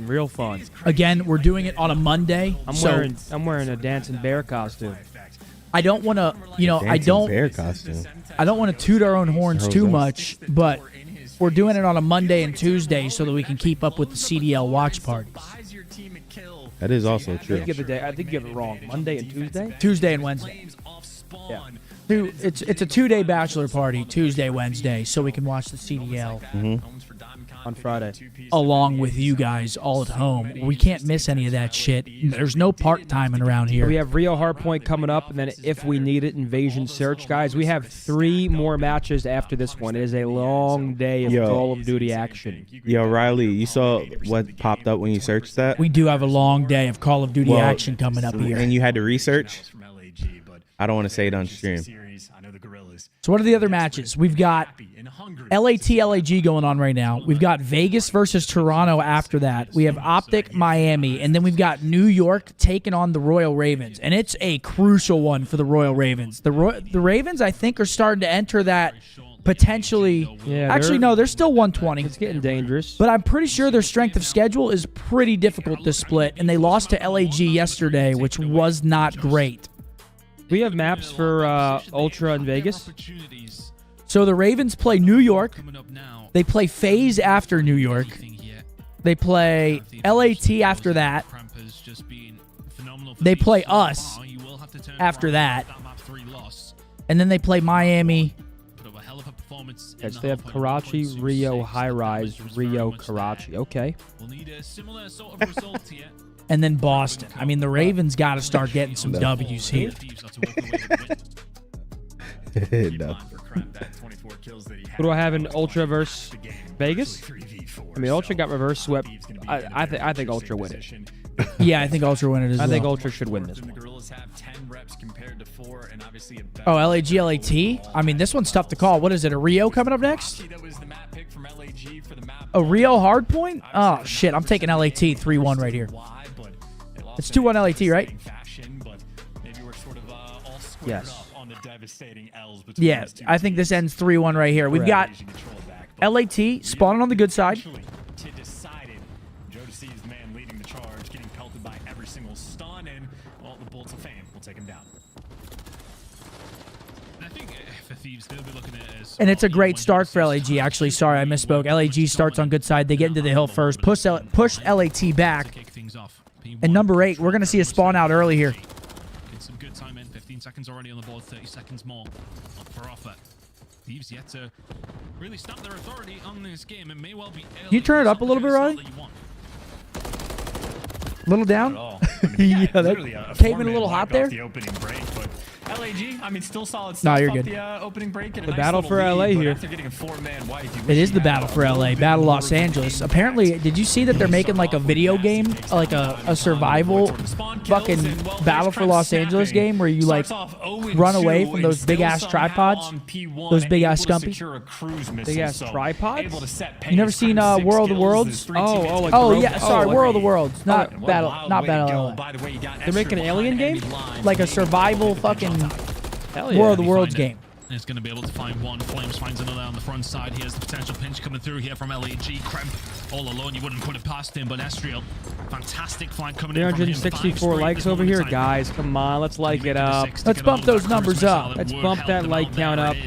real fun. Again, we're doing it on a Monday. I'm wearing a dancing bear costume. I don't want to, you know, I Dancing bear costume. don't want to toot our own horns too much, but we're doing it on a Monday and Tuesday so that we can keep up with the CDL watch parties. That is also true. I think you have it wrong. Monday and Tuesday? Tuesday and Wednesday. Yeah. It's a 2-day bachelor party, Tuesday, Wednesday, so we can watch the CDL on Friday. Along with you guys all at home. We can't miss any of that shit. There's no park timing around here. We have Rio Hardpoint coming up, and then if we need it, Invasion Search. Guys, we have 3 more matches after this one. It is a long day of Call of Duty action. Yo, Riley, you saw what popped up when you searched that? We do have a long day of Call of Duty action coming up here. And you had to research? I don't want to say it on stream. So what are the other matches? We've got LAT, LAG going on right now. We've got Vegas versus Toronto after that. We have OpTic, Miami, and then we've got New York taking on the Royal Ravens. And it's a crucial one for the Royal Ravens. The Ravens, I think, are starting to enter that potentially... Yeah, actually, no, they're still 120. It's getting dangerous. But I'm pretty sure their strength of schedule is pretty difficult to split, and they lost to LAG yesterday, which was not great. We have maps for Ultra in Vegas. So the Ravens play New York. They play FaZe after New York. They play LAT after that. They play us after that. And then they play Miami. Yes, they have Karachi, Rio, High Rise, Rio, Karachi. Okay. And then Boston. I mean, the Ravens got to start getting some W's here. No. Who do I have in Ultra versus Vegas? I mean, Ultra got reverse swept. I think Ultra win it. Yeah, I think Ultra win it as well. I think Ultra should win this one. Oh, LAG, LAT? I mean, this one's tough to call. What is it, a Rio coming up next? A Rio hardpoint? Oh, shit. I'm taking LAT 3-1 right here. It's 2-1 LAT, right? Yes. Yeah, I think this ends 3-1 right here. We've got LAT spawning on the good side. And it's a great start for LAG, actually. Sorry, I misspoke. LAG starts on good side. They get into the hill first. Push LAT back. And number 8, we're going to see a spawn out early here. Get some good time in. 15 seconds already on the board. 30 seconds more for offer. Thieves yet to really stamp their authority on this game. It may well be. Can you turn it up a little bit, Riley? A little down? Yeah, that came in a little hot there. The opening break, but LAG, I mean, still solid No, stuff you're off good. the opening break. And The battle for LA here. After getting a 4-man wipe, It is the battle for LA, Battle Los Angeles. Apparently, did you see that they're making like a video game, like a survival fucking Battle for Los Angeles game where you like run away from those big ass tripods, those big ass Scumpy, Big ass tripods. You never seen World of Worlds? Oh, yeah, sorry, World of Worlds, not Battle LA. They're making an alien game, like a survival fucking yeah. World of Worlds game. It's going to be able to find one. Flames finds another on the front side. Here's the potential pinch coming through here from LAG. Kremp all alone. You wouldn't put it past him, but Estriel, fantastic flank coming in from him. 364 likes over here, guys. Come on, let's like it up. Let's bump those numbers up. Let's bump that like count up.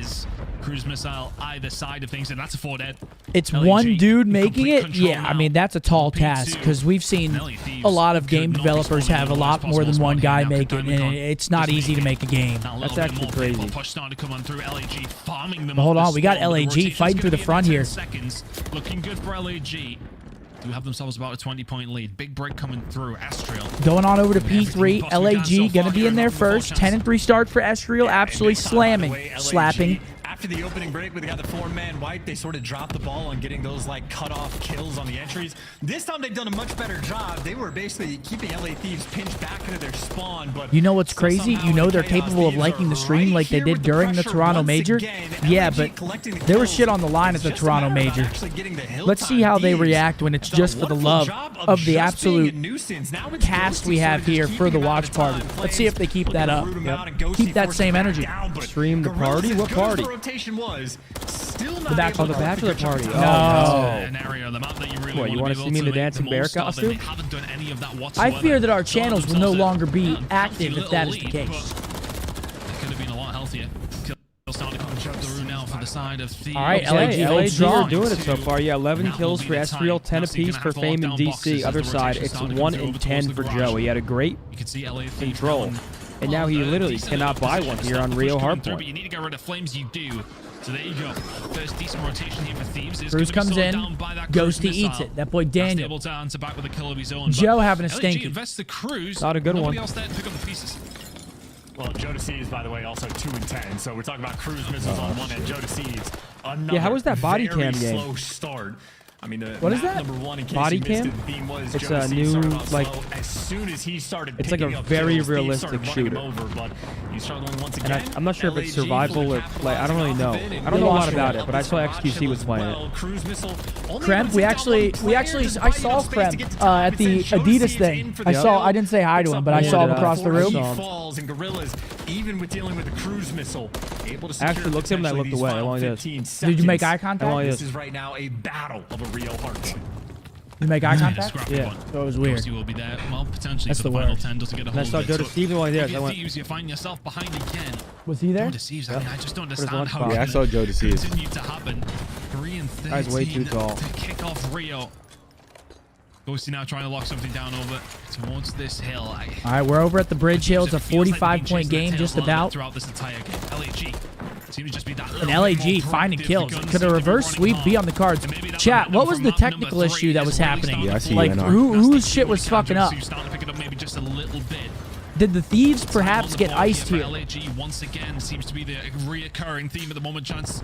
Cruise missile either side of things, and that's a 4 dead. It's one dude making it? Yeah, I mean, that's a tall task because we've seen a lot of game developers have a lot more than one guy make it, and it's not easy to make a game. That's actually crazy. Push starting to come on through. LAG farming them. But hold on, we got LAG fighting through the front here. Seconds. Looking good for LAG. Do have themselves about a 20-point lead. Big break coming through. Estriel. Going on over to P3. LAG going to be in there first. 10-3 start for Estriel. Absolutely slapping. After the opening break, where they got the 4-man wipe, they sort of dropped the ball on getting those like cut-off kills on the entries. This time they've done a much better job. They were basically keeping LA Thieves pinched back into their spawn. But you know what's crazy? You know they're capable of liking the stream like they did during the Toronto Major? Yeah, but there was shit on the line at the Toronto Major. Let's see how they react when it's just for the love of the absolute cast we have here for the watch party. Let's see if they keep that up. Keep that same energy. Stream the party? What party? Was still the bachelor party. No. An area on the map that you really what, you want to see me in the dancing bear costume? I fear that our channels will no longer be active if that is the case. looking a lot healthier. Starting to come through now for the side of the. All right, LAG strong. are doing it so far. Yeah, 11 kills for Esriel, 10 apiece for Fame and DC. Other side, it's 1 and 10 for Joe. He had a great control, and now he literally cannot buy one here on Rio Hardpoint. But you need to get rid of Flames, you do. So there you go. First decent rotation here for Thieves. Cruz comes in. Ghosty eats it. That boy Daniel. Able to answer back with a kill of his own. Joe having a LAG stinky. invests the Cruz. Not a good one. Nobody else there to pick up the pieces. Well, Joe DeCeves, by the way, also 2 and 10. So we're talking about cruise missiles on one end. Joe DeCeves, another. Yeah, how was that body very cam game? slow start. I mean, what is that? Number 1, in case Body you missed cam? it, the theme was It's Joe a DeCeves new, started off like, slow. As soon as he started it's like a picking up very kills, Steve realistic started running him shooter. over, but he's struggling once And again. I'm not sure if it's LAG survival or play. I don't really know. I don't know a lot about it, but I saw XQC was playing it. Cruise missile. Kremp, I saw Kremp at the Adidas thing. I didn't say hi to him, but I saw him across the room. Falls and Gorillas, even with dealing with the cruise missile, able to I actually looked at him and I looked away. I only did. Did you make eye contact? This is right now a battle of a Rio Heart. You make eye contact? Yeah. So it was weird. Ghosty will be there. Well, potentially That's for the the final worst. 10 doesn't get a And I hold saw of Joe it. DeCeves while he If there. you're Thieves, you find yourself behind again. Was he there? Joe DeCeves, I mean, I just don't understand lunch how box? Yeah, I saw Joe DeCeves. continue to happen. 3 and 13 Guy's way too tall. to kick off Rio. Ghosty now trying to lock something down over towards this hill. All right, we're over at the Bridge Hill. It's a 45-point game, just about. Throughout this entire game. LAG seems to just be that And LAG finding kills. Could a reverse sweep be on the cards? Chat, what was the technical issue that was happening? Yeah, I see like, you, whose shit was fucking up? Starting to pick it up maybe just a little bit. Did the Thieves perhaps get iced here? LAG once again seems to be the reoccurring theme at the moment, Chance.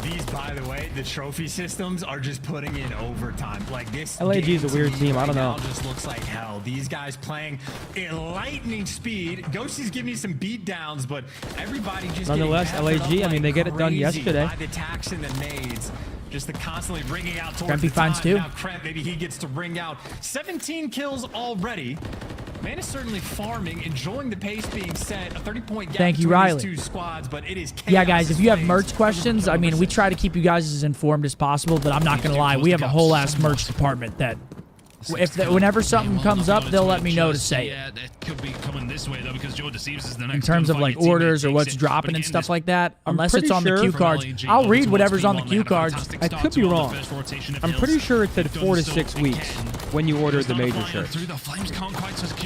These, by the way, the trophy systems are just putting in overtime. Like this. LAG is a weird team. I don't know. Just looks like hell. These guys playing at lightning speed. Ghosty's giving me some beat downs, but everybody just. Nonetheless, LAG. I mean, they get it done yesterday. By the attacks and the nades. Just the constantly ringing out towards Krempy the finds top. two. Now Kremp, maybe he gets to ring out 17 kills already. Man is certainly farming, enjoying the pace being set. A 30-point gap Thank you, between Riley. these 2 squads, but it is chaos. Yeah, guys, if you have merch questions, I mean, we try to keep you guys as informed as possible, but I'm not going to lie. We have a whole ass merch department that whenever something comes up, they'll let me know to say it. Yeah, it could be coming this way though because Joe DeCeves is the next. In terms of like orders or what's dropping and stuff like that, unless it's on the cue cards. I'll read whatever's on the cue cards. I could be wrong. I'm pretty sure it said 4 to 6 weeks when you order the major shirts.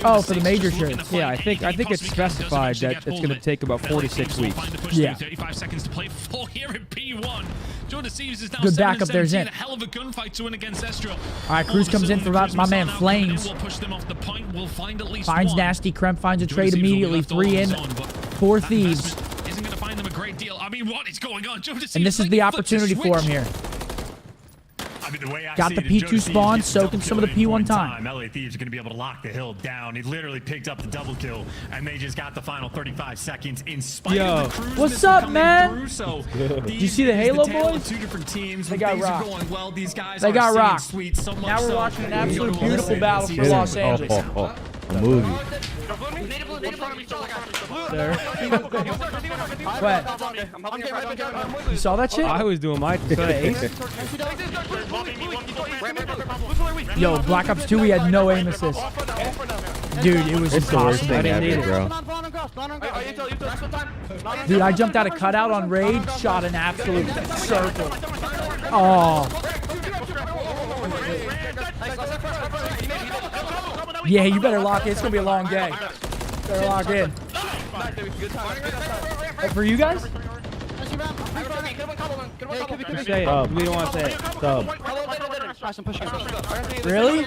Oh, for the major shirts. Yeah, I think it's specified that it's going to take about 4 to 6 weeks. Yeah. 35 seconds to play for here in P1. Joe DeCeves is now Good 7 backup and there's 17, in. a hell of a gunfight to win against Estro. All right, Cruz comes in for my man Flames. We'll push them off the point. We'll find at least Finds one. Nasty. Kremp finds a Joe trade DeCeves will be immediately. left all 3 on in, his own, but 4 that Thieves. investment isn't going to find them a great deal. I mean, what is going on? Joe DeCeves And this is the opportunity for him here. I mean, the way I Got see the it, if Joe P2 DeCeves spawn, gets a double soaking some kill of the at any P1 point in time. LA Thieves are going to be able to lock the hill down. He literally picked up the double kill, and they just got the final 35 seconds in spite of the cruise What's missile up, coming man? through. So Did you see the Halo boys? 2 different teams. They When got things are rocked. going well, these guys They are got singing rocked. sweet, so much Now we're so watching an that you absolute go to beautiful LA battle for Los Angeles. A movie. What? You saw that shit? I was doing my ace. Yo, Black Ops 2, we had no aim assist. Dude, it was It's the worst impossible. thing ever, bro. Dude, I jumped out of cutout on raid, shot an absolute circle. Oh. Yeah, you better lock in. It's gonna be a long day. Better lock in. Oh, for you guys? Just say it. We don't want to say it. Sub. Really?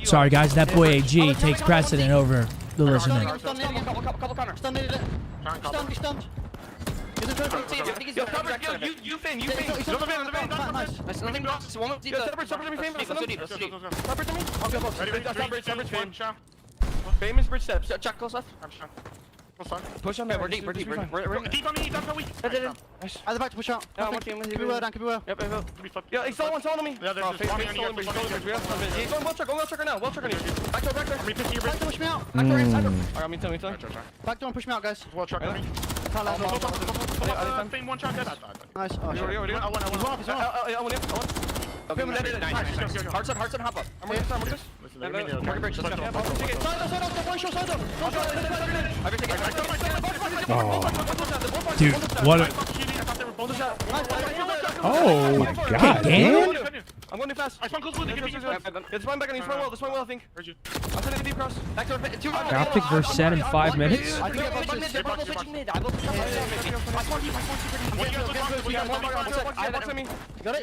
Sorry, guys. That boy AG takes precedent over the listening. Famous bridge steps. Jack, close left. Push on there. We're deep. We're deep on me. Don't go weak. At the back to push out. Yeah, one team. Keep it well down. Keep it well. Yep. Yeah, he's someone on me. Yeah, there's one on you. He's going well checker now. Well checker on you. Back door. Back door, push me out. Back door inside. Alright, me too. Back door and push me out, guys. Well checker me. Fame one shot dead. Nice. Oh, shit. I won. Okay, nice. Hard side, hop up. I'm going to this. Target bridge, let's go. Oh. Dude, what a... Oh, god damn. I'm going too fast. It's one back on you. This one well, I think. I'm sending a deep cross. Back to OpTic versus Sen in 5 minutes. I think I pitching mid. I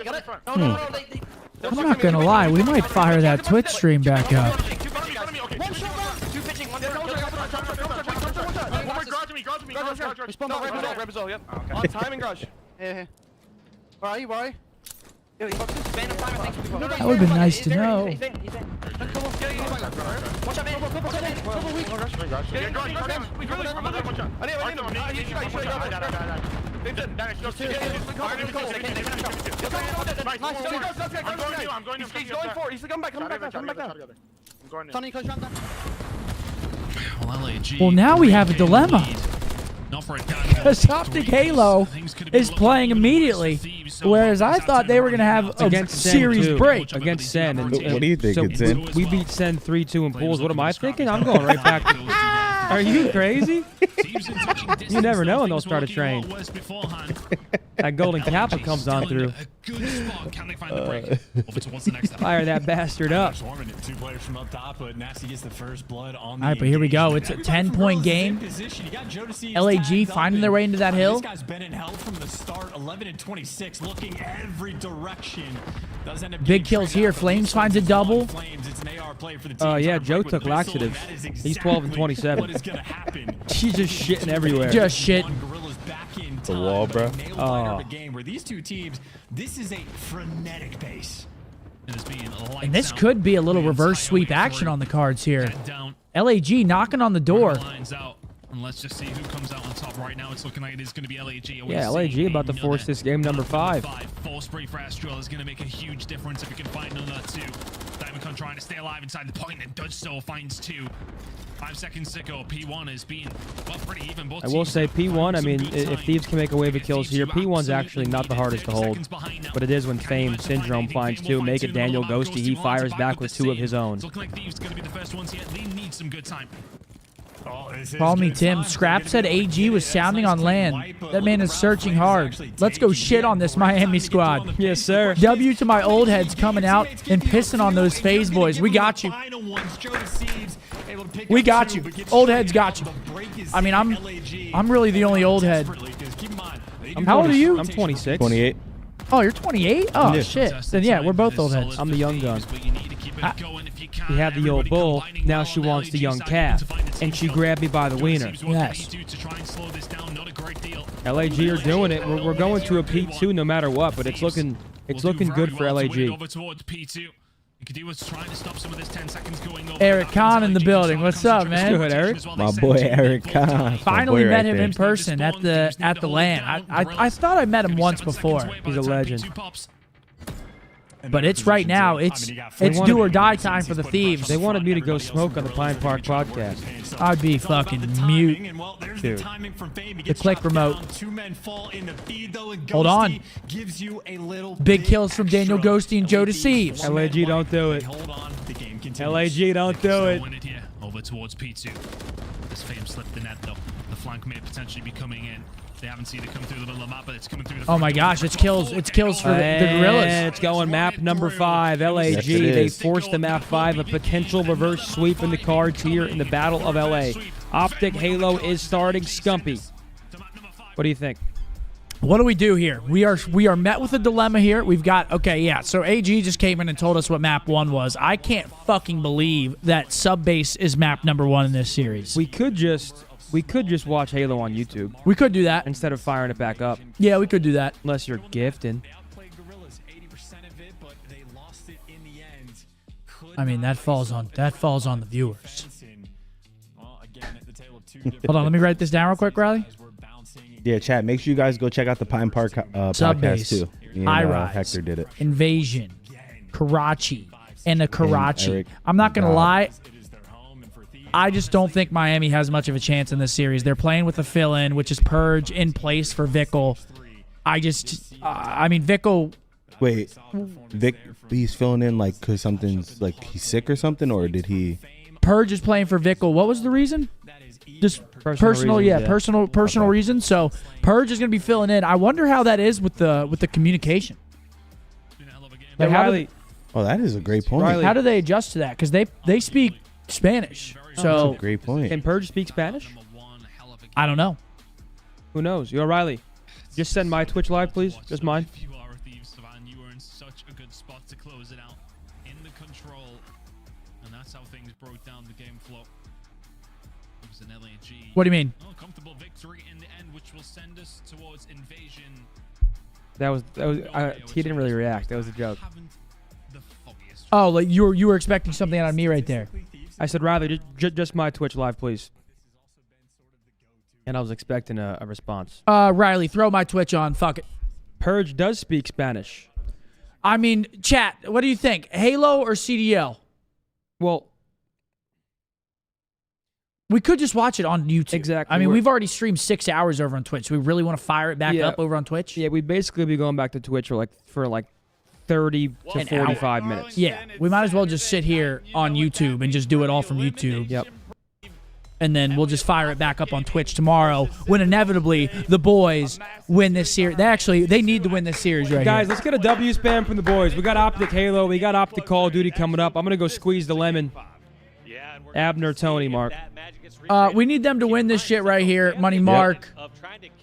got it. No. I'm not gonna lie, we might fire that Twitch stream back up. One shot. Two pitching. One garage me. Respond back. Rebel, yep. On time and garage. Yeah. Where are you? That would have been nice to know. Well, now we have a dilemma. Because OpTic Halo is playing immediately, whereas I thought they were going to have a series break. Against Sen. And, What do you think, so Sen? we beat Sen 3-2 in pools. What am I thinking? I'm going right back to... Are you crazy? You never know when they'll start a train. That golden kappa comes on through. Fire that bastard up. Two players from up top, but Nasty gets the first blood on the All right, but here we go. It's a 10-point game. LAG finding their way into that hill. This guy's been in hell from the start. 11 and 26, looking every direction. Does end up Big kills here. Flames finds a double. Yeah, Joe took laxatives. He's 12 and 27. She's just shitting everywhere. Just shit. The wall, bro. Oh. Game where these two teams, this is a frenetic pace. And this could be a little reverse sweep action on the cards here. LAG knocking on the door. And let's just see who comes out on top right now. It's looking like it is going to be LAG. Yeah, LAG about to force this game number 5. Full spray for Astral is going to make a huge difference if we can find another 2. Diamondcon trying to stay alive inside the point and does so, finds 2. 5 seconds to go. P1 is being, well, pretty even. Both I will say P1, I mean, if Thieves can make a wave of kills here, P1's actually not the hardest to hold. But it is when Fame Syndrome finds 2. Make it Daniel Ghosty. He fires back with 2 of his own. It's looking like Thieves going to be the first ones here. They need some good time. Call me Tim. Scrap said AG was sounding on land. That man is searching hard. Let's go shit on this Miami squad. Yes, sir. W to my old heads coming out and pissing on those FaZe boys. We got you. We got you. Old heads got you. I mean, I'm really the only old head. How old are you? I'm 26. 28. Oh, you're 28? Oh, Yeah. shit. Then yeah, we're both old heads. I'm the young gun. You had the old bull, now she wants the young calf. And she grabbed me by the wiener. Yes. LAG are doing it. We're going to a P2 no matter what, but it's looking good for LAG. Eric Kahn in the building. What's up, man? Good, Eric. My boy Eric Kahn. Finally met him in person at the LAN. I thought I met him once before. He's a legend. But it's right now. It's do or die time for the Thieves. They wanted me to go smoke on the Pine Park podcast. I'd be fucking mute. Dude. The click remote. Hold on. Big kills from Daniel Ghosty and Joe Deceives. LAG don't do it. LAG don't do it. Over towards P2. This Fame slipped the net though. The flank may potentially be coming in. They haven't seen it come through the middle of the map, but it's coming through the Oh my gosh, it's kills. It's kills for the Gorillas. It's going map number 5, LAG. Yes, They forced the map 5, a potential reverse sweep in the cards here in the Battle of LA. OpTic Halo is starting. Scumpy. What do you think? What do we do here? We are met with a dilemma here. We've got, okay, yeah, so AG just came in and told us what map 1 was. I can't fucking believe that Subbase is map number 1 in this series. We could just watch Halo on YouTube. We could do that. Instead of firing it back up. Yeah, we could do that. Unless you're gifting. I mean, that falls on the viewers. Hold on, let me write this down real quick, Riley. Yeah, chat. Make sure you guys go check out the Pine Park podcast too. High Rise. Hector did it. Invasion. Karachi. And a Karachi. Eric, I'm not going to lie. I just don't think Miami has much of a chance in this series. They're playing with a fill-in, which is Purge in place for Vickle. I mean, Vickle, Wait, Vic, he's filling in like because something's like he's sick or something, or did he? Purge is playing for Vickle. What was the reason? Just personal reasons, yeah. Personal reasons. So Purge is going to be filling in. I wonder how that is with the communication. Like Riley. Oh, that is a great point. Riley, how do they adjust to that? Because they speak Spanish. So that's a great point. Can Purge speak Spanish? I don't know. Who knows? Yo, Riley, just send my Twitch live, please. Just mine. You are a Thieves fan. You are in such a good spot to close it out in the control, and that's how things broke down the game flow. It was an LAG. What do you mean? Oh, comfortable victory in the end, which will send us towards invasion. That was he didn't really react. That was a joke. Oh, like you were expecting something out of me right there. I said, Riley, just my Twitch live, please. And I was expecting a response. Riley, throw my Twitch on. Fuck it. Purge does speak Spanish. I mean, chat, what do you think? Halo or CDL? Well, we could just watch it on YouTube. Exactly. I mean, we've already streamed 6 hours over on Twitch. We really want to fire it back up over on Twitch? Yeah, we'd basically be going back to Twitch for like 30 to 45 minutes. Yeah, we might as well just sit here on YouTube and just do it all from YouTube. Yep. And then we'll just fire it back up on Twitch tomorrow when inevitably the boys win this series. They need to win this series right Guys, here. let's get a W spam from the boys. We got OpTic Halo. We got OpTic Call of Duty coming up. I'm going to go squeeze the lemon. Abner, Tony, Mark. We need them to win this shit right here, Money Mark.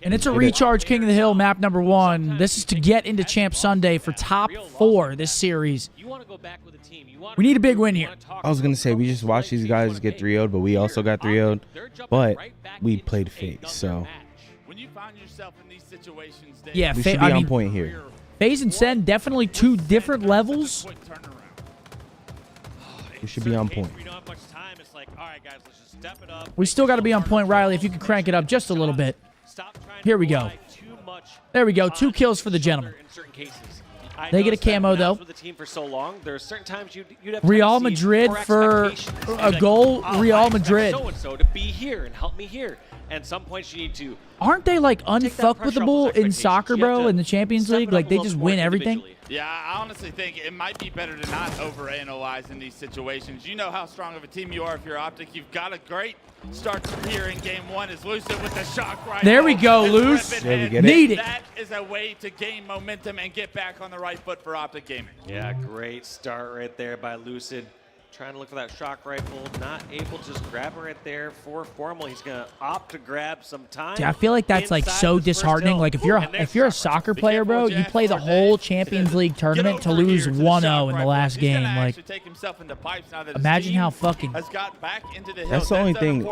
And it's a recharge King of the Hill map number 1. This is to get into Champ Sunday for top 4 this series. We need a big win here. I was gonna say we just watched these guys get 3-0'd, but we also got 3-0'd. But we played FaZe, so yeah, we should be on point here. FaZe and Sen definitely 2 different levels. We should be on point. We still got to be on point, Riley. If you could crank it up just a little bit. Here we go. There we go. 2 kills for the gentleman. They get a camo though. Real Madrid for a goal. Real Madrid. So to be here and help me here. And some points you need to. Aren't they like unfuckable in soccer, bro? In the Champions League, like they just win everything. Yeah, I honestly think it might be better to not overanalyze in these situations. You know how strong of a team you are if you're OpTic. You've got a great start here in game 1. Is Lucid with the shock rifle. There we go, Luce. There we get Need it. That is a way to gain momentum and get back on the right foot for OpTic Gaming. Yeah, great start right there by Lucid. Trying to look for that shock rifle, not able to just grab it right there for Formal. He's gonna opt to grab some time. Dude, I feel like that's like so disheartening. Like if you're a soccer player, bro, you play the whole Champions League tournament to lose 1-0 in the last game. Like, imagine how fucking. That's the only thing.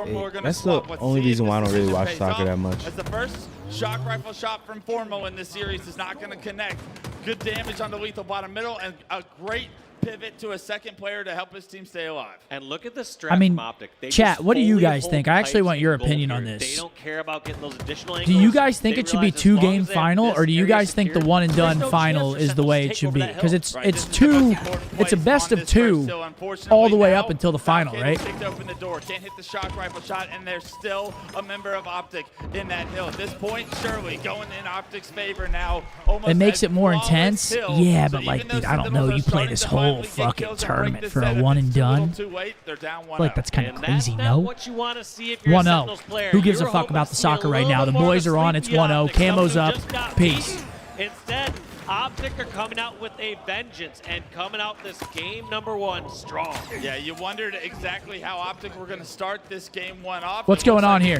That's the only reason why I don't really watch soccer that much. As the first shock rifle shot from Formal in this series is not going to connect. Good damage on the lethal bottom middle and a great pivot to a second player to help his team stay alive. And look at the strat I mean, from OpTic. They chat, just what do you fully guys hold think? I actually pipes want your and goal opinion on here. this. They don't care about getting those additional angles. Do you guys think it should be They realize 2 as long game as they have final, this or do you area guys think the secured, one and done there's no final chance is the way it take should over be? that Because hill. it's a best of 2 all the way up until the final, right? Kicked open the door, can't hit the shock rifle shot, and there's still a member of OpTic in that hill. At this point, Shirley going in OpTic's favor now. It makes it more intense. Yeah, but like, dude, I don't know. You play this whole fucking tournament for a one and done. I feel like that's kind of crazy, no? 1-0. Who gives a fuck about the soccer right now? The boys are on. It's 1-0. Camo's up. Peace. Instead, OpTic are coming out with a vengeance and coming out this game number 1 strong. Yeah, you wondered exactly how OpTic were going to start this game 1 off. What's going on here?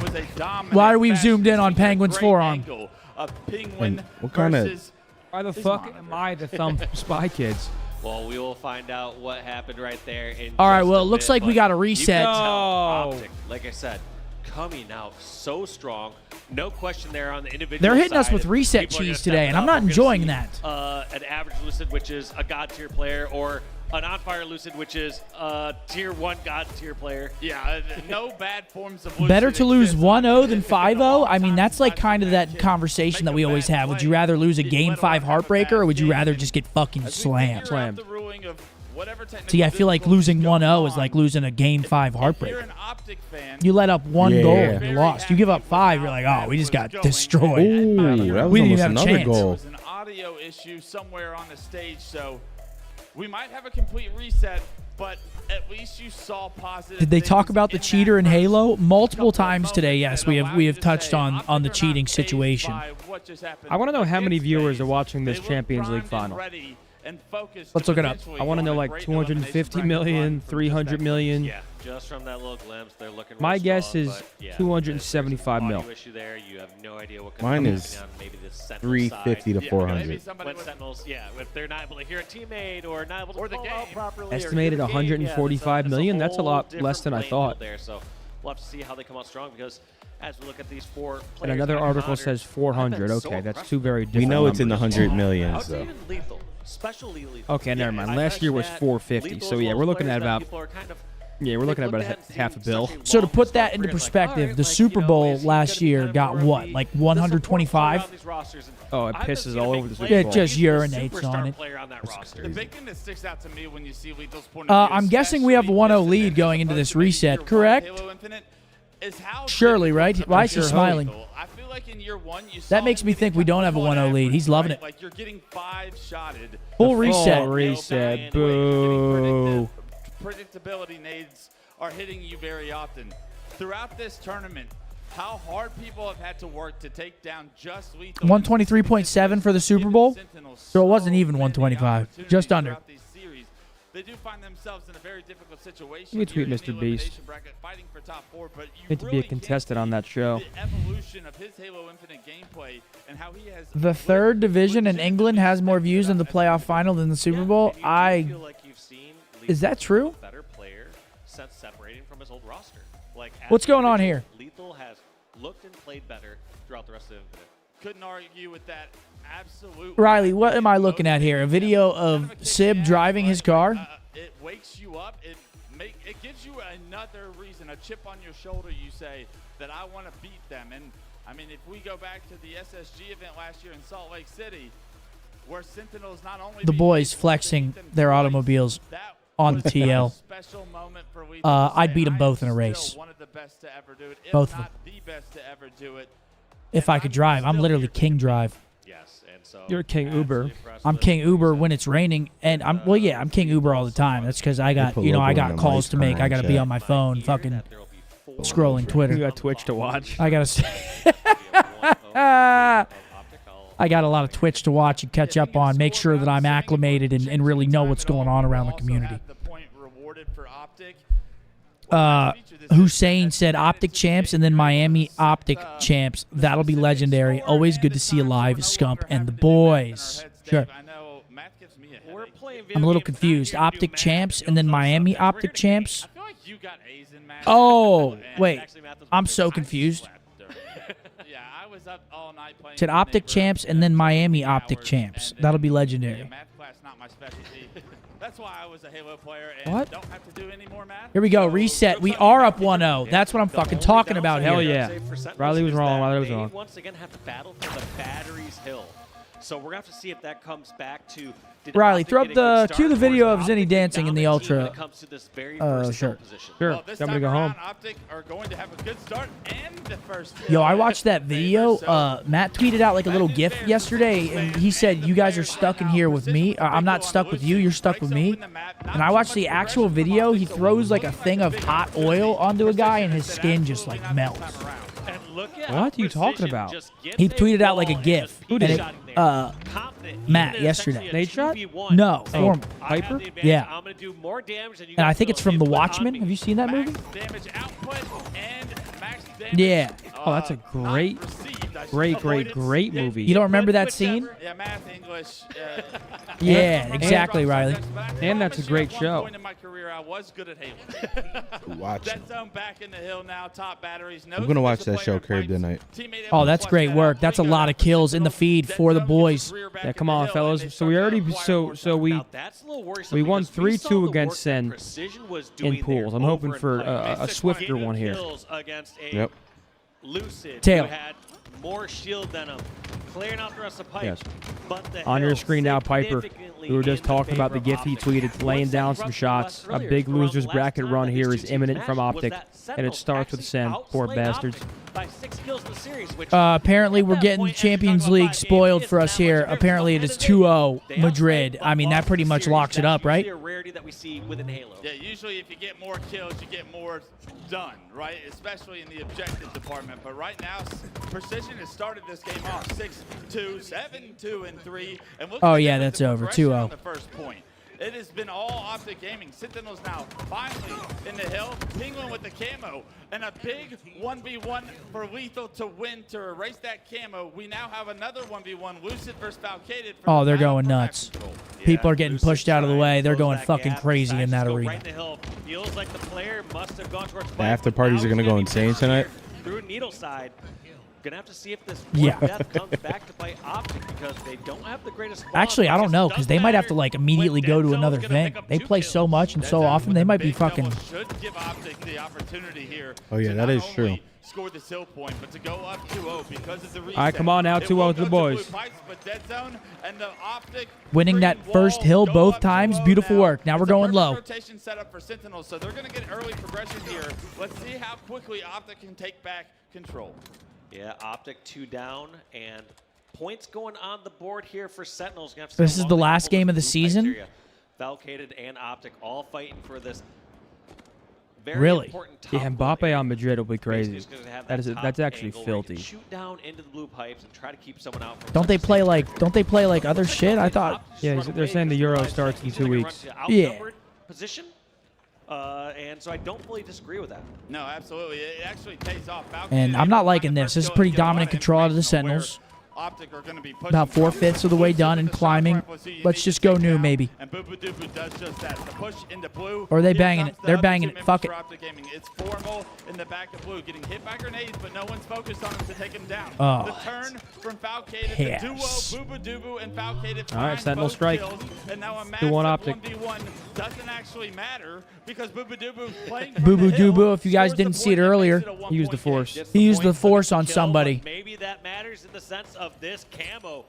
Why are we zoomed in on Penguin's forearm? What kind of? Why the fuck am I the thumb Spy Kids? Well, we will find out what happened right there. All right, well, it looks like we got a reset. OpTic, like I said, coming out so strong. No question there on the individual They're hitting us side. with reset People are gonna cheese today, step and it I'm up. not We're gonna enjoying see, that. An average Lucid, which is a god tier player, or an on-fire Lucid, which is a tier 1 god tier player. Yeah, no bad forms of Lucid. Better to lose 1-0 than 5-0? I mean, that's like kind of that conversation that we always have. Would you rather lose a Game 5 heartbreaker, or would you rather just get fucking slammed? See, I feel like losing 1-0 is like losing a Game 5 heartbreaker. You let up 1 goal and you lost. You give up 5, you're like, oh, we just got destroyed. Ooh, that was we didn't almost even have a another chance. goal. audio issue somewhere on the stage, so we might have a complete reset, but at least you saw positive. Did they talk about the cheater in Halo multiple times today? Yes, we have touched on the cheating situation. I want to know how many viewers are watching this Champions League final. Let's look it up. I want to know like 250 million, 300 million. Yeah, just from that little glimpse, they're looking. My real guess strong, is but, yeah, 275 mil. issue there. You have no idea what Mine is 350 to 400. When Sentinels, yeah, if they're not able to hear a teammate or not able to pull out properly, Estimated or hear the game, 145 million. That's a lot less than I thought. There, so we'll have to see how they come out strong because as we look at these four players, And another article says 400. Okay, that's two very different. We know it's in the numbers. 100 millions, though. Even lethal, especially lethal. Okay, never mind. Last year was 450. So yeah, we're looking at about. Yeah, we're looking at about half a bill. So to put that into perspective, the Super Bowl last year got what, like 125? Oh, it pisses all over the Super It Bowl. just urinates on it. The big thing that sticks out to me when you see Lethal's point I'm guessing we have a 1-0 lead going into this reset, correct? Surely, right? Why is he smiling? I feel like in year one, you That makes me think we don't have a 1-0 lead. He's loving it. Like you're getting 5-shotted. Full reset. Full reset. Boo. Predictability nades are hitting you very often. Throughout this tournament, how hard people have had to work to take down just Lethal. 123.7 for the Super Bowl. So it wasn't even 125. Just under. They do find themselves in a very difficult situation. Let me tweet Mr. Beast. Need to be a contestant on that show. The evolution of his Halo Infinite gameplay and how he has The third division in England has more views in the playoff final than the Super Bowl. Is that true? Better player separating from his old roster. Like What's going on here? Lethal has looked and played better throughout the rest of Infinite. Couldn't argue with that. Absolutely. Riley, what am I looking at here? A video of Sib driving his car? It wakes you up. It gives you another reason, a chip on your shoulder. You say that I want to beat them. And I mean, if we go back to the SSG event last year in Salt Lake City, where Sentinels not only The boys flexing their automobiles on the TL. I'd beat them both in a race. Both of them. If I could drive. I'm literally King Drive. You're King Uber. I'm King Uber when it's raining, and I'm King Uber all the time. That's because I got I got calls to make. I got to be on my phone, fucking scrolling Twitter. You got Twitch to watch. I got a lot of Twitch to watch and catch up on. Make sure that I'm acclimated and really know what's going on around the community. Hussein said OpTic champs and then Miami OpTic champs. That'll be legendary. Always good to see you live, Scump and the boys. Sure. I'm a little confused. OpTic champs and then Miami OpTic champs. Oh, wait. I'm so confused. Said OpTic champs and then Miami OpTic champs. That'll be legendary. That's why I was a Halo player and What? don't have to do any more math. Here we go. Reset. We are up 1-0. That's what I'm fucking talking about here. Hell yeah. Riley was wrong. Riley was wrong. Once again have to battle for the battery's hill. So we're going to have to see if that comes back to... Riley, throw up cue the video of Zinni dancing in the Ultra. Sure. Sure. I'm going to go home. OpTic are going to have a good start and the first Yo, I watched that video. Matt tweeted out like a little GIF yesterday, and he said, "You guys are stuck in here with me. I'm not stuck with you. You're stuck with me." And I watched the actual video. He throws like a thing of hot oil onto a guy, and his skin just like melts. What are you talking about? He tweeted out like a GIF. Who did? Matt yesterday. Nate shot? No. Oh, Piper? Yeah. I'm going to do more damage than you And I think it's from The Watchmen. Have you seen that movie? damage output and max damage. Yeah. Oh, that's a great movie. You don't remember that scene? Yeah, math, English. Yeah, exactly, Riley. And that's a great show. In my career, I was good at Halo. Watch it. That zone back in the hill now, top batteries. I'm going to watch that show, Curb, tonight. Oh, that's great work. That's a lot of kills in the feed for the boys. Yeah, come on, fellas. So we already we won 3-2 against Sen in pools. I'm hoping for a swifter one here. Yep. Lucid, Tail. more shield than him, clearing out the rest of Pipe. Yes. But the On your hill screen now, Piper. We were just talking about the gift he tweeted, laying down some shots. A big losers bracket run here is imminent from OpTic, and it starts with Sen. Poor bastards. By 6 kills in the series, which Apparently, we're getting Champions League spoiled for us here. Apparently, it is 2-0 Madrid. I mean, that pretty much locks it up, right? a rarity that we see within Halo. Yeah, usually if you get more kills, you get more done, right? Especially in the objective department. But right now, Precision has started this game off 6-2, 7-2, and 3. And look Oh, at yeah, the that's over. progression 2-0. on the first point. It has been all OpTic Gaming. Sentinels now finally in the hill. Penguin with the camo. And a big 1v1 for Lethal to win to erase that camo. We now have another 1v1. Lucid versus Falcated. Oh, they're going nuts. People are getting pushed out of the way. They're going fucking crazy in that arena. Right in the hill. Feels like the player must have gone towards The after parties are going to go insane tonight. through needle side. Gonna have to see if this Yeah. death comes back to bite OpTic because they don't have the greatest. Actually, I don't know, because they might have to, like, immediately go to another thing. They play so much and so often, they might be fucking... Should give OpTic the opportunity here. Oh, yeah, that is true. Score the kill point, but to go up 2-0 because of the reset. All right, come on now, 2-0 to the boys. Winning that first hill both times, beautiful work. Now we're going low. Rotation set up for Sentinels, so they're going to get early progression here. Let's see how quickly OpTic can take back control. Yeah, OpTic 2 down and points going on the board here for Sentinels. This is the last game of the season? Falcated and OpTic all fighting for this very Really? important top Yeah, Mbappe on Madrid will be crazy. Basically, That's actually angle where you filthy. can shoot down into the blue pipes and try to keep someone out. From Don't they play like other shit? I thought... Yeah, they're saying the Euro starts in 2 weeks. Yeah. Position. And so I don't fully disagree with that. No, absolutely. It actually pays off. And I'm not liking this. This is pretty dominant control out of the Sentinels. OpTic are going to be About 4/5 of the way done and climbing. Let's just go new, maybe. And Boo does just that. The push into blue. Or are they banging it? They're banging it. Fuck it. It's formal in the back of blue, getting hit by grenades, but no one's focused on him to take him down. Oh. The turn from Falcated, Yes. the duo, Boo and Falcated. All right, Sentinel strike. And now a 2-1 massive OpTic. 1v1 doesn't actually matter because Boo playing Boo Boo Doo Boo, if you guys didn't see it earlier. He used the force. He used the force on somebody. Maybe that matters in the sense of this camo.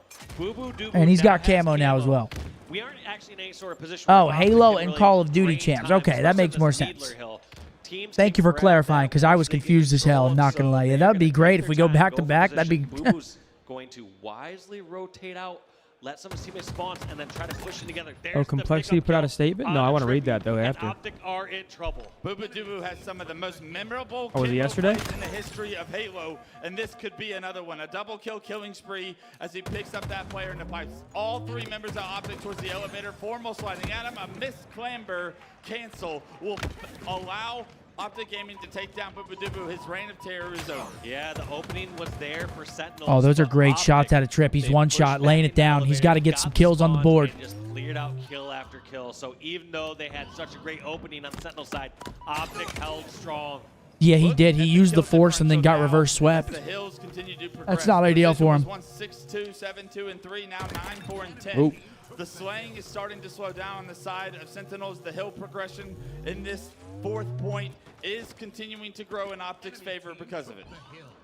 And he's got camo now as well. We aren't actually in any sort of position. Oh, where OpTic Halo can and really Call of Duty drain champs. time, Okay, that makes especially more this sense. Needler Hill. Teams Thank you for clarifying, because I was confused as hell. I'm not going to lie. Yeah, that would be great if we go back to back. That'd be... Boo-Boo's going to wisely rotate out, let some teammates spawn, and then try to push it together. There's Oh, the Complexity pickup put out a kill statement? on No, I the want to read Trippy, that, though, and after. OpTic are in trouble. Boo has some of the most memorable Oh, was it kill yesterday? plays in the history of Halo, and this could be another one. A double kill killing spree as he picks up that player in the pipes. All 3 members of OpTic towards the elevator. Formal sliding at him. A missed clamber cancel will allow OpTic Gaming to take down Boo. His reign of terror is over. Yeah, the opening was there for Sentinels. Oh, those are but great OpTic, shots at a trip. He's they one pushed shot, back laying in it the down. He's elevator, got to get some kills on the board. and just cleared out kill after kill. So even though they had such a great opening on the Sentinel side, OpTic held strong. Yeah, he did. He used the force and then got reverse swept. The hills continue to progress. That's not ideal for him. 6-2, 7-2, and 3. Now 9-4 and 10. Oop. The slaying is starting to slow down on the side of Sentinels. The hill progression in this 4th point is continuing to grow in OpTic's favor because of it.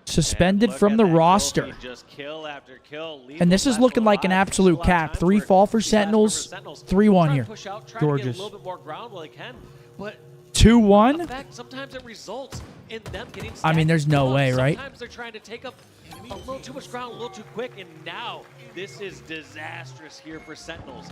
Suspended from the roster. Just kill after kill. And this is looking like an absolute cap. 3 fall for Sentinels, 3-1 here. Push out, try Gorgeous. to get a little bit more ground while they can, but 2-1? in fact, sometimes it results in them getting I mean, there's no stacked. way, right? Sometimes they're trying to take up a little too much ground, a little too quick, and now this is disastrous here for Sentinels.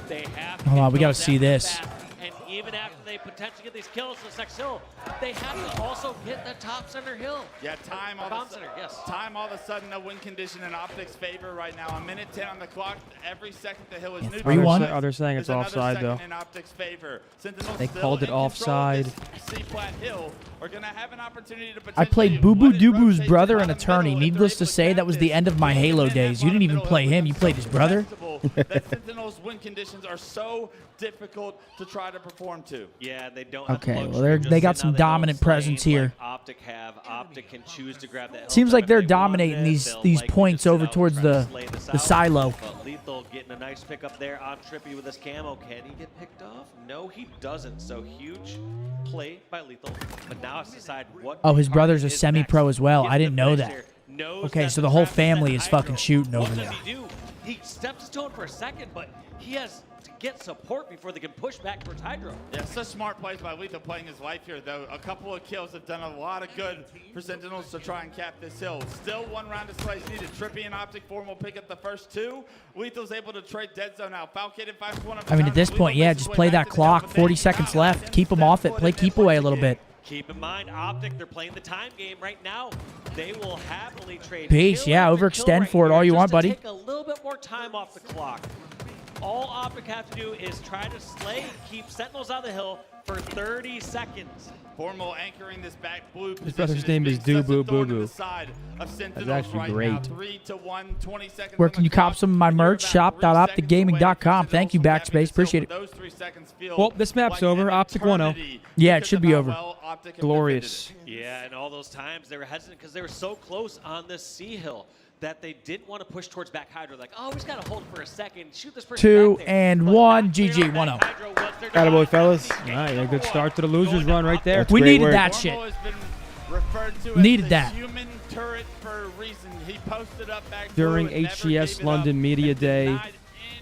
They have to Hold on, get we got to kills see after this. that, and even after they potentially get these kills to Sex Hill, they have to also get the top center hill. Yeah, time all, Bomb center, yes. time all of a sudden a win condition in OpTic's favor right now. A minute 10 on the clock. Every second the hill is new. 3-1. Oh, they're saying it's offside, though. In OpTic's favor. Sentinels They still called it in control of offside. this C-flat hill are going to have an opportunity to I played Boo Boo Doo Boo's brother and attorney. Needless to say, that was the end of my Halo days. You didn't even play him. You played his brother. that Sentinels win conditions are so difficult to try to perform to. Yeah, they don't. Okay, have the well, luxury of they just got sitting some on the hill dominant slaying presence here. like OpTic have. OpTic can choose to grab that hill Seems top like if they're they want dominating this. these They'll likely points just sit over out, towards try to the slay this the out. silo. But Lethal getting a nice pick up there on Trippy with his camo. Can he get picked off? No, he doesn't. So huge play by Lethal, but now it's decide what. Oh, his brother's a is semi-pro next. as well. Gets I didn't the know finish that. here, knows Okay, that so the whole trap is at family is Hydro. fucking shooting over What there. does he do? He steps his tone for a second, but he has to get support before they can push back towards Hydro. Yeah, such smart plays by Lethal playing his life here, though. A couple of kills have done a lot of good for Sentinels to try and cap this hill. Still 1 round of slays needed. Trippy and OpTic Form will pick up the first 2. Lethal's able to trade dead zone out. Falcated finds one of I mean, at this point, yeah, just play that clock. 40 seconds left. Keep them off it. Play keep away a little bit. Keep in mind, OpTic, they're playing the time game right now. They will happily trade. Peace, kill yeah, after overextend kill right for it all here you just want, to buddy. Take a little bit more time off the clock. All OpTic have to do is try to slay and keep Sentinels on the hill for 30 seconds. Formal anchoring this back blue His brother's name is Do Boo Boo Boo. That's actually great. 3 to 1, 20 seconds. Where can you cop some of my merch? Shop.opticgaming.com. Thank you, Backspace. Appreciate it. Well, this map's over. OpTic 1-0. Yeah, it should be over. Glorious. Yeah, and all those times they were hesitant because they were so close on this C hill that they didn't want to push towards back Hydro. Like, oh, we just got to hold for a second, shoot this person 2 back there. and 1. GG 1-0. Attaboy, fellas. All right, a good start to the losers run right there. We great needed work. that shit. Referred to Needed as that. the human turret for a reason. He posted up back During blue and never HES gave it London up Media and Day, denied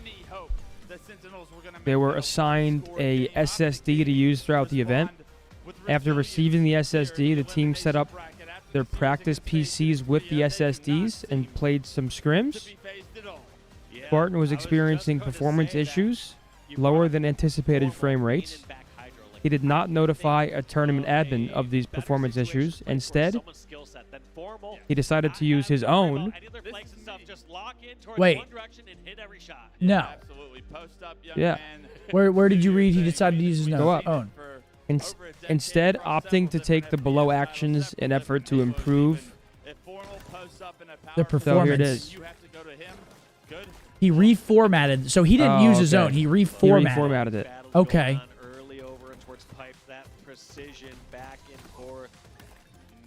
any hope that Sentinels were gonna they make were the assigned score a game. SSD to use throughout the event. After receiving the SSD, the team set up their practice PCs with the SSDs and played some scrims. Spartan was experiencing performance issues, lower than anticipated frame rates. He did not notify a tournament admin of these performance issues. Instead, he decided to use his own. Wait. No. Yeah. Where did you read he decided to use his Go up. own? Instead, opting to take the below actions in effort to improve The So here it performance. is. He reformatted. So he didn't use his own. He reformatted. He reformatted it. Okay. Early over towards pipe, that precision back and forth,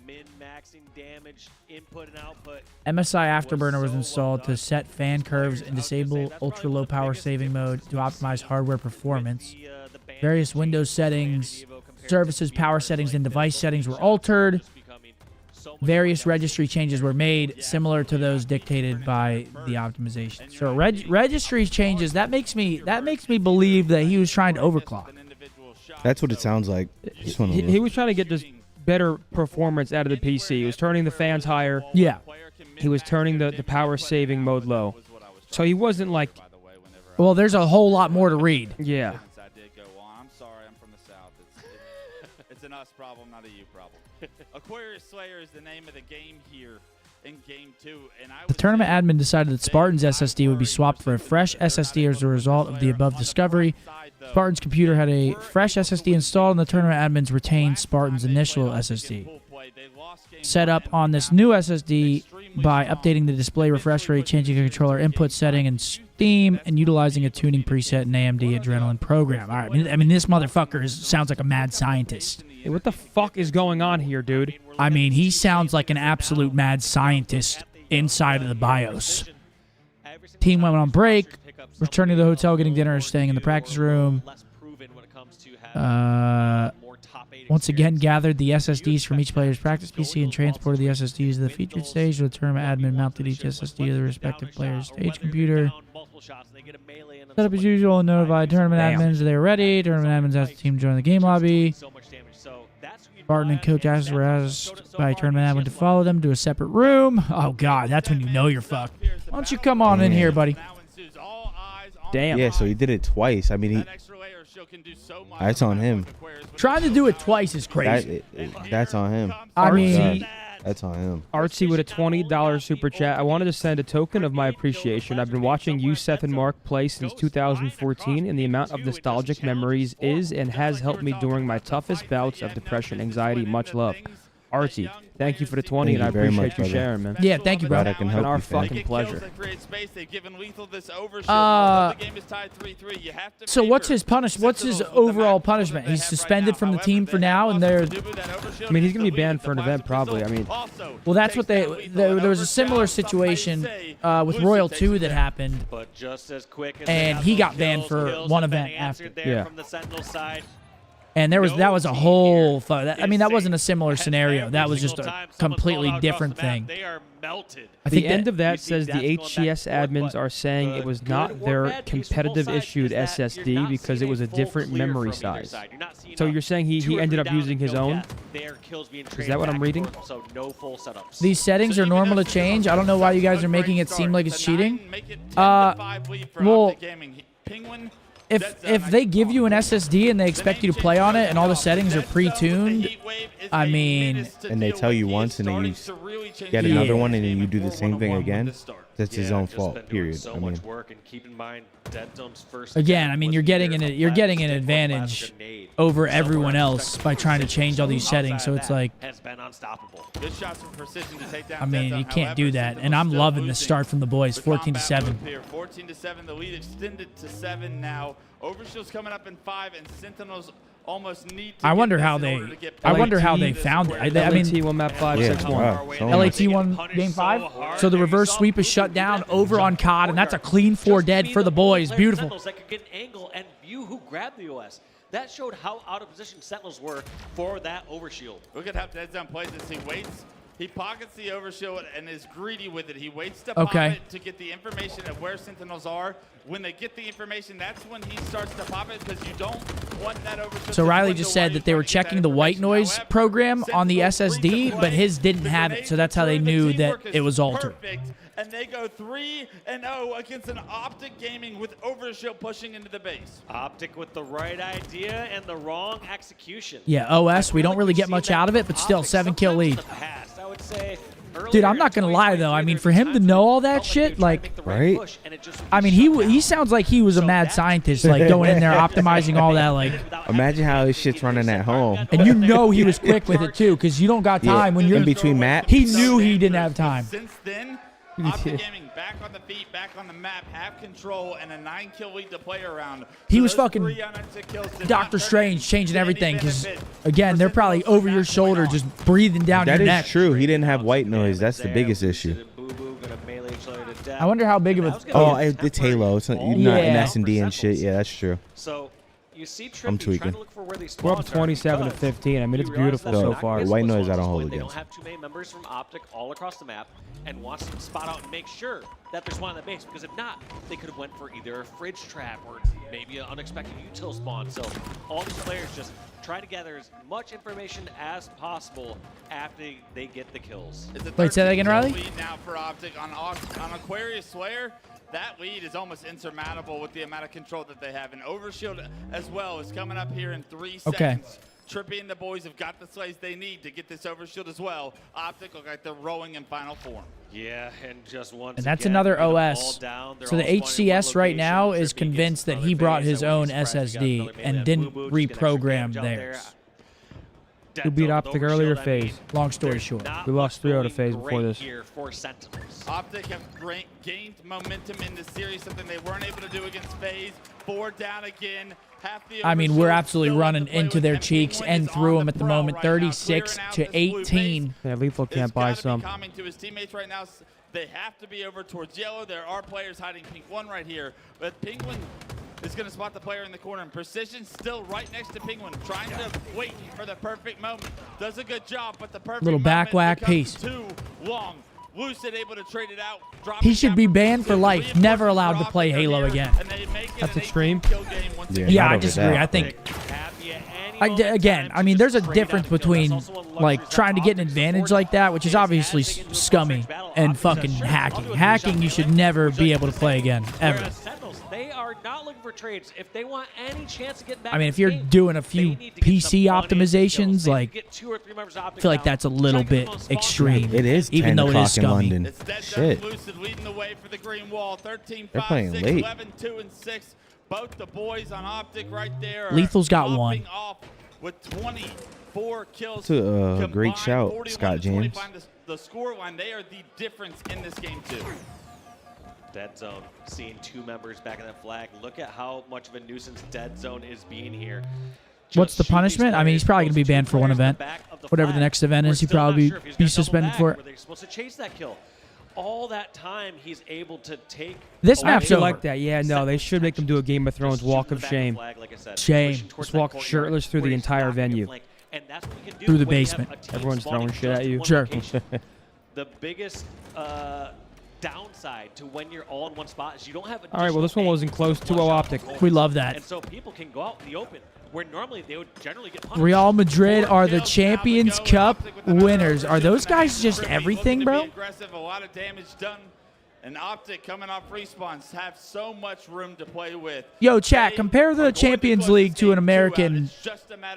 min-maxing damage, input and output. MSI Afterburner was installed to set fan curves and disable ultra-low power saving mode to optimize hardware performance. Various Windows settings, services, power settings, and device settings were altered. Various registry changes were made, similar to those dictated by the optimization. So registry changes, that makes me believe that he was trying to overclock. That's what it sounds like. Just wanna He was trying to get just better performance out of the PC. He was turning the fans higher. Yeah. He was turning the power saving mode low. So he wasn't like. Well, there's a whole lot more to read. Yeah. I'm sorry, I'm from the South. It's an us problem, not a you problem. Aquarius Slayer is the name of the game here in Game 2. And The tournament admin decided that Spartan's SSD would be swapped for a fresh SSD as a result of the above discovery. Spartan's computer had a fresh SSD installed, and the tournament admins retained Spartan's initial SSD. Set up on this new SSD by updating the display refresh rate, changing a controller input setting in Steam, and utilizing a tuning preset in AMD Adrenaline program. All right, I mean this motherfucker sounds like a mad scientist. Hey, what the fuck is going on here, dude? I mean, he sounds like an absolute mad scientist inside of the BIOS. Team went on break, returning to the hotel, getting dinner, staying in the practice room. Once again, gathered the SSDs from each player's practice PC and transported the SSDs to the featured stage. The tournament admin mounted each SSD to the respective player's stage computer. Set up as usual and notified tournament admins they were ready. Tournament admins asked the team to join the game lobby. Barton and Coach Ashes were asked by tournament admin to follow them to a separate room. Oh, God, that's when you know you're fucked. Why don't you come on in here, buddy? Damn. Yeah, so he did it twice. I mean, that's on him. Trying to do it twice is crazy. That's on him. I mean, that's on him. Artsy with a $20 super chat. I wanted to send a token of my appreciation. I've been watching you, Seth, and Mark play since 2014, and the amount of nostalgic memories is and has helped me during my toughest bouts of depression, anxiety. Much love. Artsy, thank you for the 20, and I appreciate you sharing, man. Yeah, thank you, bro. Glad I can help It's been our you, fam. fucking pleasure. So what's his What's his overall punishment? He's suspended from the team for now, and they're. I mean, he's gonna be banned for an event, probably. I mean, well, that's what there was a similar situation with Royal 2 that happened, But just as quick as and he got banned for one event after. Yeah. From the Sentinel side. And that was a whole. I mean, that wasn't a similar scenario. That was just a completely different thing. They are melted. The end of that says the HCS admins are saying it was not their competitive issued SSD because it was a different memory size. So you're saying he ended up using his own? Is that what I'm reading? So no full setups. These settings are normal to change. I don't know why you guys are making it seem like it's cheating. Well, if they give you an SSD and they expect you to play on it and all the settings are pre-tuned, I mean... And they tell you once and then you get another one and then you do the same thing again, that's his own fault, period. So much work, and keep in mind, Dead Zone's first again, I mean, you're getting an advantage over everyone else by trying to change all these settings, so it's like... Good shots from precision to take down I mean, you can't do that, and I'm loving the start from the boys, 14-7. 14-7, the lead extended to 7 now. Overshield's coming up in 5, and Sentinels almost need to. I wonder how they found it. I mean, LAT won map 5, 6-1. LAT won game 5. So the reverse sweep is shut down over on COD, and that's a clean 4 dead for the boys. Beautiful. That could get an angle and view who grabbed the OS. That showed how out of position Sentinels were for that overshield. Look at how Dead Zone plays this. He waits. He pockets the overshield and is greedy with it. He waits to pop it to get the information of where Sentinels are. When they get the information, that's when he starts to pop it because you don't want that overshield. So Riley just said that they were checking the white noise program on the SSD, but his didn't have it, so that's how they knew that it was altered. And they go 3-0 against an OpTic Gaming with Overshield pushing into the base. OpTic with the right idea and the wrong execution. Yeah, OS, we don't really get much out of it, but still 7-kill lead. I would say dude, I'm not going to lie, though. I mean, for him to know all that shit, like, right? I mean, he sounds like he was a mad scientist, like, going in there, optimizing all that, like. Imagine how his shit's running at home. And you know he was quick with it, too, because you don't got time. When you're in between maps. He knew he didn't have time. Since then, OpTic Gaming back on the feet, back on the map, have control, and a 9-kill lead to play around. He was fucking Doctor Strange changing everything because, again, they're probably over your shoulder just breathing down your neck. That is true. He didn't have white noise. That's the biggest issue. I wonder how big of a... Oh, it's Halo. It's not in S&D and shit. Yeah, that's true. So, you see I'm tweaking. We're up 27-15. I mean, it's beautiful so far. The white noise I don't hold They don't against. have too many members from OpTic all across the map and wants to spot out and make sure that there's one on the base, because if not, they could have went for either a fridge trap or maybe an unexpected util spawn. So all these players just try to gather as much information as possible after they get the kills. Wait, say that again, Riley? Lead now for OpTic on Aquarius Slayer. That lead is almost insurmountable with the amount of control that they have. And Overshield as well is coming up here in 3 seconds. Trippy and the boys have got the slays they need to get this Overshield as well. OpTic look like they're rowing in final form. Yeah, and just once And that's again, another with them OS. all down, they're So the all spawning in one HCS right now location. is Trippy convinced gets that he another brought phase. his That own way he's fresh. He got SSD another melee. and That didn't Boo Boo just get extra reprogram damage out there. theirs. Who beat OpTic earlier phase? Long story short. We lost 3-0 to phase before this. OpTic have gained momentum in this series, something they weren't able to do against FaZe. 4 down again. I mean, we're absolutely running into their cheeks and through them at the moment. 36-18. Yeah, Lethal can't buy some. Coming to his teammates right now. They have to be over towards yellow. There are players hiding Pink 1 right here, but Penguin is going to spot the player in the corner. And Precision still right next to Penguin, trying to wait for the perfect moment. Does a good job, but the perfect Little back whack piece. too long. Lucid able to trade it out. He should be banned for life. Never allowed to play Halo again. That's extreme. Yeah, I disagree. I think... Again, I mean, there's a difference between, like, trying to get an advantage like that, which is obviously scummy, and fucking hacking. Hacking, you should never be able to play again, ever. They are not looking for trades. If they want any chance to get back, I mean, if you're doing a few PC optimizations, like, I feel like that's a little bit extreme. It is even 10 though it is o'clock in scummy. London. Shit. Lucid leading the way for the green wall. 13, They're 5, playing 6, late. 11, 2, and 6. Both the boys on OpTic right there. Lethal's got popping one. Off with 24 kills. That's a combined, great shout, 41 Scott to James. 25. The score line, they are the difference in this game too. Dead Zone, seeing 2 members back in that flag. Look at how much of a nuisance Dead Zone is being here. What's the punishment? I mean, he's probably going to be banned for one event. Whatever the next event is, he'd probably be suspended for it. They're supposed to chase that kill. all that time he's able to take. This I map's actually over. like that. Yeah, no, they should make him do a Game of Thrones walk of shame. Shame. Just walk shirtless through the entire venue. And that's what you can do Through the when you have basement. a team Everyone's spawning throwing shit just at in you. one Sure. location. The biggest downside to when you're all in one spot is you don't have. All right, well, this one wasn't close. 2-0 OpTic. We love that. And so people can go out in the open where normally they would generally get punished. Real Madrid are the Champions Cup winners. Are those guys just everything, bro? Aggressive, a lot of damage done. And OpTic coming off respawns have so much room to play with. Yo, chat, compare the Champions League to an American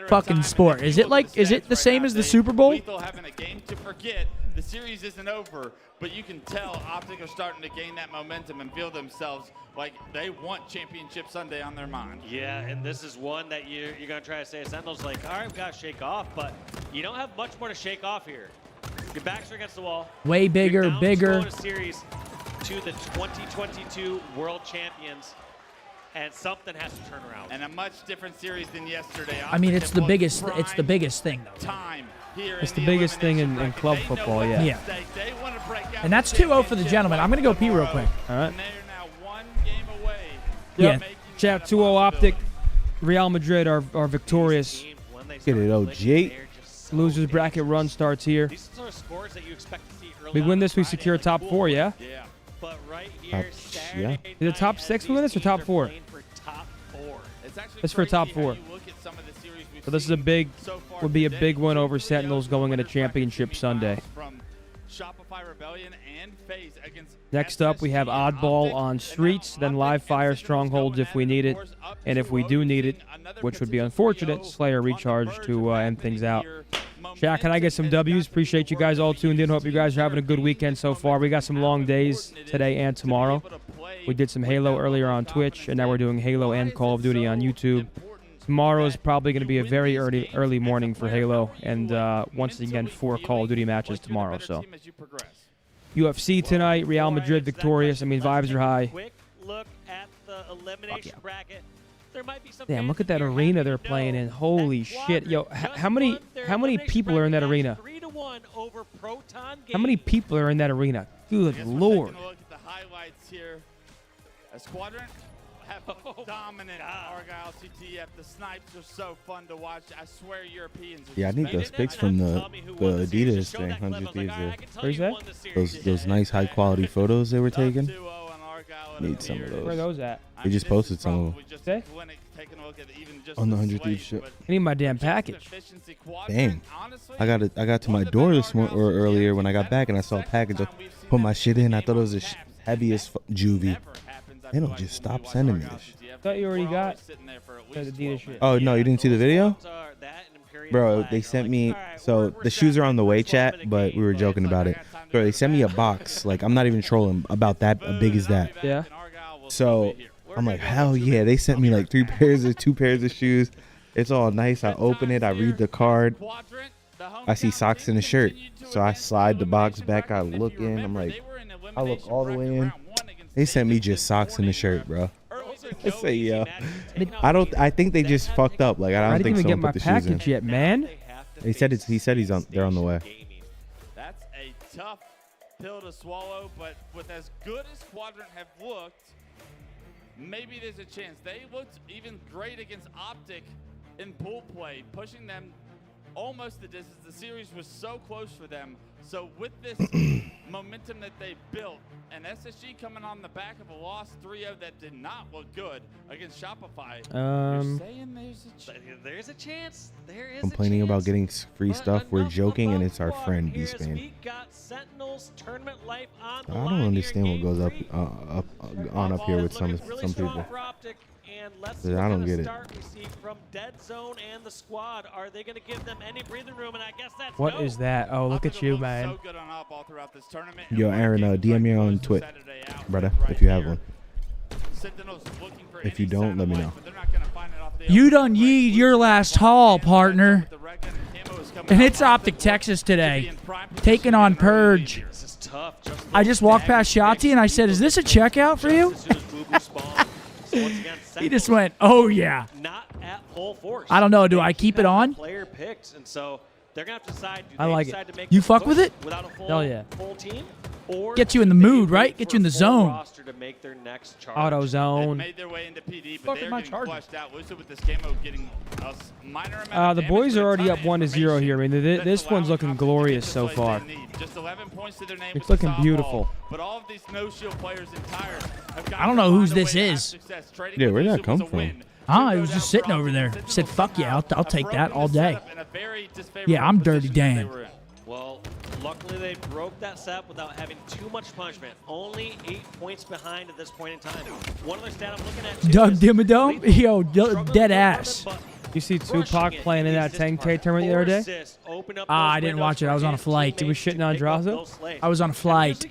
fucking sport. Is it the same as the Super Bowl? Lethal having a game to forget. The series isn't over, but you can tell OpTic are starting to gain that momentum and feel themselves like they want Championship Sunday on their mind. Yeah, and this is one that you're going to try to say, Sentinel's like, all right, we've got to shake off, but you don't have much more to shake off here. Your backs are against the wall. Way bigger, You're down bigger. 2-0 in a series to the 2022 World Champions, and something has to turn around. And a much different series than yesterday. I mean, it's the biggest. It's the biggest thing, though. Time here It's the biggest thing in club football, yeah. Yeah. And that's 2-0 for the gentleman. I'm gonna go pee real quick. All right. They're now one game away. Yeah. Chat 2-0 OpTic. Real Madrid are victorious. Get it, OG. Losers bracket run starts here. These are scores that you expect to see early We on win in this, we Friday. secure top 4, yeah? Yeah. But right here, Yeah. Is it top 6 we win this or top 4? for top 4. It's for top 4. So this is a big, would be a big win over Sentinels going into Championship Sunday. From Shopify Rebellion and FaZe against Next up, we have Oddball on Streets, then Live Fire Strongholds if we need it. And if we do need it, which would be unfortunate, Slayer Recharge to end things out. Shaq, can I get some W's? Appreciate you guys all tuned in. Hope you guys are having a good weekend so far. We got some long days today and tomorrow. We did some Halo earlier on Twitch, and now we're doing Halo and Call of Duty on YouTube. Tomorrow is probably going to be a very early morning for Halo, and once again, 4 Call of Duty matches tomorrow. So, UFC tonight, Real Madrid victorious. I mean, vibes are high. Quick look at the elimination bracket. There might be some Damn, look at that arena they're playing in. Holy shit. Yo, how many people are in that arena? 3-1 over Proton How many people are in that arena? Good lord. Taking a look at the highlights here. A squadron have dominant Argyle CTF. The snipes are so fun to watch. I swear Europeans. Yeah, I need those pics from the Adidas thing, 100 Thieves. Where's that? Those nice high quality photos they were taking. Need some of those. Where are those at? They just posted some of them Okay. on the 100 Thieves shit. I need my damn package. Dang, I got to my door this morning or earlier when I got back and I saw a package. I put my shit in. I thought it was the heaviest juvie. They don't just stop sending me this shit. I thought you already got the Adidas shit. Oh no, you didn't see the video? Bro, they sent me, so the shoes are on the way, chat, but we were joking about it. Bro, they sent me a box, like, I'm not even trolling, about that big as that. Yeah. So I'm like, hell yeah, they sent me like 2 pairs of shoes. It's all nice. I open it, I read the card. I see socks and a shirt. So I slide the box back, I look in, I'm like, I look all the way in. They sent me just socks and a shirt, bro. I say, yo. I think they just fucked up. Like, I don't think someone put the shoes in. I didn't even get my package yet, man. He said they're on the way. That's a tough pill to swallow, but with as good as Quadrant have looked, maybe there's a chance. They looked even great against OpTic in pool play, pushing them almost the distance. The series was so close for them. So with this momentum that they built, and SSG coming on the back of a loss 3-0 that did not look good against Shopify, you're saying there's a chance. There is Complaining about getting free stuff. We're joking, and it's our friend Beastman. We got Sentinels tournament life on the I don't line understand here. what goes up here with some people. And let's I don't get it. start we see from Dead Zone and the squad. Are they going to give them any breathing room? And I guess that's What is that? Oh, look at you, man. so good on Oddball throughout this tournament. Yo, Aaron, DM me on Twitch, brother, if you have one. If you don't, let me know. You done yeed your last haul, partner. And it's OpTic Texas today, taking on Purge. I just walked past Shotzi and I said, "Is this a checkout for you?" He just went, "Oh yeah." Not at full force. I don't know. Do I keep it on? Player picked, and so they're gonna have to decide. Do I they like decide it. To make You the fuck with push it? Without a full, Hell yeah. full team, Gets you in the mood, right? Get you in the zone. To make their next charge. Auto zone. Made their way into PD, but they're getting flushed out. Lucid with this camo getting a minor amount of The damage, boys but are a already ton up of 1-0 here. I mean, this one's looking glorious so far. Just 11 points to their name. It's looking beautiful. But all of these no-shield players in Tires have I don't know whose this is. Yeah, where'd that come from? Ah, he was just sitting over there. Said, fuck yeah, I'll take that all day. Yeah, I'm Dirty Dan. Well, luckily they broke that set without having too much punishment. Only 8 points behind at this point in time. One other stat I'm looking at too Doug Dimmadome? Yo, dead ass. You see Tupac playing in that 10K tournament the other day? I didn't watch it. I was on a flight. He was shitting on Draza? I was on a flight.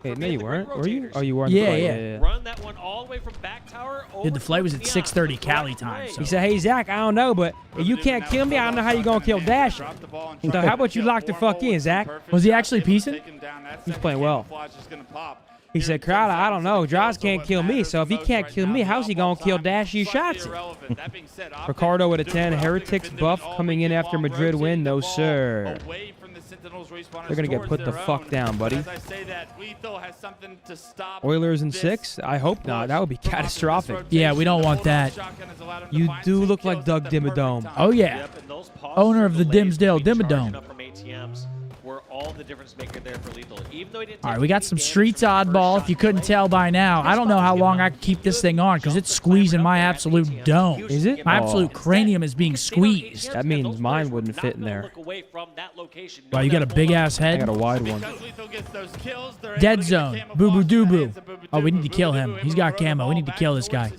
Hey, no, you weren't. Were you? Oh, you were on Yeah, the flight. yeah. Run that one all the way from back tower. Dude, the flight was at 6:30 Cali time. So. He said, hey, Zach, I don't know, but if you can't kill me, I don't know how you're going to kill Dash. So how about you lock the fuck in, Zach? Was he actually piecing? He's playing well. He said, Crowder, I don't know. Draws can't kill me, so if he can't kill me, how's he going to kill Dash? He shots it. Ricardo with a 10. Heretics buff coming in after Madrid win. No, sir. They're going to get put the fuck down, buddy. Oilers in 6? I hope not. That would be catastrophic. Yeah, we don't want that. You do look like Doug Dimmadome. Oh, yeah. Owner of the Dimsdale Dimmadome. Were all the difference maker there for Lethal. Even though he didn't All right, we got some Streets oddball. If you couldn't tell by now, I don't know how long I can keep this thing on because it's squeezing my absolute dome. Is it? My absolute cranium is being squeezed. That means mine wouldn't fit in there. Wow, you got a big ass I head. got a wide one. Dead zone. Boo boo doo boo. Oh, we need to kill him. He's got camo. We need to kill this guy.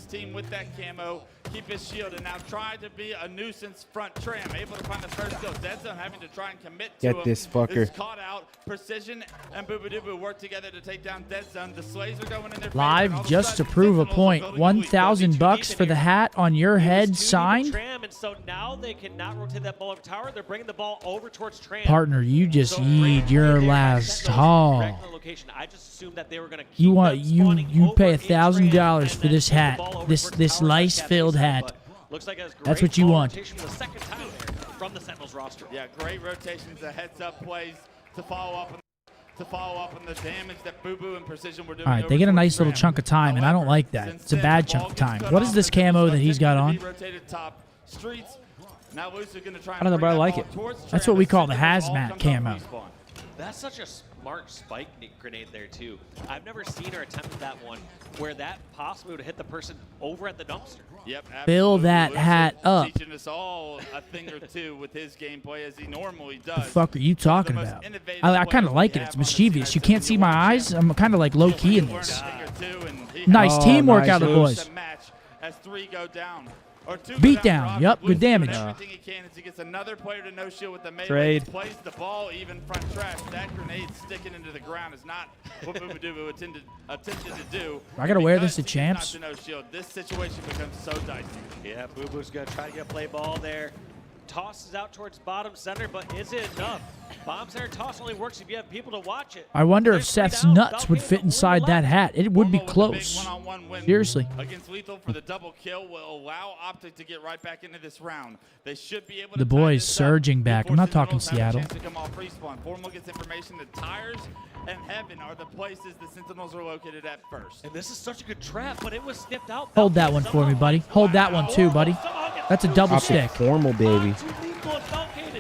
Keep his shield and now try to be a nuisance front tram. Able to find the first kill. Dead zone having to try and commit to him. Get this fucker. Is caught out. Precision and Boobadooboo work together to take down Dead Zone. The Slays are going in their Live just to prove a point. $1,000 for the hat on your head signed. Tram, and so now they cannot rotate that ball over tower. They're bringing the ball over towards Tram. Partner, you just yeed your last haul. I just assumed that they were going to keep You want you pay $1,000 for this hat, this lice-filled hat. Looks like That's what you want. The second time from the Sentinels roster. Yeah, great rotations, the heads-up plays to follow up on the damage that Boo Boo and Precision were doing. All right, they get a nice little chunk of time, and I don't like that. It's a bad chunk of time. What is this camo that he's got on? I don't know, but I like it. That's what we call the hazmat camo. That's such a smart spike grenade there, too. I've never seen her attempt that one where that possibly would hit the person over at the dumpster. Yep, Fill that hat up. Teaching us all a thing or two with his gameplay as he normally does. The fuck are you talking about? I kind of like it. It's mischievous. You can't see my eyes. I'm kind of like low-key in this. Nice teamwork nice out of the boys. As 3 go down. Beat down. Yup, good damage. Everything he can as he gets another player to no shield with the melee. Trade. Plays the ball even front trash. That grenade sticking into the ground is not what Boobadooboo attempted to do. I gotta wear this to champs. No shield. This situation becomes so dicey. Yeah, Boo Boo's gonna try to get a play ball there. Tosses out towards bottom center, but is it enough? Bomb center toss only works if you have people to watch it. I wonder if Seth's nuts would fit inside that hat. It would be close. Seriously. Against Lethal for the double kill will allow OpTic to get right back into this round. They should be able to The boys surging back. I'm not talking Seattle. Formal gets information that Tires and Heaven are the places the Sentinels are located at first. And this is such a good trap, but it was snipped out. Hold that one for me, buddy. Hold that one too, buddy. That's a double stick. Formal, baby.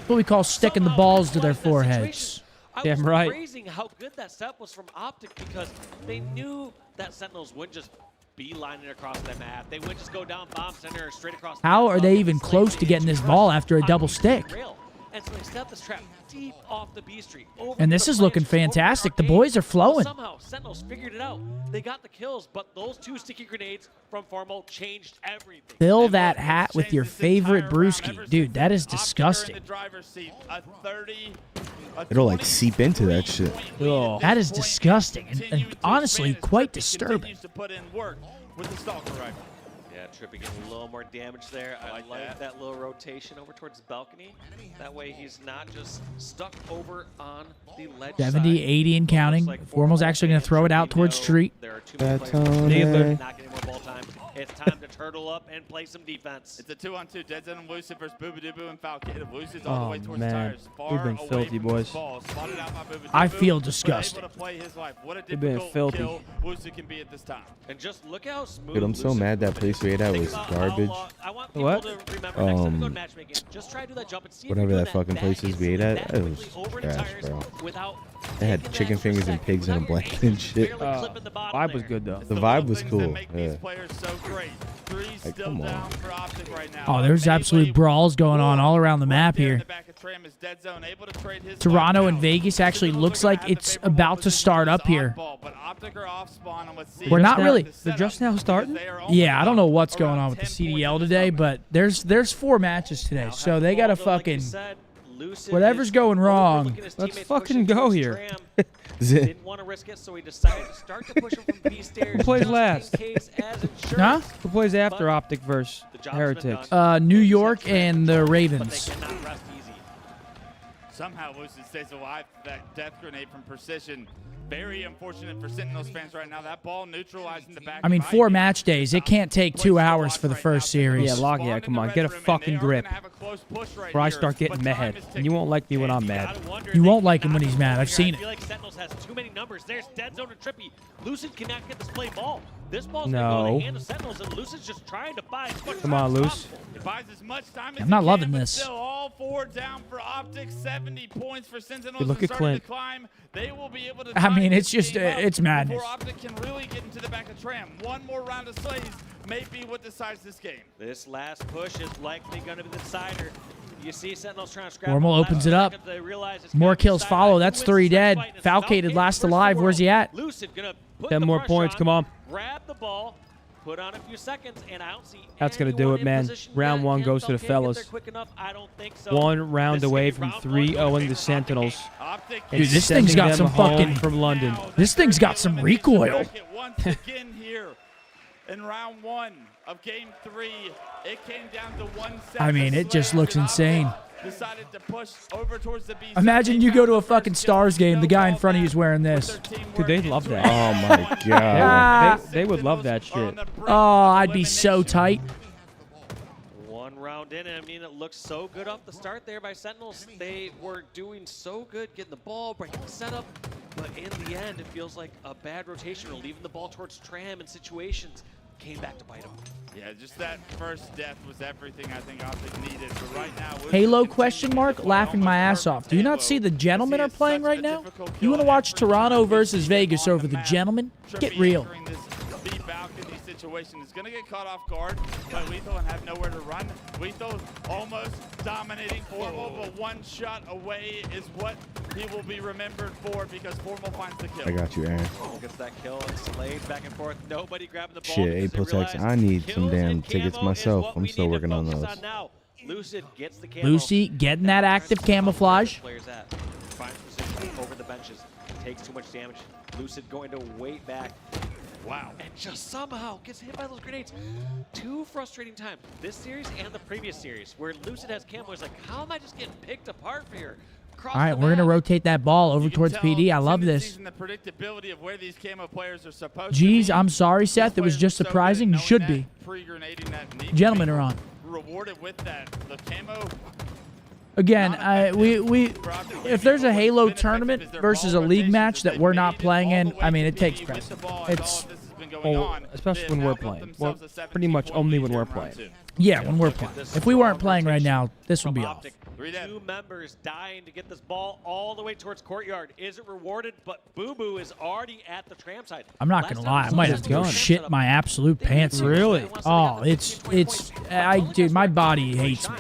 What we call sticking the balls to their foreheads. Damn right. Praising how good that step was from OpTic because they knew that Sentinels wouldn't just beeline it across the map. They wouldn't just go down bomb center or straight across. How are they even close to getting this ball after a double stick? And so they set this trap deep off the B Street. And this is looking fantastic. The boys are flowing. Somehow Sentinels figured it out. They got the kills, but those 2 sticky grenades from Formal changed everything. Fill that hat with your favorite brewski. Dude, that is disgusting. It'll like seep into that shit. Oh. That is disgusting and honestly quite disturbing. Yeah, Trippy getting a little more damage there. I like that little rotation over towards the balcony. That way he's not just stuck over on the ledge 70, 80 and counting. Formal's actually going to throw it out towards street. There are 2 players not getting more ball time. It's time to turtle up and play some defense. It's a 2-on-2. Dead Zone and Lucid versus Boobadooboo and Falcated. Lucid's all the way towards man. tires. Far We've been away filthy, from boys. this ball. Spotted out by Boobadooboo, I feel but disgusting. able to play his life. What a We've been difficult filthy. kill Lucid can be at this time. And just look how smooth. Dude, I'm so mad that place we ate at was garbage. What? Just try to do that jump and see Whatever that fucking place is we ate at, it was trash, bro. They had chicken fingers and pigs in a blanket and shit. Vibe was good though. The vibe was cool. Yeah. Like, come on. Oh, there's absolute brawls going on all around the map here. Toronto and Vegas actually looks like it's about to start up here. We're not really. They're just now starting? Yeah, I don't know what's going on with the CDL today, but there's 4 matches today, so they gotta fucking whatever's going wrong. Let's fucking go here. Didn't want to risk it, so he decided to start to push him from B stairs. Who plays last? Huh? Who plays after OpTic versus Heretics? New York and the Ravens. Somehow Lucid stays alive. That death grenade from Precision. Very unfortunate for Sentinels fans right now. That ball neutralizing the back. I mean, 4 match days. It can't take 2 hours for the first series. Yeah, Logia, come on, get a fucking grip. Before I start getting mad, and you won't like me when I'm mad. You won't like him when he's mad. I've seen I feel like Sentinels has too many numbers. There's Dead Zone and Trippy. Lucid cannot get this play ball. This ball's going to go in the hand of Sentinels, and Lucid's just trying to buy as much Come on, Luce. It buys as much time as I'm not he loving can, but this. Still, all 4 down for OpTic. 70 points for Sentinels. Look at Clint. They will be able to I mean, it's just it's madness. before OpTic can really get into the back of Tram. One more round of slays may be what decides this game. This last push is likely going to be the decider. You see Sentinels trying to scrap. Formal opens it up. More kills follow. That's 3 dead. Falcated last alive. Where's he at? Lucid gonna put 10 the more pressure points. on, Come on. Grab the ball, put on a few seconds, and I don't see That's going to do it, man. Round 1 goes to the fellas. One round away from 3-0ing the Sentinels. Dude, this thing's got some fucking from London. This thing's got some recoil. Once again here in round 1 of game 3, it came down to 1 set. I mean, it just looks insane. Decided to push over towards the B. Imagine you go to a fucking Stars game. The guy in front of you is wearing this. Dude, they'd love that. Oh my god. They would love that shit. Oh, I'd be so tight. 1 round in, and I mean, it looks so good off the start there by Sentinels. They were doing so good getting the ball, breaking the setup, but in the end, it feels like a bad rotation or leaving the ball towards Tram in situations. Came back to bite them. Yeah, just that first death was everything I think OpTic needed. But right now, Halo question mark, laughing my ass off. Do you not see the gentlemen are playing right now? You want to watch Toronto versus Vegas over the gentlemen? Get real. Situation is going to get caught off guard by Lethal and have nowhere to run. Lethal almost dominating Formal, but 1 shot away is what he will be remembered for because Formal finds the kill. I got you, Aaron. Gets that kill and slayed back and forth. Nobody grabbing the ball. Shit, Apotex, I need some damn tickets myself. I'm still working on those. Lucid gets the camo. Lucy getting that active camouflage. Players at. Finds position over the benches. Takes too much damage. Lucid going to wait back. Wow. And just somehow gets hit by those grenades. 2 frustrating times. This series and the previous series where Lucid has camo. It's like, how am I just getting picked apart here? All right, we're going to rotate that ball over towards PD. I love this. The predictability of where these camo players are supposed Jeez, I'm sorry, Seth. It was just surprising. You should be. Gentlemen are on. Rewarded with that. The camo. Again, if there's a Halo tournament versus a league match that we're not playing in, I mean, it takes precedence. It's especially when we're playing. Well, pretty much only when we're playing. Yeah, when we're playing. If we weren't playing right now, this would be off. 2 members dying to get this ball all the way towards courtyard. Is it rewarded? But Boo Boo is already at the Tram side. I'm not gonna lie, I might have to go shit my absolute pants. Really? Oh, dude, my body hates me.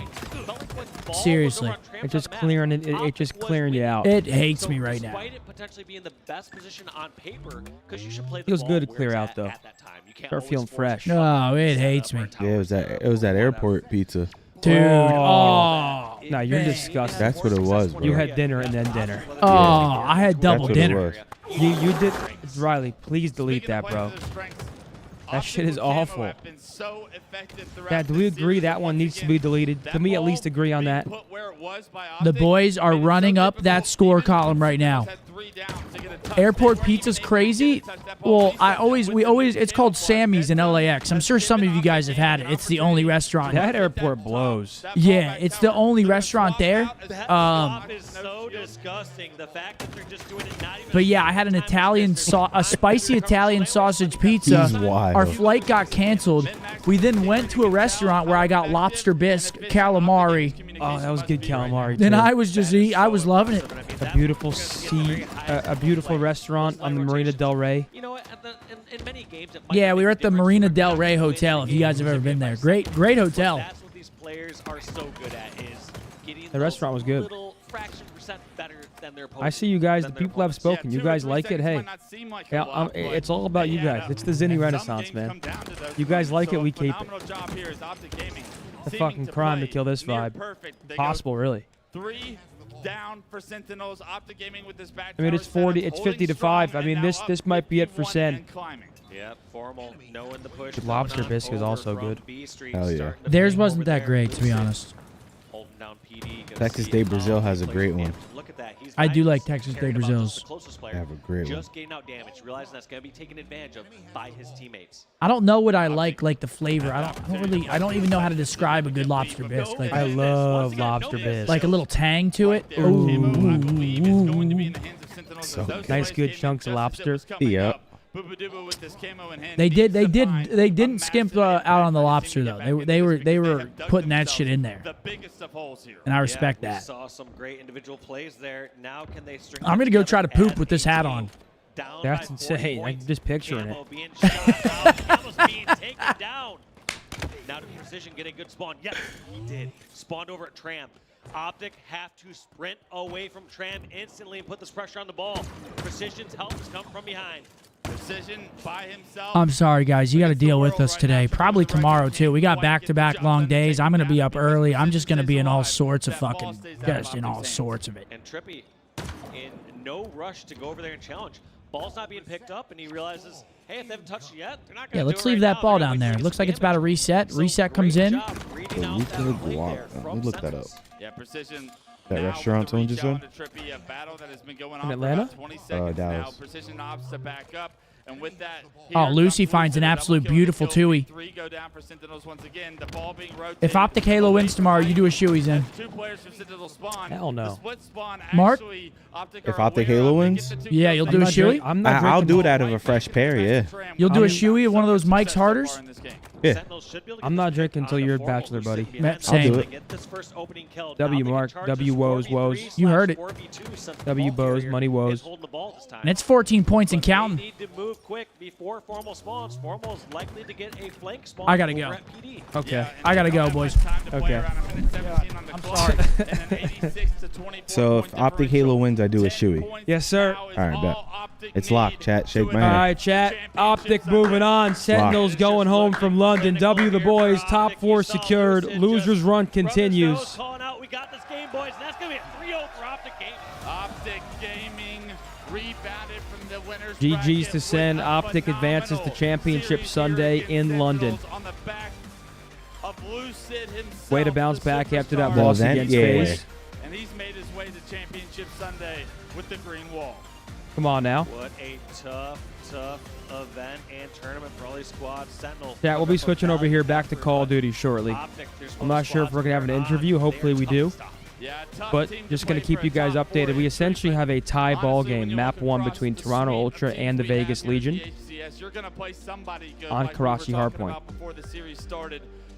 Seriously. It's just clearing it. It's just clearing you out. It hates me right now. Despite it potentially being the best position on paper, because you should play the Feels ball good to where clear it's out at though. that time. You can't Start feeling fresh. No, it hates me. Yeah, it was that airport pizza. Dude, oh. No, you're disgusting. That's what it was, bro. You had dinner and then dinner. Oh, I had double That's what it dinner. was. You did. Riley, please delete that, bro. That shit is awful. have been so effective throughout Yeah, do we this agree series. that one needs to be deleted? Can we at least agree on that? Put where it was by The Optic. boys are running up that score column right now. Airport Pizza's crazy. Well, it's called Sammy's in LAX. I'm sure some of you guys have had it. It's the only restaurant. That airport blows. Yeah, it's the only restaurant there. That is so disgusting. The fact that they're just doing it not even. But yeah, I had an a spicy Italian sausage pizza. He's wild. Our flight got canceled. We then went to a restaurant where I got lobster bisque, calamari. Oh, that was good calamari. Then too. I was just I was loving it. A beautiful a beautiful restaurant on the Marina Del Rey. You know what? In many games, it might Yeah, not we make were a at the difference Marina for Del them Rey to Hotel. If you guys have ever been there, great hotel. That's what these players are so good at is getting The restaurant was good. little fraction percent better than their opponents. I see you guys. The people have spoken. You guys like it. Hey, yeah, it's all about you guys. It's the Zinni Renaissance, man. You guys like it, we keep it. It's a fucking crime to kill this vibe. Possible, really. 3 down for Sentinels. Optic Gaming with this back. I mean, it's 50 to 5. I mean, this might be it for Sen. Yep, Formal knowing the push. The lobster bisque is also good. Hell yeah. Theirs wasn't that great, to be honest. Texas Day Brazil has a great one. Look at that. He's I do not like just Texas caring Day about just Brazils. the closest player, They have a great one. just getting out damage, realizing that's going to be taken advantage of by his teammates. I don't know what I like the flavor. I don't even know how to describe a good lobster bisque. Like, I love lobster bisque. like a little tang to it. So Nice, good chunks of lobster. yeah. They didn't skimp out on the lobster though. They were putting that shit in there. And I respect We that. saw some great individual plays there. Now can they string I'm gonna go try to poop with this hat on. down That's by 40 insane. I'm points. just picturing it. Camo being shot out. Camo's being taken down. Now to Precision get a good spawn. Yes, he did. Spawned over at Tram. Optic have to sprint away from Tram instantly and put this pressure on the ball. Precision's help has come from behind. Precision by himself. I'm sorry, guys. You got to deal with us today. Probably tomorrow, too. We got back-to-back long days. I'm going to be up early. I'm just going to be in all sorts of fucking, just in all sorts of it. And Trippy in no rush to go over there and challenge. Ball's not being picked up, and he realizes, hey, if they haven't touched it yet, they're not going to Yeah, let's leave that ball down there. It looks like it's about to reset. Reset comes in. The Weekly Guac. Let me look that up. Yeah, Precision. That restaurant someone just said? Trippy, a battle that has been going In on Atlanta? for about 20 seconds Dallas. now. Precision opts to back up. And with that, Oh, Lucy finds an absolute beautiful Tui. 3 go down for Sentinels once again. The ball being rotated. If Optic Halo wins tomorrow, you do a shoeys in. 2 players from Sentinel spawn. Hell no. The split spawn Mark? actually, Optic If are Optic aware Halo of. They wins? get the 2 Yeah, kills. you'll do a shoey? I'm not I'll drinking do it out of a fresh pair, yeah. You'll do a shoey of one of those Mike's Harders? Yeah. Sentinels should be able to I'm get not the drinking check until on you're a the Formal, bachelor, who buddy. should be Matt, ahead. same. I'll do it. Get this first opening kill. W Now they Mark, can charge W this woes, 4v3 woes. You heard it. 4v2 since the W ball bows, carrier money woes. is holding the ball this time. And it's 14 points and But they counting. need to move quick before Formal spawns. Formal is likely to get a flank spawn. I gotta over go. at PD. Okay. I gotta go, boys. Okay. I'm sorry. So if Optic Halo wins, I do a shoey. Yes, sir. All right, bet. It's locked, chat. Shake my All hand. right, chat. Optic moving on. Sentinels going home from London. W the boys. Top 4 secured. Losers run continues. Calling out, we got this game, boys. And that's going to be a 3-0 for Optic Gaming. Optic Gaming rebounded from the winners. GG's to Sen. Optic advances to championship Sunday in London. On the back of Lucid himself, Way to bounce the back after that superstar. loss event? against Yeah. FaZe. And he's made his way to championship Sunday with the green wall. Come on now. What a tough event and tournament for all these squads. Sentinel. Chat, we'll be switching over here back to Call of Duty shortly. I'm not sure if we're going to have an interview. Hopefully we do. But just going to keep you guys updated. We essentially have a tie ball game, map 1 between Toronto Ultra and the Vegas Legion on Karachi Hardpoint.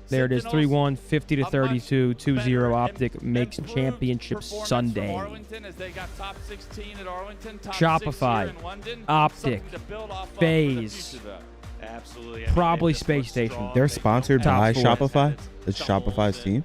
There it is, 3-1, 50-32, 2-0 Optic makes championship Sunday. Shopify, Optic, FaZe, Absolutely. probably Space Station. They're sponsored Top by 4. Shopify. It's Shopify's team.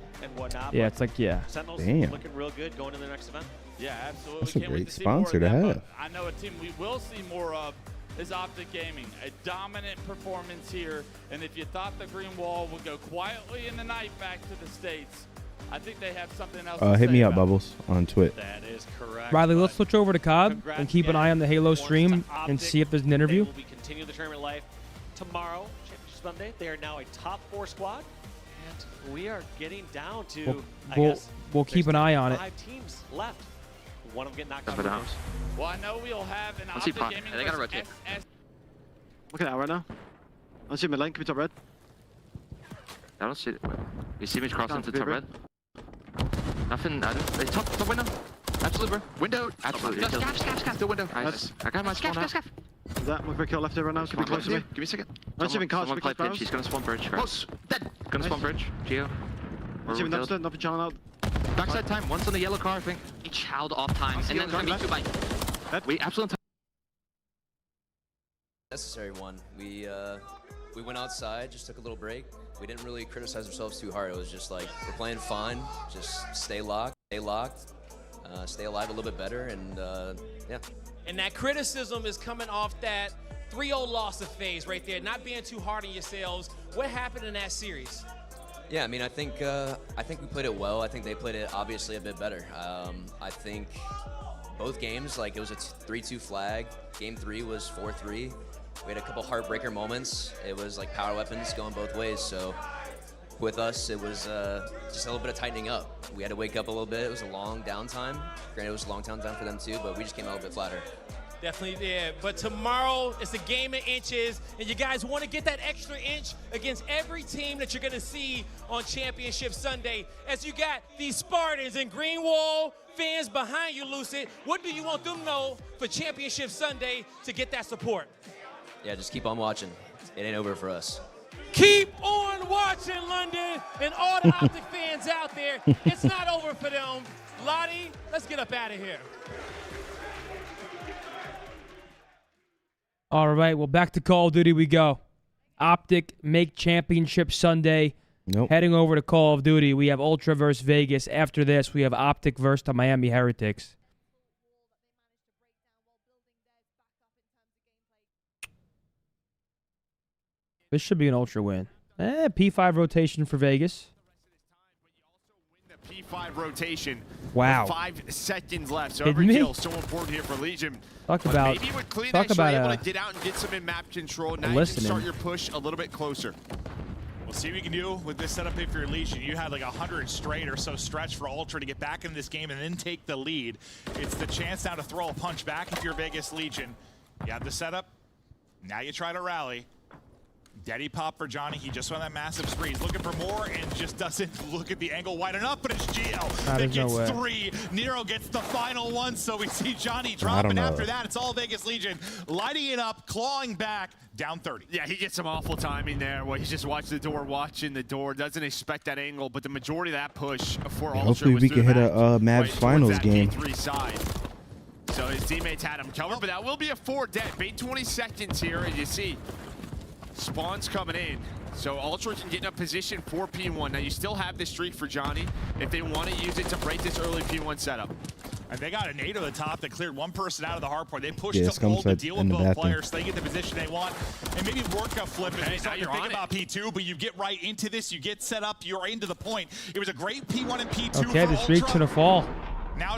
Yeah, it's like, yeah. Sentinels Damn. looking real good going to their next event. Yeah, absolutely. That's a Can't wait great to see more of sponsor to them, have. but I know a team we will see more of is Optic Gaming. A dominant performance here. And if you thought the green wall would go quietly in the night back to the States, I think they have something else to Hit say me up, about it. Bubbles, on Twit. That is correct. Riley, let's switch over to COD and keep an eye on the Halo stream and see if there's an interview. They will be continuing the tournament life tomorrow. Sunday. They are now a top 4 squad, and we are getting down to, We'll keep an eye on it. 5 teams left. One of them getting knocked out. Well, I know we'll have an Let's see OpTic Gaming they gotta versus rotate. SS. Look at that right now. I don't see mid lane. Can we top red? I don't see it. You see me cross into top red? Nothing. I don't. They top window. Absolutely, bro. Window. Absolutely. Scaff. The window. Nice. I got my spawn out. Is that one quick kill left there right now? Should be close to me. Give me a second. I'm shooting cards. Someone play pinch. He's gonna spawn bridge. Close. Dead. Gonna spawn bridge. Geo. I'm shooting dumpster. Nothing channel out. Backside time. One's on the yellow car, I think. Each held off time. And then it's gonna be 2 by. We absolutely. Necessary one. We went outside, just took a little break. We didn't really criticize ourselves too hard. It was just like, we're playing fine, just stay locked, stay alive a little bit better, and yeah. And that criticism is coming off that 3-0 loss of FaZe right there, not being too hard on yourselves. What happened in that series? Yeah, I mean, I think we played it well. I think they played it obviously a bit better. I think both games, like, it was a 3-2 flag. Game 3 was 4-3. We had a couple heartbreaker moments. It was like power weapons going both ways. So with us, it was just a little bit of tightening up. We had to wake up a little bit. It was a long downtime. Granted, it was a long downtime for them too, but we just came out a little bit flatter. Definitely did. But tomorrow, it's a game of inches, and you guys want to get that extra inch against every team that you're going to see on Championship Sunday. As you got these Spartans and Greenwall fans behind you, Lucid, what do you want them to know for Championship Sunday to get that support? Yeah, just keep on watching. It ain't over for us. Keep on watching, London, and all the OpTic fans out there. It's not over for them. Lottie, let's get up out of here. All right, well, back to Call of Duty we go. OpTic make Championship Sunday. Nope. Heading over to Call of Duty, we have Ultra versus Vegas. After this, we have OpTic versus the Miami Heretics. This should be an Ultra win. P5 rotation for Vegas. P5 rotation. Wow. With 5 seconds left. So Kidding every me? kill so important here for Legion. Talk But about maybe with clean talk X, you're about able to get out and get some in-map control. Now you can start your push a little bit closer. We'll see what we can do with this setup here for your Legion. You had like 100 straight or so stretch for Ultra to get back into this game and then take the lead. It's the chance now to throw a punch back if you're Vegas Legion. You have the setup. Now you try to rally. Daddy pop for Johnny. He just won that massive spree. He's looking for more and just doesn't look at the angle wide enough, but it's Geo that gets 3. Nero gets the final one, so we see Johnny dropping after that. It's all Vegas Legion lighting it up, clawing back, down 30. Yeah, he gets some awful timing there where he's just watching the door, doesn't expect that angle, but the majority of that push for Ultra Hopefully was we through can hit the a Mavs finals game. P3 side. So his teammates had him covered, but that will be a 4 dead. Bait 20 seconds here, and you see spawns coming in. So Ultra can get in a position for P1. Now you still have this streak for Johnny if they want to use it to break this early P1 setup. And they got a nade over the top that cleared one person out of the hardpoint. They pushed Yeah, to hold to Scump's deal in with the both bathroom. players so they get the position they want. And maybe work a flip as we start to think about P2, but you get right into this, you get set up, you're into the point. It was a great P1 and P2 Okay, for the streak's Ultra. gonna fall.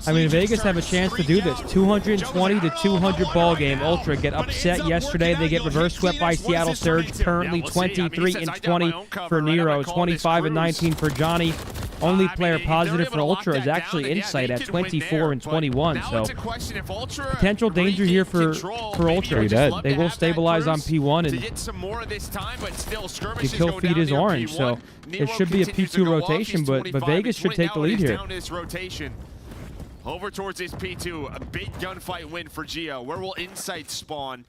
I mean, Vegas have a chance to do this. 220 to 200 ball game. Ultra get upset yesterday. They get reverse swept by Seattle Surge. Currently 23 and 20 for Nero, 25 and 19 for Johnny. Only player positive for Ultra is actually Insight at 24 and 21. So potential danger here for Ultra. They will stabilize on P1 and the kill feed is orange. So it should be a P2 rotation, but Vegas should take the lead here. Over towards this P2, a big gunfight win for Geo. Where will Insight spawn?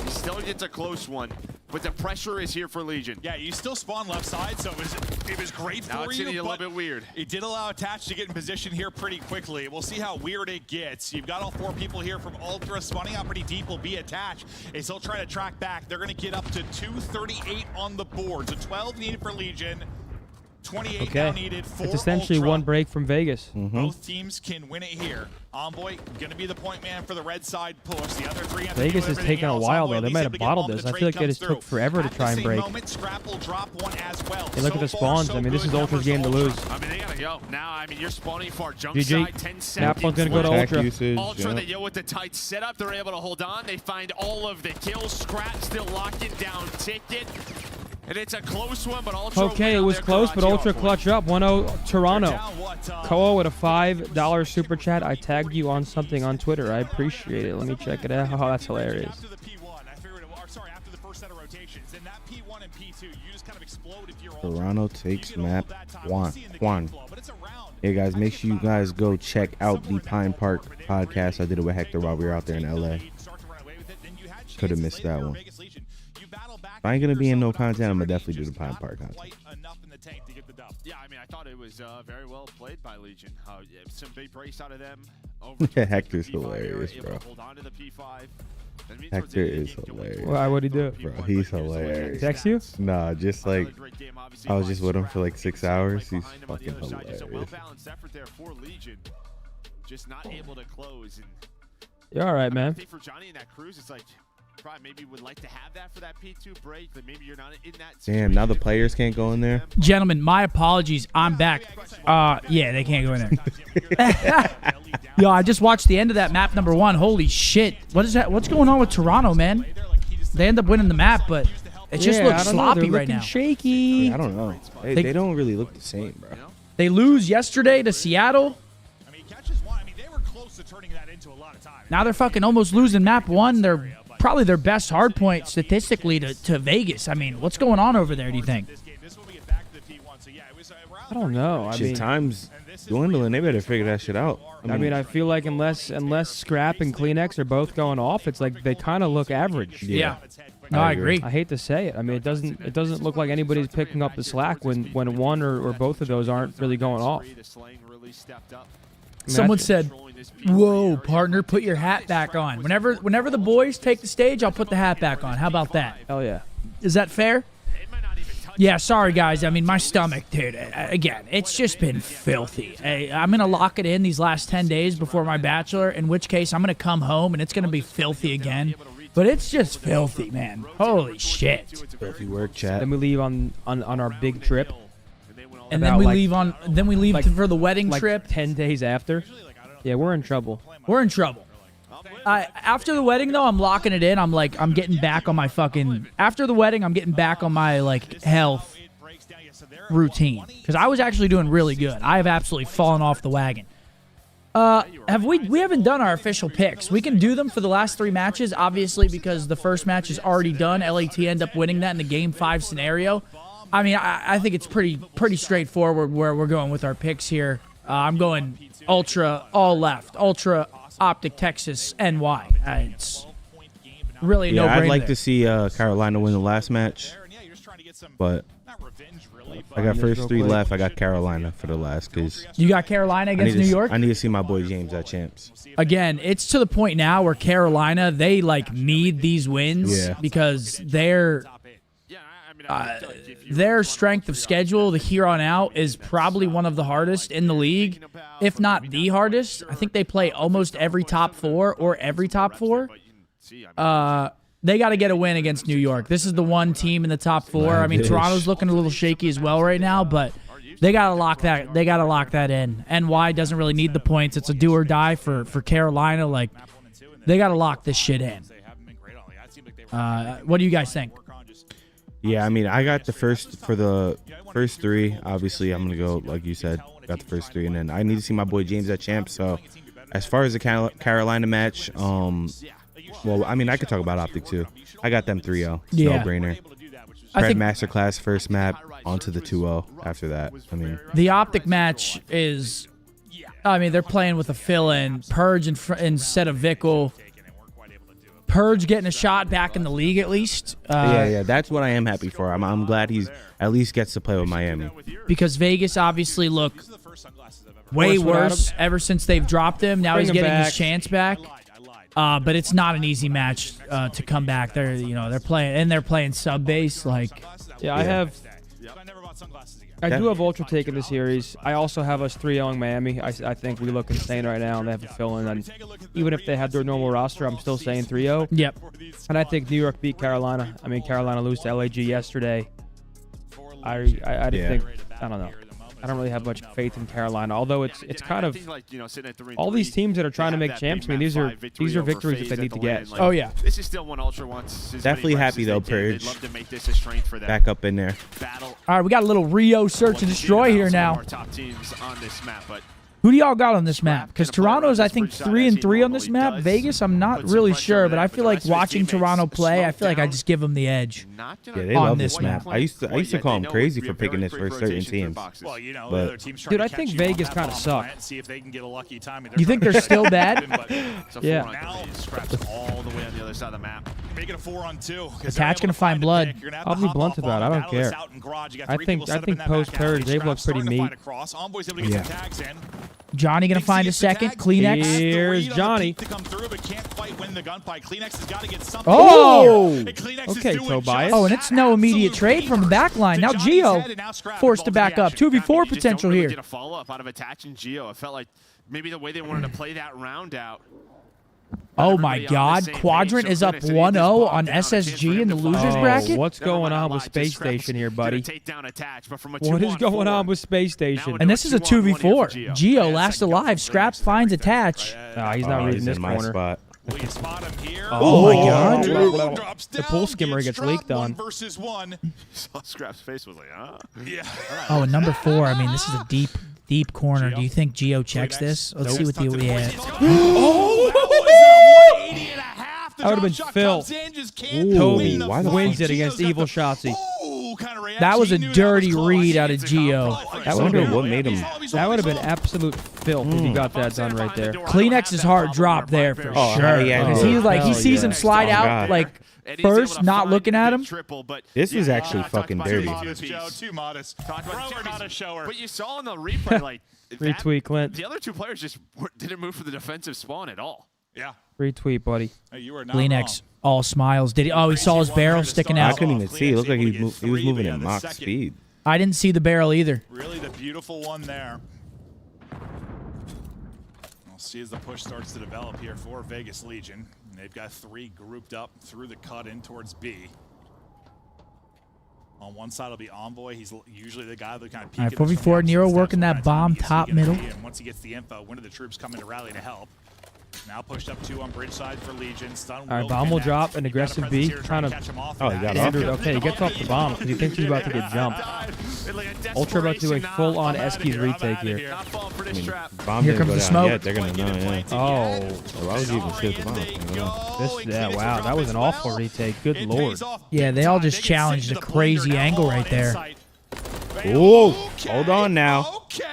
He still gets a close one, but the pressure is here for Legion. Yeah, you still spawn left side, so it was great for you. Now it's getting a little bit weird. It did allow Attach to get in position here pretty quickly. We'll see how weird it gets. You've got all 4 people here from Ultra. Spawning out pretty deep will be Attach. They still try to track back. They're going to get up to 238 on the board. So 12 needed for Legion. 28 now needed for It's essentially Ultra. one break from Vegas. Both teams can win it here. Envoy going to be the point man for the red side push. The other 3 have to Vegas do is everything taking a else. while, Envoy though. at They least might able have to get bottled one this. when I the feel like trade they comes just took through. forever to try and break. Moment, Scrap will drop one as well. Hey, look at the spawns. I mean, this is Ultra's game to lose. I mean, they gotta go. Now, I mean, you're spawning far. Jump GG. side, 10 seconds. That one's going to go to left. Ultra. Ultra, they go with the tight setup. They're able to hold on. They find all of the kills. Scrap still locking down Ticket. And it's a close one, but Ultra Okay, it was close, but Ultra clutch up. 1-0 Toronto. Koa with a $5 super chat. I tagged you on something on Twitter. I appreciate it. Let me check it out. Oh, that's hilarious. After the P1, I figured, sorry, after the first set of rotations, in that P1 and P2, you just kind of explode if you're Toronto takes map Juan. Hey guys, make sure you guys go check out the Pine Park podcast. I did it with Hector while we were out there in LA. Could have missed that one. If I ain't gonna be in no content, I'm gonna definitely do the Pine Park content. Yeah, I mean, I thought it was very well played by Legion. Some big brace out of them. Hector's hilarious, bro. Hector is hilarious. Why? What'd he do? Bro, he's hilarious. Text you? Nah, just like I was just with him for like 6 hours. He's fucking hilarious. Well-balanced effort there for Legion. Just not able to close. And You're all right, man. I think for Johnny in that cruise, it's like probably maybe would like to have that for that P2 break, but maybe you're not in that. Damn, now the players can't go in there. Gentlemen, my apologies. I'm back. Yeah, they can't go in there. Yo, I just watched the end of that map number 1. Holy shit. What is that? What's going on with Toronto, man? They end up winning the map, but it just looks sloppy right now. Shaky. Yeah, I don't know. They don't really look the same, bro. They lose yesterday to Seattle. Now they're fucking almost losing map 1. They're probably their best hardpoint statistically to Vegas. I mean, what's going on over there, do you think? I don't know. I mean, time's dwindling. They better figure that shit out. I mean, I feel like unless Scrap and Kleenex are both going off, it's like they kind of look average. Yeah. No, I agree. I hate to say it. I mean, it doesn't look like anybody's picking up the slack when one or both of those aren't really going off. Someone said, "Whoa, partner, put your hat back on." Whenever the boys take the stage, I'll put the hat back on. How about that? Hell yeah. Is that fair? Yeah, sorry, guys. I mean, my stomach, dude, again, it's just been filthy. I'm going to lock it in these last 10 days before my bachelor, in which case I'm going to come home and it's going to be filthy again. But it's just filthy, man. Holy shit. Filthy work, chat. Then we leave on our big trip. And then we leave for the wedding trip 10 days after. Yeah, we're in trouble. We're in trouble. After the wedding, though, I'm locking it in. I'm getting back on my fucking... After the wedding, I'm getting back on my, health routine. Because I was actually doing really good. I have absolutely fallen off the wagon. We haven't done our official picks. We can do them for the last 3 matches, obviously, because the first match is already done. LAT end up winning that in the Game 5 scenario. I mean, I think it's pretty straightforward where we're going with our picks here. I'm going Ultra, all left. Ultra, OpTic, Texas, NY. It's really no brainer. I'd like to see Carolina win the last match, but I got first 3 left. I got Carolina for the last because you got Carolina against New York. I need to see my boy James at champs. Again, it's to the point now where Carolina they need these wins because their strength of schedule, the here on out, is probably one of the hardest in the league, if not the hardest. I think they play almost every top 4 or every top 4. They got to get a win against New York. This is the one team in the top 4. I mean, Toronto's looking a little shaky as well right now, but they got to lock that. They got to lock that in. NY doesn't really need the points. It's a do or die for Carolina. They got to lock this shit in. What do you guys think? Yeah, I mean, I got the first 3. Obviously, I'm gonna go like you said. Got the first 3, and then I need to see my boy James at champ. So, as far as the Carolina match, well, I mean, I could talk about OpTic too. I got them 3-0. Yeah. No brainer. Pred Masterclass first map, onto the 2-0 after that. I mean, the OpTic match is, I mean, they're playing with a fill-in. Purge instead of Vickle. Purge getting a shot back in the league at least. Yeah, that's what I am happy for. I'm glad he's at least gets to play with Miami. Because Vegas obviously look way worse ever since they've dropped him. Now he's getting his chance back. But it's not an easy match to come back. They're playing sub base I do have Ultra taking the series. I also have us 3-0ing Miami. I think we look insane right now, and they have a fill-in. And even if they had their normal roster, I'm still saying 3-0. Yep. And I think New York beat Carolina. I mean, Carolina lose to LAG yesterday. I don't know. I don't really have much faith in Carolina. Although it's kind of all these teams that are trying to make champs. I mean, these are victories that they need to get. Oh yeah. This is still one Ultra wants. Definitely happy though, Purge. They'd love to make this a strength for them. Back up in there. All right, we got a little Rio search and destroy here now. Top teams on this map, but Who do y'all got on this map? Because Toronto's, I think, 3-3 on this map. Vegas, I'm not really sure, but I feel like watching Toronto play, I feel like I just give them the edge. Yeah, they love this map. I used to call them crazy for picking this for certain teams. Well, you know, But- other teams trying Dude, to I catch think you on Vegas that kinda bomb suck. plant, see if they can get a lucky timing. You think they're still bad? Yeah. Now scraps all the way on the other side of the map. Make it a 4-on-2. Attach gonna find blood. I'll be blunt about it. I don't care. I think post Purge they've looked pretty meat. Yeah. Johnny gonna find a second. Kleenex. Here's Johnny. Oh! Okay, Tobias. Oh, and it's no immediate trade from the back line. Now Gio forced to back up. 2v4 potential here. Get a follow-up out of attaching Gio. It felt like maybe the way they wanted to play that round out. Oh my God! Quadrant is up 1-0 on SSG in the losers bracket. What's going on with Space Station here, buddy? What is What going on with Space Station? And this is a 2v4. Gio last alive. Scraps finds attach. He's not reading this in my corner. spot. Oh my God! The pool skimmer gets leaked on. Scrap's face was like, Yeah. Oh, and number 4. I mean, this is a deep corner. Do you think Gio checks this? Let's see what the That would have been Phil. Toby wins it against Evil Shotzi. That was a dirty read out of Gio. That would have been absolute filth if you got that done right there. Kleenex's hard drop there for sure. yeah, He sees him slide out God. like first, not looking at him. This is actually fucking dirty. Too modest. But you saw in the replay, like, Retweet, Clint. the other two players just didn't move for the defensive spawn at all. Yeah. Retweet, buddy. Hey, you are not Kleenex, all smiles. Did he? Oh, he saw his barrel sticking I out. couldn't even see. It looked like he was moving at mock speed. I didn't see the barrel either. Really the beautiful one there. We'll see as the push starts to develop here for Vegas Legion. They've got 3 grouped up through the cut in towards B. On one side will be Envoy. He's usually the guy that kind of All right, 4v4. Nero working that bomb top middle. And once he gets the info, when do the troops come in to rally to help? Now pushed up 2 on bridge side for Legion. Stun All right, bomb will drop, an aggressive B, trying to. Oh, he got Standard. Okay, he gets off the bomb because he thinks he's about to get jumped. Ultra about to do a full-on Eskies retake here. I mean, bomb Here didn't comes go the down smoke. yet. They're gonna know. Yeah. Oh, So why would you even skip the bomb? I don't know. yeah, wow, that was an awful retake. Good lord. Yeah, they all just challenged a crazy angle right there. Oh, hold on now. Okay,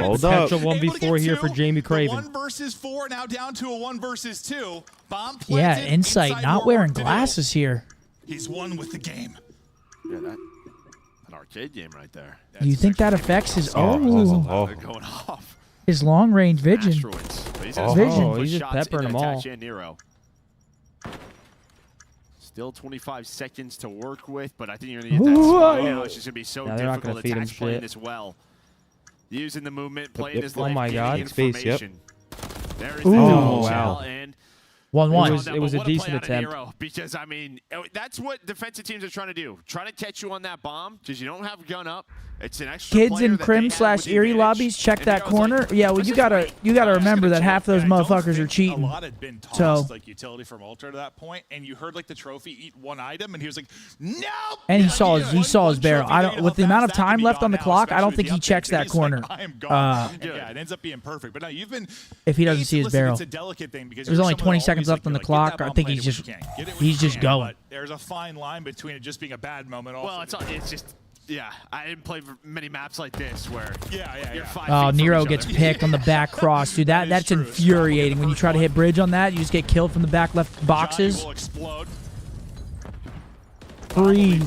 Hold potential up. 1v4 here for Jamie Craven. 1 versus 4, now down to a 1 versus 2. Bomb Yeah, planted Insight inside not your wearing Octadale. glasses here. He's won with the game. Yeah, that an arcade game right there. Do you think that affects his They're going off. his long range vision? Asteroids. But he's Oh, Vision. he's just peppering them all. Nero. Still 25 seconds to work with, but I think you're going to get that spot now. It's just going to be so Yeah, they're not gonna difficult. feed him Attach playing shit. as well. Using the movement, playing Yep. his Oh leg, my God. gaining Space, yep. information. There is Ooh. the Oh, shell, wow. and 1-1. It was a But what play decent out of attempt. Nero, because, I mean, that's what defensive teams are trying to do. Try to catch you on that bomb because you don't have gun up. It's an extra Kids player in that they Crim have /Erie with the advantage. lobbies, check And that Nero's like, corner. Yeah, well, you gotta remember that half those motherfuckers are A cheating. lot had been tossed, So, like utility from Ultra to that point, and you heard like the trophy eat 1 item, and he was like, "No!" and he saw his barrel. I don't. With the amount of time left on the clock, I don't think he checks that corner. I am gone. Yeah, it ends up being perfect. But no, you've been. If he doesn't see his listen, barrel. it's a delicate thing because There's you're only someone 20 that seconds always, left on the like, clock. get that I bomb think planted he's when just you can. Get it when he's you just can, going. but there's a fine line between it just being a bad moment. Also, Well, it's just, yeah, I didn't play many maps like this where you're 5 feet Oh, from Nero each gets other. picked on the back cross, dude. That's infuriating. When you try to hit bridge on that, you just get killed from the back left boxes. Free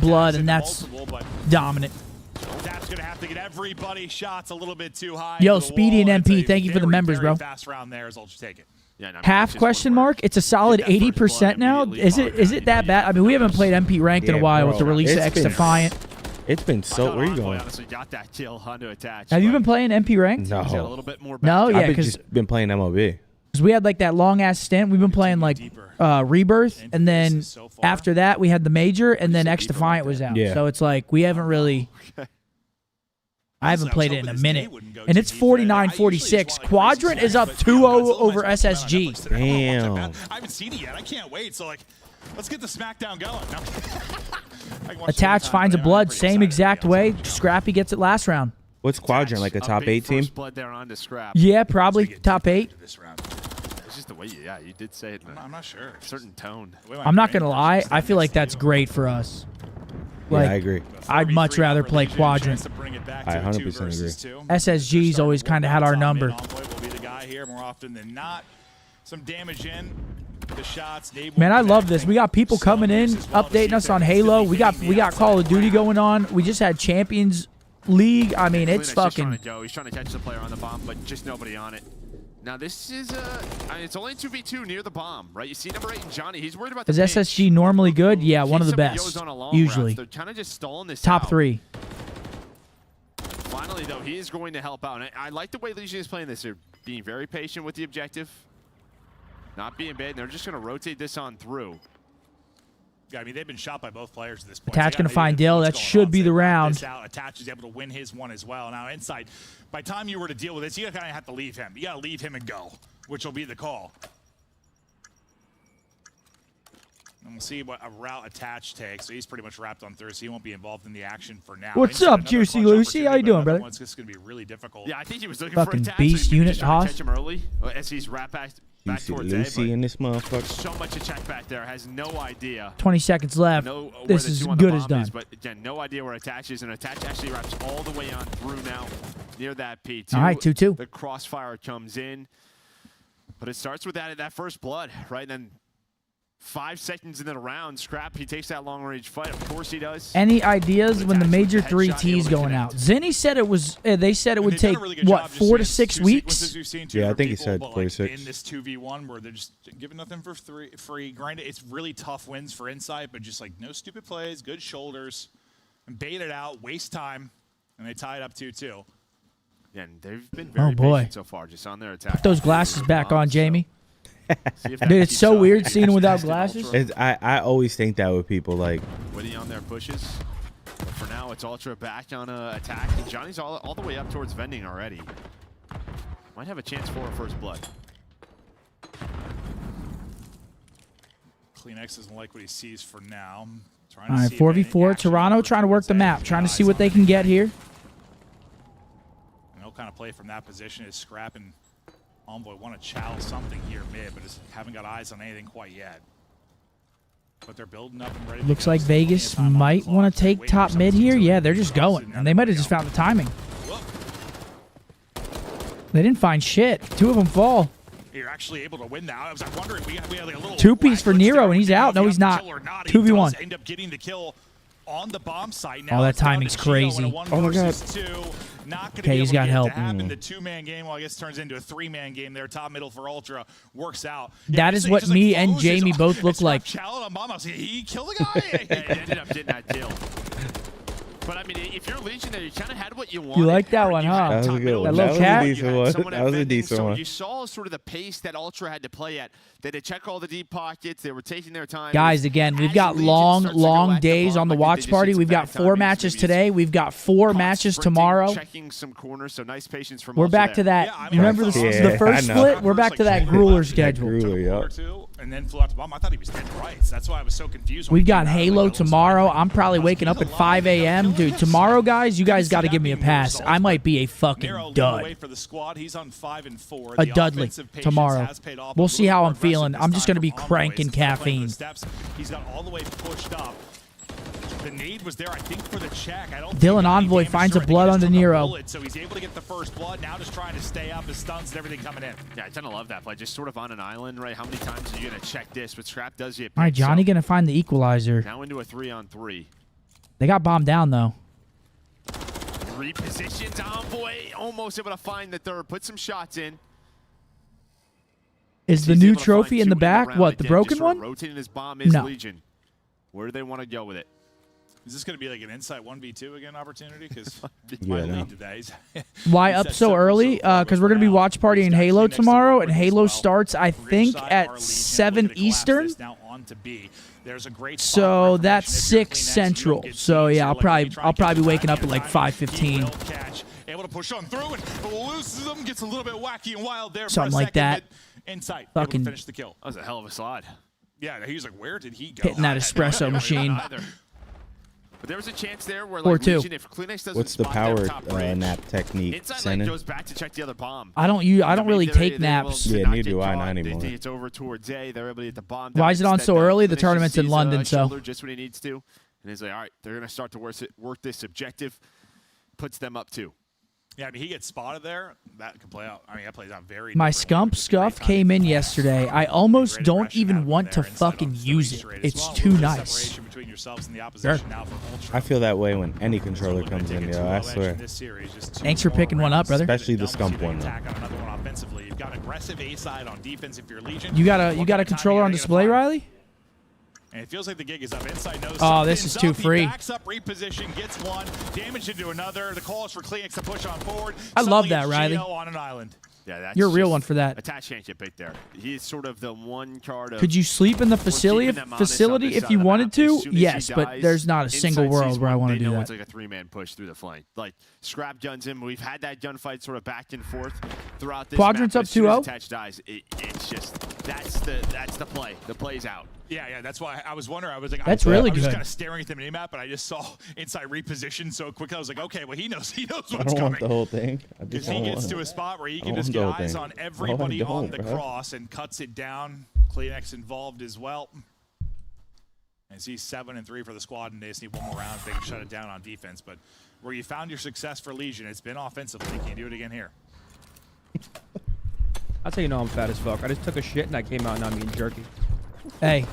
blood, and that's dominant. That's gonna have to get everybody shots a little bit too high. Yo, to the Speedy wall. and It's MP, a thank you for the very, members, very bro. Fast round there as Ultra take it. Yeah, no, I mean, Half question mark? It's a solid 80% now. Is it that bad? I mean, we haven't played MP ranked in a while with the release of X Defiant. It's been so. Where are you going? Honestly, got that kill onto attach. Have you been playing MP ranked? No. Got a little bit more No, yeah, I've because just been playing MLB. we had like that long ass stint. We've been playing like Rebirth, and then after that we had the major, and then X Defiant was out. Yeah. So it's like we haven't really I haven't played it in a minute. And it's 49-46. Quadrant is up 2-0 over SSG. Damn. I haven't seen it yet. I can't wait. So, like, let's get the SmackDown going. Attach finds a blood. Same exact way. Scrappy gets it last round. What's Quadrant, like a top 8 team? Blood there on to Scrap. Yeah, probably top 8. It's just the way you did say it in I'm not sure. a certain tone. I'm not going to lie. I feel like that's great for us. Like, Yeah, I agree. I'd much rather play Quadrant. I 100% agree. SSG's always kind of had our number. Will be the guy here more often than not. Some damage in. The shots. Man, I love this. We got people coming in, updating us on Halo. We got Call of Duty going on. We just had Champions League. I mean, it's fucking. He's trying to catch the player on the bomb, but just nobody on it. Now this is I mean, it's only 2v2 near the bomb, right? You see number 8 and Johnny. He's worried about the Is SSG normally good? Yeah, one of the best. Usually. They're kind of just stalling this Top out. 3. Finally, though, he is going to help out. And I like the way Legion is playing this. They're being very patient with the objective, not being bad. And they're just going to rotate this on through. Yeah, I mean, they've been shot by both players at this point. Attach going to find Dale. That should be the round. Attach is able to win his one as well. Now, inside, by the time you were to deal with this, you kind of have to leave him. You got to leave him and go, which will be the call. And we'll see what a route Attach takes. So he's pretty much wrapped on through, so he won't be involved in the action for now. What's up, Juicy Lucy? How you doing, brother? It's just going to be really difficult. Yeah, I think he was looking Fucking for Attach. beast so unit, trying to Haas. catch him early as he's wrapped back towards A. Lucy in this motherfucker. So much to check back there. Has no idea. 20 seconds left. This is good as done. But again, no idea where Attach is, and Attach actually wraps all the way on through now near that P2. All right, 2-2. The crossfire comes in, but it starts with that first blood, right? And then 5 seconds into the round, Scrap, he takes that long-range fight. Of course he does. Any ideas when the major 3 T's going out? Zinni said it was. They said it would take what 4 to 6 weeks. Yeah, I think he said 4 to 6. In this 2v1 where they're just giving nothing for free, grind it. It's really tough wins for Insight, but just like no stupid plays, good shoulders, and bait it out, waste time, and they tie it up 2-2. Yeah, and they've been very patient so far, just on their attack. Put those glasses back on, Jamie. Dude, it's so weird seeing him without glasses. I always think that with people, like. Witty on their pushes. But for now, it's Ultra back on attack. And Johnny's all the way up towards vending already. Might have a chance for a first blood. Kleenex doesn't like what he sees for now. All right, 4v4. Toronto trying to work the map, trying to see what they can get here. And they'll kind of play from that position as Scrap and Envoy want to chow something here mid, but just haven't got eyes on anything quite yet. But they're building up and ready. Looks like Vegas might want to take top mid here. Yeah, they're just going. And they might have just found the timing. They didn't find shit. 2 of them fall. You're actually able to win now. I was wondering, we had like a little 2-piece for Nero, and he's out. No, he's not. 2v1. End up getting the kill on the bomb site. Oh, that timing's crazy. Oh my god. Okay, he's got help. The 2-man game, well, I guess turns into a 3-man game there. Top middle for Ultra works out. That is what me and Jamie both look like. He killed the guy. He ended up getting that kill. But I mean, if you're Legion there, you kind of had what you wanted. You like that one, huh? That was a good one. That little cat? That was a decent one. You saw sort of the pace that Ultra had to play at. They had to check all the deep pockets. They were taking their time. Guys, again, we've got long days on the watch party. We've got 4 matches today. We've got 4 matches tomorrow. Checking some corners, so nice patience from We're back to that. Remember the first split? We're back to that grueler schedule. And then flew out to bomb. I thought he was dead right. That's why I was so confused. We've got Halo tomorrow. I'm probably waking up at 5 a.m. Dude, tomorrow, guys, you guys got to give me a pass. I might be a fucking dud. A Dudley tomorrow. We'll see how I'm feeling. I'm just going to be cranking caffeine. He's got all the way pushed up. The nade was there, I think, for the check. Dylan Envoy finds a blood on De Niro. So he's able to get the first blood. Now just trying to stay up his stuns and everything coming in. Yeah, I tend to love that play. Just sort of on an island, right? How many times are you going to check this? But Scrap does you. All right, Johnny going to find the equalizer. Now into a 3-on-3. They got bombed down, though. Repositions. Envoy almost able to find the third. Put some shots in. Is the new trophy in the back? What, the broken one? Rotating his bomb is No. Legion. Where do they want to go with it? Is this going to be like an Insight 1v2 again opportunity? Because Why up so early? Because we're going to be watch partying Halo tomorrow, and Halo starts, I think, at 7 Eastern. So that's 6 Central. So yeah, I'll probably be waking up at like 5:15. able to push on through and loses them. Gets a little bit wacky and wild there. Something for a like second, that. but Insight able Fucking to finish the kill. That was a hell of a slide. Yeah, he was like, where did he go? Hitting that espresso machine. But there was a chance there where, 4-2. Legion, if Kleenex doesn't What's the spot power them top bridge, nap technique? Insight like, goes back to check the other bomb. I don't really take naps. Yeah, neither do I, not They anymore. think it's over towards A. They're able to get the bomb. Why is it on so early? The tournament's in London, so. Just when he needs to. And he's like, all right, they're going to start to work this objective. Puts them up 2. Yeah, I mean, he gets spotted there. That could play out. I mean, that plays out very My differently. Scump scuff came in yesterday. I almost don't even want to fucking use it. It's too nice. Sure. I feel that way when any controller comes in, yo. I swear. Thanks for picking one up, brother. Especially the Scump one. You've got aggressive A side on defense if you're Legion. You got a controller on display, Riley? And it feels like the gig is up. Inside knows Oh, this is too free. He backs up, reposition, gets one, damage into another. The call is for Kleenex to push on forward. I love Suddenly that, it's Riley. Gio on an island. Yeah, that's You're a real just one for that. Attached championship pick there. He's sort of the one card of. Could you sleep in the facility if you wanted to? Yes, but there's not a single world where I want to do that. It's like a 3-man push through the flank. Like Scrap guns in. We've had that gunfight sort of back and forth throughout this. Quadrant's map, up as soon 2-0? as Attached dies. It's just that's the play. The play's out. Yeah, that's why I was wondering. I was like, That's I really was just good. kind of staring at the minimap, but I just saw Inside reposition so quick. I was like, okay, well, he knows what's I don't coming. want the whole thing. I Because just he don't gets want to it. a spot where he I can want just the get whole eyes thing. on No, I everybody on don't, the bro. cross and cuts it down. Kleenex involved as well. And see 7-3 for the squad, and they just need one more round. They can shut it down on defense. But where you found your success for Legion, it's been offensively. Can you do it again here? That's how you know I'm fat as fuck. I just took a shit and I came out and I'm eating jerky. Hey,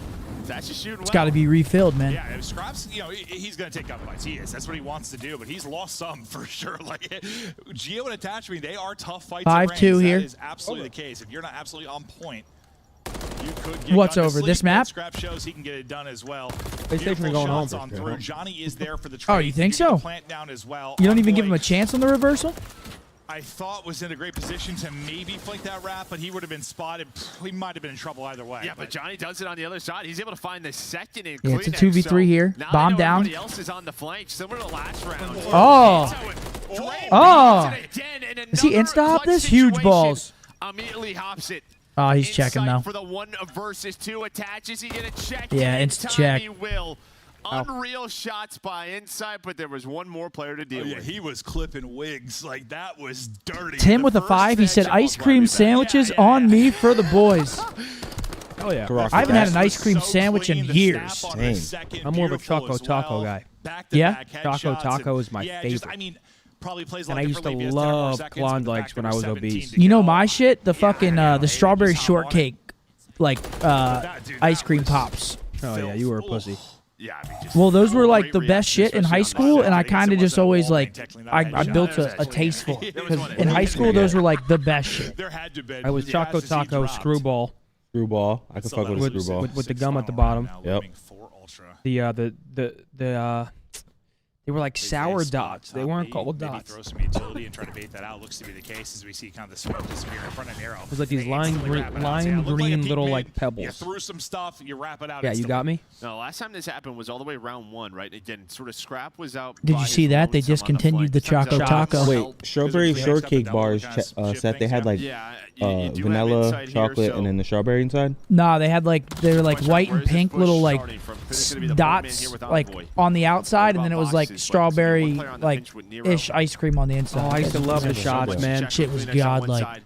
That's just shooting. it's got to be refilled, man. Yeah, if Scraps, he's going to take up fights. He is. That's what he wants to do, but he's lost some for sure. Like, Gio and Attachment, they are tough fights. 5-2 here. That is absolutely the case. If you're not absolutely on point, you could get What's gone to over, sleep, this but map? Scrap shows he can get it done as well. PlayStation are going home. On through. Johnny is there for the Oh, trade. you think can so? Plant down as well. You don't even give him a chance on the reversal? I thought was in a great position to maybe flank that wrap, but he would have been spotted. He might have been in trouble either way. Yeah, but Johnny does it on the other side. He's able to find the second in Yeah, it's a Kleenex, 2v3 here. now Bomb they know down. everybody else is on the flank, similar to last round. Oh. Oh. Does he insta-hop this? Huge balls. Immediately hops it. Oh, he's checking, though. For the 1 versus 2 attaches, he gonna check. Yeah, in insta time check. He will. Unreal shots by Insight, but there was one more player to deal with. He was clipping wigs. Like, that was dirty. Tim with a 5. He said, ice cream sandwiches on me for the boys. Oh, yeah. I haven't had an ice cream sandwich in years. I'm more of a Choco Taco guy. Yeah? Choco Taco is my favorite. Probably plays And I used to love Klondikes when I was obese. You know my shit? The fucking, the strawberry shortcake, like, ice cream pops. Oh, yeah, you were a pussy. Yeah, I mean, Well, those were like the best shit in high school, and I kind of just always like, I built a tasteful. Because in high school, those were like the best shit. I was Choco Taco Screwball. Screwball. I could fuck with a screwball. With the gum at the bottom. Yep. They were like sour dots. They weren't called Maybe dots. throw some utility and try to bait that out. Looks to be the case as we see kind of the smoke disappear in front of Nero. It was like these lime green little like pebbles. You threw some stuff, you wrap it out. Yeah, you got me? No, last time this happened was all the way round 1, right? Again, sort of Scrap was out. Did you see that? They discontinued the Choco Taco. Wait, strawberry shortcake bars set. They had like vanilla, chocolate, and then the strawberry inside. Nah, they had like they were like white and pink little like dots like on the outside, and then it was like strawberry like ish ice cream on the inside. Oh, I used to love the shots, man. Shit was godlike. I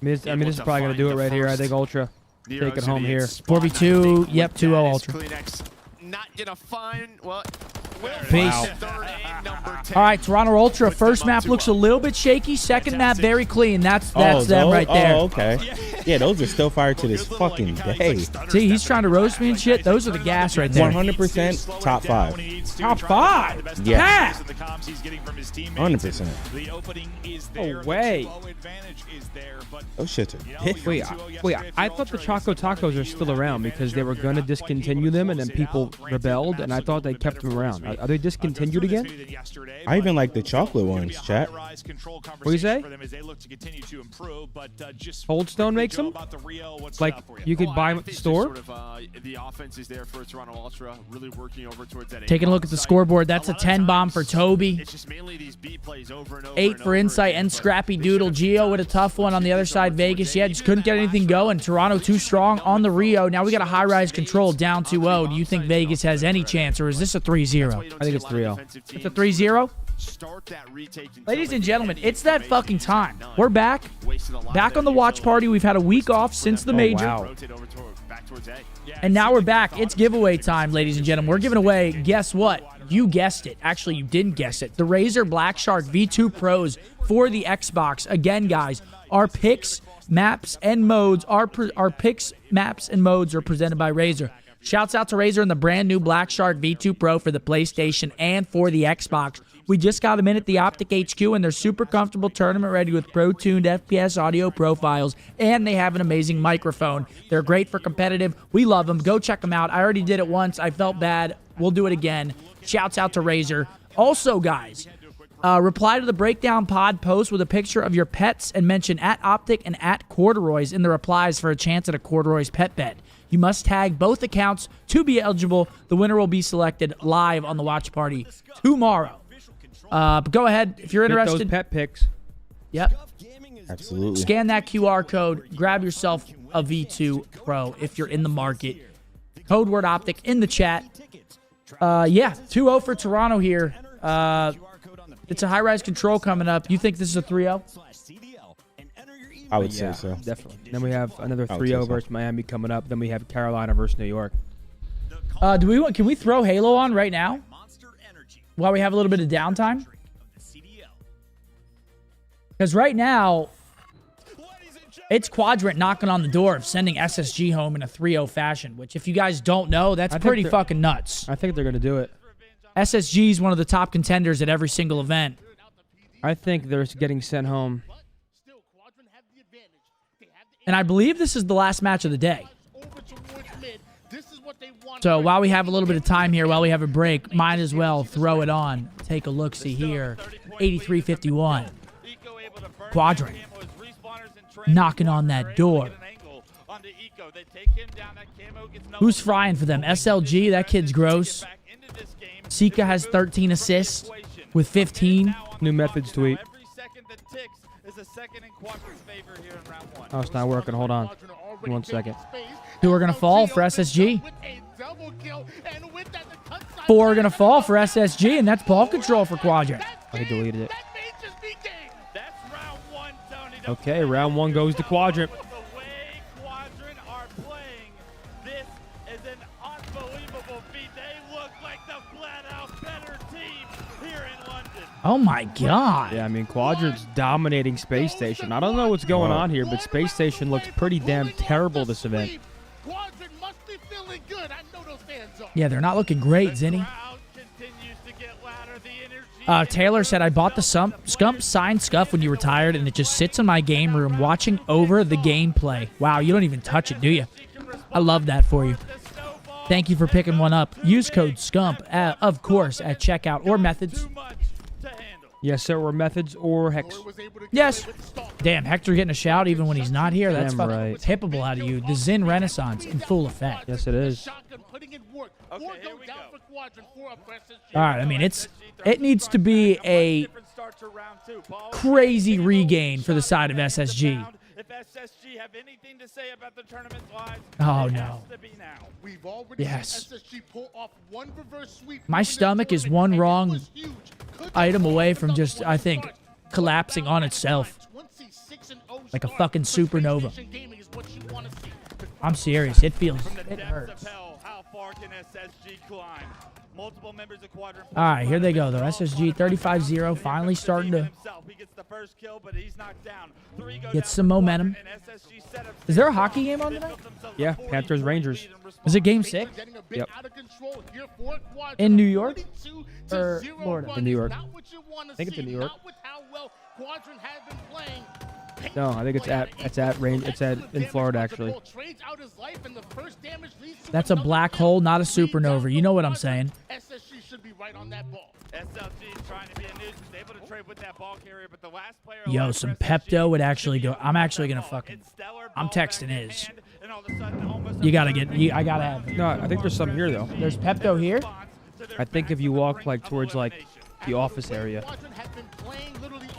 mean, this is probably gonna do it right here. I think Ultra take it home here. 4v2. Yep, 2-0 Ultra. Not gonna find Peace. All right, Toronto Ultra. First map looks a little bit shaky. Second map very clean. That's them right there. Oh, okay. Yeah, those are still fired to this fucking day. See, he's trying to roast me and shit. Those are the gas right there. 100% top 5. Top 5? Yeah. 100%. The opening is there. No way. Those shits are different. Wait, I thought the Choco Tacos are still around because they were gonna discontinue them and then people rebelled, and I thought they kept them around. Are they discontinued again? I even like the chocolate ones, chat. What do you say? Cold Stone makes them? Like, you could buy them at the store? The offense is there for Toronto Ultra, really working over towards that. Taking a look at the scoreboard. That's a 10 bomb for Toby. It's just mainly these B plays over and over. 8 for Insight and Scrappy Doodle. Geo with a tough one on the other side. Vegas, yeah, just couldn't get anything going. Toronto too strong on the Rio. Now we got a high-rise control down 2-0. Do you think Vegas has any chance, or is this a 3-0? I think it's 3-0. It's a 3-0? Ladies and gentlemen, it's that fucking time. We're back. Back on the watch party. We've had a week off since the major. Wow. And now we're back. It's giveaway time, ladies and gentlemen. We're giving away, guess what? You guessed it. Actually, you didn't guess it. The Razer Black Shark V2 Pros for the Xbox. Again, guys, our picks, maps, and modes are presented by Razer. Shouts out to Razer and the brand new Black Shark V2 Pro for the PlayStation and for the Xbox. We just got them in at the OpTic HQ, and they're super comfortable, tournament ready with pro-tuned FPS audio profiles, and they have an amazing microphone. They're great for competitive. We love them. Go check them out. I already did it once. I felt bad. We'll do it again. Shouts out to Razer. Also, guys, reply to the Breakdown Pod post with a picture of your pets and mention at OpTic and at Corduroys in the replies for a chance at a Corduroys pet bet. You must tag both accounts to be eligible. The winner will be selected live on the watch party tomorrow. But go ahead if you're interested. Those pet picks. Yep. Absolutely. Scan that QR code. Grab yourself a V2 Pro if you're in the market. Code word OpTic in the chat. Yeah, 2-0 for Toronto here. It's a high-rise control coming up. You think this is a 3-0? I would say so. Definitely. Then we have another 3-0 versus Miami coming up. Then we have Carolina versus New York. Can we throw Halo on right now? While we have a little bit of downtime? Because right now, it's Quadrant knocking on the door of sending SSG home in a 3-0 fashion, which if you guys don't know, that's pretty fucking nuts. I think they're going to do it. SSG is one of the top contenders at every single event. I think they're getting sent home. And I believe this is the last match of the day. So while we have a little bit of time here, while we have a break, might as well throw it on. Take a look-see here. 83-51. Quadrant. Knocking on that door. Who's frying for them? SLG, that kid's gross. Sika has 13 assists with 15. New methods tweet. Oh, it's not working. Hold on. 1 second. Who are going to fall for SSG? 4 are going to fall for SSG, and that's ball control for Quadrant. I deleted it. Okay, round 1 goes to Quadrant. Oh my God. Yeah, I mean, Quadrant's dominating Space Station. I don't know what's going on here, but Space Station looks pretty damn terrible this event. Yeah, they're not looking great, Zinni. Taylor said, I bought the Scump signed scuff when you retired, and it just sits in my game room watching over the gameplay. Wow, you don't even touch it, do you? I love that for you. Thank you for picking one up. Use code SCUMP, of course, at checkout or methods. Yes, sir, or methods or Hex. Yes. Damn, Hector getting a shout even when he's not here. That's Damn fucking right. tippable out of you. The Zin Renaissance in full effect. Yes, it is. All right, I mean, it needs to be a crazy regain for the side of SSG. Oh, no. Yes. My stomach is one wrong item away from just, I think, collapsing on itself. Like a fucking supernova. I'm serious. It hurts. All right, here they go, though. SSG 35-0, finally starting to get some momentum. Is there a hockey game on tonight? Yeah, Panthers Rangers. Is it game 6? Yep. In New York? Or Florida? In New York. I think it's in New York. No, I think it's in Florida, actually. That's a black hole, not a supernova. You know what I'm saying. should be right on that ball. SLG trying to be a nuisance, able to trade with that ball carrier, but the last player. Yo, some Pepto would actually go. I'm actually gonna fucking. I'm texting his. You gotta get. I gotta have. No, I think there's some here though. There's Pepto here. I think if you walk like towards like the office area,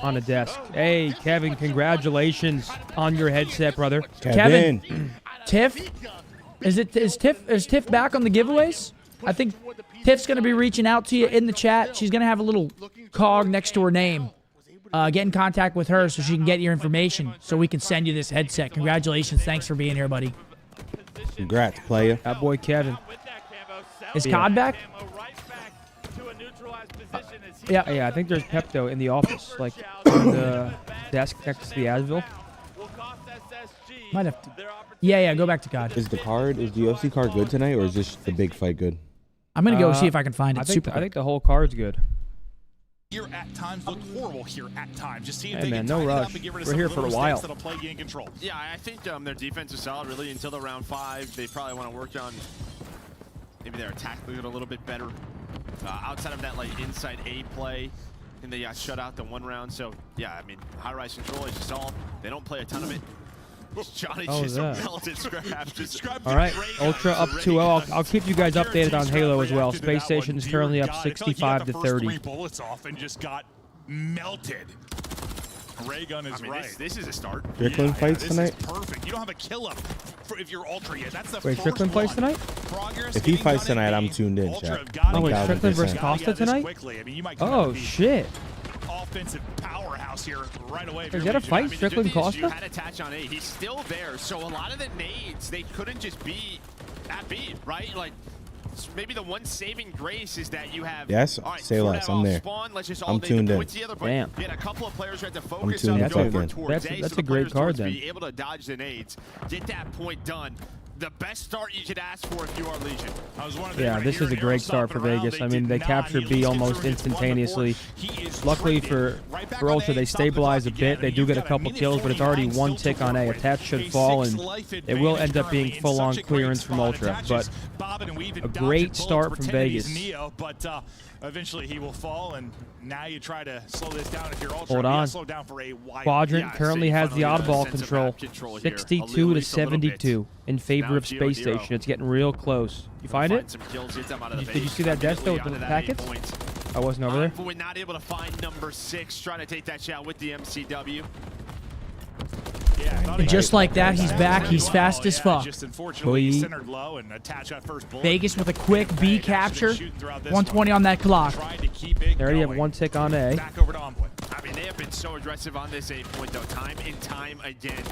on a desk. Hey, Kevin, congratulations on your headset, brother. Kevin. Tiff. Is Tiff back on the giveaways? I think Tiff's gonna be reaching out to you in the chat. She's gonna have a little cog next to her name. Get in contact with her so she can get your information so we can send you this headset. Congratulations. Thanks for being here, buddy. Congrats, player. That boy Kevin. Is COD back? Yeah. Yeah, I think there's Pepto in the office, like on the desk next to the Asville. Might have to. Yeah, go back to COD. Is the UFC card good tonight, or is just the big fight good? I'm gonna go see if I can find it. I think the whole card's good. Here at times look horrible here at times. Just see if Hey they man, can no tighten it up rush. and get rid of We're some here of the for a little while. mistakes that'll play you in control. Yeah, I think their defense is solid really until the round 5. They probably want to work on maybe their attack a little bit better. Outside of that like inside A play, and they got shut out the one round. So yeah, I mean high-rise control as you saw, they don't play a ton of it. Johnny just a melted scrap. All right, Ultra up 2-0. I'll keep you guys updated on Halo as well. Space Station is currently up 65 to 30. 3 bullets off and just got melted. Ray gun is right. This is a start. Strickland fights tonight? This is perfect. You don't have a kill up if you're Ultra yet. That's the Wait, Strickland plays tonight? If he fights tonight, I'm tuned in, chat. Oh, wait, Strickland versus Costa tonight? Oh, shit. Offensive powerhouse here right away. Is that a fight, Strickland Costa? You had attach on A. He's still there, so a lot of the nades, they couldn't just be at B, right? Like, maybe the one saving grace is that you have. Yes, all right, say less. I'm there. Spawn, let's just all I'm make tuned the in. points together, but Damn. you had a couple of players who had to focus tuned on in. going That's towards A. That's so a great the card players then. be able to dodge the nades, get that point done. The best start you could ask for if you are Legion. Yeah, this is a great start for Vegas. I mean, they captured B almost instantaneously. Luckily for Ultra, they stabilize a bit. They do get a couple kills, but it's already 1 tick on A. Attach should fall, and it will end up being full-on clearance from Ultra. But a great start from Vegas. But eventually he will fall, and now you try to slow this down if you're Ultra. Hold on. Slow down for a wide Quadrant currently has the oddball control, here, 62 to 72 in favor of Space Station. It's getting real close. You find it? Did you see that death though with the packets? I wasn't over there. We're not able to find number 6, trying to take that shot with the MCW. And just like that, he's back. He's fast as fuck. Vegas with a quick B capture. 120 on that clock. They already have 1 tick on A. I mean, they have been so aggressive on this A point, though, time and time again.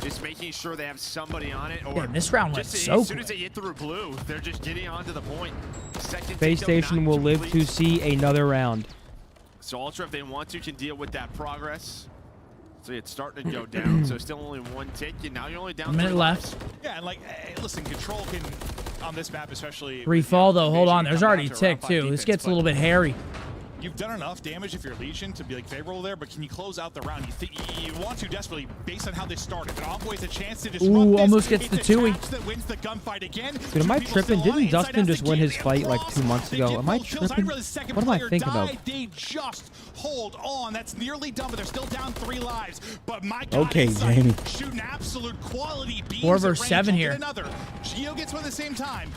Just making sure they have somebody on it. Or Damn, this round went just so as soon as they hit through blue, they're just getting onto the point. Space Station will live to see another round. So Ultra, if they want to, can deal with that progress. So it's starting to go down. So still only 1 tick, and now you're only down 1 minute 3 left. lives. Yeah, and like, hey, listen, Control can, on this map especially. Refall though, hold on. There's already a tick too. This gets a little bit hairy. You've done enough damage if you're Legion to be like favorable there, but can you close out the round? You want to desperately based on how this started. But Envoy's a chance to disrupt Ooh, this. almost gets the 2-ey. That wins the gunfight again. Dude, am I tripping? Didn't Dustin just win his fight like 2 months ago? Am I tripping? What am I thinking of? They just hold on. That's nearly done, but they're still down 3 lives. But my God, okay, Jamie. Shooting absolute quality beams. 4 versus 7 here. Another. Geo gets one at the same time.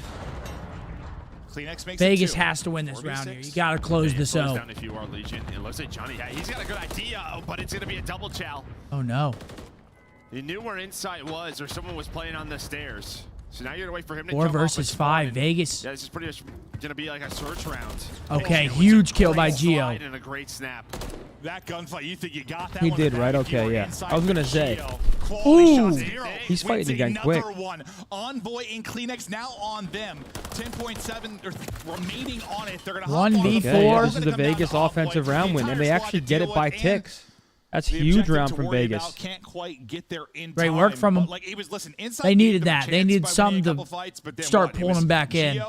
Vegas has to win this round here. You got to close this out. Down if you are Legion. It looks like Johnny, he's got a good idea, but it's going to be a double chow. Oh, no. He knew where Insight was, or someone was playing on the stairs. So now you're going to wait for him to 4 come versus 5, Vegas. Yeah, this is pretty much going to be like a search round. Okay, huge kill by Geo. And a great snap. That gunfight, you think you got that He one? did, right? Okay, yeah. I was going to say. Ooh, he's fighting again quick. One. Envoy and Kleenex now on them. 10.7 remaining on it. They're going to 1v4. Okay, this is the Vegas offensive round win, and they actually get it by ticks. That's huge round from Vegas. Can't quite get there in Great time, work from them. like, it was, listen, They needed that. They needed something to start pulling them back in.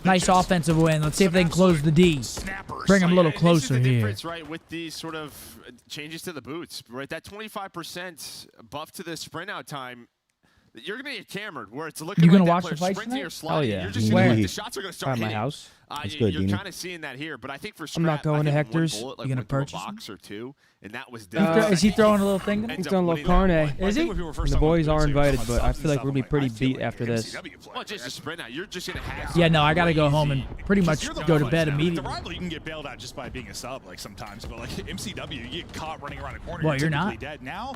Nice offensive win. Let's see if they can close the D. Bring them a little closer here. This is the here. difference, right, with these sort of changes to the boots, right? That 25% buff to the sprint out time. You're gonna get cammered where it's looking. You gonna like watch that the fight sprinting tonight? or sliding. Oh, yeah. You're just Where? gonna, the shots are gonna start At my hitting. house. That's good, You're Dini. kind of seeing that here, but I think for Scrap, I'm not going to I think one Hector's. bullet, You gonna went through a purchase box or two, and that was Is he throwing a little thing? He's doing a little carne. Is he? And the boys are invited, but I feel like we're gonna be pretty beat after this. Well, just a sprint out. You're just gonna have. Yeah, no, I gotta go home and pretty much go to bed The immediately. rival, you can get bailed out just by being a sub, like sometimes, but like MCW, you get caught running around a corner. Well, you're not. typically dead. Now,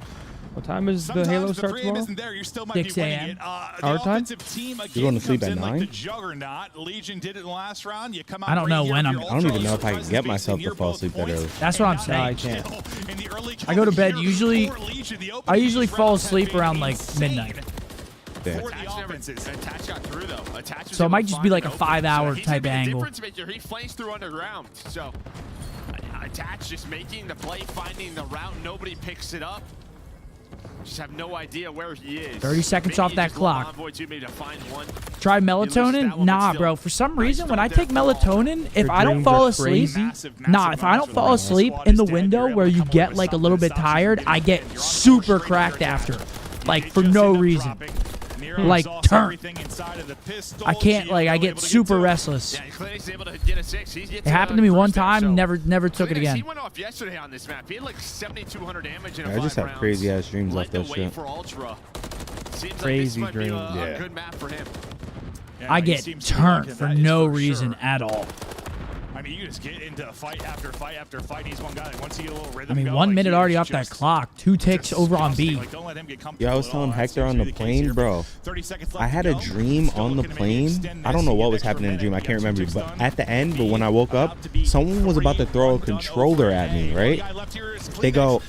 What time is the sometimes Halo the start 3 tomorrow? isn't there. You still might 6 be winning a.m. it. Our The time? offensive team again You're going to sleep comes at in like 9? the juggernaut. Legion did it in the last round. You come out I don't know right when here, I'm. your I don't even know ultra if I can get myself to fall asleep that early. That's what I'm saying. I can't. I go to bed usually. I usually fall asleep around like midnight. Yeah. Attach got through though. Attach was So it able might to just be find like a an opening. 5 hour He's type gonna be a angle. difference maker. He flames through underground. So Attach just making the play, finding the route. Nobody picks it up. Just have no idea where he is. 30 seconds Maybe off you that just let clock. Envoy too, maybe to find one. Try that melatonin? one, but Nah, still. bro. For some reason, when I take melatonin, if Your I don't dreams fall are asleep, crazy? nah, if I don't fall asleep in the window where you get like a little bit tired, I get super cracked after, like for no reason. Like turn. I can't, like, I get super restless. Yeah, Clinic's able to get a 6. He gets It happened to me one first there, time, so- never took it Clinics, again. He went off yesterday on this map. He had like 7,200 damage in a I just 5 have rounds. crazy ass dreams Led off the that way shit. for Ultra. Seems Crazy like this might be dreams. a good map for him. I get turned for no reason at all. I mean, you just get into fight after fight after fight. He's one guy. Like, once you get a little rhythm I mean, going, 1 like, minute he already is off that just clock. 2 ticks over on B. Like, don't let him get Yeah, I was comfortable telling at all. Hector That on seems the to be the case plane, here, bro. 30 seconds left I to had a go. dream Still on the looking to maybe plane. extend I don't this, know get what an was extra happening in the dream. I minute, can't get remember. some But ticks at the done. end, but when I woke up, someone was about to throw a controller at me, right? They go,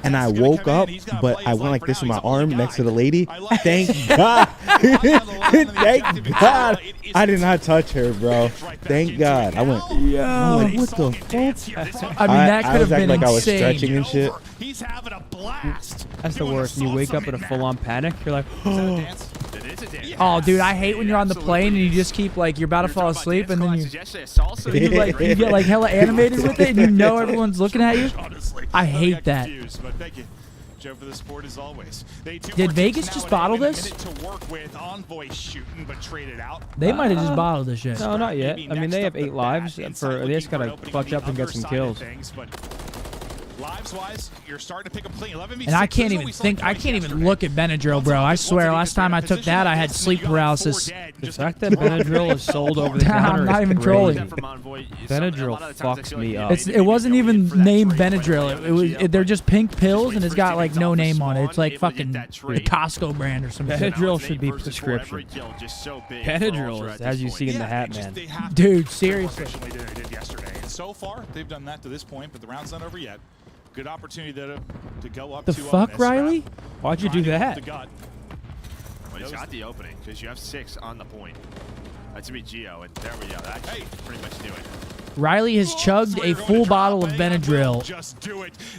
and I woke up, but I went like this with my arm next to the lady. Thank God. Thank God. I did not touch her, bro. Thank God. I went, I'm like, what the fuck? I mean, that could have been like I was insane. stretching and shit. He's having a blast. That's the worst. And you wake up in a full-on panic. You're like, oh. It is a dance. Oh, dude, I hate when you're on the plane and you just keep like you're about to fall asleep and then you get like hella animated with it and you know everyone's looking at you. I hate that. But thank you, Joe, for the support as always. Did Vegas just bottle this? To work with Envoy shooting, but traded out. They might have just bottled this shit. No, not yet. I mean, they have 8 lives. They just gotta clutch up and get some kills. Lives-wise, you're starting to pick up plenty. 11v6. And I can't even think. I can't even look at Benadryl, bro. I swear, last time I took that, I had sleep paralysis. The fact that Benadryl is sold over the counter I'm not is even crazy. trolling. Benadryl fucks me up. It wasn't even named Benadryl. It was. They're just pink pills, and it's got like no name on it. It's like fucking the Costco brand or something. Benadryl should be prescription. Benadryl is as you see in the hat, man. Dude, seriously. They did yesterday. And so far, they've done that to this point, but the round's not over yet. Good opportunity to go up. The fuck, Riley? Why'd you do that? Well, he's got the opening because you have 6 on the point. That's gonna be Geo, and there we go. That should pretty much do it. Riley has chugged a full bottle of Benadryl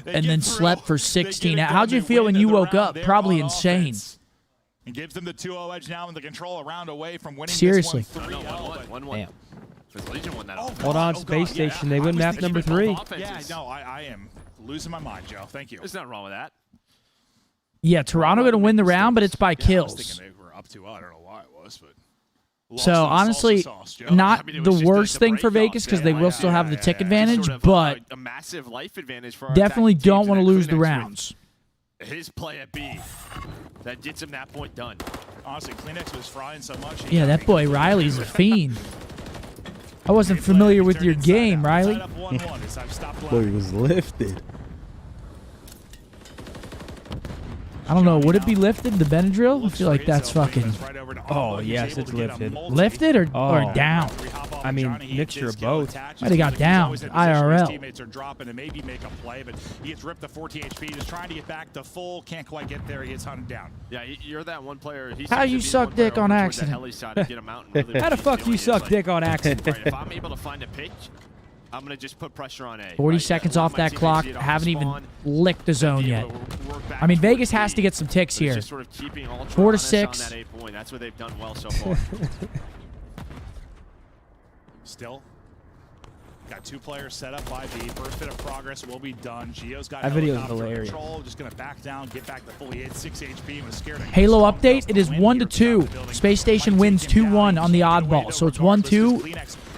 and then slept for 16 hours. How'd you feel when you woke up? Probably insane. And gives them the 2-0 edge now in the control, a round away from winning Seriously. this one 3-0. Damn. Because Legion won that. Hold on, Space Station. They win map number 3. Yeah, no, I am losing my mind, Joe. Thank you. There's nothing wrong with that. Yeah, Toronto going to win the round, but it's by I was kills. thinking they were up to, I don't know why it was, but. So honestly, not the worst thing for Vegas because they will still have the tick advantage, but a massive life advantage for our definitely attacking don't teams want to in that lose the Kleenex rounds. with His play at B, that gets him that point done. Honestly, Kleenex was frying so much. Yeah, that boy Riley's a fiend. I wasn't familiar with your game, Riley. Boy, he was lifted. I don't know. Would it be lifted, the Benadryl? I feel like that's fucking... Oh, yes, it's lifted. Lifted or down? I mean, mixture of both. Might have got down. IRL. Teammates are dropping to maybe make a play, but he gets ripped to 14 HP. Just trying to get back to full. Can't quite get there. He gets hunted down. Yeah, you're that one player. How you suck dick on accident? How the fuck you suck dick on accident? If I'm able to find a pitch, I'm going to just put pressure on A. 40 seconds off that clock. Haven't even licked the zone yet. I mean, Vegas has to get some ticks here. 4 to 6. That's what they've done well so far. Still got 2 players set up by B. First bit of progress will be done. Gio's got That video is helicopter hilarious. control. Just going to back down, get back to fully hit 6 HP. Was scared. Halo update, it is 1-2. Space Station wins 2-1 on the oddball. So it's 1-2.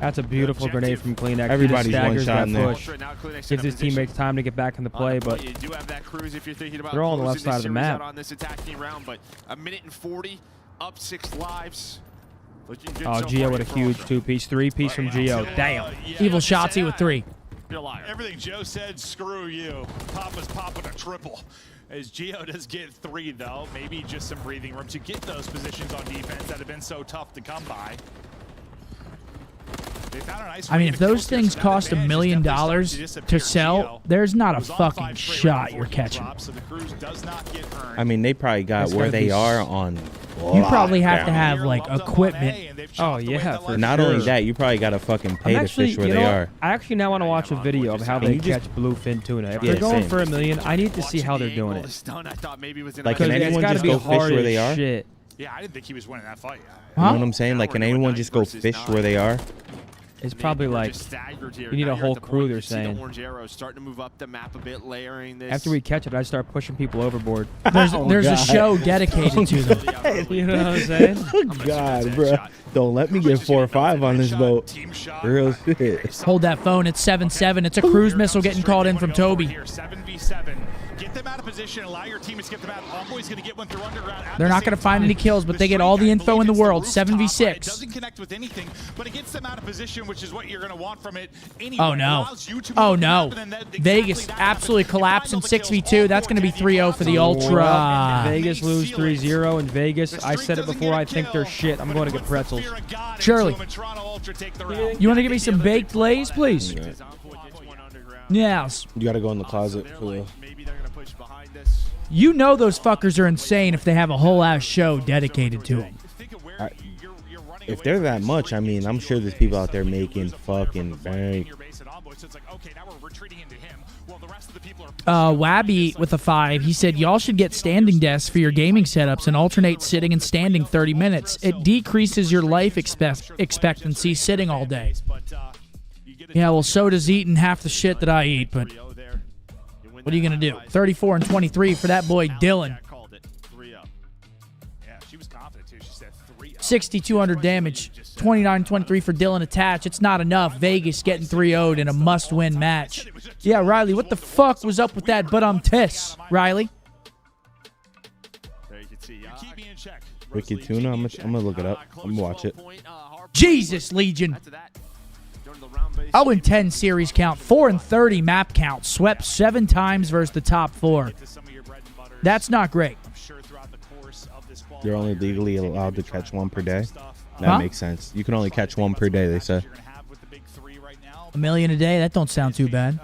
That's a beautiful grenade from CleanX. Everybody's Just one staggers shot that in there. push. Gives his teammates time to get back in the play, but you do have that cruise if you're thinking about they're all on the left closing side this of the series map. out on this attacking round, but a minute and 40, up 6 lives. Looking good Oh, so Gio far with a for huge Ultra. 2-piece, 3-piece from Gio. Damn. Evil Shotzi with 3. You're a liar. Everything Joe said, screw you. Papa's popping a triple. As Gio does get 3, though, maybe just some breathing room to get those positions on defense that have been so tough to come by. I mean, if those things cost $1 million to sell, there's not a fucking shot you're catching. I mean, they probably got where they are on. You probably have to have like equipment. Oh yeah. For Not sure. only that, you probably got to fucking pay to fish where you they know, are. I actually now want to watch a video of how they catch bluefin tuna. If they're going for $1 million, I need to see how they're doing it. Like, can anyone just go fish where they are? Shit. Yeah, I didn't think he was winning that fight. You know what I'm saying? Like, can anyone just go fish where they are? It's probably like you need a whole crew. They're saying. Starting to move up the map a bit, layering this. After we catch it, I start pushing people overboard. There's a show dedicated to them. You know what I'm saying? Oh God, bro! Don't let me get 4 or 5 on this boat. Real shit. Hold that phone. It's 7-7. It's a cruise missile getting called in from Toby. 7v7. Get them out of position. Allow your teammates to get them out. Homeboy's going to get one through underground. They're not going to find any kills, but they get all the info in the world. 7v6. Doesn't connect with anything, but it gets them out of position, which is what you're going to want from it. Oh no! Oh no! Vegas absolutely collapsing 6v2. That's going to be 3-0 for the Ultra. Vegas lose 3-0 in Vegas. I said it before. I think they're shit. I'm going to get pretzels. Shirley, you want to give me some baked Lays, please? Yes. You got to go in the closet for the. You know those fuckers are insane if they have a whole ass show dedicated to them. If they're that much, I mean, I'm sure there's people out there making fucking bank. Wabby with a 5, he said, y'all should get standing desks for your gaming setups and alternate sitting and standing 30 minutes. It decreases your life expectancy sitting all day. Yeah, well, so does eating half the shit that I eat, but what are you going to do? 34 and 23 for that boy, Dylan. 6,200 damage. 29-23 for Dylan attached. It's not enough. Vegas getting 3-0'd in a must-win match. Yeah, Riley, what the fuck was up with that tis, Riley? Wicked Tuna? I'm gonna look it up. I'm gonna watch it. Jesus, Legion. 0-10 series count. 4-30 map count. Swept 7 times versus the top 4. That's not great. You're only legally allowed to catch 1 per day? That makes sense. You can only catch 1 per day, they said. $1 million a day? That don't sound too bad.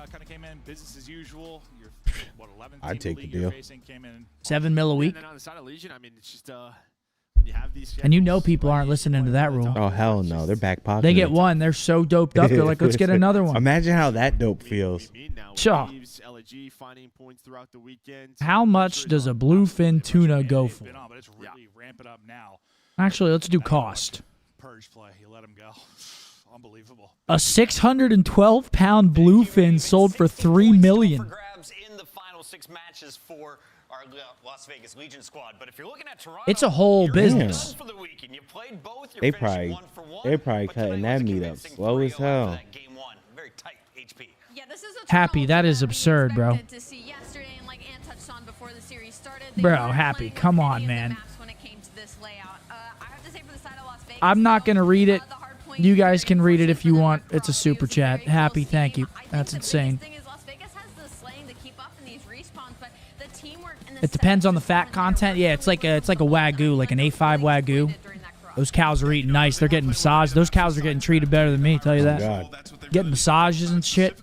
I'd take the deal. $7 mil a week? And you know people aren't listening to that rule. Oh, hell no. They're back pocket. They get 1. They're so doped up. They're like, let's get another one. Imagine how that dope feels. Sure. How much does a bluefin tuna go for? Actually, let's do cost. Purge play. You let him go. Unbelievable. A 612-pound bluefin sold for $3 million. In the final 6 matches for our Las Vegas Legion squad, but if you're looking at Toronto, it's a whole business. For the weekend. You played both, They're probably cutting that meat up slow as hell. Very tight HP. Yeah, this is Happy, that is absurd, bro. to see yesterday, and like Ant touched on before the series started. Bro, Happy, come on, man. I'm not going to read it. You guys can read it if you want. It's a super chat. Happy, thank you. That's insane. It depends on the fat content. Yeah, it's like a Wagyu, like an A5 Wagyu. Those cows are eating nice. They're getting massaged. Those cows are getting treated better than me, tell you that. Getting massages and shit.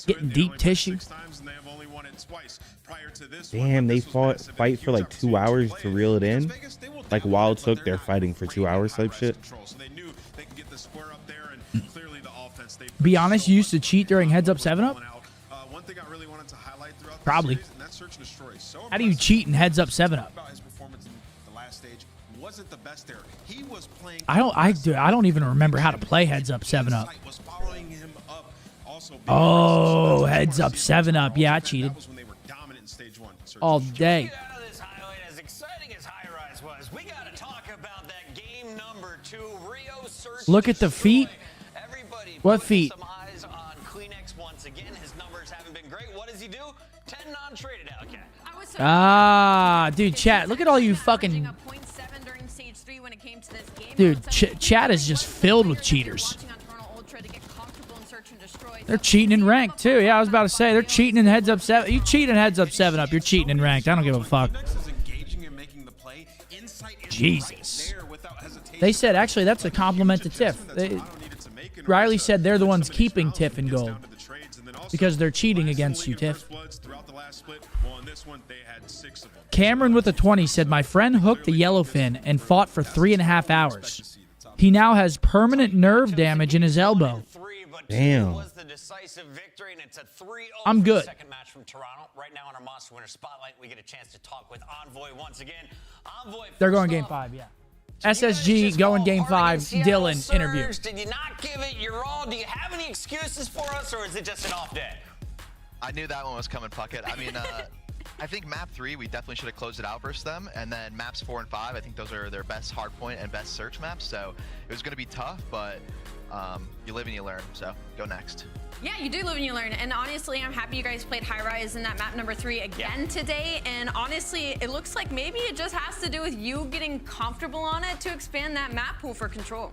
Getting deep tissue. Damn, they fight for like 2 hours to reel it in. Like Wild Took, they're fighting for 2 hours type shit. Be honest, you used to cheat during Heads Up 7-Up? Probably. How do you cheat in Heads Up 7-Up? I don't even remember how to play Heads Up 7-Up. Oh, Heads Up 7-Up. Yeah, I cheated. All day. As exciting as High Rise was, we got to talk about that game number 2, Rio Search. Look at the feet. What feet? Some eyes on Kleenex once again. His numbers haven't been great. What does he do? 10 non-traded out. Okay. Ah, dude, chat. Look at all you fucking. Dude, chat is just filled with cheaters. They're cheating in ranked too. Yeah, I was about to say they're cheating in Heads Up 7. You cheat in Heads Up 7-Up, you're cheating in ranked. I don't give a fuck. Jesus. They said, actually, that's a compliment to Tiff. Riley said they're the ones keeping Tiff in gold because they're cheating against you, Tiff. Cameron with a 20 said, my friend hooked the yellowfin and fought for 3.5 hours. He now has permanent nerve damage in his elbow. Damn. I'm good. Second match from Toronto. Right now on our Monster Winner Spotlight, we get a chance to talk with Envoy once again. Envoy, They're going game 5, yeah. SSG going game 5. Dylan interview. Did you not give it your all? Do you have any excuses for us, or is it just an off day? I knew that one was coming, Puckett. I mean, I think map 3, we definitely should have closed it out versus them. And then maps 4 and 5, I think those are their best hardpoint and best search maps. So it was going to be tough, but you live and you learn. So go next. Yeah, you do live and you learn. And honestly, I'm happy you guys played High Rise in that map number 3 again today. And honestly, it looks like maybe it just has to do with you getting comfortable on it to expand that map pool for control.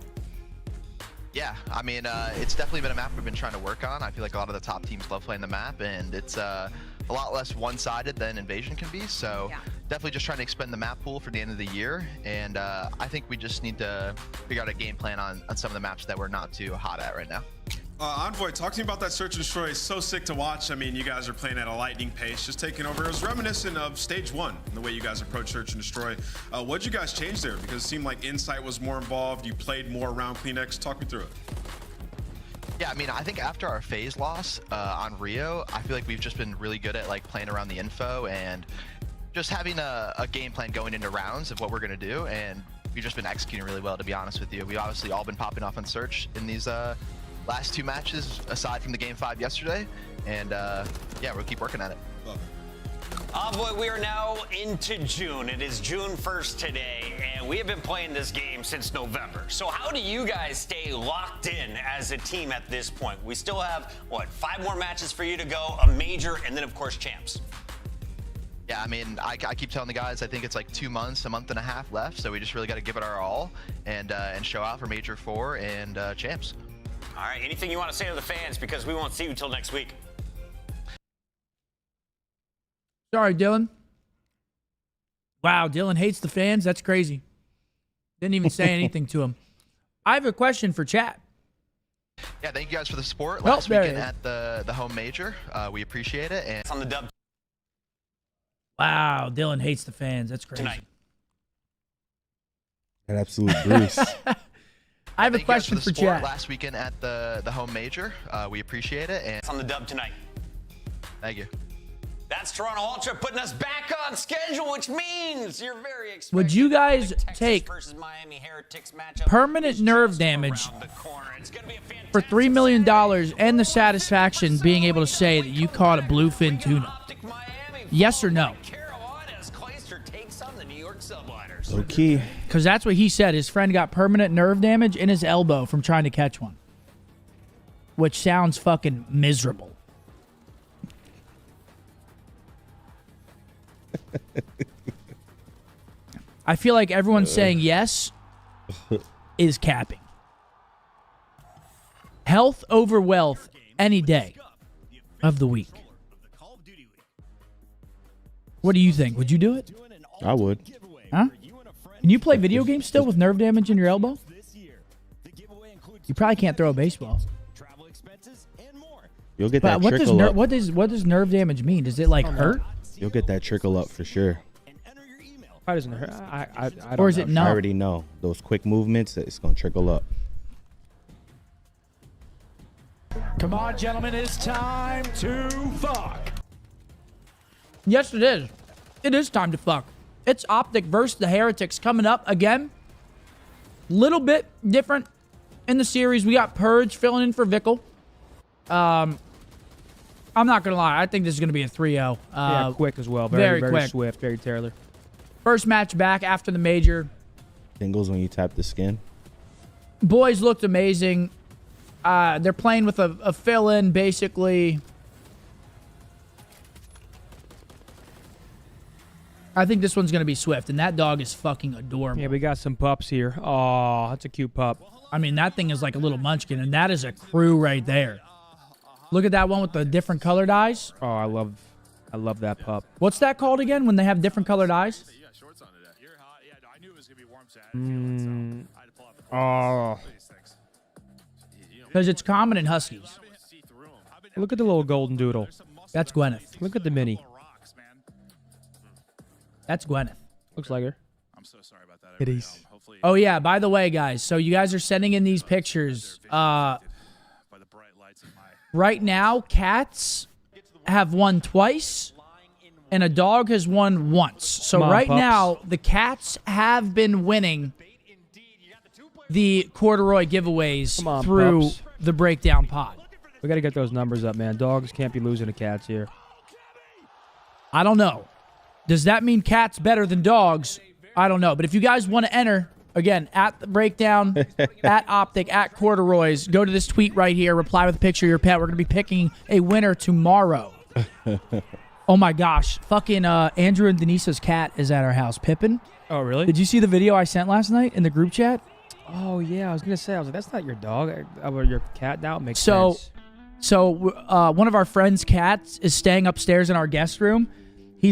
Yeah, I mean, it's definitely been a map we've been trying to work on. I feel like a lot of the top teams love playing the map, and it's a lot less one-sided than Invasion can be. So definitely just trying to expand the map pool for the end of the year. And I think we just need to figure out a game plan on some of the maps that we're not too hot at right now. Envoy, talk to me about that search and destroy. It's so sick to watch. I mean, you guys are playing at a lightning pace, just taking over. It was reminiscent of stage 1, the way you guys approach search and destroy. What'd you guys change there? Because it seemed like Insight was more involved. You played more around CleanX. Talk me through it. Yeah, I mean, I think after our phase loss on Rio, I feel like we've just been really good at like playing around the info and just having a game plan going into rounds of what we're gonna do. And we've just been executing really well, to be honest with you. We've obviously all been popping off on search in these last 2 matches, aside from the game 5 yesterday. And yeah, we'll keep working at it. Envoy, we are now into June. It is June 1st today, and we have been playing this game since November. So how do you guys stay locked in as a team at this point? We still have, what, 5 more matches for you to go, a major, and then, of course, champs. Yeah, I mean, I keep telling the guys, I think it's like 2 months, a month and a half left, so we just really got to give it our all and show out for Major 4 and champs. All right, anything you want to say to the fans, because we won't see you until next week. Sorry, Dylan. Wow, Dylan hates the fans. That's crazy. Didn't even say anything to him. I have a question for chat. Yeah, thank you guys for the support last weekend at the home major. We appreciate it. And it's on the dub. Wow, Dylan hates the fans. That's crazy. Tonight. An absolute Bruce. I have a question for chat. Last weekend at the home major. We appreciate it. And it's on the dub tonight. Thank you. That's Toronto Ultra putting us back on schedule, which means you're very excited. Would you guys take permanent nerve damage for $3 million and the satisfaction being able to say that you caught a bluefin tuna? Yes or no? Okay. Because that's what he said. His friend got permanent nerve damage in his elbow from trying to catch one. Which sounds fucking miserable. I feel like everyone saying yes is capping. Health over wealth any day of the week. What do you think? Would you do it? I would. Huh? Can you play video games still with nerve damage in your elbow? You probably can't throw a baseball. You'll get that trickle up. What does nerve damage mean? Does it like hurt? You'll get that trickle up for sure. Why doesn't it hurt? I don't or is it no? I already know. Those quick movements, it's going to trickle up. Come on, gentlemen, it's time to fuck. Yes, it is. It is time to fuck. It's OpTic versus the Heretics coming up again. Little bit different in the series. We got Purge filling in for Vickle. I'm not going to lie. I think this is going to be a 3-0. Yeah, quick as well. Very quick. Swift, very Taylor. First match back after the major. Tingles when you tap the skin. Boys looked amazing. They're playing with a fill-in, basically. I think this one's going to be Swift, and that dog is fucking adorable. Yeah, we got some pups here. Oh, that's a cute pup. I mean, that thing is like a little munchkin, and that is a crew right there. Look at that one with the different colored eyes. Oh, I love that pup. What's that called again when they have different colored eyes? Oh. Because it's common in Huskies. Look at the little golden doodle. That's Gwyneth. Look at the mini. That's Gwyneth. Looks like her. I'm so sorry about that. It is. Oh, yeah. By the way, guys, so you guys are sending in these pictures. Right now, cats have won twice, and a dog has won once. So right now, the cats have been winning the corduroy giveaways through the breakdown pod. We got to get those numbers up, man. Dogs can't be losing to cats here. I don't know. Does that mean cats better than dogs? I don't know. But if you guys want to enter, again, at the breakdown, at OpTic, at corduroys, go to this tweet right here. Reply with a picture of your pet. We're going to be picking a winner tomorrow. Oh, my gosh. Fucking Andrew and Denise's cat is at our house. Pippin. Oh, really? Did you see the video I sent last night in the group chat? Oh, yeah. I was going to say, that's not your dog. Or your cat now. It makes sense. So one of our friend's cats is staying upstairs in our guest room. He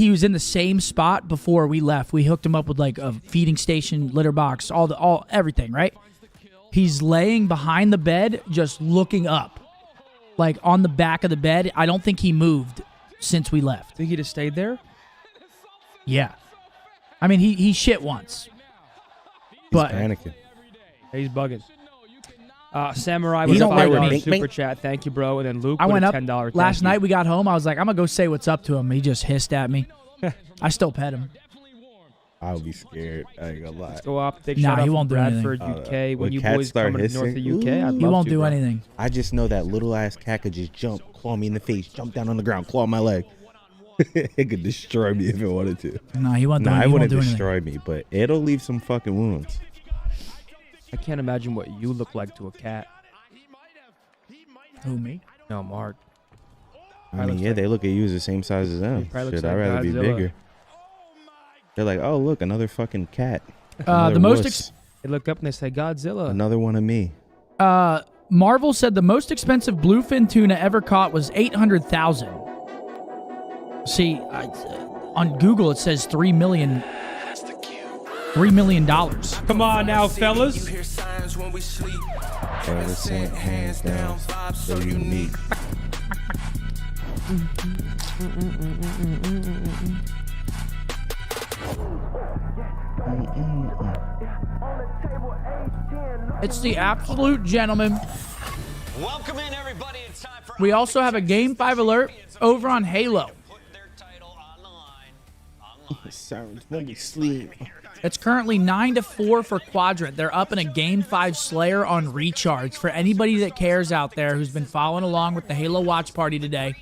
was in the same spot before we left. We hooked him up with like a feeding station, litter box, everything, right? He's laying behind the bed, just looking up, like on the back of the bed. I don't think he moved since we left. Think he just stayed there? Yeah. I mean, he shit once. But he's panicking. He's bugging. Samurai He with don't like me. $5 super chat. Thank you, bro. And then Luke I with went a up $10 last night. We got home. I was like, I'm gonna go say what's up to him. He just hissed at me. I still pet him. I would be scared. I ain't gonna lie. Let's go up. Big Nah, shout out he from won't do Bradford, anything. UK. When When you cats boys start coming to north of hissing, UK, I'd He love won't to, do bro. anything. I just know that little ass cat could just jump, claw me in the face, jump down on the ground, claw my leg. It could destroy me if it wanted to. No, he won't do Nah, anything. it He won't wouldn't do anything. destroy me, but it'll leave some fucking wounds. I can't imagine what you look like to a cat. Who, me? No, Mark. I mean, yeah, they look at you as the same size as them. probably Shit, looks I'd like rather be Godzilla. bigger. They're like, oh, look, another fucking cat. The Another most wuss. They look up and they say, Godzilla. Another one of me. Marvel said the most expensive bluefin tuna ever caught was $800,000. See, on Google it says $3 million. $3 million. Come on now, fellas. Ever hands down, so unique. It's the absolute gentleman. Welcome in, everybody. It's time for We also have a Game 5 alert over on Halo. Sounds when we sleep. It's currently 9-4 for Quadrant. They're up in a Game 5 Slayer on Recharge. For anybody that cares out there who's been following along with the Halo Watch Party today,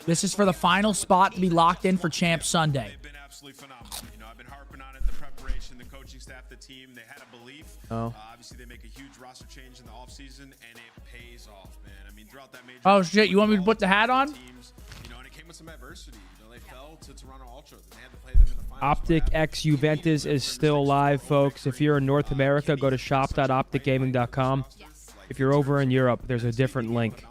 this is for the final spot to be locked in for Champ Sunday. Been absolutely phenomenal. You know, I've been harping on it. The preparation, the coaching staff, the team, they had a belief. Oh. Obviously, they make a huge roster change in the offseason, and it pays off, man. I mean, throughout that major. Oh, shit. You want me to put the hat on? Teams, you know, and it came with some adversity. You know, they fell to Toronto Ultra. They had to play them in the finals. OpTic X Juventus is still live, folks. If you're in North America, go to shop.opticgaming.com. If you're over in Europe, there's a different link.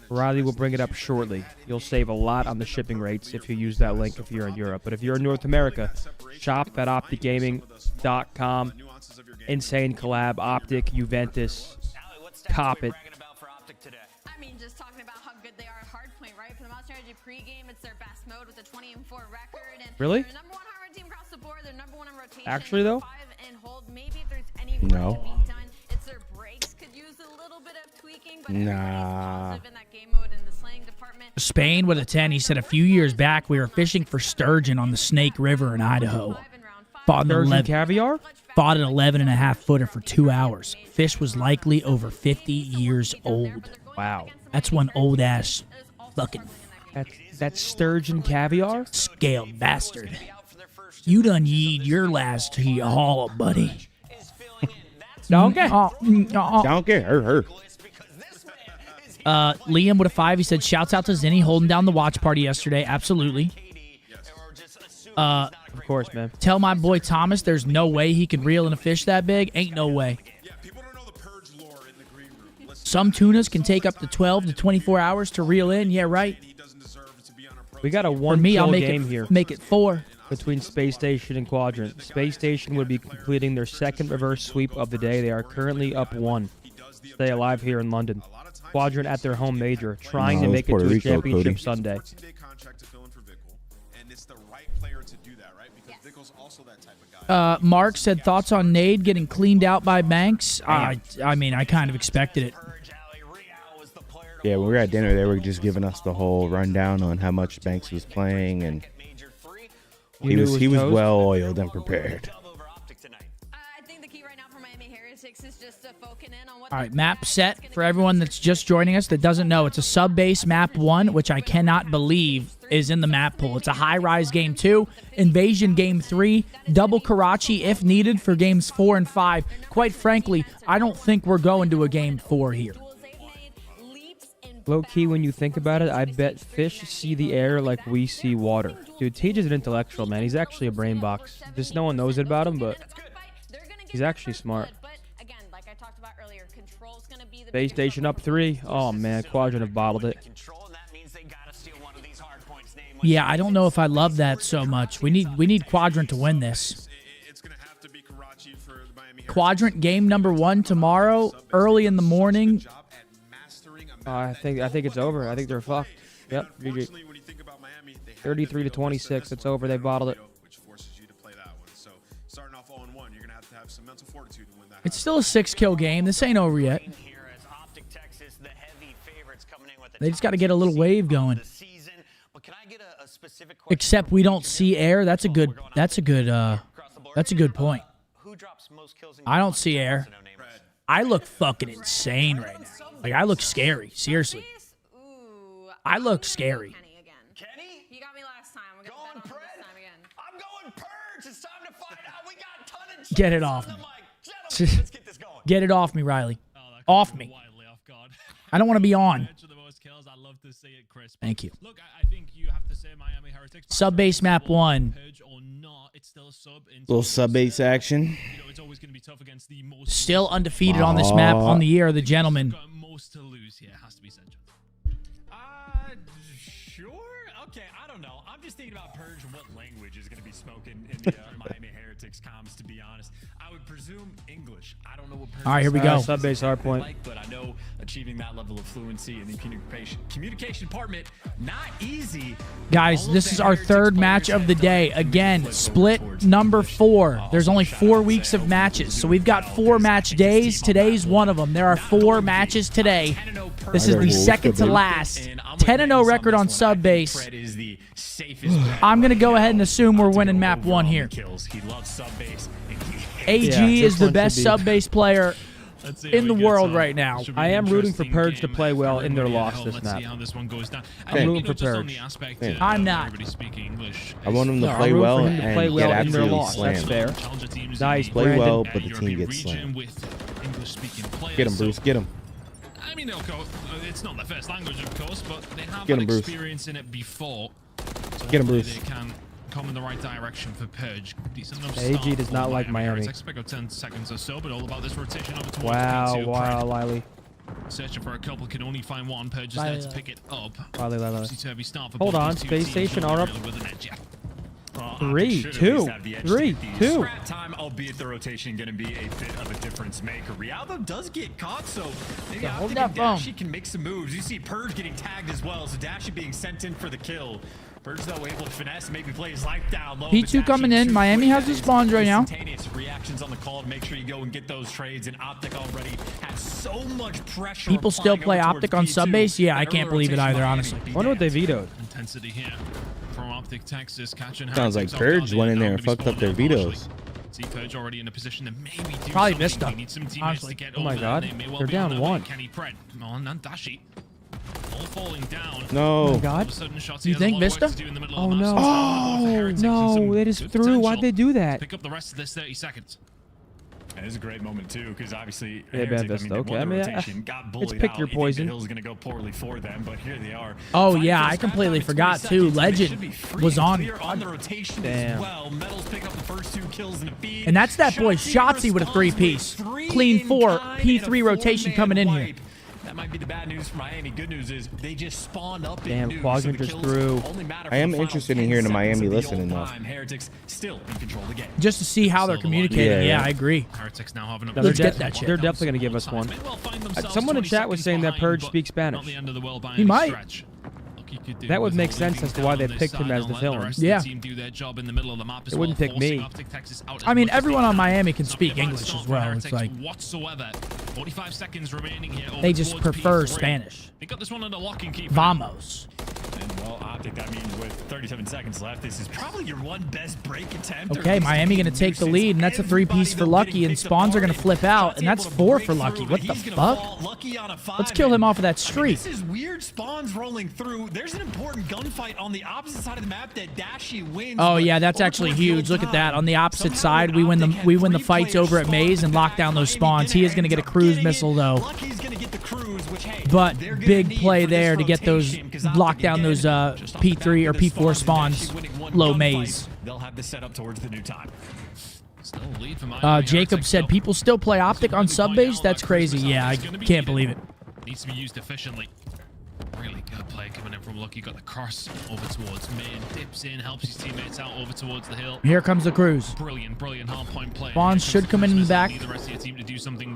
Riley will bring it up shortly. You'll save a lot on the shipping rates if you use that link if you're in Europe. But if you're in North America, shop.opticgaming.com. Insane collab, OpTic, Juventus. Cop it. I mean, just talking about how good they are at Hardpoint, right? For the Monster Energy pregame, it's their best mode with a 20-4 record. And Really? They're number one hardware team across the board. They're number one in rotation. Actually, though? 5 and hold. Maybe if there's any No. work to be done, it's their brakes could use a little bit of tweaking. But Nah. in that game mode in the slaying department. Spain with a 10. He said a few years back we were fishing for sturgeon on the Snake River in Idaho. Fought an Sturgeon 11 caviar? Fought an 11.5 footer for 2 hours. Fish was likely over 50 years old. Wow. That's one old ass fucking That's sturgeon caviar? scaled bastard. You done yeed your last to your haul, buddy. Donkey. Donkey. Her. Liam with a 5. He said, shouts out to Zinni holding down the watch party yesterday. Absolutely. Of course, man. Tell my boy Thomas there's no way he can reel in a fish that big. Ain't no way. Some tunas can take up to 12 to 24 hours to reel in. Yeah, right. We got a For me, I'll one-kill make game it here. make it 4. between Space Station and Quadrant. Space Station would be completing their second reverse sweep of the day. They are currently up 1. Stay alive here in London. Quadrant at their home major, trying to make it to a championship Sunday. Mark said thoughts on Nade getting cleaned out by Banks. I mean, I kind of expected it. Yeah, when we were at dinner, they were just giving us the whole rundown on how much Banks was playing, and he was well oiled and prepared. All right, map set for everyone that's just joining us that doesn't know. It's a sub-base map 1, which I cannot believe is in the map pool. It's a high-rise game 2, invasion game 3, double Karachi if needed for games 4 and 5. Quite frankly, I don't think we're going to a game 4 here. Low-key, when you think about it, I bet fish see the air like we see water. Dude, Tej is an intellectual, man. He's actually a brain box. Just no one knows it about him, but he's actually smart. Space Station up 3. Oh, man. Quadrant have bottled it. Yeah, I don't know if I love that so much. We need Quadrant to win this. Quadrant game number 1 tomorrow, early in the morning. I think it's over. I think they're fucked. Yep, GG. 33-26. It's over. They bottled it. It's still a 6-kill game. This ain't over yet. They just got to get a little wave going. Except we don't see air. That's a good point. I don't see air. I look fucking insane right now. Like, I look scary. Seriously. I look scary. Kenny, you got me last time. We're going Purge. I'm going Purge. It's time to find out. We got tonnage. Get it off me. Get it off me, Riley. Off me. I don't want to be on. Thank you. Look, I think you have to say Miami Heretics. Sub-base map 1. Little sub-base action. Still undefeated on this map on the year, the gentleman. Most to lose here, has to be said. Sure. Okay, I don't know. I'm just thinking about Purge and what language is going to be spoken in the Miami Heretics comms, to be honest. I would presume English. I don't know what Purge. All right, here we go. Sub-base hard point. Like, but I know achieving that level of fluency in the communication department, not easy. Guys, this is our 3rd match of the day. Again, split number 4. There's only 4 weeks of matches, so we've got 4 match days. Today's one of them. There are 4 matches today. This is the second to last. 10-0 record on sub-base. I'm going to go ahead and assume we're winning map 1 here. AG is the best sub-base player in the world right now. I am rooting for Purge to play well in their loss this map. I'm rooting for Purge. I'm not. I want him to play well and get in their loss. absolutely That's slammed. fair. Nice, Play Brandon. well, but the team gets slammed. Get him, Bruce. Get him. I mean, they'll go. It's not their first language, of course, but they have Get had him, Bruce. experience in it before. So Get him, Bruce. They can come in the right direction for Purge. Decent enough AG start does for not like Miami. Heretics. Back up 10 seconds or so, but all about this rotation over towards Wow, P2. wow, Lily. Searching for a couple, can only find one. Purge is there to pick it up. Lily. Topsy-turvy start for Hold both on, these two Space teams. Station Not are up. really with an edge yet. 3, 2, 3, 2. Scrap time, albeit the rotation going to be a bit of a difference maker. Real, though, does get caught, so maybe Hold OpTic that and phone. Dashy can make some moves. You see Purge getting tagged as well, so Dashy being sent in for the kill. Purge, though, able to finesse, maybe play his life down low. P2 coming in. Miami has the spawns right now. Instantaneous reactions on the call to make sure you go and get those trades, and OpTic already has so much pressure. People still applying play over towards OpTic on P2. sub-base? Yeah, I That can't early believe it rotation either, by honestly. Miami. Wonder what they vetoed. Intensity here from OpTic Texas, catching Sounds like Heretics off Purge guard. went in They're there now and gonna fucked be up their spawning in vetoes. See Purge already in a position to maybe do Probably something. missed They them, need some teammates honestly. to get Oh my over God. there. They may well They're be on down their way. 1. Kenny Pred, and Dashi. All falling down. No. Oh my All God. of a sudden, Shots You has a think lot of work Vista? to do in the middle Oh of the no. map. So Heretics and No, some they just good threw. Why'd potential they do that? Pick up the rest of this 30 seconds. And it's a great moment too, because obviously Yeah, Heretics, bad Vista. they Okay, won I the mean, rotation, got bullied it's pick out. your You think poison. the Hill's going to go poorly for them, but here they are. Oh, Fighting yeah, for I the scrap completely time in forgot, 20 too. seconds, and they Legend should be free was and on. clear on the rotation Damn. as well. Metals pick up the first 2 kills in a feed. And that's that boy Shotzi with a 3-piece. Clean 4, P3 P3 rotation coming in here. That might be the bad news for Miami. Good news is they just spawned up. Damn, Quadrant just threw. I am interested in hearing the Miami listening though. Heretics still in control of the game. Just to see how they're communicating. Yeah, I agree. Heretics now having a Let's get that shit. They're definitely going to give us one. Someone in chat was saying that Purge speaks Spanish. He might. That would make sense as to why they picked him as the villain. Yeah. It wouldn't pick me. I mean, everyone on Miami can speak English as well. It's like 45 seconds remaining here. they just prefer Spanish. They got this one under lock and key. Vamos. And well, OpTic, that means with 37 seconds left, this is probably your one best break attempt. Okay, Miami going to take the lead, and that's a 3-piece for Lucky, and Spawns are going to flip out, and that's 4 for Lucky. What the fuck? Let's kill him off of that streak. This is weird. Spawns rolling through. There's an important gunfight on the opposite side of the map that Dashi wins. Oh yeah, that's actually huge. Look at that. On the opposite side, we win the fights over at Maze and lock down those spawns. He is going to get a cruise missile though. Lucky's going to get the cruise, which, hey, but big play there to get those lock down those P3 or P4 spawns. Low Maze. They'll have the setup towards the new time. Jacob said people still play OpTic on sub base. That's crazy. Yeah, I can't believe it. Needs to be used efficiently. Really good play coming in from Lucky. Got the cross over towards mid. Dips in, helps his teammates out over towards the hill. Here comes the cruise. Brilliant hard point play. Spawns should come in the back.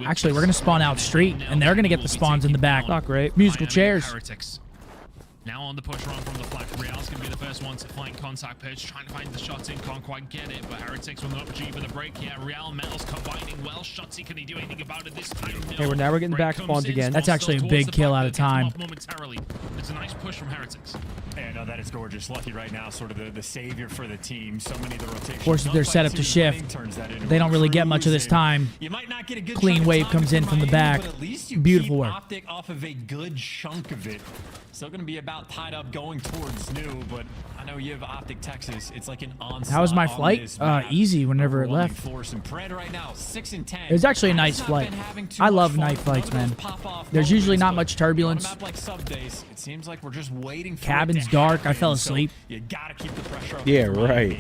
Actually, we're going to spawn out street, and they're going to get the spawns in the back. Not great. Musical chairs. Heretics. Now on the push run from the flag. Real's going to be the first one to find contact. Purge trying to find the shots in. Can't quite get it, but Heretics with an opportunity for the break. Yeah, Real Metals combining well. Shotsy, can he do anything about it this time? No. Hey, we're getting back spawns again. That's actually a big kill out of time. Momentarily. It's a nice push from Heretics. Yeah, no, that is gorgeous. Lucky right now, sort of the savior for the team. So many of the rotations. Forces their setup to shift. They don't really get much of this time. Clean wave comes in from the back. Beautiful work. OpTic off of a good chunk of it. Still going to be about tied up going towards new, but I know you have OpTic Texas. It's like an onslaught. How was my flight? Easy whenever it left. Right now, 6 and 10. It was actually a nice flight. I love night flights, man. There's usually not much turbulence. It seems like we're just waiting for Cabin's dark. I fell asleep. You gotta keep the pressure up. Yeah, right.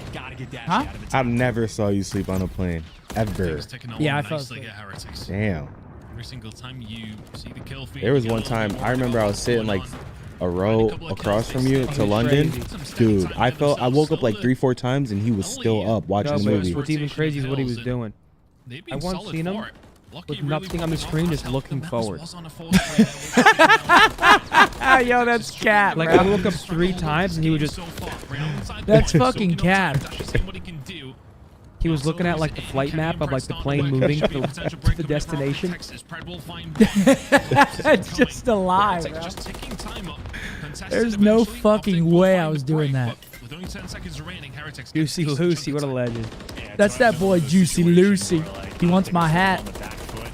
Huh? I've never saw you sleep on a plane. Ever. Yeah, I fell asleep. Damn. Every single time you see the kill feed. There was one time, I remember I was sitting like a row across from you to London. Dude, I woke up like 3-4 times and he was still up watching the movie. What's even crazy is what he was doing. I once seen him with nothing on the screen, just looking forward. Yo, that's cat. Like, I would look up 3 times and he would just... That's fucking cat. He was looking at like the flight map of like the plane moving to the destination. That's just a lie, bro. There's no fucking way I was doing that. Juicy Lucy, what a legend. That's that boy Juicy Lucy. He wants my hat.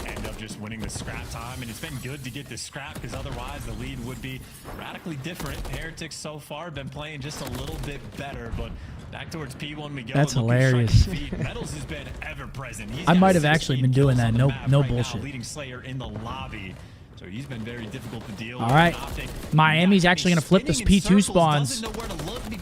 End up just winning the scrap time, and it's been good to get the scrap because otherwise the lead would be radically different. Heretics so far been playing just a little bit better, but back towards P1 we go. That's hilarious. Metals has been ever present. I might have actually been doing that. No bullshit. Leading Slayer in the lobby. So he's been very difficult to deal with. All right. Miami's actually going to flip those P2 spawns.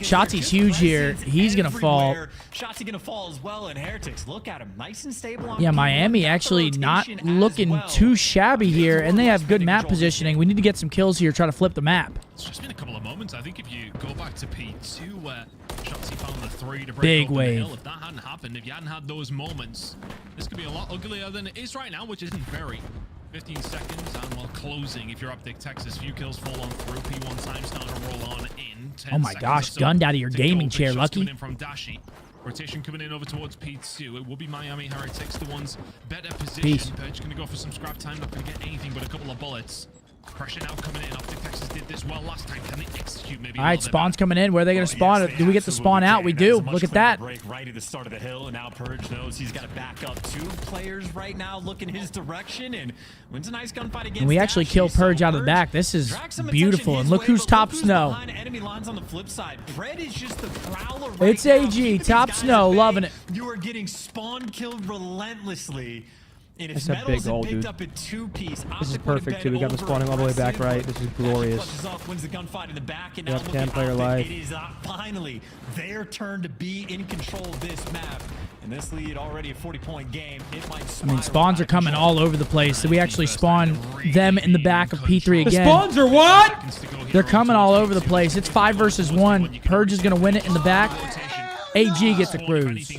Shotzi's huge here. He's going to fall. Shotzi going to fall as well, and Heretics, look at him. Nice and stable on Yeah, Miami actually not looking too shabby here, and they have good map positioning. We need to get some kills here, try to flip the map. It's just been a couple of moments. I think if you go back to P2 where Shotzi found the 3 to break big open wave. The hill, if that hadn't happened, if you hadn't had those moments, this could be a lot uglier than it is right now, which isn't very. 15 seconds, and while closing, if you're OpTic Texas, few kills fall on through. P1 time starting to roll on in. 10 oh my gosh, gunned out of your gaming chair, Lucky. Coming in from Dashi. Rotation coming in over towards P2. It will be Miami Heretics, the ones better positioned. They're just going to go for some scrap time. Not going to get anything but a couple of bullets. Pressure now coming in. OpTic Texas did this well last time. Can they execute maybe? All right, spawn's coming in. Where are they going to spawn? Yes, do we get the spawn out? We do. Look at that. Break right at the start of the hill, and now Purge knows he's got to back up 2 players right now, looking his direction, and wins a nice gunfight against. And we actually kill Purge out of the back. This is beautiful. And look who's top snow. Enemy lines on the flip side. Pred is just the prowler. It's AG top snow, loving it. You are getting spawn killed relentlessly. And That's if a big Metals goal, had picked dude. up a two-piece, This is perfect, too. We got them spawning all the way back right. This is glorious. Wins the gunfight in the back, and Yep, now look 10 at player OpTic. life. It is finally their turn to be in control of this map. And this lead already a 40-point game. It might I mean, spawns are coming all over the place. Did we actually spawn them in the back of P3 again? The spawns are what? They're coming all over the place. It's 5 versus 1. Purge is going to win it in the back. AG gets a cruise.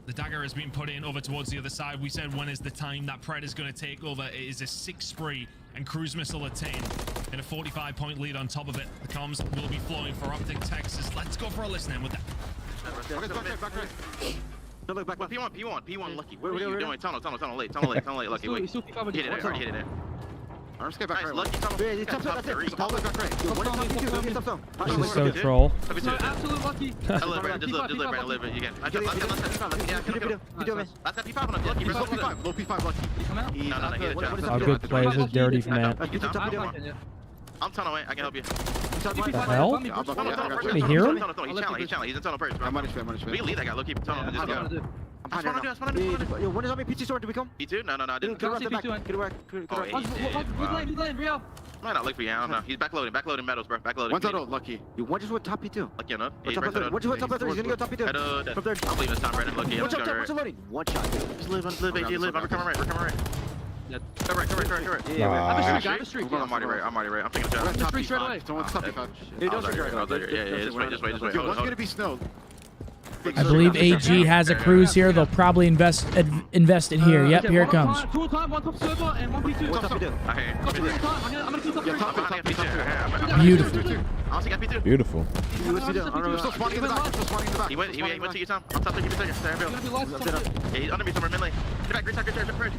The dagger has been put in over towards the other side. We said when is the time that Pred is going to take over. It is a 6 spree and cruise missile attained and a 45-point lead on top of it. The comms will be flowing for OpTic Texas. Let's go for a listen with that. Don't look back. P1, Lucky. What are you doing? Tunnel, late, Lucky. Wait. Hit it, already hit it. I'm just back right. Lucky tunnel. Yeah, top that's it. All the way back right. This is so troll. Absolute Lucky. Just live, Brandon, live it. You can. That's that P5 on Lucky. Low P5, Lucky. No, hit it. Oh, good play. This is dirty from Matt. I'm tunnel away. I can help you. What the hell? Can we hear him? He's in tunnel first. We can leave that guy. Low keep tunnel. Just go. I'm Yo, when is on me? PT store, do we come? P2? No, I didn't. Get back. Might not look for you. I don't know. He's backloading metals, bro. Backloading. One total, Lucky. You one just went top P2. Lucky enough. One just went top P2. He's gonna go top P2. I'm leaving this time, Brandon. Lucky. One shot, loading. One shot. Just live, AG, live. I'm coming right. Go right. Yeah, I'm already right. I'm taking a shot. Top P5. Don't stop P5. Yeah, just wait. One's gonna be snow. I believe AG has a cruise here. They'll probably invest it here. Yep, here it comes. One top server and one P2. Top P2. Beautiful. Beautiful. He went to you, Tom. I'm top 50 seconds. Yeah, he's under me somewhere, mid lane. Get back, great.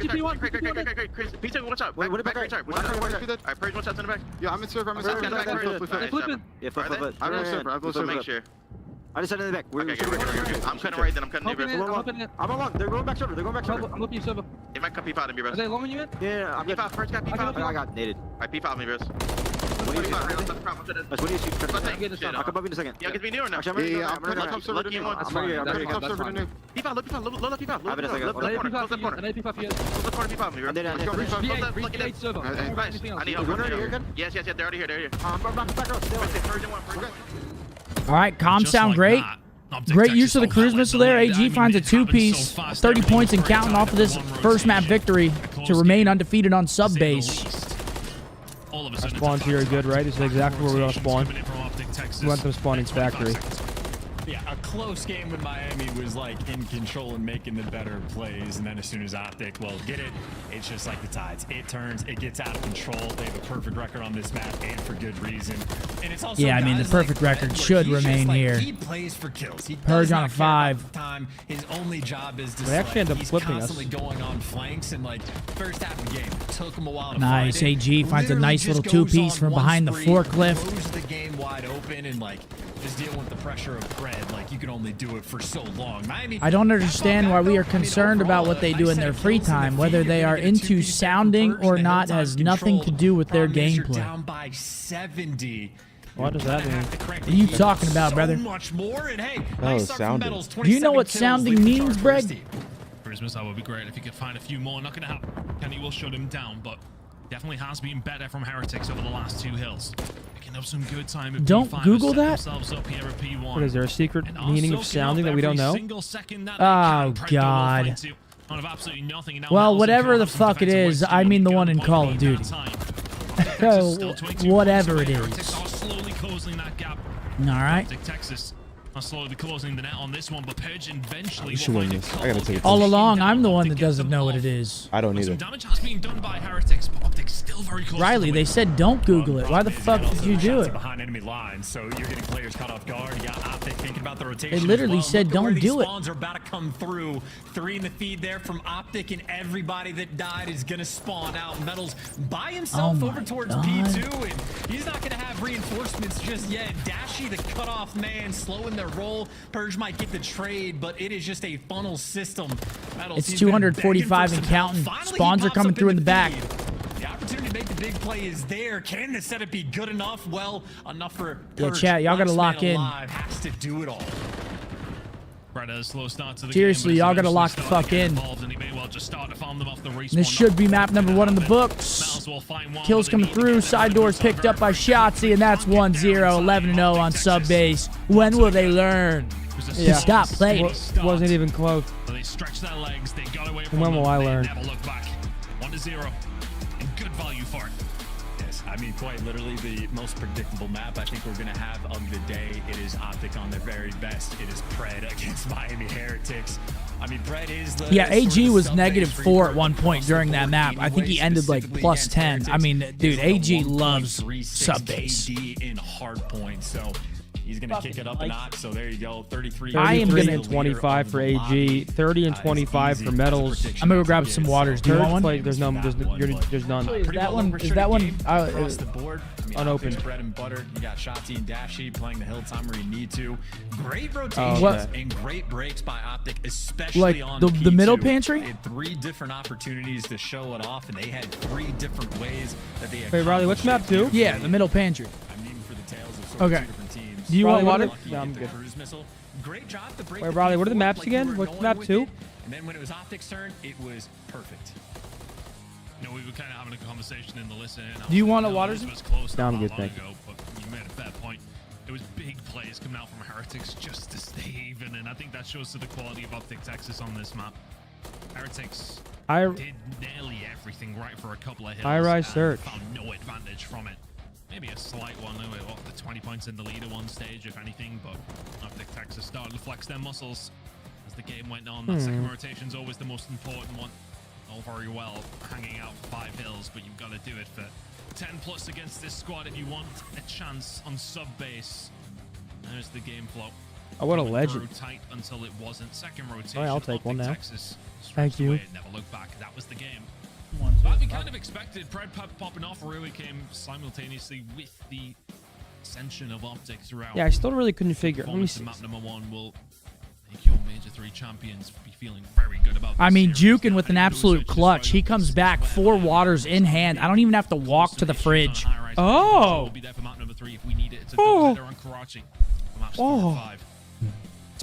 P2, one shot. Back, great. Alright, Purge, one shot in the back. Yeah, I'm in server. Yeah, flip. I don't server. Make sure. I just sent it in the back. Okay, I'm cutting right, then I'm cutting near. I'm along. They're going back shoulder. I'm looking server. They might cut P5 in me, bro. Are they long on you, Yeah, I'm P5 first, got P5. I got naded. Alright, P5 me, bro. What do you shoot? I'll come up in a second. Yeah, get me near or no? Yeah, I'm coming top server to new. I'm ready. I'm top server to new. P5, low P5. Close that corner. P5 me, bro. I'm dead. Nice. I need help. Yes, they're already here. I'm back row. All right, comms sound great. Great use of the cruise missile there. AG finds a 2-piece, 30 points and counting off of this first map victory to remain undefeated on sub base. Our spawns here are good, right? This is exactly where we're going to spawn. We want them spawning factory. Yeah, a close game with Miami was like in control and making the better plays, and then as soon as OpTic, well, get it, it's just like the tides. It turns, it gets out of control. They have a perfect record on this map, and for good reason. And it's also yeah, I mean, the perfect record should remain here. He plays for kills. He Purge on a 5. Time. His only job is to they actually end up he's flipping constantly us. going on flanks, and like first half of the game took him a while to Nice. find it. AG finds a nice little Literally just 2-piece goes from on behind the one spree, forklift. throws the game wide open, and like just dealing with the pressure of Pred. Like you can only do it for so long. Miami, I don't understand why we are concerned about what they do in their free time. Whether they are into sounding or not has nothing to do with their gameplay. down by 70. What does that mean? What are you talking about, brother? Much more, and hey, was sounding. Do you know what sounding means, Breg? Christmas, that would be great if you could find a few more. Not going to happen. Kenny will shut him down, but definitely has been better from Heretics over the last 2 hills. Picking up some good time. Don't Google that. What is there, a secret meaning of sounding that we don't know? Oh, God. Well, whatever the fuck it is, I mean the one in Call of Duty. Whatever it is. All right. Texas are slowly closing the net on this one, but Purge eventually We should win this. I gotta take it. All along, I'm the one that doesn't know what it is. I don't Some either. damage has been done by Heretics, but OpTic still very close. Riley, they said don't Google it. Why the fuck did you do it? Behind enemy lines, so you're getting players caught off guard. You got OpTic thinking about the rotation. They literally as well. said Look at where don't these do it. Spawns are about to come through. 3 in the feed there from OpTic, and everybody that died is gonna spawn out. Metals by himself over towards P2, and he's not gonna have reinforcements just yet. Dashy, the cutoff man, slowing their roll. Purge might get the trade, but it is just a funnel system. Metals, It's he's been 245 begging and for some help. counting. Finally, he Spawns are pops coming up through in the the back. feed. The opportunity to make the big play is there. Can the setup be good enough? Well, enough for Yeah, Purge. chat, y'all gotta Last lock man in. alive has to do it all. Seriously, y'all gotta lock the fuck in. This should be map number 1 in the books. Kills coming through. Side doors picked up by Shotzi, and that's 1-0. 11-0 on sub base. When will they learn to stop playing? Wasn't even close. They stretch their legs. They got away When will I learn? Never look back. 1-0, and good value for it. Yes, I mean, quite literally the most predictable map I think we're going to have of the day. It is OpTic on their very best. It is Pred against Miami Heretics. I mean, Pred is the... Yeah, AG was -4 at one point during that map. I think he ended like +10. I mean, dude, AG loves sub base. In hard point, so... He's going to kick it up a notch, so there you go. 33. I am going to 25 for AG, 30 and 25 for Metals. I'm going to go grab some waters. Do you want one? There's none. Is that one across the board? I mean, unopened? Bread and butter. You got Shotzi and Dashy playing the hill time where you need to. Great rotations and great breaks by OpTic, especially like on the middle pantry. They had 3 different opportunities to show it off, and they had 3 different ways that they. Wait, Riley, what's map 2? Yeah, the middle pantry. I'm needing for the tails of sort of 2 different teams. Do you want water? No, I'm good. Great job to break. Wait, Riley, what are the maps again? What's map 2? And then when it was OpTic's turn, it was perfect. You know, we were kind of having a conversation in the listen. Do you want a water? No, I'm good, thank you. But you made a fair point. It was big plays coming out from Heretics just to stay even, and I think that shows to the quality of OpTic Texas on this map. Heretics did nearly everything right for a couple of hills. High-rise search. Found no advantage from it. Maybe a slight one, the 20 points in the lead at one stage, if anything, but OpTic Texas started to flex their muscles as the game went on. That second rotation's always the most important one. All very well hanging out for 5 hills, but you've got to do it for 10+ against this squad if you want a chance on sub base. There's the game flow. Oh, what a legend. Tight until it wasn't. Second rotation. All right, I'll take one now. Texas Thank you. away, never look back. That was the game. But we kind of expected Pred popping off really came simultaneously with the ascension of OpTic throughout. Yeah, I still really couldn't figure. Let me see. Map number 1 will make your Major 3 champions be feeling very good about this. I mean, Jukin with an absolute clutch. He comes back 4 waters in hand. I don't even have to walk to the fridge. Oh. We'll be there for map number 3 if we need it. It's a double on Karachi. Maps 4 and 5.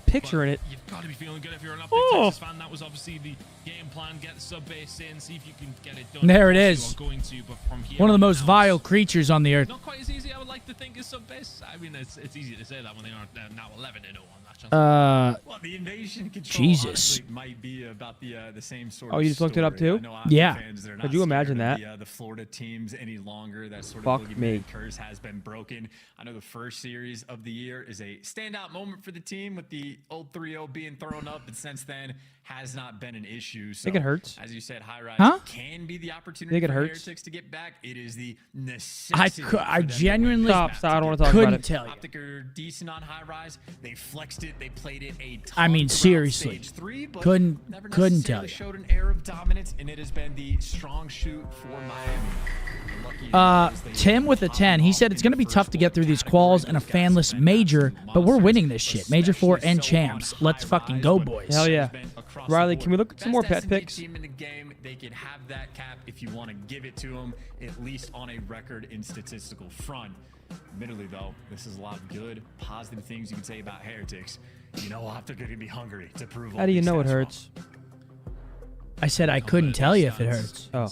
Picturing it. You've got to be feeling good if you're an OpTic Texas fan. That was obviously the game plan. Get the sub base in, see if you can get it done. There it is. Going to, but from here one of the most vile creatures on the earth. Not quite as easy, I would like to think, as sub base. I mean, it's easy to say that when they aren't now 11-0 on that. Well, the invasion control Jesus. might be about the same sort Oh, of you just looked it up too? Yeah. Could you imagine that? The Florida teams any longer. That sort Fuck of me. curse has been broken. I know the first series of the year is a standout moment for the team with the old 3-0 being thrown up, but since then has not been an issue. So, think it hurts. As you said, high rise can be the opportunity think it for hurts? Heretics to get back. It is the necessity. I genuinely Stop, I don't want to talk about it. tell you. OpTic are decent on high rise. They flexed it. They played it a ton. I mean, throughout seriously. stage 3, but Couldn't never tell necessarily you. showed an air of dominance, and it has been the strong shoot for Miami. Tim with a 10. He said it's going to be tough to get through these quals and a fanless major, but we're winning this shit. Major 4 and champs. Let's fucking go, boys. Hell yeah. Riley, can we look at some more pet picks? Team in the game, they can have that cap if you want to give it to them, at least on a record and statistical front. Admittedly, though, this is a lot of good, positive things you can say about Heretics. You know, OpTic are going to be hungry to prove. How do you know it hurts? I said I couldn't tell you if it hurts. Oh.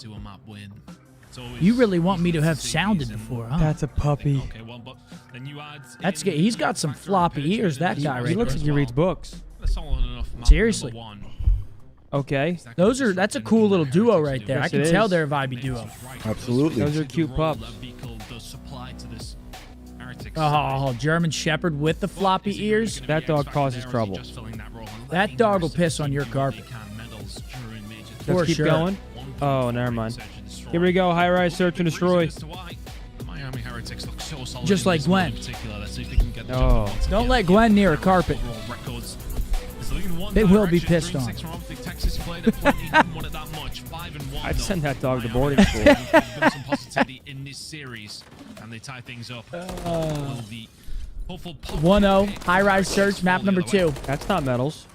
You really want me to have sounded before, huh? That's a puppy. Okay, well, but then you add That's good. He's got some floppy ears, that guy right He looks there. like he reads books. That's all enough. Map Seriously. number 1. Okay. That's a cool little duo right there. Yes, I can it tell is. they're a vibey duo. Absolutely. Those are cute pups. Oh, German Shepherd with the floppy ears. That dog causes trouble. That dog will piss on your carpet. For Let's keep sure. going. Oh, never mind. Here we go. High rise, search and destroy. Just like Gwen. Oh. Don't let Gwen near a carpet. They will be pissed on. I'd send that dog to boarding school. in this series, and they tie things up. 1-0. High rise search. Map number 2. That's not Metals.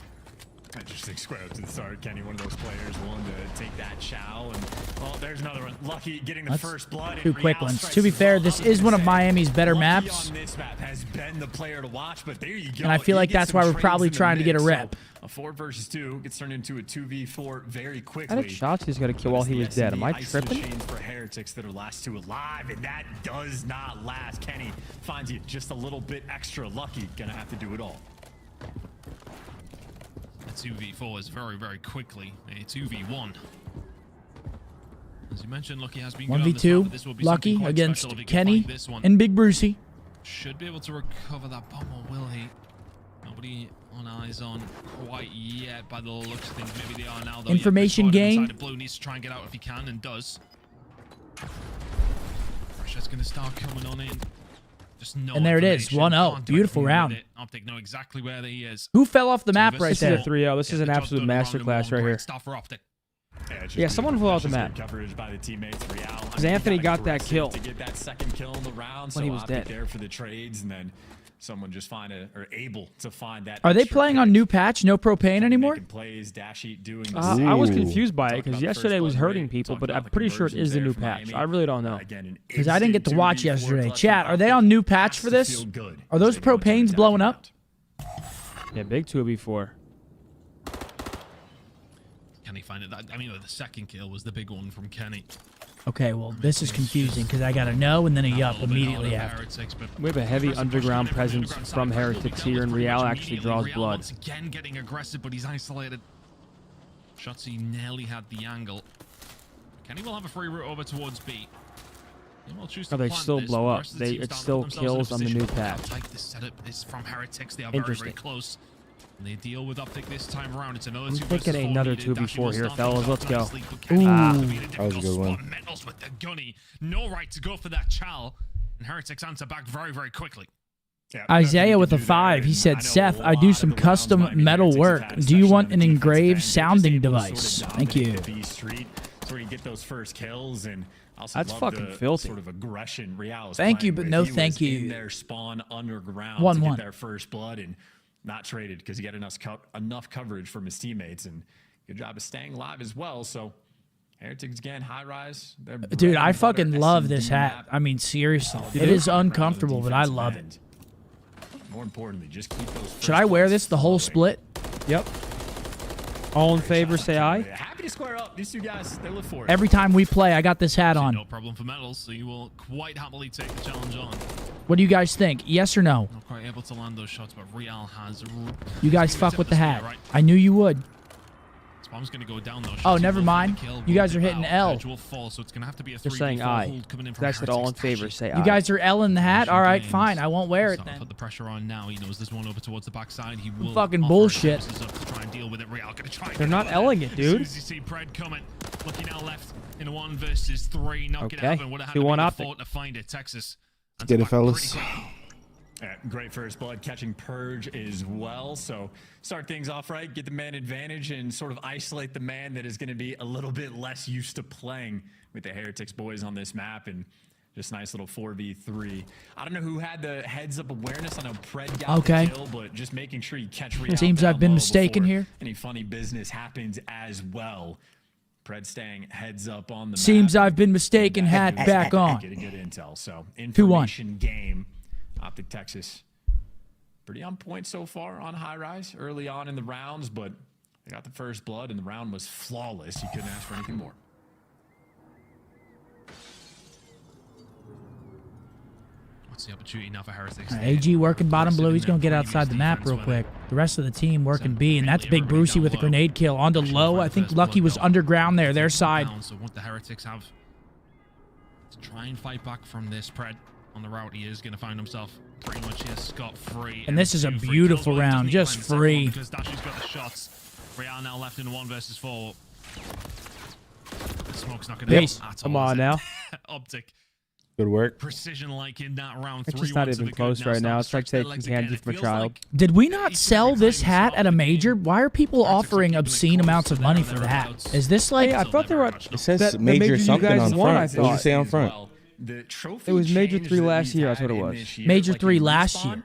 Interesting square up to the start. Kenny, one of those players willing to take that chow. And, well, there's another one. Lucky getting the first blood. Two quick ones. To be fair, this is one of Miami's better maps. On this map has been the player to watch, but there you go. And I feel like that's why we're probably trying to get a rep. So a 4 versus 2 gets turned into a 2v4 very quickly. I think shots he's got to kill while he was dead. Am I tripping? For Heretics that are last 2 alive, and that does not last. Kenny finds you just a little bit extra lucky. Gonna have to do it all. A 2v4 is very, very quickly a 2v1. As you mentioned, Lucky has been 1v2. Lucky against Kenny and Big Brucey. Should be able to recover that bomb, or will he? Nobody on eyes on quite yet by the looks of things. Maybe they are now, though. Information gain. Blue needs to try and get out if he can, and does. Pressure's going to start coming on in. Just no and there it is, 1-0. Beautiful round. OpTic know exactly where he is. Who fell off the map right there? This is a 3-0. This is an absolute masterclass right here. Stop for OpTic. Yeah, someone flew off the map. Because Anthony got that kill to get that second kill in the round, when he was dead. There for the trades, and then someone just able to find that. Are they playing on new patch, no propane anymore? Plays, doing I was confused by it because yesterday was hurting people, but I'm pretty sure it is the new patch. I really don't know. Because I didn't get to watch yesterday. Chat, are they on new patch for this? Are those propanes blowing up? Yeah, big 2v4. Kenny find it? I mean, the second kill was the big one from Kenny. Okay, well, this is confusing because I got a no and then a yup immediately after. We have a heavy underground presence from Heretics here, and Real actually draws blood. Once again getting aggressive, but he's isolated. Shotsy nearly had the angle. Kenny will have a free route over towards B. Oh, they still blow up. It still kills on the new patch. This setup is from Heretics. They are very, very close. And they deal with OpTic this time around. It's another I'm thinking another 2v4 here, fellas. Let's go. That was a good one. Metals with the gunny. No right to go for that chal. And Heretics answer back very, very quickly. Isaiah with a 5. He said, Seth, I do some custom metal work. Do you want an engraved sounding device? Thank you. Where you get those first kills, and that's fucking filthy. Sort of aggression Real thank you, but no thank you. In their spawn underground 1-1. to get their first blood and not traded because he got enough coverage from his teammates, and good job of staying alive as well. So Heretics again, high rise. Dude, I fucking love this hat. I mean, seriously, it is uncomfortable, but I love it. More importantly, just keep those. Should I wear this the whole split? Yep. All in favor, say aye. Happy to square up. These two guys, they live for it. Every time we play, I got this hat on. No problem for Metals, so you will quite happily take the challenge on. What do you guys think? Yes or no? Not quite able to land those shots, but Real has. You guys fuck with the hat. I knew you would. Bomb's gonna go down though. Oh, never mind. You guys are hitting L. Fall, so it's gonna have to be a They're saying aye. That's it. All in favor, say aye. You guys are L in the hat? All right, fine. I won't wear it then. Put the pressure on now. He knows there's one over towards the backside. He will fucking bullshit. To try and deal with it. Real gonna try. They're not L-ing it, dude. As soon as you see Pred coming, Lucky now left in a 1 versus 3. Not gonna happen. Would have had to be the fault to find it. Texas. Get it, fellas. Yeah, great first blood, catching Purge as well. So start things off right, get the man advantage, and sort of isolate the man that is going to be a little bit less used to playing with the Heretics boys on this map, and just nice little 4v3. I don't know who had the heads-up awareness. I know Pred got the kill, but just making sure you catch Real. Seems I've been mistaken here. Any funny business happens as well. Pred staying heads up on the Seems map. I've been mistaken, hat back on. Getting good intel, so 2-1. information game. OpTic Texas, pretty on point so far on high rise early on in the rounds, but they got the first blood and the round was flawless. You couldn't ask for anything more. What's the opportunity now for Heretics? AG working bottom blue. He's going to get outside the map real quick. The rest of the team working B, and that's Big Brucey with a grenade kill. Onto low. I think Lucky was underground there, their side. So what the Heretics have to try and fight back from this, Pred. On the route, he is going to find himself pretty much here scot-free. And this is a beautiful round, just free. Because Dashi's got the shots. Real now left in 1 versus 4. The smoke's not going to help at all. Come on now. OpTic. Good work. Precision like in that round. It's just not even close right now. It's like taking candy from a child. Did we not sell this hat at a major? Why are people offering obscene amounts of money for the hat? Is this like... Hey, I thought they were... It says major something on front. What does it say on front? The trophy it was Major 3 last year. That's what it was. Major 3 last year.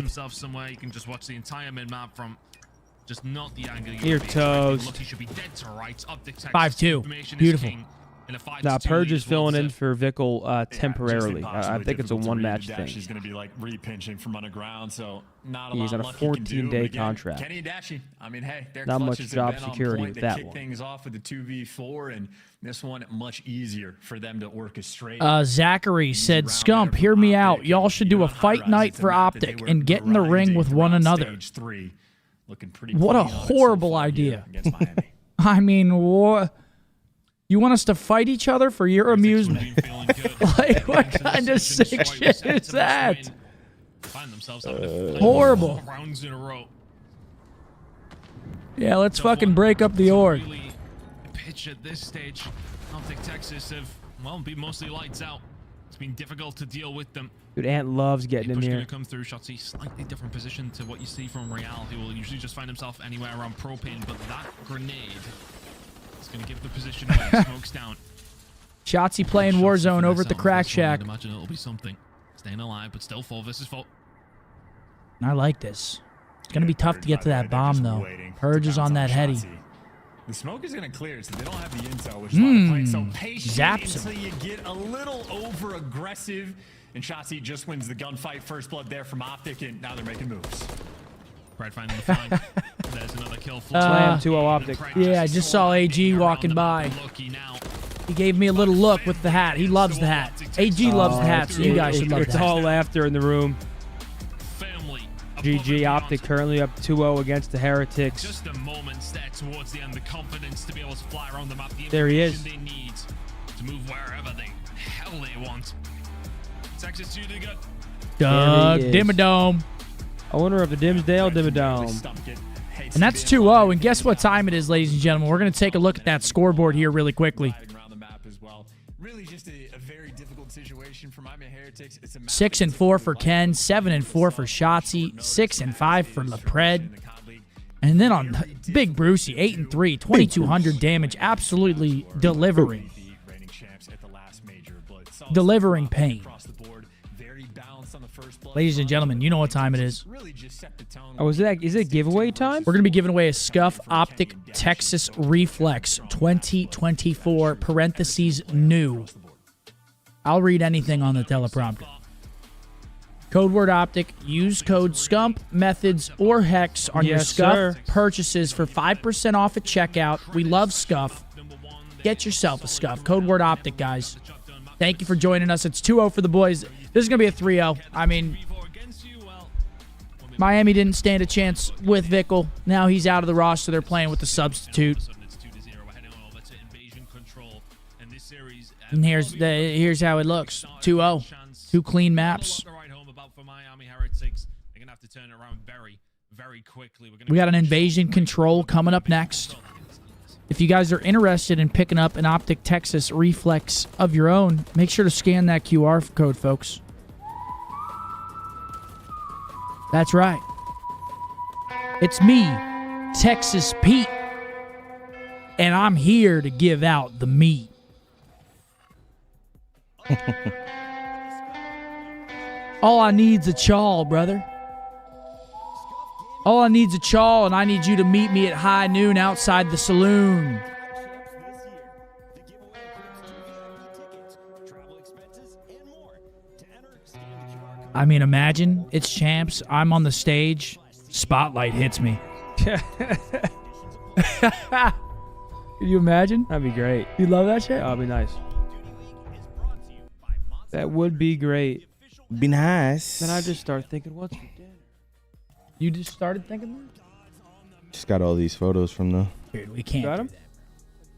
himself somewhere. You can just watch the entire mid-map from just not the angle You're toast. Lucky should be dead to rights. OpTic 5-2. Beautiful. Nah, Purge is filling in for Vickle temporarily. I think it's a one-match thing. He's going to be like re-pinching from underground, so not a He's lot on a left he can do. 14-day But again, contract. Kenny and Dashy, I mean, hey, their Not much clutches job have been on security point. with They that kick one. things off with the 2v4, and this one much easier for them to orchestrate. Zachary said, Scump, hear me out. Y'all should do a fight night for OpTic and get in the ring with one another. What a horrible idea. I mean, what? You want us to fight each other for your amusement? Like, what kind of sick shit is that? Horrible. Rounds in a row. Yeah, let's fucking break up the org. Pitch at this stage. OpTic Texas have, well, been mostly lights out. It's been difficult to deal with them. Dude, Ant loves getting in Push here. going to come through. Shotzi, slightly different position to what you see from Real. He will usually just find himself anywhere around propane, but that grenade is going to give the position away. Smokes down. Shotzi playing Warzone over at the Crack Shack. I'd imagine it'll be something. Staying alive, but still 4 versus 4. I like this. It's going to be tough to get to that bomb, though. Purge is on that heady. The smoke is going to clear, so they don't have the intel, which is why they're playing so patient Zaps until you get a little over-aggressive. And Shotzi just wins the gunfight. First blood there from OpTic, and now they're making moves. Pride finding the flank. There's another kill. Slam 2-0 OpTic. Yeah, I just saw AG walking by. He gave me a little look with the hat. He loves the hat. AG loves the hat, so you guys should love It's that. all laughter in the room. GG OpTic currently up 2-0 against the Heretics. Just a moment step towards the end. The confidence to be able to fly around the map. The There he is. they need to move wherever the hell they want. Texas 2 to go. Doug Dimmadome. I wonder if the Dimsdale Dimmadome. And that's 2-0. And guess what time it is, ladies and gentlemen? We're going to take a look at that scoreboard here really quickly. Really just a very difficult situation for Miami Heretics. It's a 6-4 for Ken, 7-4 for Shotzi, 6-5 for LePred. And then on Big Brucey, 8-3, 2,200 damage, absolutely delivering. Delivering pain. Ladies and gentlemen, you know what time it is. Oh, is it giveaway time? We're going to be giving away a Scuff OpTic Texas Reflex 2024 parentheses new. I'll read anything on the teleprompter. Code word OpTic. Use code Scump, Methods, or Hex on your Scuff purchases for 5% off at checkout. We love Scuff. Get yourself a Scuff. Code word OpTic, guys. Thank you for joining us. It's 2-0 for the boys. This is going to be a 3-0. I mean, Miami didn't stand a chance with Vickle. Now he's out of the roster. They're playing with the substitute. And here's how it looks. 2-0. 2 clean maps. We got an invasion control coming up next. If you guys are interested in picking up an OpTic Texas Reflex of your own, make sure to scan that QR code, folks. That's right. It's me, Texas Pete, and I'm here to give out the meat. All I need's a chaw, brother. All I need's a chaw, and I need you to meet me at high noon outside the saloon. I mean, imagine it's champs. I'm on the stage. Spotlight hits me. Can you imagine? That'd be great. You love that shit? That'd be nice. That would be great. Be nice. Then I just start thinking, what's for dinner? You just started thinking that? Just got all these photos from the... Dude, we can't. Got him?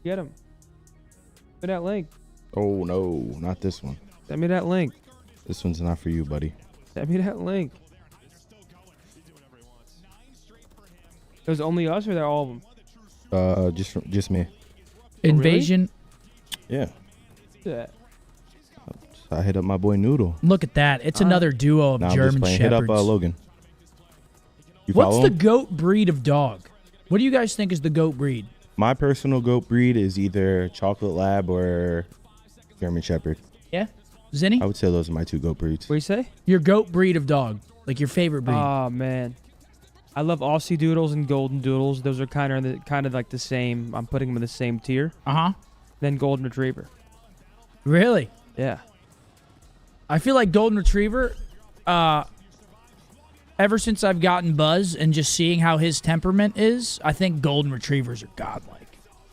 Get him. Send me that link. Oh, no. Not this one. Send me that link. This one's not for you, buddy. Send me that link. It was only us or they're all of them? Just me. Invasion. Yeah. Yeah. I hit up my boy Noodle. Look at that. It's another duo of I'm German just playing. Shepherds. Hit up Logan. You What's follow the him? goat breed of dog? What do you guys think is the goat breed? My personal goat breed is either Chocolate Lab or German Shepherd. Yeah? Zinni? I would say those are my 2 goat breeds. What do you say? Your goat breed of dog. Like your favorite breed. Oh, man. I love Aussie Doodles and Golden Doodles. Those are kind of like the same. I'm putting them in the same tier. Uh-huh. then Golden Retriever. Really? Yeah. I feel like Golden Retriever, ever since I've gotten Buzz and just seeing how his temperament is, I think Golden Retrievers are godlike.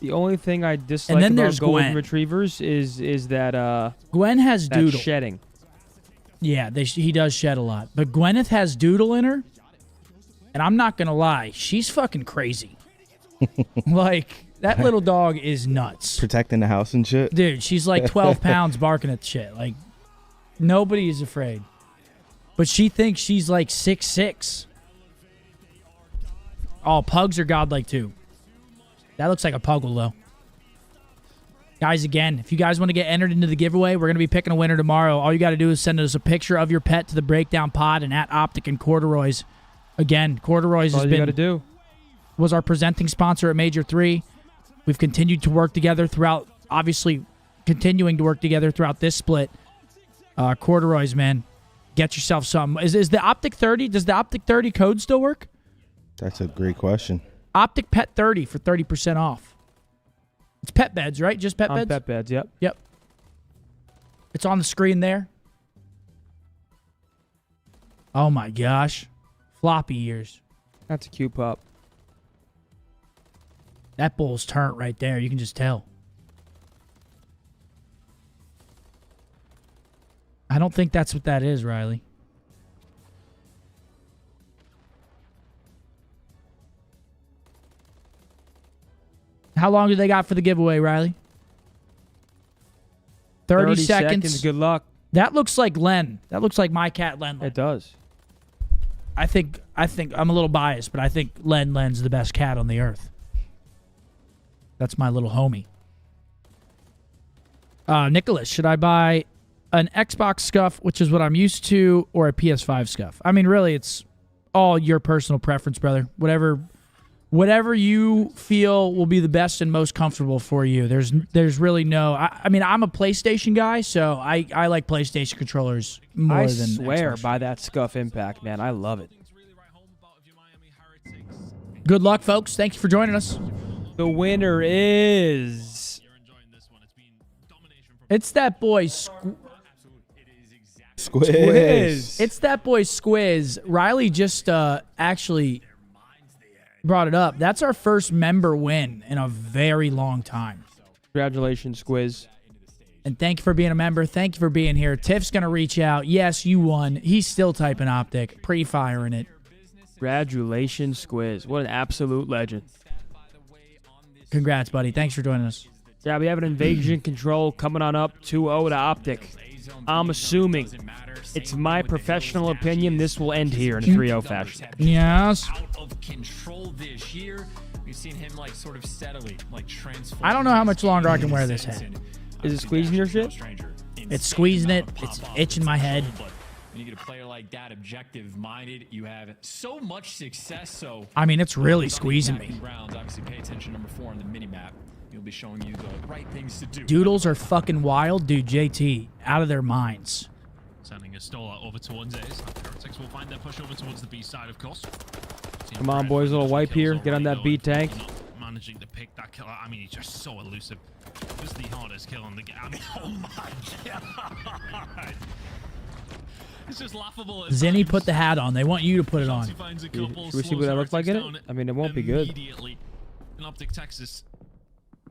The only thing I dislike about Golden Retrievers is that Gwen has that doodle. shedding. Yeah, he does shed a lot. But Gwyneth has doodle in her, and I'm not going to lie, she's fucking crazy. Like, that little dog is nuts. Protecting the house and shit. Dude, she's like 12 pounds barking at shit. Like, nobody is afraid. But she thinks she's like 6'6". Oh, pugs are godlike too. That looks like a puggle, though. Guys, again, if you guys want to get entered into the giveaway, we're going to be picking a winner tomorrow. All you got to do is send us a picture of your pet to the Breakdown Pod and at OpTic and Corduroys. Again, Corduroys was our presenting sponsor at Major 3. We've continued to work together throughout, obviously continuing to work together throughout this split. Corduroys, man, get yourself some. Is the OpTic 30, does the OpTic 30 code still work? That's a great question. OpTic Pet 30 for 30% off. It's pet beds, right? Just pet beds? Pet beds, yep. Yep. It's on the screen there. Oh my gosh. Floppy ears. That's a cute pup. That bull's turnt right there. You can just tell. I don't think that's what that is, Riley. How long do they got for the giveaway, Riley? 30 seconds. Good luck. That looks like Len. That looks like my cat, Len. It does. I think I'm a little biased, but I think Len's the best cat on the earth. That's my little homie. Nicholas, should I buy an Xbox scuff, which is what I'm used to, or a PS5 scuff? I mean, really, it's all your personal preference, brother. Whatever you feel will be the best and most comfortable for you. There's really no... I mean, I'm a PlayStation guy, so I like PlayStation controllers more than I swear Xbox. by that Scuff Impact, man. I love it. Good luck, folks. Thank you for joining us. The winner is... It's that boy Squiz. It's that boy Squiz. Riley just actually brought it up. That's our first member win in a very long time. Congratulations, Squiz. And thank you for being a member. Thank you for being here. Tiff's going to reach out. Yes, you won. He's still typing OpTic. Pre-firing it. Congratulations, Squiz. What an absolute legend. Congrats, buddy. Thanks for joining us. Yeah, we have an Invasion Control coming on up 2-0 to OpTic. I'm assuming, it's my professional opinion, this will end here in a 3-0 fashion. Yes. Out of control this year. We've seen him like sort of steadily like transform. I don't know how much longer I can wear this hat. Is it squeezing your shit? It's squeezing it. It's itching my head. When you get a player like that, objective-minded, you have so much success. So I mean, it's really squeezing me. Rounds, obviously, pay attention number 4 on the mini-map. He'll be showing you the right things to do. Doodles are fucking wild. Dude, JT, out of their minds. Sending a Stola over towards A's. Heretics will find their push over towards the B side, of course. Come on, boys, a little wipe here. Get on that B tank. Managing to pick that kill. I mean, he's just so elusive. This is the hardest kill on the game. I mean, oh my god. It's just laughable. Zinni put the hat on. They want you to put it on. Should we see what that looks like in it? I mean, it won't be good. Immediately. In OpTic, Texas,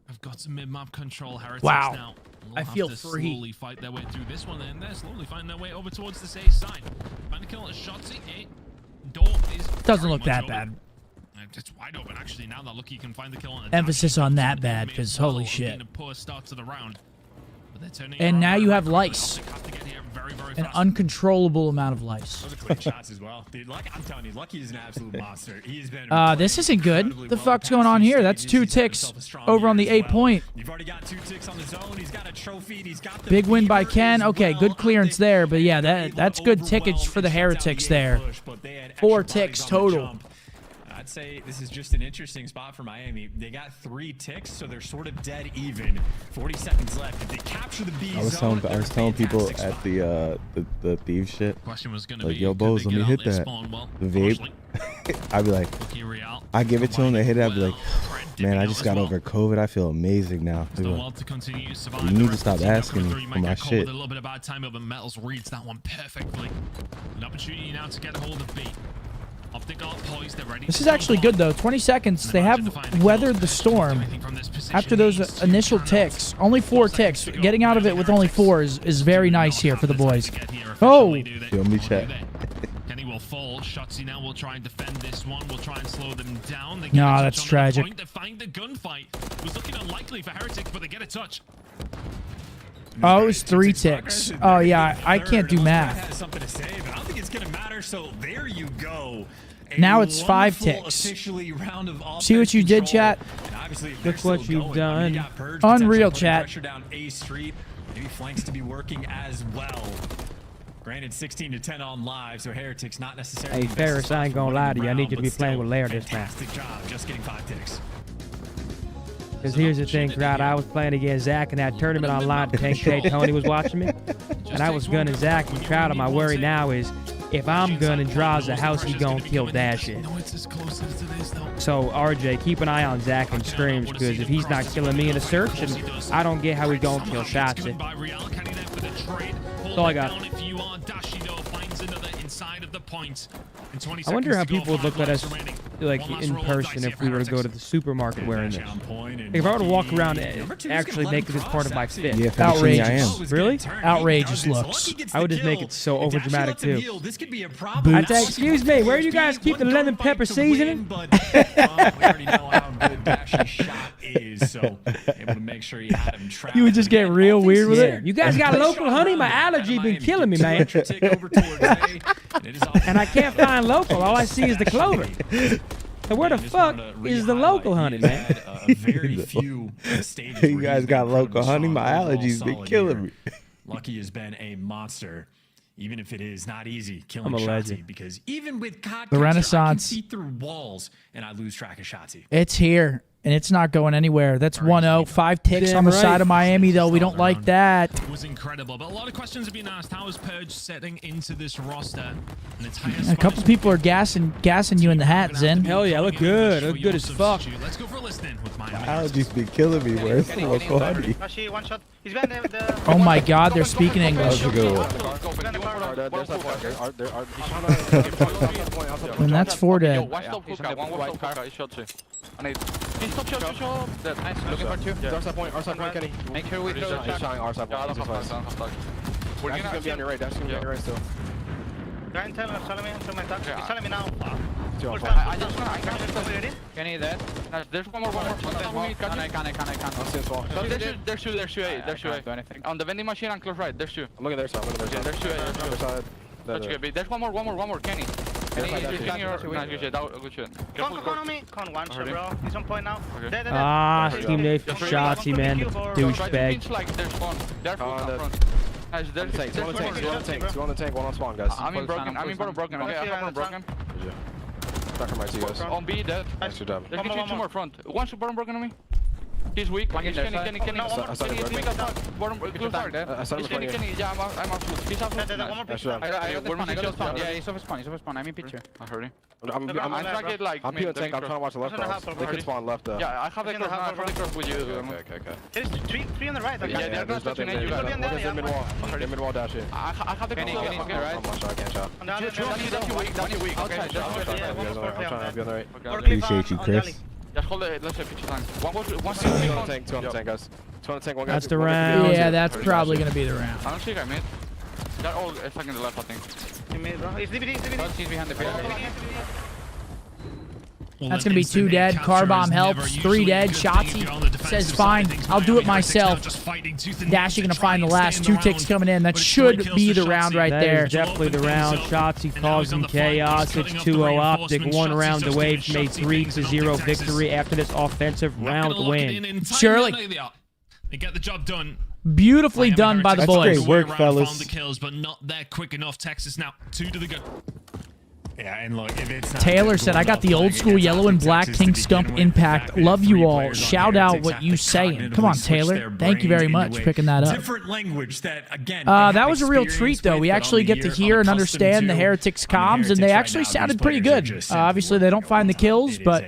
I've got some mid-map control. Heretics Wow. now. I feel free. Slowly fight their way through this one, and they're slowly fighting their way over towards the safe side. Find a kill at Shotzi. Door is Doesn't look that bad. It's wide open, actually. Now that Lucky can find the kill on the Emphasis on that bad, because holy shit. A poor start to the round. And now you have lice. An uncontrollable amount of lice. Those are quick shots as well. Dude, I'm telling you, Lucky is an absolute monster. He's been This isn't good. The fuck's going on here? That's 2 ticks over on the 8 point. You've already got 2 ticks on the zone. He's got a trophy. He's got the Big win by Ken. Okay, good clearance there. But yeah, that's good tickage for the Heretics there. 4 ticks total. I'd say this is just an interesting spot for Miami. They got 3 ticks, so they're sort of dead even. 40 seconds left. If they capture the B zone, I was telling people at the thief shit. Question was gonna like, be, yo, Boz, let me hit that. Well, The vape. I'd be like, I give it to him, they hit it, I'd be like, man, I just got over COVID. I feel amazing now. You need to stop asking me for my shit. A little bit of bad time, but Metals reads that one perfectly. An opportunity now to get a hold of B. OpTic are poised, they're ready. This is actually good though. 20 seconds. They have weathered the storm. After those initial ticks, only 4 ticks. Getting out of it with only 4 is very nice here for the boys. Oh, feel me, chat. Kenny will fall. Shotzzy now will try and defend this one. We'll try and slow them down. No, that's tragic. To find the gunfight was looking unlikely for Heretics, but they get a touch. Oh, it was 3 ticks. Oh yeah, I can't do math. Has something to say, but I don't think it's gonna matter. So there you go. Now it's 5 ticks. See what you did, chat? Look what you've done. Unreal, chat. Pressure down A Street. Maybe flanks to be working as well. Granted, 16 to 10 on live, so Heretics not necessarily. Hey, Ferris, I ain't gonna lie to you. I need you to be playing with Lair this time. Fantastic job, just getting 5 ticks. Because here's the thing, crowd. I was playing against Zach in that tournament online. Tony was watching me, and I was gunning Zach. And crowd, my worry now is if I'm gunning draws the house, he gonna kill Dashit. So RJ, keep an eye on Zach and Screams, because if he's not killing me in a search, and I don't get how he gonna kill Shotzzy. That's all I got. I wonder how people would look at us like in person if we were to go to the supermarket wearing this. If I were to walk around and actually make this part of my fit. Yeah, outrageous. I am. Really? Outrageous looks. I would just make it so over dramatic too. This could be a problem. I'd say, excuse me, where do you guys keep the lemon pepper seasoning? We already know how good Dashy's shot is, so able to make sure you had him trapped. You would just get real weird with it. You guys got local honey? My allergy been killing me, man. And I can't find local. All I see is the clover. So where the fuck is the local honey, man? Very few stages You guys got local honey? My allergies been killing me. Lucky has been a monster, even if it is not easy killing I'm a Shotzzy, legend. because even with COD The culture, Renaissance. I can see through walls and I lose track of Shotzzy. It's here, and it's not going anywhere. That's 1-0. 5 ticks Damn on the right. side of Miami, though. We don't like that. It was incredible, but a lot of questions have been asked. How is Purge setting into this roster? And it's A couple people are gassing you in the hat, Zen. Hell yeah, I look good. I look good as fuck. Let's go for a listen with My allergies be killing me. Where's the local honey? One shot. He's behind the Oh my god, they're speaking English. That's a good one. And that's 4 dead. Make sure we throw the shot. We're gonna be on your right. That's gonna be on your right still. He's telling me now. I just Kenny there. There's one more. I can't. There's two. On the vending machine and close right. There's two. I'm looking at their side. There's two. That's good. There's one more. Kenny. Good shit. Con on me. Con one shot, bro. He's on point now. Ah, teammate for Shotzzy, man. Douchebag. There's one. They're front. Guys, there's two on the tank, one on spawn, guys. I'm in broken. Okay, I have one broken. Back from my two guys. On B, dead. Nice job. There's two more front. One should bottom broken on me. He's weak. Kenny. I saw him Weak up. Bottom, close hard. Kenny. Yeah, I'm out. He's out. I got the spawn. Yeah, he's off spawn. I'm in picture. I heard him. I'm trying to get like. I'm peeling tank. I'm trying to watch the left cross. They could spawn left though. Yeah, I have the cross with you. Okay. There's three on the right. Yeah, there's nothing there. What is the mid wall? Mid wall dash it. I have the cross. I'm one shot. I can't shot. That's weak. Okay. I'll be on the right. Appreciate you, Chris. Just hold it. Let's say picture time. Two on the tank, guys. Two on the tank. One guy. That's the round. Yeah, that's probably going to be the round. I don't see a guy mid. They're all stuck in the left, I think. He's DVD. He's behind the pillar. That's going to be 2 dead. Car bomb helps. 3 dead. Shotzzy says, fine, I'll do it myself. Dashy going to find the last 2 ticks coming in. That should be the round right there. That is definitely the round. Shotzzy causing chaos. It's 2-0 OpTic. 1 round away from a 3-0 victory after this offensive round win. Surely. They get the job done. Beautifully done by the boys. Great work, fellas. Found the kills, but not there quick enough. Texas now 2 to the good. Yeah, and look, if it's not Taylor said, I got the old school yellow and black King Scump Impact. Love you all. Shout out what you saying. Come on, Taylor. Thank you very much for picking that up. Different language that, again, that was a real treat, though. We actually get to hear and understand the Heretics comms, and they actually sounded pretty good. Obviously, they don't find the kills, but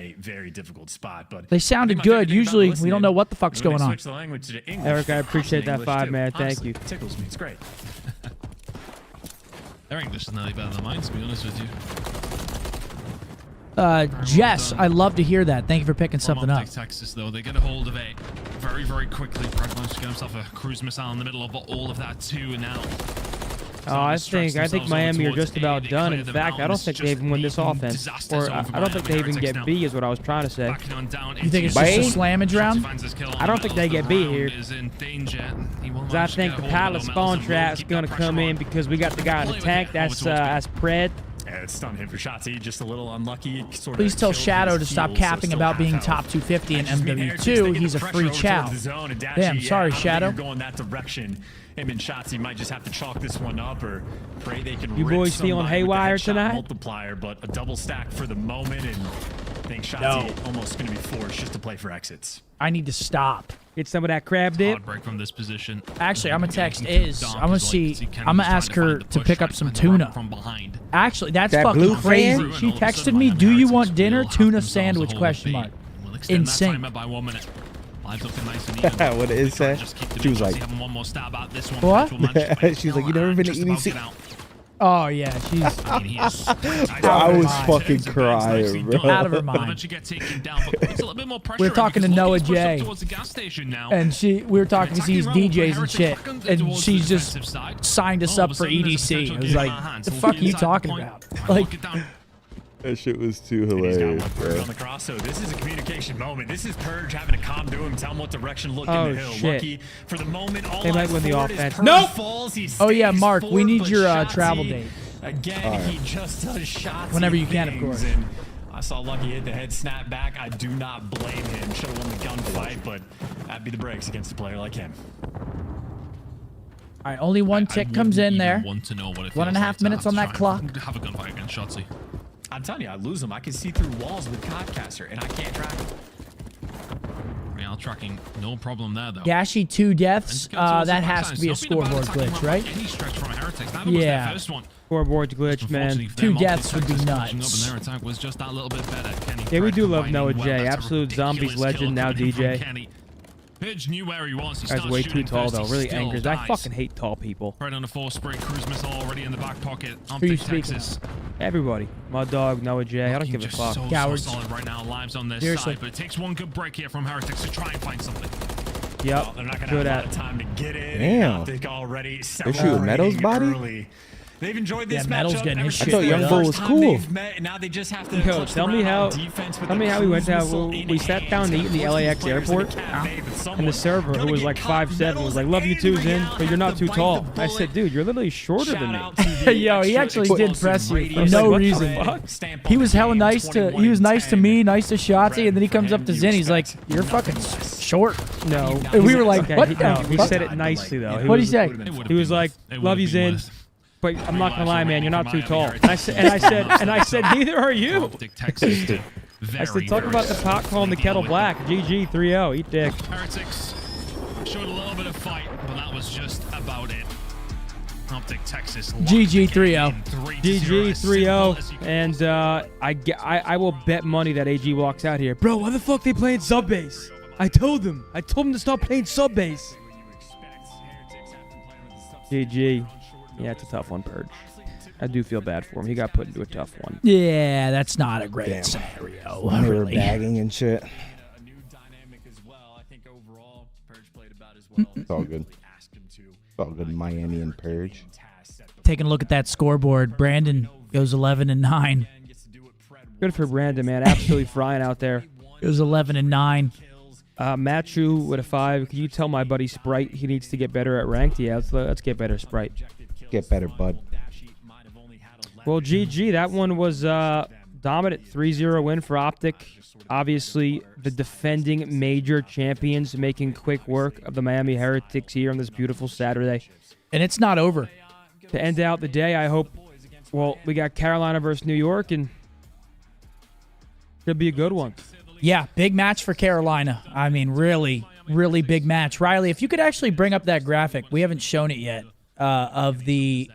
they sounded good. Usually, we don't know what the fuck's going on. Eric, I appreciate that 5, man. Thank you. Tickles me. It's great. Their English is nearly better than mine, to be honest with you. Jess, I love to hear that. Thank you for picking something up. Texas, though, they get a hold of it very, very quickly. Pragman's got himself a cruise missile in the middle of all of that too, and now. Oh, I think Miami are just about done. In fact, I don't think they even win this offense. Or I don't think they even get B, is what I was trying to say. You think it's just a slammage round? I don't think they get B here. Because I think the Palace spawn trap is going to come in because we got the guy in the tank. That's Pred. Yeah, it's stun hit for Shotzi, just a little unlucky. Please tell Shadow to stop capping about being top 250 in MW2. He's a free chow. Damn, sorry, Shadow. Going that direction. Him and Shotzi might just have to chalk this one up or pray they can. You boys feeling haywire tonight? Multiplier, but a double stack for the moment, and I think Shotzi almost going to be forced just to play for exits. I need to stop. Get some of that crab dip. Hard break from this position. Actually, I'm gonna text Iz. I'm gonna see. I'm gonna ask her to pick up some tuna. Actually, that's fucking crazy. She texted me, "Do you want dinner? Tuna sandwich?" Question mark. Insane. What did it say? She was like, what? She's like, you never been to EDC? Oh yeah, she's. I was fucking crying, bro. Out of her mind. We were talking to Noah J, and we were talking to these DJs and shit, and she just signed us up for EDC. I was like, "The fuck are you talking about?" Like. That shit was too hilarious, bro. On the cross, so this is a communication moment. This is Purge having to calm to him, tell him what direction look in the hill. Shit. Lucky for the moment. All they might win the offense. Nope. Oh yeah, Mark, we need your travel date. Again, he just does shots. Whenever you can, of course. And I saw Lucky hit the head snap back. I do not blame him. Should have won the gunfight, but that'd be the breaks against a player like him. All right, only one tick comes in there. Want to know what 1.5 minutes on that clock. Have a gunfight against Shotzi. I'm telling you, I lose him. I can see through walls with Codcaster, and I can't track him. Real tracking, no problem there, though. Gashi 2 deaths. That has to be a scoreboard glitch, right? Yeah. Scoreboard glitch, man. 2 deaths would be nuts. Their attack was just that little bit better. Yeah, we do love Noah J. Absolute Zombies legend, now DJ. Pidge knew where he was. Guy's way too tall, though. Really angers. I fucking hate tall people. Right on the 4-spray cruise missile already in the back pocket. Who you speaking Texas. Everybody. My dog, Noah J. I don't give a fuck. Cowards. So solid right now. Lives on their Seriously. side, but it takes one good break here from Heretics to try and find something. Yep. Well, they're not going to have a lot of time to get in. Damn. They're shooting Meadows' body? Early. They've enjoyed this Meadows matchup. getting his shit. I thought Young Bull was cool. Now they just have to Yo, tell me how we went to we sat down to eat in the LAX airport, and the server, who was like 5'7", was like, "Love you too, Zin, but you're not too tall." I said, "Dude, you're literally shorter than me." Yo, he actually did press you for no reason. He was hella nice to. He was nice to me, nice to Shotzi, and then he comes up to Zin. He's like, "You're fucking short." No, and we were like, "What?" He said it nicely though. What did he say? He was like, "Love you, Zin, but I'm not gonna lie, man, you're not too tall." And I said, "Neither are you." I said, "Talk about the pot calling the kettle black." GG 3-0. Eat dick. Heretics showed a little bit of fight, but that was just about it. OpTic Texas. GG 3-0. GG 3-0. And I will bet money that AG walks out here. Bro, why the fuck they playing sub base? I told them to stop playing sub base. GG. Yeah, it's a tough one, Purge. I do feel bad for him. He got put into a tough one. Yeah, that's not a great scenario. They were bagging and shit. It's all good. It's all good, Miami and Purge. Taking a look at that scoreboard, Brandon goes 11-9. Good for Brandon, man. Absolutely frying out there. Goes 11-9. Machu with a 5. Can you tell my buddy Sprite he needs to get better at ranked? Yeah, let's get better, Sprite. Get better, bud. Well, GG, that one was dominant. 3-0 win for OpTic. Obviously, the defending major champions making quick work of the Miami Heretics here on this beautiful Saturday. And it's not over. To end out the day, I hope Well, we got Carolina versus New York, and could be a good one. Yeah, big match for Carolina. I mean, really, really big match. Riley, if you could actually bring up that graphic, we haven't shown it yet, of the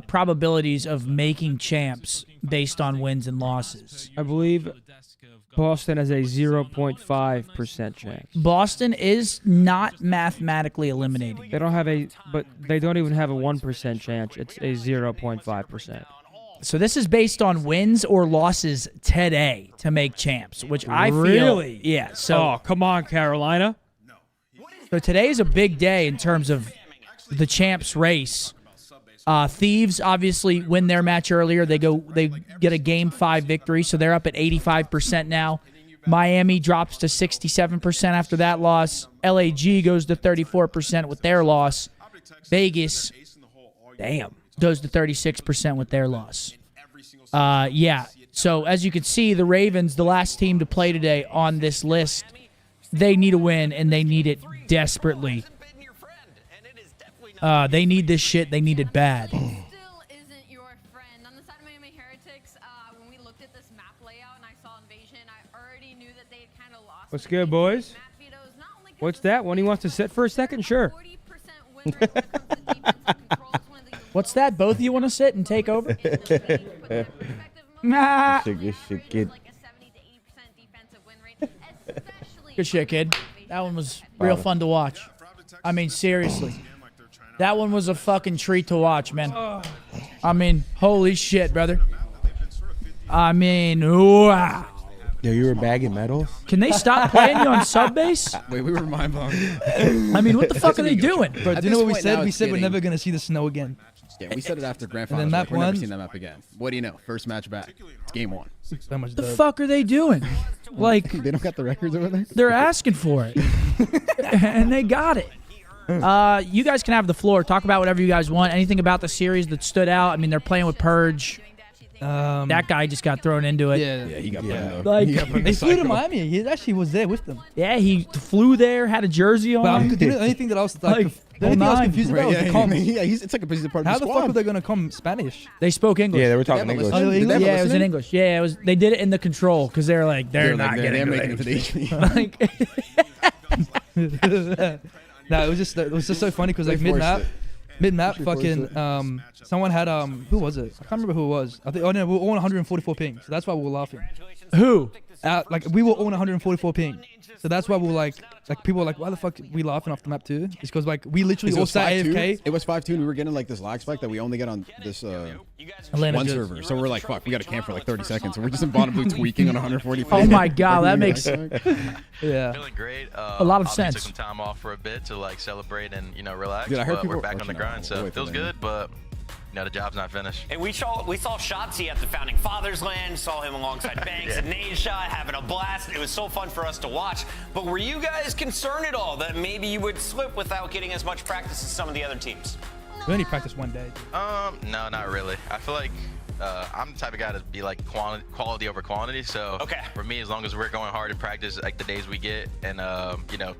probabilities of making champs based on wins and losses. I believe Boston has a 0.5% chance. Boston is not mathematically eliminating. They don't have but they don't even have a 1% chance. It's a 0.5%. So this is based on wins or losses today to make champs, which I feel. Really? Yeah. So, oh, come on, Carolina. So today is a big day in terms of the champs race. Thieves obviously win their match earlier. They get a Game 5 victory, so they're up at 85% now. Miami drops to 67% after that loss. LAG goes to 34% with their loss. Vegas, damn, goes to 36% with their loss. Yeah, so as you can see, the Ravens, the last team to play today on this list, they need a win, and they need it desperately. They need this shit. They need it bad. Still isn't your friend. On the side of Miami Heretics, when we looked at this map layout and I saw Invasion, I already knew that they kind of lost. What's good, boys? What's that? When he wants to sit for a second? Sure. What's that? Both of you want to sit and take over? Nah. Good shit, kid. Good shit, kid. That one was real fun to watch. I mean, seriously. That one was a fucking treat to watch, man. I mean, holy shit, brother. I mean, wow. Yo, you were bagging medals? Can they stop playing you on sub base? Wait, we were mind blown. I mean, what the fuck are they doing? Bro, do you know what we said? We said we're never going to see the snow again. Yeah, we said it after Grand And then Finals. map We're never one. seeing that map again. What do you know? First match back. It's game 1. What the fuck are they doing? Like, they don't got the records over there? They're asking for it. And they got it. You guys can have the floor. Talk about whatever you guys want. Anything about the series that stood out? I mean, they're playing with Purge. That guy just got thrown into it. Yeah, he got put Like, they flew to Miami. He actually was there with them. Yeah, he flew there, had a jersey on. But the only thing that I was like the only thing I was confused about was the comms. Yeah, it's like a busy part of How the the squad. fuck are they gonna come Spanish? They spoke English. Yeah, they were talking English. Oh, English? Yeah, it was in English. Yeah, it was. They did it in the control because they're like they're not getting making it to the HP. No, it was just so funny because like mid map fucking someone had Who was it? I can't remember who it was. I think we were all 144 ping, so that's why we were laughing. Who? Like we were all 144 ping, so that's why we were like people were like, why the fuck we laughing off the map too? It's because like we literally all sat AFK. It was 5-2 and we were getting like this lag spike that we only get on this Atlanta one Goods. server. So we're like, fuck, we got to camp for like 30 seconds. So we're just in bottom blue tweaking on 140. Oh my god, that makes yeah. Feeling great. A lot of sense. Took some time off for a bit to like celebrate and relax. Dude, I heard but people we're back on the grind, so it feels good. But the job's not finished. And we saw Shotzi at the Founding Fathers Land, saw him alongside Banks and Nade Shot having a blast. It was so fun for us to watch. But were you guys concerned at all that maybe you would slip without getting as much practice as some of the other teams? We only practiced one day. No, not really. I feel like I'm the type of guy to be like quality over quantity. So for me, as long as we're going hard in practice, like the days we get, and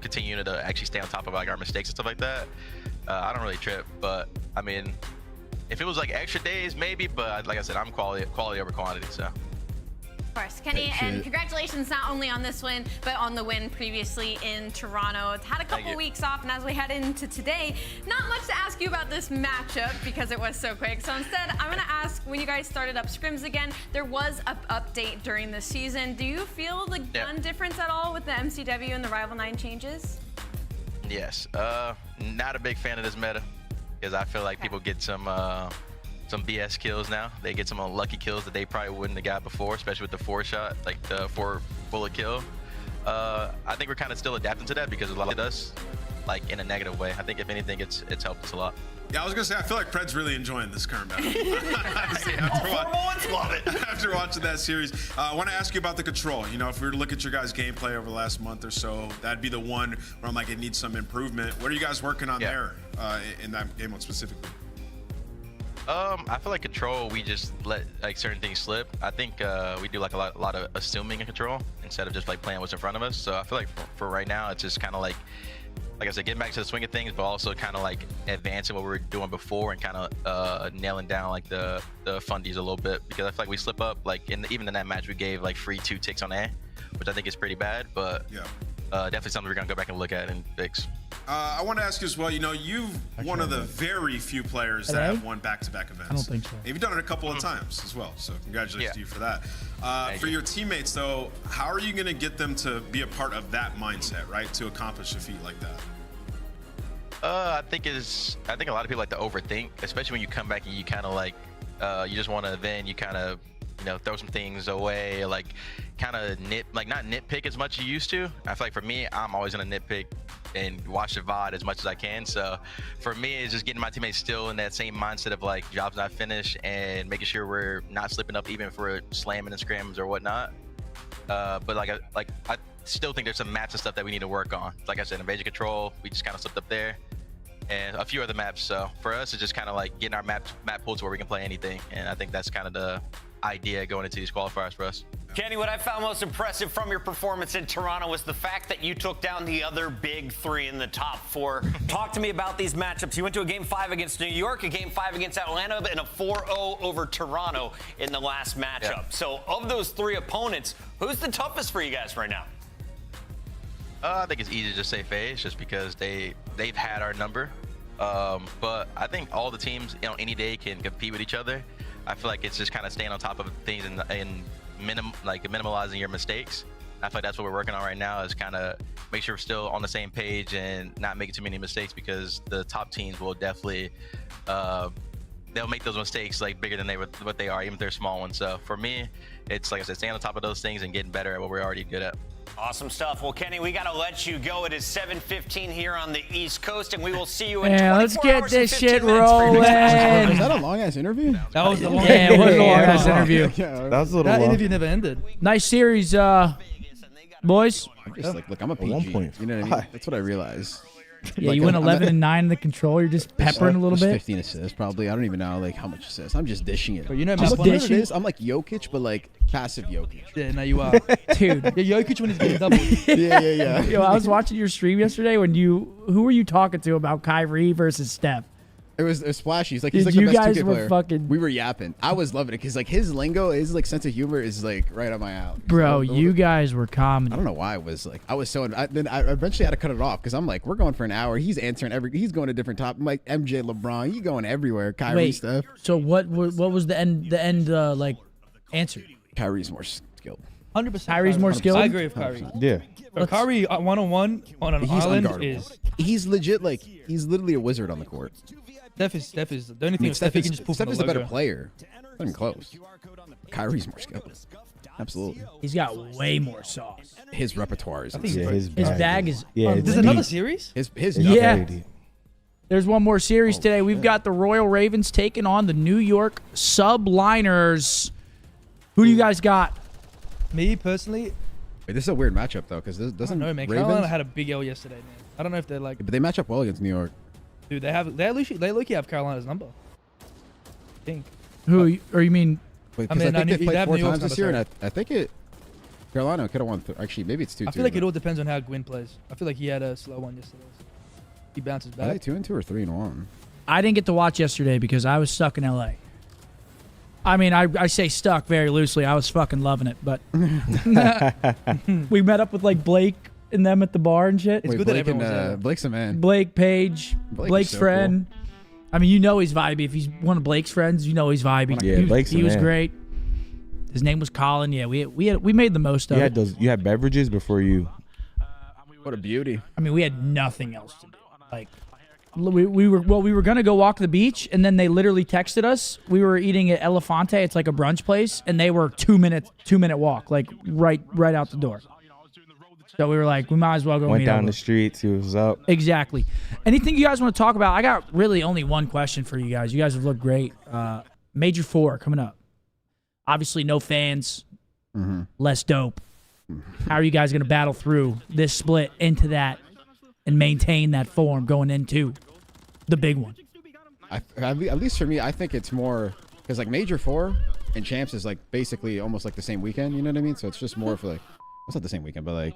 continue to actually stay on top of like our mistakes and stuff like that, I don't really trip. But I mean, if it was like extra days, maybe. But like I said, I'm quality over quantity. So. Of course, Kenny, and congratulations not only on this win, but on the win previously in Toronto. It's had a couple weeks off, and as we head into today, not much to ask you about this matchup because it was so quick. So instead, I'm going to ask, when you guys started up scrims again, there was an update during the season. Do you feel the gun difference at all with the MCW and the Rival 9 changes? Yes. Not a big fan of this meta because I feel like people get some BS kills now. They get some unlucky kills that they probably wouldn't have got before, especially with the 4-shot, like the 4-bullet kill. I think we're kind of still adapting to that because a lot of us, like in a negative way. I think if anything, it's helped us a lot. Yeah, I was gonna say I feel like Pred's really enjoying this current battle. Honestly, after watching that series, I want to ask you about the control. You know, if we were to look at your guys' gameplay over the last month or so, that'd be the one where I'm like, it needs some improvement. What are you guys working on there in that game mode specifically? I feel like control, we just let like certain things slip. I think we do like a lot of assuming in control instead of just like playing what's in front of us. So I feel like for right now, it's just kind of like like I said, getting back to the swing of things, but also kind of like advancing what we were doing before and kind of nailing down like the fundies a little bit, because I feel like we slip up like even in that match we gave like free 2 ticks on A, which I think is pretty bad, but definitely something we're gonna go back and look at and fix. I want to ask you as well, you know, you've one of the very few players that have won back-to-back events. I don't think so. And you've done it a couple of times as well, so congratulations to you for that. For your teammates, though, how are you going to get them to be a part of that mindset, right, to accomplish a feat like that? I think a lot of people like to overthink, especially when you come back and you kind of like, you just want to then you kind of, you know, throw some things away, like kind of not nitpick as much as you used to. I feel like for me, I'm always gonna nitpick and watch the VOD as much as I can. So for me, it's just getting my teammates still in that same mindset of like jobs not finished and making sure we're not slipping up even for slamming and scrims or whatnot. But I still think there's some maps and stuff that we need to work on. Like I said, invasion control, we just kind of slipped up there, and a few other maps. So for us, it's just kind of like getting our map pool to where we can play anything, and I think that's kind of the idea going into these qualifiers for us. Kenny, what I found most impressive from your performance in Toronto was the fact that you took down the other big 3 in the top 4. Talk to me about these matchups. You went to a Game 5 against New York, a Game 5 against Atlanta, and a 4-0 over Toronto in the last matchup. Yeah. So of those 3 opponents, who's the toughest for you guys right now? I think it's easy to just say FaZe, just because they've had our number. But I think all the teams, you know, any day can compete with each other. I feel like it's just kind of staying on top of things and minimalizing your mistakes. I feel like that's what we're working on right now, is kind of make sure we're still on the same page and not making too many mistakes, because the top teams will definitely they'll make those mistakes like bigger than what they are, even if they're small ones. So for me, it's like I said, staying on top of those things and getting better at what we're already good at. Awesome stuff. Well, Kenny, we got to let you go. It is 7:15 here on the East Coast, and we will see you in 24 let's get hours this and 15 shit minutes for your rolling. next Was that a long-ass interview? That was the long it was a long-ass interview. That was a little That long. interview never ended. Nice series, boys. I'm just like I'm a PG. 1.5. You know what I mean? That's what I realized. Yeah, Like, you went I'm 11 and 9 in the control. You're just peppering a little bit. 15 assists, probably. I don't even know like how much assists. I'm just dishing it. But you know, Just Matt, dishing. It is. I'm like Jokic, but like passive Jokic. Yeah, no, you are. Dude. You're Jokic when he's getting double. Yeah. Yo, I was watching your stream yesterday when who were you talking to about Kyrie versus Steph? It was splashy. He's like Dude, the you best guys 2K were player. fucking- We were yapping. I was loving it because like his lingo, his like sense of humor is like right up my alley. Bro, you guys were comedy. I don't know why I was so. Then I eventually had to cut it off because I'm like, we're going for an hour. He's answering he's going to different top. I'm like MJ, LeBron, you going everywhere. Kyrie Wait, stuff. so what was the end like answer? Kyrie's more skilled. 100%. Kyrie's more skilled? I agree with Kyrie. Yeah. But Kyrie one-on-one on an He's island unguardable. is. He's legit like he's literally a wizard on the court. Steph is the only thing. Steph he can just pull Steph from is the the better logo. player. Not even close. Kyrie's more skilled. Absolutely. He's got way more sauce. His repertoire is. His bag is. Yeah, There's another series? His Yeah. There's one more series today. We've got the Royal Ravens taking on the New York Subliners. Who do you guys got? Me personally, Wait, this is a weird matchup though, because I don't doesn't know, man. Ravens. Carolina had a big L yesterday, man. I don't know if they're like, But they match up well against New York. dude. They look have Carolina's number. I think. Who? Or you mean? But I 'cause mean, I think they they played have 4 New York's times this number, year, and I think Carolina could have won. Actually, maybe it's 2-2. I feel like it all depends on how Gwyn plays. I feel like he had a slow one yesterday. He bounces Are they back. 2-2 or 3-1? I didn't get to watch yesterday because I was stuck in LA. I mean, I say stuck very loosely. I was fucking loving it, but we met up with like Blake and them at the bar and shit. It's good that everyone was there. Blake's a man. Blake, Paige, Blake is Blake's so friend. I mean, you know he's vibey. If he's one of Blake's friends, you know he's vibey. Yeah, Blake's he a was man. great. His name was Colin. Yeah, we made the most of You it. had you had beverages before you. What a beauty. I mean, we had nothing else to do. Like, we were gonna go walk the beach, and then they literally texted us. We were eating at Elefante. It's like a brunch place, and they were 2 minute walk, like right out the door. So we were like, we might as well go Went meet down up. the street, see what was up. Exactly. Anything you guys want to talk about? I got really only one question for you guys. You guys have looked great. Major 4 coming up. Obviously, no fans, less dope. How are you guys going to battle through this split into that and maintain that form going into the big one? At least for me, I think it's more because like Major 4 and Champs is like basically almost like the same weekend. You know what I mean? So it's just more for like, it's not the same weekend, but like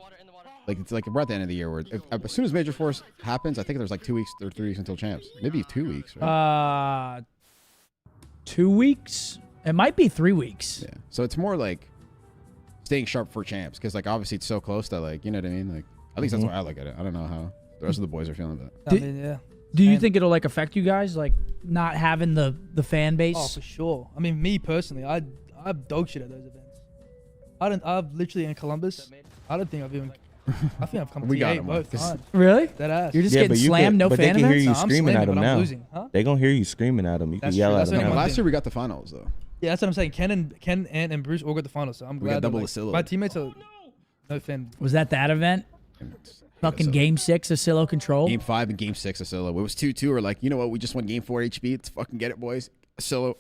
Like it's like we're at the end of the year where as soon as Major Force happens, I think there's like 2 weeks or 3 weeks until champs. Maybe 2 weeks. Right? 2 weeks. It might be 3 weeks. Yeah. So it's more like staying sharp for champs because like obviously it's so close that like you know what I mean. Like at least that's why I look at it. I don't know how the rest of the boys are feeling that. I mean, yeah. Do you think it'll like affect you guys, like not having the fan base? Oh, for sure. I mean, me personally, I'm dog shit at those events. I've literally in Columbus. I don't think I've even. I think I've come We to got 8 him, both Marcus. times. Really? That ass. You're just getting slammed, no but fan they can hear events? you No, I'm screaming at slamming, them but I'm now. losing. Huh? They gonna hear you screaming at them. You can That's yell true. at That's them what now. I'm Last year we got the finals though. Yeah, that's what I'm saying. Ken, and Bruce all got the finals, so I'm We glad. got double that, Asilo. my teammates are no fan. Was that event? Fucking game 6 of Silo Control. Game 5 and game 6 of Asilo. It was 2-2. We're like, you know what? We just won game 4 HB. Let's fucking get it, boys. Asilo.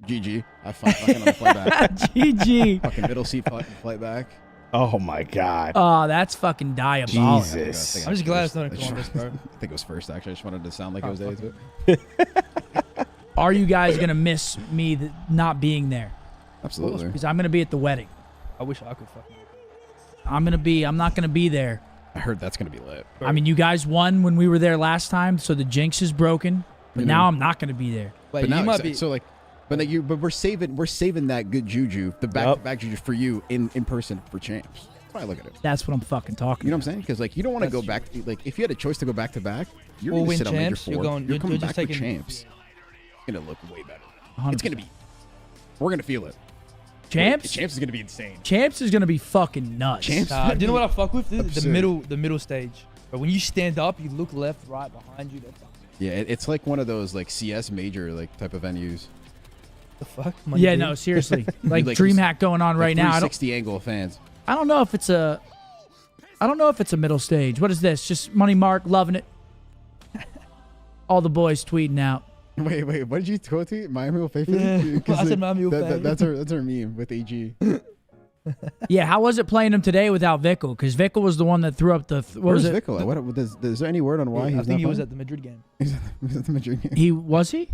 GG. Have fun fucking on the playback. GG. Fucking middle seat flight back. Oh my god. Oh, that's fucking diabolical. Jesus. I'm just glad it's not in Columbus, bro. I think it was first actually. I just wanted to sound like it was days, but Are you guys gonna miss me not being there? absolutely. Because I'm gonna be at the wedding. I wish I could fucking. I'm not gonna be there. I heard that's gonna be lit. I mean, you guys won when we were there last time, so the jinx is broken. But now I'm not gonna be there. Wait, But you now might be. so like, but we're saving that good juju, the back juju for you in person for champs. That's why I look at it. That's what I'm fucking talking. You know what I'm saying? Because like you don't want to go back. Like if you had a choice to go back to back, you're Or gonna win sit on major champs, 4. you're You're coming just back for taking- champs. It's gonna look way better. 100%. It's gonna be. We're gonna feel it. Champs. Champs is gonna be insane. Champs is gonna be fucking nuts. Champs. Do you know what I fuck with? The absurd. middle stage. But when you stand up, you look left, right, behind you. That's Yeah, it's like one of those like CS major like type of venues. the fuck. Yeah, no, seriously. Like DreamHack going on right now. I don't. 360 angle fans. I don't know if it's a. I don't know if it's a middle stage. What is this? Just Money Mark loving it. All the boys tweeting out. Wait, what did you quote to? Miami will pay for Yeah, it? 'Cause, I said like, Miami will pay. That's our meme with AG. Yeah, how was it playing him today without Vickle? Because Vickle was the one that threw up the. What Where's was it? Vickle? What is there any word on why I he's think not he was playing? at the Madrid game. He's at the Madrid game. He was he?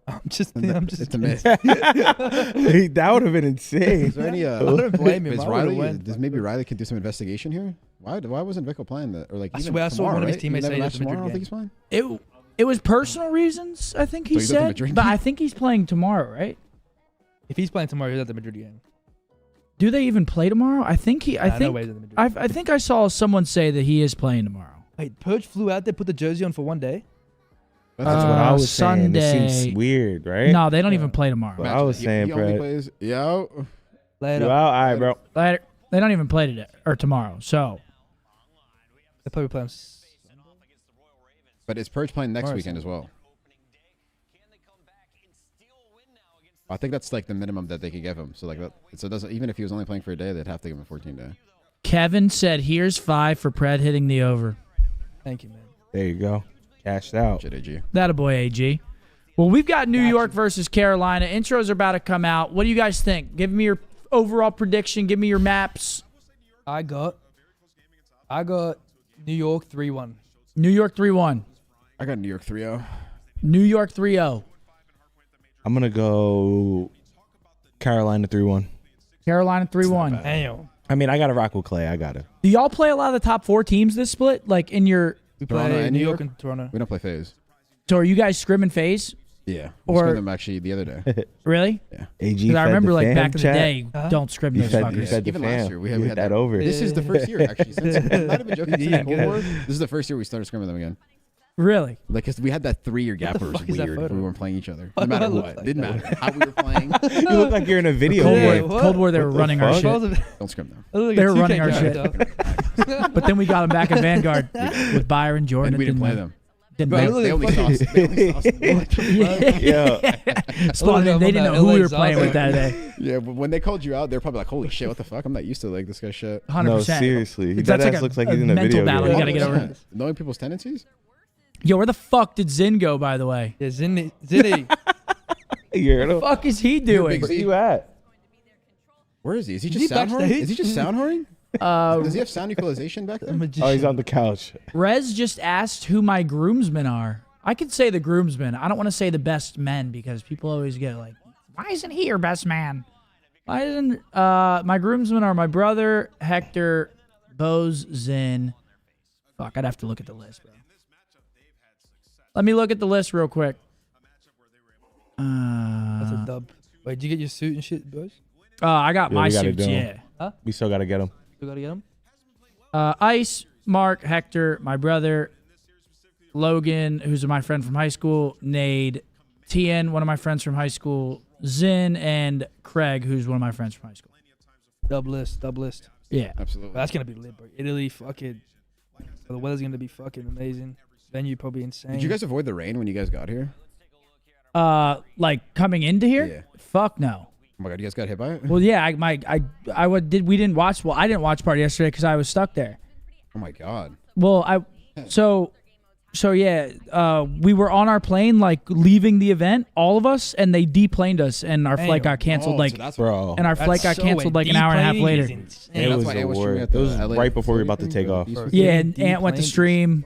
I'm just. It's a myth. That would have been insane. Is there any? I don't blame him. Is I would've Riley? went, Does maybe Riley can do some investigation here? Why wasn't Vickle playing that? Or like I even swear I saw tomorrow, one of his right? teammates Even say that at the match tomorrow, I Madrid don't think he's playing. It was personal reasons. I think he So he's at the said. Madrid But game? I think he's playing tomorrow, right? If he's playing tomorrow, he's at the Madrid game. Do they even play tomorrow? I think he. I Nah, no think. way he's at the Madrid. I think I saw someone say that he is playing tomorrow. Wait, Purge flew out there, put the jersey on for one day. That's what I was saying. It Sunday. seems weird, right? No, they don't even play tomorrow. What I was saying, he only Brett. plays. Yo. Later. You out? All right, bro. Later. They don't even play today or tomorrow. So They probably play on. But is Purge playing next Morrison. weekend as well? I think that's like the minimum that they could give him. So like that. So it doesn't even if he was only playing for a day, they'd have to give him a 14-day. Kevin said, "Here's 5 for Pred hitting the over." Thank you, man. There you go. Cashed out. Shit, AG. That a boy, AG. Well, we've got New York versus Carolina. Intros are about to come out. What do you guys think? Give me your overall prediction. Give me your maps. I got New York 3-1. New York 3-1. I got New York 3-0. New York 3-0. I'm gonna go Carolina 3-1. Carolina 3-1. Damn. I mean, I gotta rock with Clay. I gotta. Do y'all play a lot of the top 4 teams this split? Like in your. We Toronto play and New New York York? and Toronto. We don't play phase. So are you guys scrimming phase? Yeah. Or- We them actually the other day. Really? Yeah. AG. 'Cause I fed remember the like fam back in the chat. day, Huh? don't scrim You those fed, fuckers. you fed the Even fam. last year, we You had hit that over. This is the first year actually. Since, I'm not even joking. Since Yeah, Cold good. War, this is the first year we started scrimming them again. Really? Like, cause we had that 3-year gap. What the It was fuck is that weird. photo? We weren't playing each other. Why No do I matter look what. like Didn't that? matter how we were playing. You look like you're in a video Cold game. War, what? Cold War, they were What the running our fuck? shit. Don't scrim them. They were running our shit. character. But then we got them back in Vanguard with Byron Jordan. And we didn't play win. them. Didn't Bro, play. look They at only fucking- sauced. They only sauced them. Yeah. Spawn, Look they at didn't know that who we LA were playing with that Zaza. day. Yeah, but when they called you out, they're probably like, "Holy shit, what the fuck? I'm not used to like this guy's shit." 100%. No, seriously. That's That like ass a- looks like a he's in a mental video battle. game. You gotta get over 100%. Knowing people's tendencies. Yo, where the fuck did Zin go, by the way? Yeah, Zinni. You heard him? What the fuck is he doing? Where you at? Where is he? Is he Is just he sound horning? backstage? Is he just sound horning? Does he have sound equalization back there? Oh, he's on the couch. Rez just asked who my groomsmen are. I could say the groomsmen. I don't want to say the best men because people always get like, why isn't he your best man? Why isn't my groomsmen are my brother Hector, Bose, Zin. Fuck, I'd have to look at the list, bro. Let me look at the list real quick. That's a dub. Wait, did you get your suit and shit, boys? I got my suits, do 'em. yeah. Huh? We still gotta get them. You gotta get them? Ice, Mark, Hector, my brother, Logan, who's my friend from high school, Nade, Tien, one of my friends from high school, Zin, and Craig, who's one of my friends from high school. Dub list. Yeah. Absolutely. That's gonna be lit, bro. Italy, fucking. The weather's gonna be fucking amazing. Venue probably insane. Did you guys avoid the rain when you guys got here? Like coming into here? Yeah. Fuck no. Oh my god, you guys got hit by it? Well, yeah, we didn't watch. Well, I didn't watch party yesterday because I was stuck there. Oh my god. Well, so yeah, we were on our plane, like leaving the event, all of us, and they deplaned us, and our flight got canceled. And our flight got canceled like an hour and a half later. It was the worst. It was right before we were about to take off. Yeah, and Ant went to stream.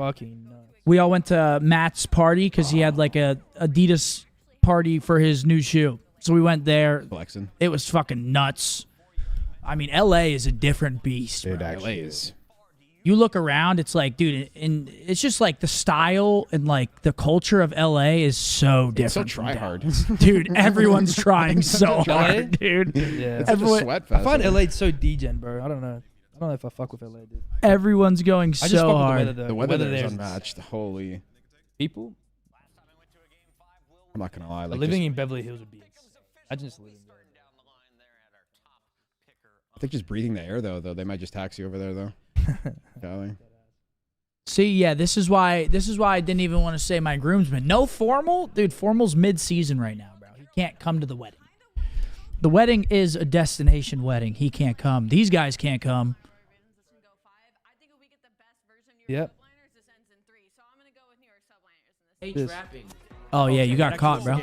We all went to Matt's party because he had like a Adidas party for his new shoe. So we went there. Flexing. It was fucking nuts. I mean, LA is a different beast. It actually is. You look around, it's like, dude, and it's just like the style and like the culture of LA is so different. It's so try hard. Dude, everyone's trying so hard, dude. Yeah. It's such a sweat fest. I find LA so degen, bro. I don't know if I fuck with LA, dude. Everyone's going I just so fuck with hard. the The weather there there is unmatched. Holy. People? I'm not gonna lie. Like Living in Beverly Hills would be. I just live there. I think just breathing the air though, they might just tax you over there though. Golly. See, yeah, this is why I didn't even want to say my groomsman. No formal, dude. Formal's mid-season right now, bro. He can't come to the wedding. The wedding is a destination wedding. He can't come. These guys can't come. Yep. Oh yeah, you got caught, bro.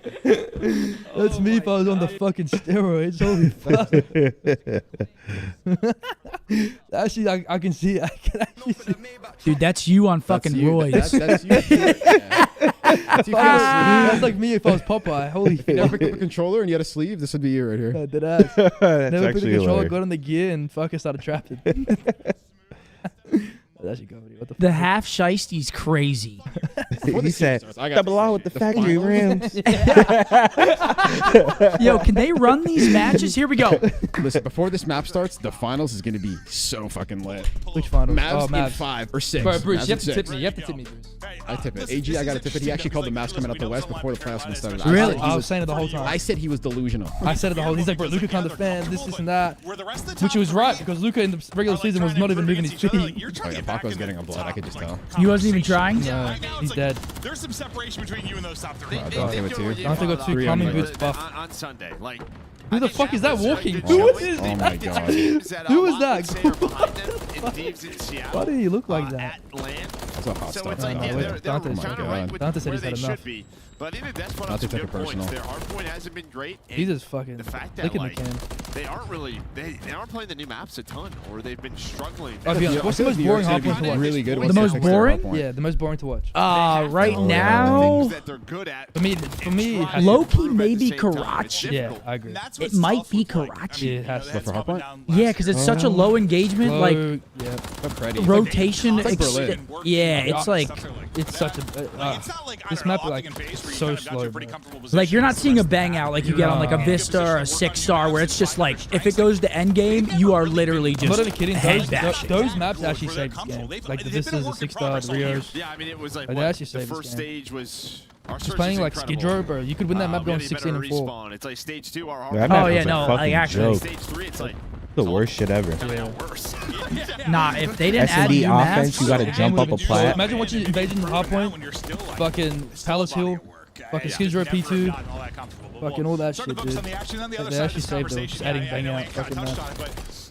That's me if I was on the fucking steroids. Holy fuck. Actually, I can see it. I can actually see. Dude, that's you on fucking roids. That's you. That's like me if I was Popeye. Holy fuck. You never picked up a controller and you had a sleeve? This would be you right here. Dead ass. Never picked the controller, hilarious. got on the gear, and fucking started trapping. That's actually comedy. What the The fuck? half shystie's crazy. He said, double R with the factory rims. Yo, can they run these matches? Here we go. Listen, before this map starts, the finals is going to be so fucking lit. Which finals? Mavs in Mavs. 5 or 6. Bro, Bruce, Mavs you in have to tip 6. me. You have to tip me, Bruce. I tip it. AG, I got to tip it. He actually called the Mavs coming out the West before the playoffs even started. Really? I was saying it the whole time. I said he was delusional. I said it the whole. He's like, bro, Luka can't defend this and that, which he was right because Luka in the regular season was not even moving his feet. Oh yeah, Paco's getting a blood. I could just tell. He wasn't even trying. No, he's dead. There's some separation between you and those top three. Don't give it to you. Dante got 2 Three calming on boots the- buff. On Sunday, like. Who the fuck is that walking? Oh, Who is oh my god. Who is that? Why did he look like that? That's a hot So stuff. it's like, yeah, they're Dante's kind of God. right with Dante said where he's they had should enough. be. But I think that's one Dante of some took it good points. personal. Their hard point hasn't been great. and He's just fucking the fact that licking the like can. they aren't really they aren't playing the new maps a ton, or they've been struggling. I'll be honest, what's the most boring hard point to watch? Really good. The most boring? Yeah, the most boring to watch. Right now, That they're good at. For me, it has to- low-key maybe Karachi. Yeah, I agree. It might be Karachi. Yeah, it has to. But for hard point? Yeah, because it's such a low engagement, like yeah, rotation. It's like Berlin. Yeah, it's like it's such a. This map like so slow. Bro. like you're not seeing a bang out like you get on like a Vista or a 6-star where it's just like if it goes to end game, you are literally I'm not just even kidding. head bashing. Those maps actually saved this game. Like the Vistas, the 6-star, the Rios. Yeah, I mean it was like They what, actually the saved this first game. stage was. Our Just search playing is like Skid incredible. Row, bro. You could win that map We going had a better 16 and 4. respawn. It's like stage 2 our That hard. map Oh, yeah, was a no, like, fucking actually. joke. Stage 3 it's like The worst shit ever. worse. Nah, if they didn't add S&D new offense, maps, you gotta jump up a plat. Imagine watching Invasion Hardpoint, fucking Palace Hill, fucking Skid Row P2, fucking all that shit, dude. Like, they actually saved those, just adding bang out, fucking that.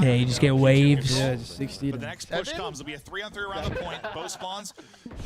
Yeah, you just get waves. Yeah, just 60. But the next push comes. It'll be a 3-on-3 around the point. Both spawns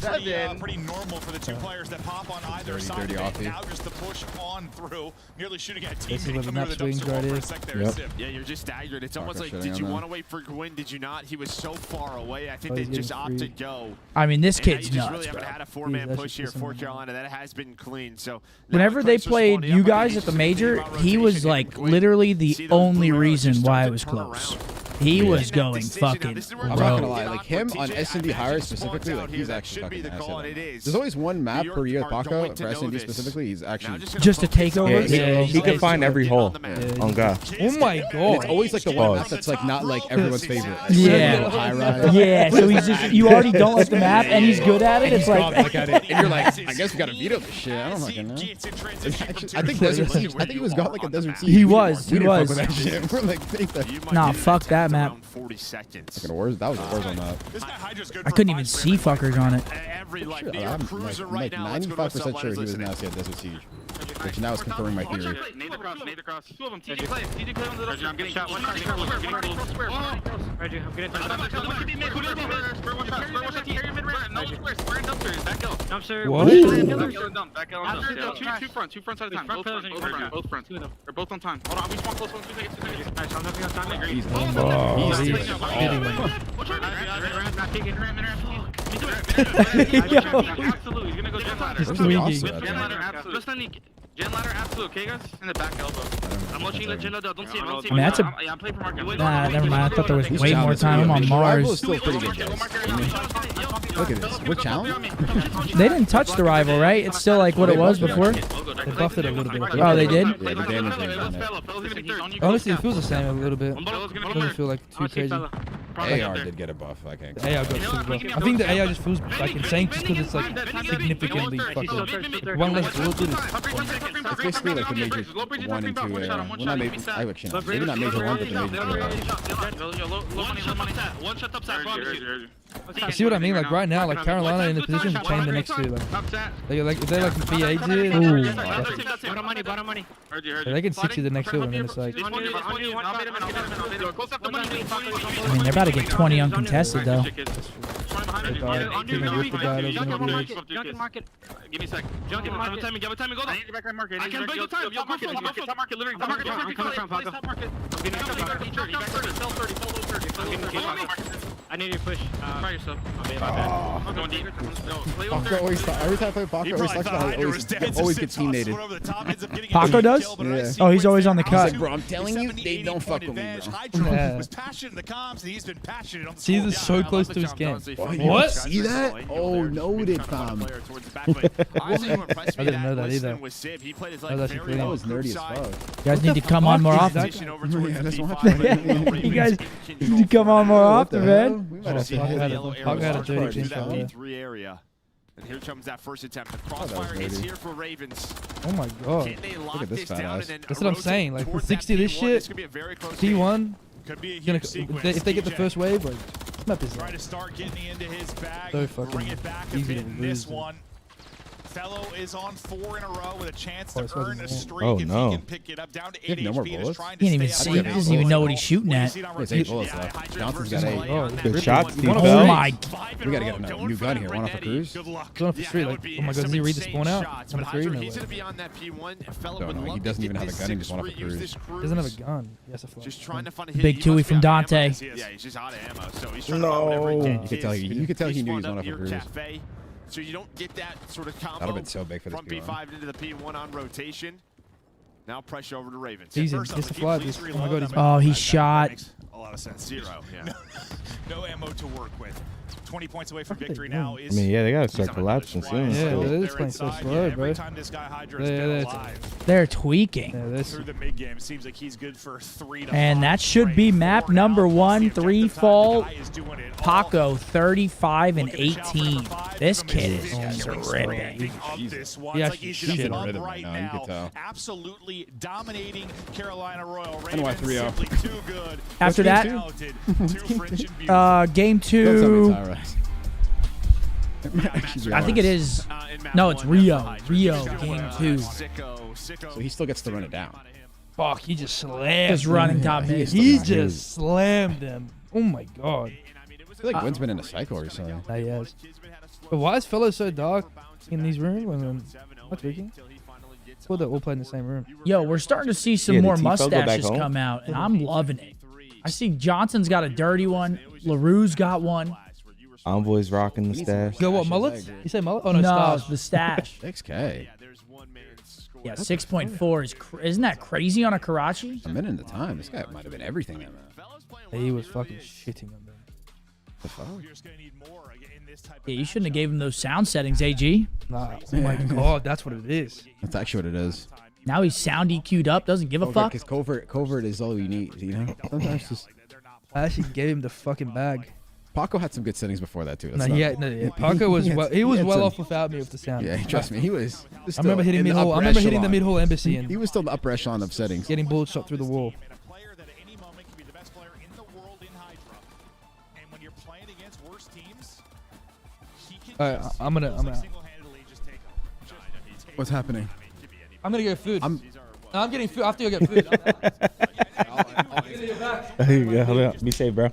pretty normal for the two players that pop on either side of it. Now just the push on through, nearly shooting at a teammate coming to the dumpster hole for a sec there. Yeah, you're just staggered. It's almost like, did you want to wait for Gwyn? Did you not? He was so far away. I think they just opted to go. I mean, this kid's nuts, nuts, really bro. haven't had a four-man push here for Carolina. That has been clean. So whenever they played you guys at the major, he was like literally the only reason why it was close. He was going fucking I'm not gonna lie, like him on S&D hire specifically, like he's actually fucking asset. There's always one map per year with Paco for S&D specifically. He's actually just a takeover. Yeah, he can find every hole on God. Oh my god! And it's always like the one map that's like not like everyone's favorite. Yeah, yeah. So he's just you already don't like the map, and he's good at it. It's like and you're like, I guess we gotta veto this shit. I don't fucking know. I think Desert Siege. I think he was got like a Desert Siege. He was. We're like, take that. Nah, fuck that map. 40 seconds. That was a Warzone map. I couldn't even see fuckers on it. I'm like 95% sure he was now at Desert Siege, which now is confirming my theory. Nade across. Two of them. TJ play on the I'm getting shot. One shot. I'm getting Two fronts at a time. Both fronts. They're both on time. Hold on. We spawn close. 2 seconds. Nice. I'm knocking on time. He's Absolutely. He's gonna go gen ladder. Gen ladder, absolute. Just any gen ladder, absolute. Okay, guys? In the back elbow. I'm watching the gen ladder. Don't see him. I mean, that's a. I'm playing for market. Nah, never mind. I thought there was way more time. I'm on Mars. Still pretty good, guys. Look at this. What challenge? They didn't touch the rival, right? It's still like what it was before. They buffed it a little bit. Oh, they did? Yeah, the damage range on it. Honestly, it feels the same a little bit. It doesn't feel like too crazy. AR did get a buff. I can't. The AR got super buff. I think the AR just feels like insane just because it's like significantly fucked up. One less bullet dude is It's basically like the major 1 and 2 AR. Well, not major. I actually not. Maybe not major 1, but the major 2 AR. You see what I mean? Like right now, like Carolina in the position to chain the next two. Like if they like V8 it, they can 60 the next two, and then it's like. I mean, they're about to get 20 uncontested though. Give me a sec. Junk in market. Give me time. Go down. I can break the time. Yo, go full. Top market. Literally. Top market. Top market. I need you to push. Try yourself. I'm going deep. Every time I play Paco, always gets teammated. Paco does? Yeah. Oh, he's always on the cut. Like, bro, I'm telling you, they don't fuck with me, bro. Yeah. Was passionate in the comms, and he's been passionate on the See, this is so close to his game. What? See that? Oh, noted, fam. I didn't know that either. That was nerdy as fuck. You guys need to come on more often. Yeah, that's why. You guys need to come on more often, man. We might have to that P3 area. And here comes that first attempt. The crossfire is here for Ravens. Oh my god. Look at this fat ass. That's what I'm saying. Like, with 60 this shit, T1, if they get the first wave, like, this map is try to start getting into his bag, so fucking bring it back a easy bit to in this lose. one. Fellow is on 4 in a row with a chance to Oh, earn a streak oh, if no. he can pick it up down to 8 no more HP. bullets? Trying He to can't even stay see. up. He doesn't even know what he's shooting at. There's 8 bullets left. Johnson's got 8. Oh, Good shots, Steve. Oh my. We gotta get a new gun here. One off a cruise. Good luck. Going off the street, like, oh my god, does he read the spawn out? Number 3? No way. He's going to be on that P1. Fellow Don't would know. He love doesn't to even get have a this gun. He just 6 went off a use cruise. this Doesn't have a gun. Yes, a flash. Just trying to find a hit. Big He Tui must from be out of ammo. Dante. Yeah, he's just out of ammo. So he's trying to find whatever he You can. could tell he knew he was spawned going up off a near cruise. Cafe. So you don't get that sort of combo. That would've been so big for this from P1. P5 into the P1 on rotation. Now pressure over to Ravens. Easy. First It's off, a fly. This. Oh my god, he's Oh, he shot. A lot of sense. 0. Yeah. No ammo to work with. 20 points away from victory now. I mean, yeah, they gotta start collapsing soon. Yeah, still. they're just playing so slow, bro. Every time this guy Hydra has been alive They're tweaking. Yeah, this. through the mid game, it seems like he's good for 3 to 5. And that should be map number 1, 3 fall. Paco, 35 and 18. This kid is ripping. Yeah, he's in a rhythm right now. You can tell. Absolutely dominating Carolina Royal. NY 3-0. Too good. After that, game 2. I think it is. No, it's Rio. Rio, game 2. So he still gets to run it down. Fuck, he just slammed. Just running top mid. He just slammed them. Oh my god. feel like Wynn's been in a cycle or something. Nah, he has. But why is fellow so dark in these rooms? What's tweaking? Cool that we'll play in the same room. Yo, we're starting to see some more mustaches come out, and I'm loving it. I see Johnson's got a dirty one. LaRue's got one. Envoy's rocking the stash. Go what, mullets? You say mullet? Oh, no, stash. the stash. 6K. Yeah, 6.4 is isn't that crazy on a Karachi? A minute at a time. This guy might have been everything in that. He was fucking shitting on them. The fuck? Yeah, you shouldn't have gave him those sound settings, AG. Nah, oh my god, that's what it is. That's actually what it is. Now he's sound EQ'd up, doesn't give a fuck. Because covert is all you need, you know? Sometimes just... I actually gave him the fucking bag. Paco had some good settings before that, too. Paco was well off without me with the sound. Yeah, trust me, he was I remember hitting mid-hole. I remember hitting the mid-hole embassy. And he was still in the upper echelon of settings. Getting bullet shot through the wall. I'm out. What's happening? I'm gonna get food. I'm getting food. I have to go get food. Yeah, be safe, bro.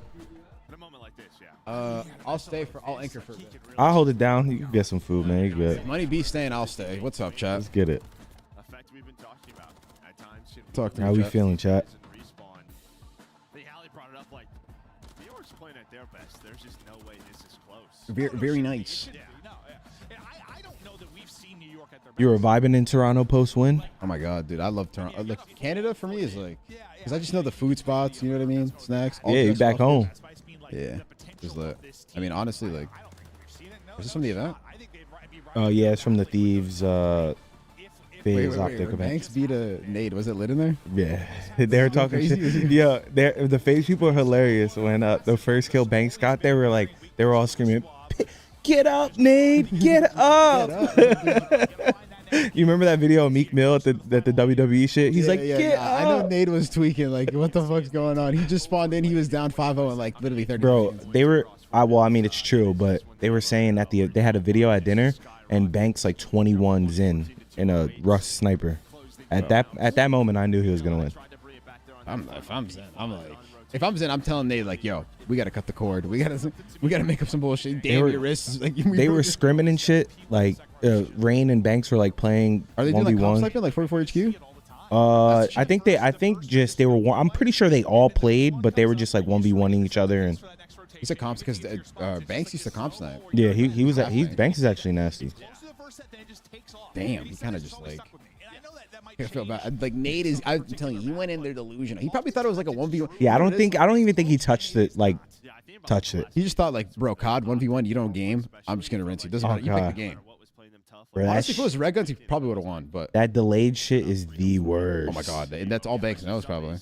I'll stay for. I'll anchor for a bit. I'll hold it down. You can get some food, man. You good? Money B staying. I'll stay. What's up, chat? Let's get it. Talk to me. How we feeling, chat? Very nice. You were vibing in Toronto post win? Oh my god, dude, I love Toronto. Like Canada for me is like, because I just know the food spots. You know what I mean? Snacks. Yeah, you back home. Yeah, just like, I mean, honestly, like, is this from the event? Oh yeah, it's from the Thieves. Phase OpTic event. Banks beat a Nade. Was it lit in there? Yeah, they were talking shit. Yeah, the Phase people are hilarious. When the first kill Banks got there, they were all screaming, "Get up, Nade! Get up!" You remember that video of Meek Mill at the WWE shit? He's "Get up!" I know Nade was tweaking. Like, what the fuck's going on? He just spawned in. He was down 5-0 in like literally 30 Bro, seconds. they were. Well, I mean, it's true, but they were saying that they had a video at dinner, and Banks like 21 Zin in a Rust sniper. At that moment, I knew he was gonna win. If I'm Zen, I'm telling Nate like, yo, we gotta cut the cord. We gotta make up some bullshit. Damn your wrists. Like, they were scrimming and shit. Like Rain and Banks were like playing. Are they 1v1. doing like comp sniping, like 44 HQ? I think they were. I'm pretty sure they all played, but they were just like 1v1ing each other. And he said comps because Banks used to comp snipe. Yeah, Banks is actually nasty. Damn, he kind of just like. I feel bad. Like Nate is. I'm telling you, he went in there delusional. He probably thought it was like a 1v1. Yeah, I don't even think he touched it. Like, touched it. He just thought like, bro, COD 1v1. You don't game. I'm just gonna rinse you. Doesn't matter. You pick the game. Bro, honestly, if it was red guns, he probably would have won. But that delayed shit is the worst. Oh my god, and that's all Banks knows probably.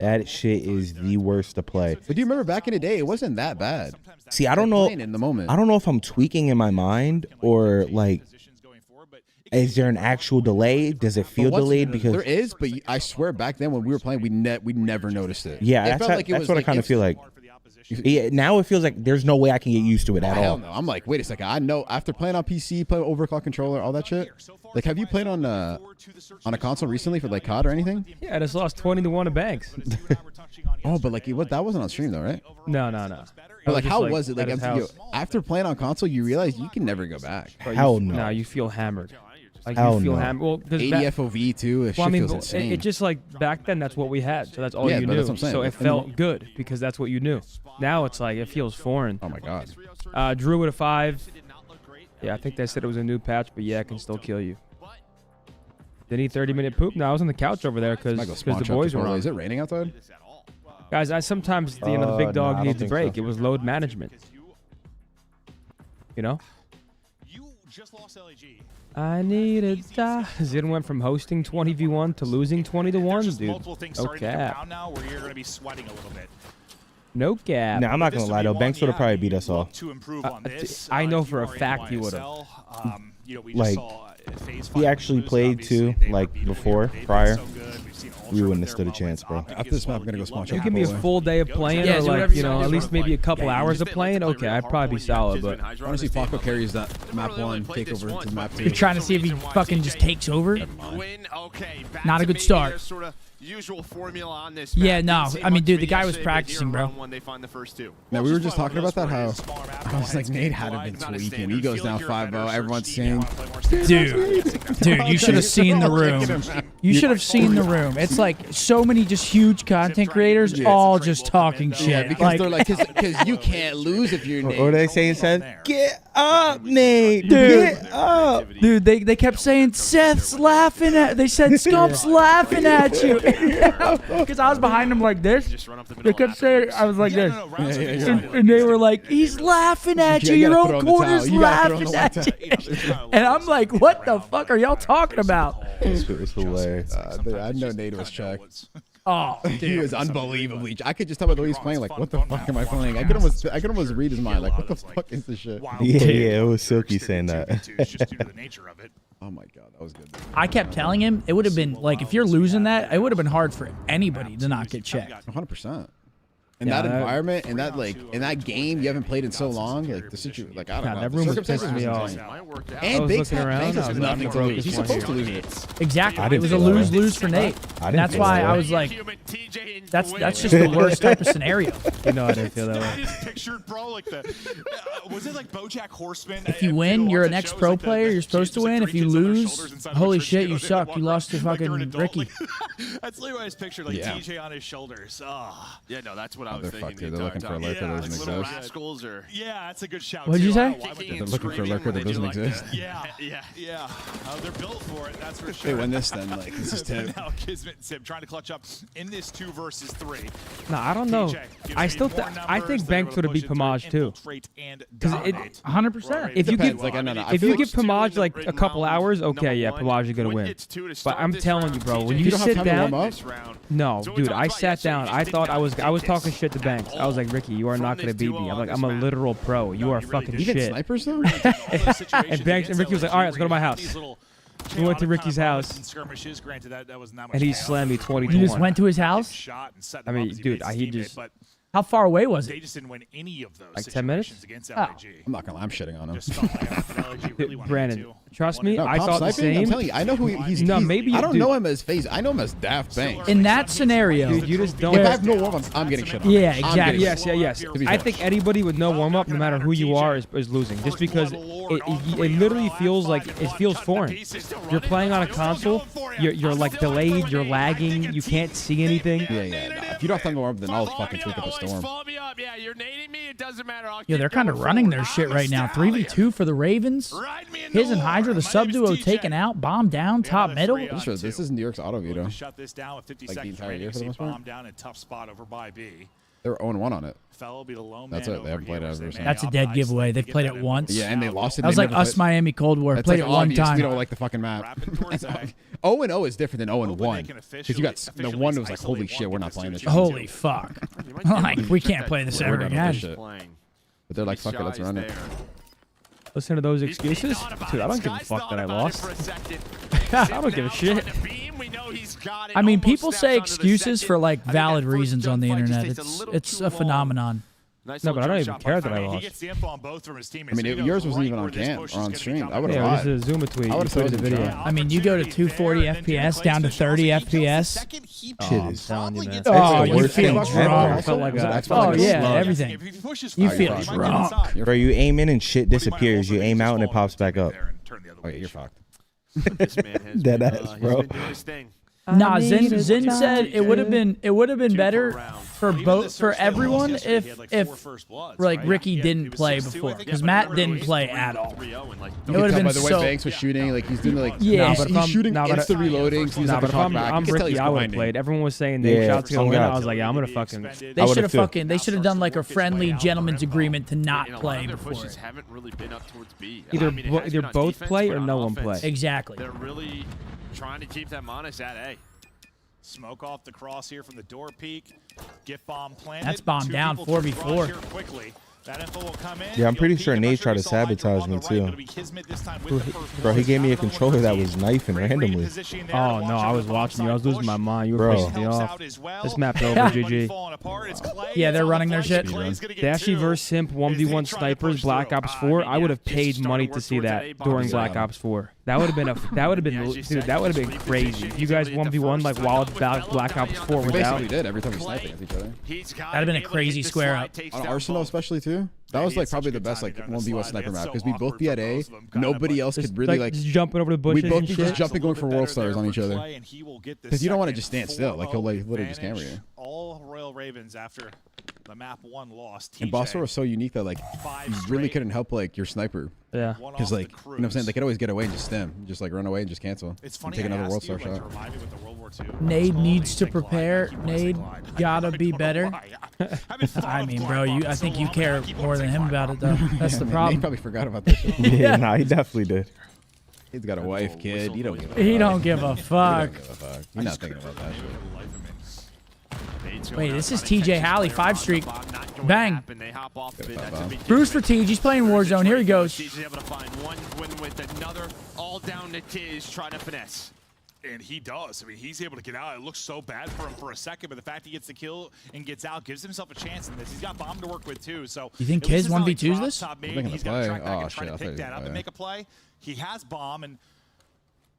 That shit is the worst to play. But do you remember back in the day, it wasn't that bad. See, I don't know. In the moment, I don't know if I'm tweaking in my mind or like. Is there an actual delay? Does it feel delayed? Because there is, but I swear back then when we were playing, we never noticed it. Yeah, that's what I kind of feel like. Yeah, now it feels like there's no way I can get used to it at all. Hell no. I'm like, wait a second. I know after playing on PC, playing overclock controller, all that shit. Like, have you played on a console recently for like COD or anything? Yeah, I just lost 20-1 to Banks. Oh, but like that wasn't on stream though, right? No. But like, how was it? Like, after playing on console, you realize you can never go back. Hell no. No, you feel hammered. Like Hell you feel no. hammered. Well, 80 FOV too. Well, I mean, feels insane. It just like back then, that's what we had. So that's all you knew. That's what I'm saying. So it felt good because that's what you knew. Now it's like it feels foreign. Oh my god. Drew with a 5. Yeah, I think they said it was a new patch, but yeah, it can still kill you. Did he 30-minute poop? No, I was on the couch over there because the boys were on. Is it raining outside? Guys, I sometimes the big dog needs a break. So. It was load management. You know. I need a die. Zin went from hosting 20v1 to losing 20-1, dude. Multiple things starting to compound now where you're going to be sweating a little bit. No cap. Nah, I'm not going to lie, though. Banks would have probably beat us all. I know for a fact he would have. Like, he actually played, too, like, prior. we wouldn't have stood a chance, bro. After this map, I'm gonna go spawn. You give me a full day of playing, or like, you know, at least maybe a couple hours of playing. Okay, I'd probably be solid, but I want to see Falco carries that map 1, take over into map 2. You're trying to see if he fucking just takes over. Not a good start. Usual formula on this yeah, no. I mean, dude, the guy was practicing, bro. Now, we were just talking about that, how I was like, Nate had been tweaking. He goes down 5-0. Everyone's saying, dude, you should have seen the room. You should have seen the room. It's like so many just huge content creators all just talking shit. Yeah, because they're like, because you can't lose if you're Nate. What they saying, said? Get up, Nate. Dude. Get up. Dude, they kept saying, Seth's laughing at, they said, Scump's laughing at you. Because I was behind him like this. They kept saying, I was like this. And they were like, he's laughing at you. Your own corner's laughing at you. And I'm like, what the fuck are y'all talking about? It's hilarious. I know Nate was checked. Oh, dude. He was unbelievably. I could just tell by the way he's playing. Like, what the fuck am I playing? I could almost read his mind. Like, what the fuck is this shit? Yeah, it was Silky saying that. Oh my god, that was good. I kept telling him it would have been like if you're losing that, it would have been hard for anybody to not get checked. 100%. In that environment, in that game you haven't played in so long, like the situation, like I don't know. That room was pissing me off. And Banks has nothing to lose. He's supposed to lose it. Exactly. It was a lose-lose for Nate. And that's why I was like, that's just the worst type of scenario. You know, I didn't feel that way. Pictured, bro, like was it like BoJack Horseman? If you win, you're an ex-pro player. You're supposed to win. If you lose, holy shit, you suck. You lost to fucking Ricky. That's literally what I was pictured, like TJ on his shoulders. Yeah, no, that's what I was thinking. They're looking for a lurker that doesn't exist. Yeah, that's a good shout. What'd you say? They're looking for a lurker that doesn't exist. Yeah. They're built for it, that's for sure. They win this then, like, this is Tib. Now Kismet and Sib trying to clutch up in this 2 versus 3. No, I don't know. I think Banks would have beat Pomage too. Because 100%. If you give Pomage like a couple hours, okay, yeah, Pomage is gonna win. But I'm telling you, bro, when you sit down, no, dude, I sat down. I thought I was talking shit to Banks. I was like, Ricky, you are not gonna beat me. I'm like, I'm a literal pro. You are fucking shit. Even snipers though. And Ricky was like, all right, let's go to my house. We went to Ricky's house, and he slammed me 20 to 1. You just went to his house? I mean, dude, he just... How far away was it? They just didn't win any of those like 10 minutes? against Oh. LIG. I'm not gonna lie, I'm shitting on him. Brandon, trust me, No, I thought the same. I'm telling you, I know who he's. No, maybe I don't dude. know him as FaZe. I know him as Daft Banks. In that scenario, Dude, you just don't. If I have no warm-up, I'm getting shit on. Yeah, exactly. Yes. I think anybody with no warm-up, no matter who you are, is losing. Just because it literally feels like it feels foreign. You're playing on a console. You're like delayed. You're lagging. You can't see anything. Yeah. No. If you don't have time to warm up, then I'll fucking tweak up a storm. Yeah, you're nading me. It doesn't matter. Yeah, they're kind of running their shit right now. 3v2 for the Ravens. His and Hydra, the sub-duo taken out. Bomb down, top middle. This is New York's auto veto. Shut this down with 50 Like the seconds entire year for the most bomb part. down in tough spot over by B. They're 0-1 on it. Fellow be the lone That's man it. They haven't played it ever since. That's a dead giveaway. They've played it once. Yeah, and they lost it. That was like us, Miami Cold War. Played it one time. We don't like the fucking map. 0-0 is different than 0-1. Because you got the one that was like, holy shit, we're not playing this. Holy fuck. Like, we can't play this ever again. But they're like, fuck it, let's run it. Listen to those excuses, dude. I don't give a fuck that I lost. I don't give a shit. I mean, people say excuses for like valid reasons on the internet. It's a phenomenon. No, but I don't even care that I lost. He gets the info on both from his teammates. I mean, yours wasn't even on cam or on stream. I would have Yeah, lied. it was a Zuma tweet. I would have put said the video. I mean, you go to 240 FPS down to 30 FPS. I'm telling you, man. Oh, you feel drunk. Oh, yeah, everything. You feel drunk. Bro, you aim in and shit disappears. You aim out and it pops back up. Oh, yeah, you're fucked. Dead ass, bro. Nah, Zen said it would have been better for everyone if like Ricky didn't play before, because Matt didn't play at all. It would have been by the way so. Banks was shooting, like he's doing like Yeah. he's shooting insta reloading. So he's Nah, not but if gonna I'm talk back. I'm You can tell Ricky, he's I would have grinding. played. Everyone was saying Nate Shot's gonna win. I was like, yeah, I'm gonna fucking. They should have they should have done like a friendly gentleman's agreement to not play before. Haven't really been up towards B. Either both play or no one play. Exactly. They're really trying to keep them honest at A. Smoke off the cross here from the door peak. Gift bomb planted. That's bomb down, 4v4. Quickly. That info will come in. Yeah, I'm pretty sure Nate tried to sabotage me too. Bro, he gave me a controller that was knifing randomly. Oh no, I was watching you. I was losing my mind. You were pissing me off. This map's over, GG. Yeah, they're running their shit. They actually versus Simp 1v1 snipers Black Ops 4. I would have paid money to see that during Black Ops 4. That would have been dude, that would have been crazy. If you guys 1v1 like while Black Ops 4 was out. We did every time we sniped against each other. That'd have been a crazy square up. On Arsenal especially too. That was like probably the best like 1v1 sniper map because we both be at A. Nobody else could really like just jumping over the bushes. We both and be shit. just jumping going for world stars on each other. Because you don't want to just stand still. Like he'll like literally just camera you. All Royal Ravens after the map 1 loss. And Boss was so unique that like you really couldn't help like your sniper. Yeah. Because like you know what I'm saying, they could always get away and just stem, just like run away and just cancel. It's funny. Take another world star shot. Nade needs to prepare. Nade gotta be better. I mean, bro, I think you care more than him about it, though. That's the problem. He probably forgot about this shit. Yeah, nah, he definitely did. He's got a wife, kid. He don't give a fuck. He don't give a fuck. He's not thinking about that shit. Wait, this is TJ Halley, 5 streak. Bang. Bruce for TJ. He's playing Warzone. Here he goes. He's able to find one win with another. All down to Tiz trying to finesse. And he does. I mean, he's able to get out. It looks so bad for him for a second, but the fact he gets the kill and gets out gives himself a chance in this. He's got bomb to work with too. So you think Kiz 1v2s this? He's got to track back and try to pick that up and make a play. He has bomb, and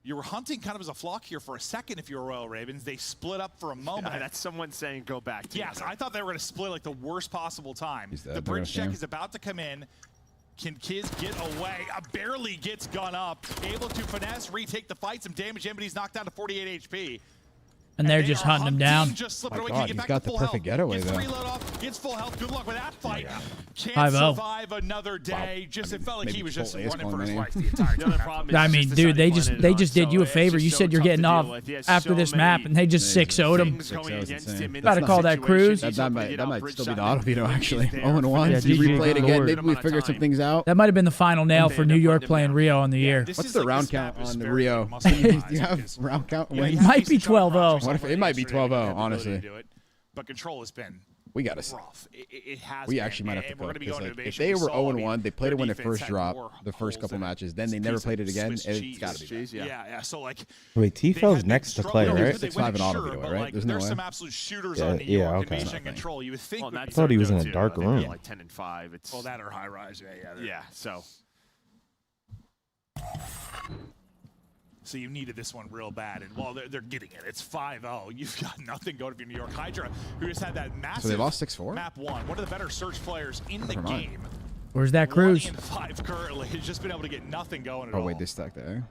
you were hunting kind of as a flock here for a second if you were Royal Ravens. They split up for a moment. Yeah, that's someone saying go back. Yes, I thought they were going to split like the worst possible time. The bridge check is about to come in. Can Kiz get away? Barely gets gun up. Able to finesse, retake the fight. Some damage in, but he's knocked down to 48 HP. And they're just hunting him down. Just slipping My away. God, Get he's back got to the full perfect health. getaway Gets though. reload off. Gets full health. Good luck with that fight. Can't 5-0. survive another day. Just it felt like he was just Chipotle is running for his calling life the entire time. I mean, dude, they just did you a favor. You said you're getting off after this map, and they just 6-0'd him. Gotta call that cruise. That might still be the auto veto actually. 0-1. So you replay it again. Maybe we figure some things out. That might have been the final nail for New York playing Rio on the year. What's the round count on the Rio? Do you have round count wins? It might be 12-0. It might be 12-0, honestly. But control has been we got to. It has. We actually might have to cook because like, if they were 0-1, they played it when it first dropped, the first couple matches. Then they never played it again. It's got to be. Yeah. So like. Wait, T-Fell's next to Clay, right? 6-5 and auto veto, right? There's no way. There's some absolute shooters on New York and Mission Control. You would think. I thought he was in a dark room. Like 10-5. It's well, that or high rise. Yeah. So. So you needed this one real bad, and well, they're getting it. It's 5-0. You've got nothing going for New York Hydra, who just had that massive. So they lost 6-4. Map 1, one of the better search players in the game. Where's that cruise? 1-5 currently. He's just been able to get nothing going at all. all. Oh wait, they stacked there.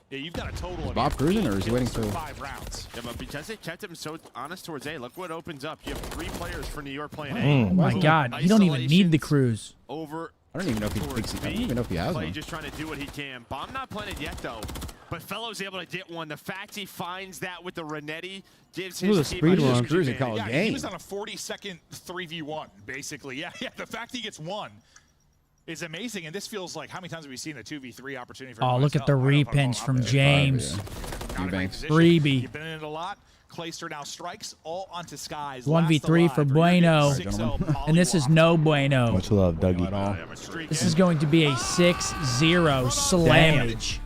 Yeah, you've got a total of Bob cruising, or is he waiting for 5 rounds? Yeah, but because they kept him so honest towards A, look what opens up. You have 3 players for New York playing A. Oh my God, you don't even need the cruise. Over. I don't even know if he thinks. I don't even know if he has Clay one. just trying to do what he can. Bomb not planted yet though, but Fellow's able to get one. The fact he finds that with the Renetti gives his team a cruising call game. He was on a 40-second 3v1 basically. Yeah. The fact he gets one is amazing, and this feels like how many times have we seen a 2v3 opportunity for? Oh, look at the repinch from James. Freebie. You've been in it a lot. Clayster now strikes all onto Skies. 1v3 for Bueno. And this is no Bueno. Much love, Dougie. This is going to be a 6-0 slammage.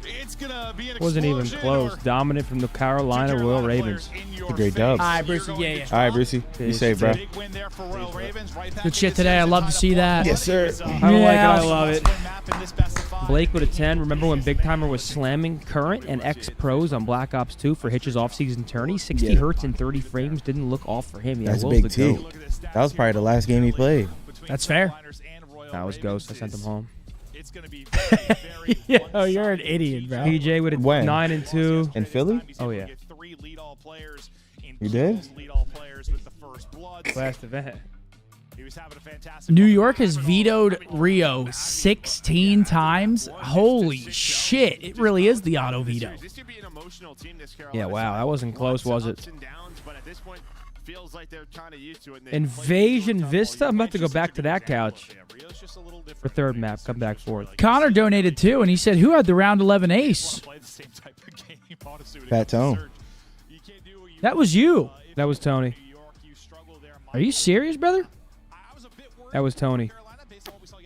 Wasn't even close. Dominant from the Carolina Royal Ravens. It's a great dub. All right, Brucey. Yeah. All right, Brucey. Be safe, bro. Good shit today. I love to see that. Yes, sir. I like it. I love it. Blake with a 10. Remember when Big Timer was slamming current and ex-pros on Black Ops 2 for Hitch's off-season tourney? 60 hertz and 30 frames didn't look off for him. Yeah, that's Big T. That was probably the last game he played. That's fair. That was Ghost. I sent him home. Yo, you're an idiot, bro. PJ with a 9 and 2. In Philly? Oh, yeah. You did? Last event. New York has vetoed Rio 16 times. Holy shit. It really is the auto veto. Yeah, wow. That wasn't close, was it? Invasion Vista? I'm about to go back to that couch for third map. Come back fourth. Connor donated too, and he said, who had the round 11 ace? Fat Tone. That was you. That was Tony. Are you serious, brother? That was Tony.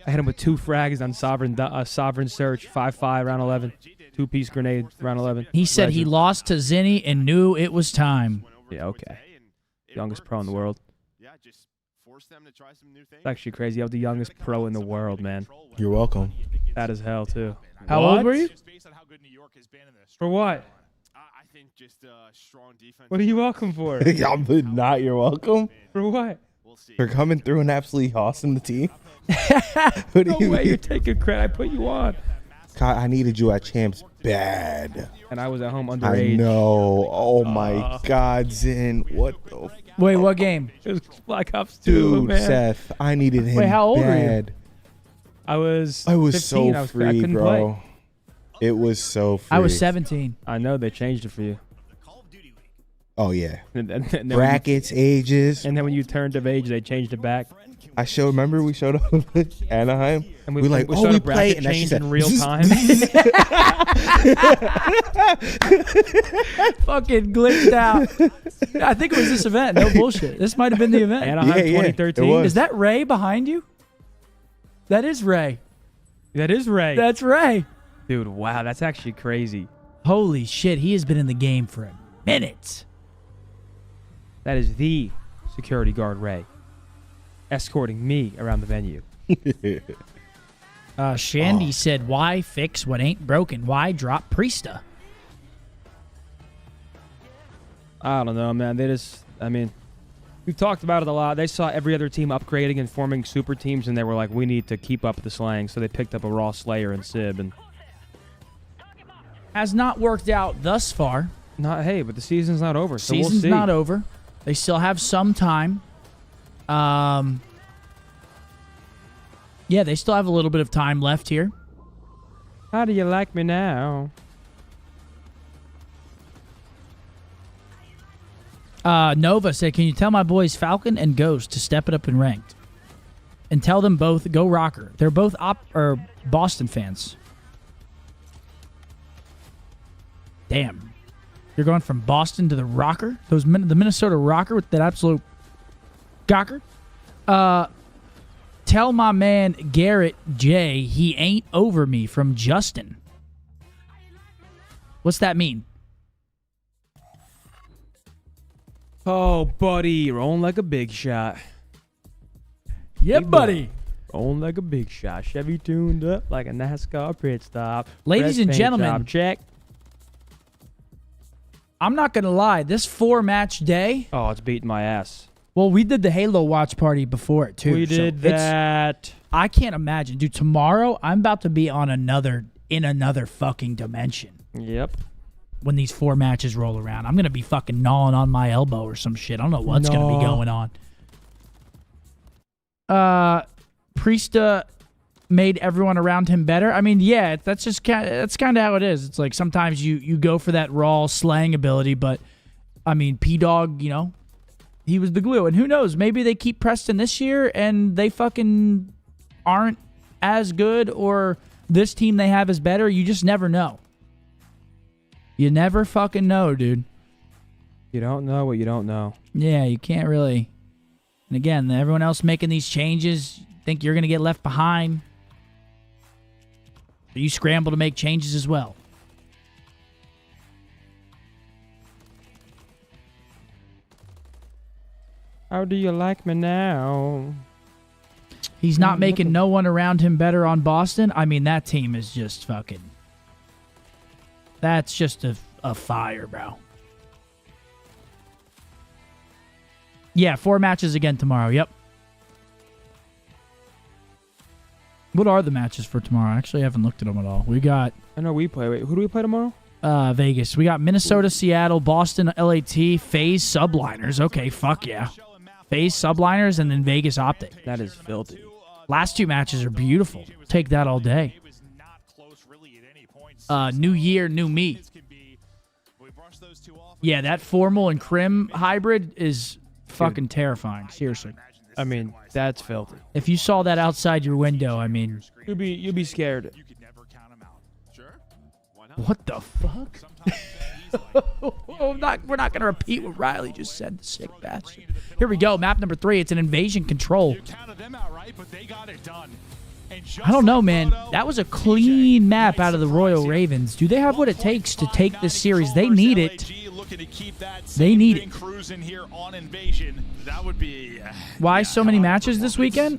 I hit him with 2 frags on Sovereign Search, 5-5, round 11. 2-piece grenade, round 11. He said he lost to Zinni and knew it was time. Yeah, okay. Youngest pro in the world. It's actually crazy. I was the youngest pro in the world, man. You're welcome. That is hell, too. How old were you? For what? I think just strong defense. What are you welcome for? I'm not. You're welcome. For what? For coming through and absolutely hossing the team. What do you mean? You're taking credit. I put you on. I needed you at champs bad. And I was at home underage. I know. Oh my God, Zin. What the? Wait, what game? It was Black Ops 2, Dude, man. Seth, I needed him. Wait, how old were you? I was 15. So free, I couldn't bro. play. It was so free. I was 17. I know they changed it for you. Oh yeah. And then Brackets, ages. And then when you turned of age, they changed it back. Remember we showed up at Anaheim? And we we play, and changed said, in real time. Fucking glitched out. I think it was this event. No bullshit. This might have been the event. Anaheim 2013. Is that Ray behind you? That is Ray. That is Ray. That's Ray. Dude, wow, that's actually crazy. Holy shit, he has been in the game for a minute. That is the security guard Ray, escorting me around the venue. Shandy said, why fix what ain't broken? Why drop Priesta? I don't know, man. We've talked about it a lot. They saw every other team upgrading and forming super teams, and they were like, we need to keep up the slaying. So they picked up a Raw Slayer and Sib. And has not worked out thus far. Hey, but the season's not over, so Season's we'll see. not over. They still have some time. Yeah, they still have a little bit of time left here. How do you like me now? Nova said, can you tell my boys Falcon and Ghost to step it up in ranked? And tell them both, go Rocker. They're both Boston fans. Damn. You're going from Boston to the Rocker? The Minnesota Rocker with that absolute gawker? Tell my man Garrett J he ain't over me from Justin. What's that mean? Oh, buddy, rolling like a big shot. Yeah, buddy. Rolling like a big shot. Chevy tuned up like a NASCAR pit stop. Ladies and gentlemen, job check. I'm not going to lie. This 4-match day. Oh, it's beating my ass. Well, we did the Halo watch party before it, too. We did that. I can't imagine. Dude, tomorrow, I'm about to be on another fucking dimension. Yep. When these 4 matches roll around. I'm going to be fucking gnawing on my elbow or some shit. I don't know what's going to be going on. Priesta made everyone around him better. I mean, yeah, that's kind of how it is. It's like sometimes you go for that raw slaying ability, but I mean, P-Dog, he was the glue. And who knows, maybe they keep Preston this year and they fucking aren't as good, or this team they have is better. You just never know. You never fucking know, dude. You don't know what you don't know. Yeah, you can't really. And again, everyone else making these changes, think you're going to get left behind. So you scramble to make changes as well. How do you like me now? He's not making no one around him better on Boston. I mean, that team is just fucking... That's just a fire, bro. Yeah, 4 matches again tomorrow. Yep. What are the matches for tomorrow? I actually haven't looked at them at all. We got... I know we play. Wait, who do we play tomorrow? Vegas. We got Minnesota, Seattle, Boston, LAT, FaZe, Subliners. Okay, fuck yeah. FaZe, Subliners, and then Vegas OpTic. That is filthy. Last 2 matches are beautiful. Take that all day. New year, new me. Yeah, that Formal and Crim hybrid is fucking terrifying. Seriously. I mean, that's filthy. If you saw that outside your window, I mean... You'd be scared. What the fuck? We're not going to repeat what Riley just said, the sick bastard. Here we go. Map number 3. It's an invasion control. You counted them out right, but they got it done. I don't know, man. That was a clean map out of the Royal Ravens. Do they have what it takes to take this series? They need it. They need it. That would be. Why so many matches this weekend?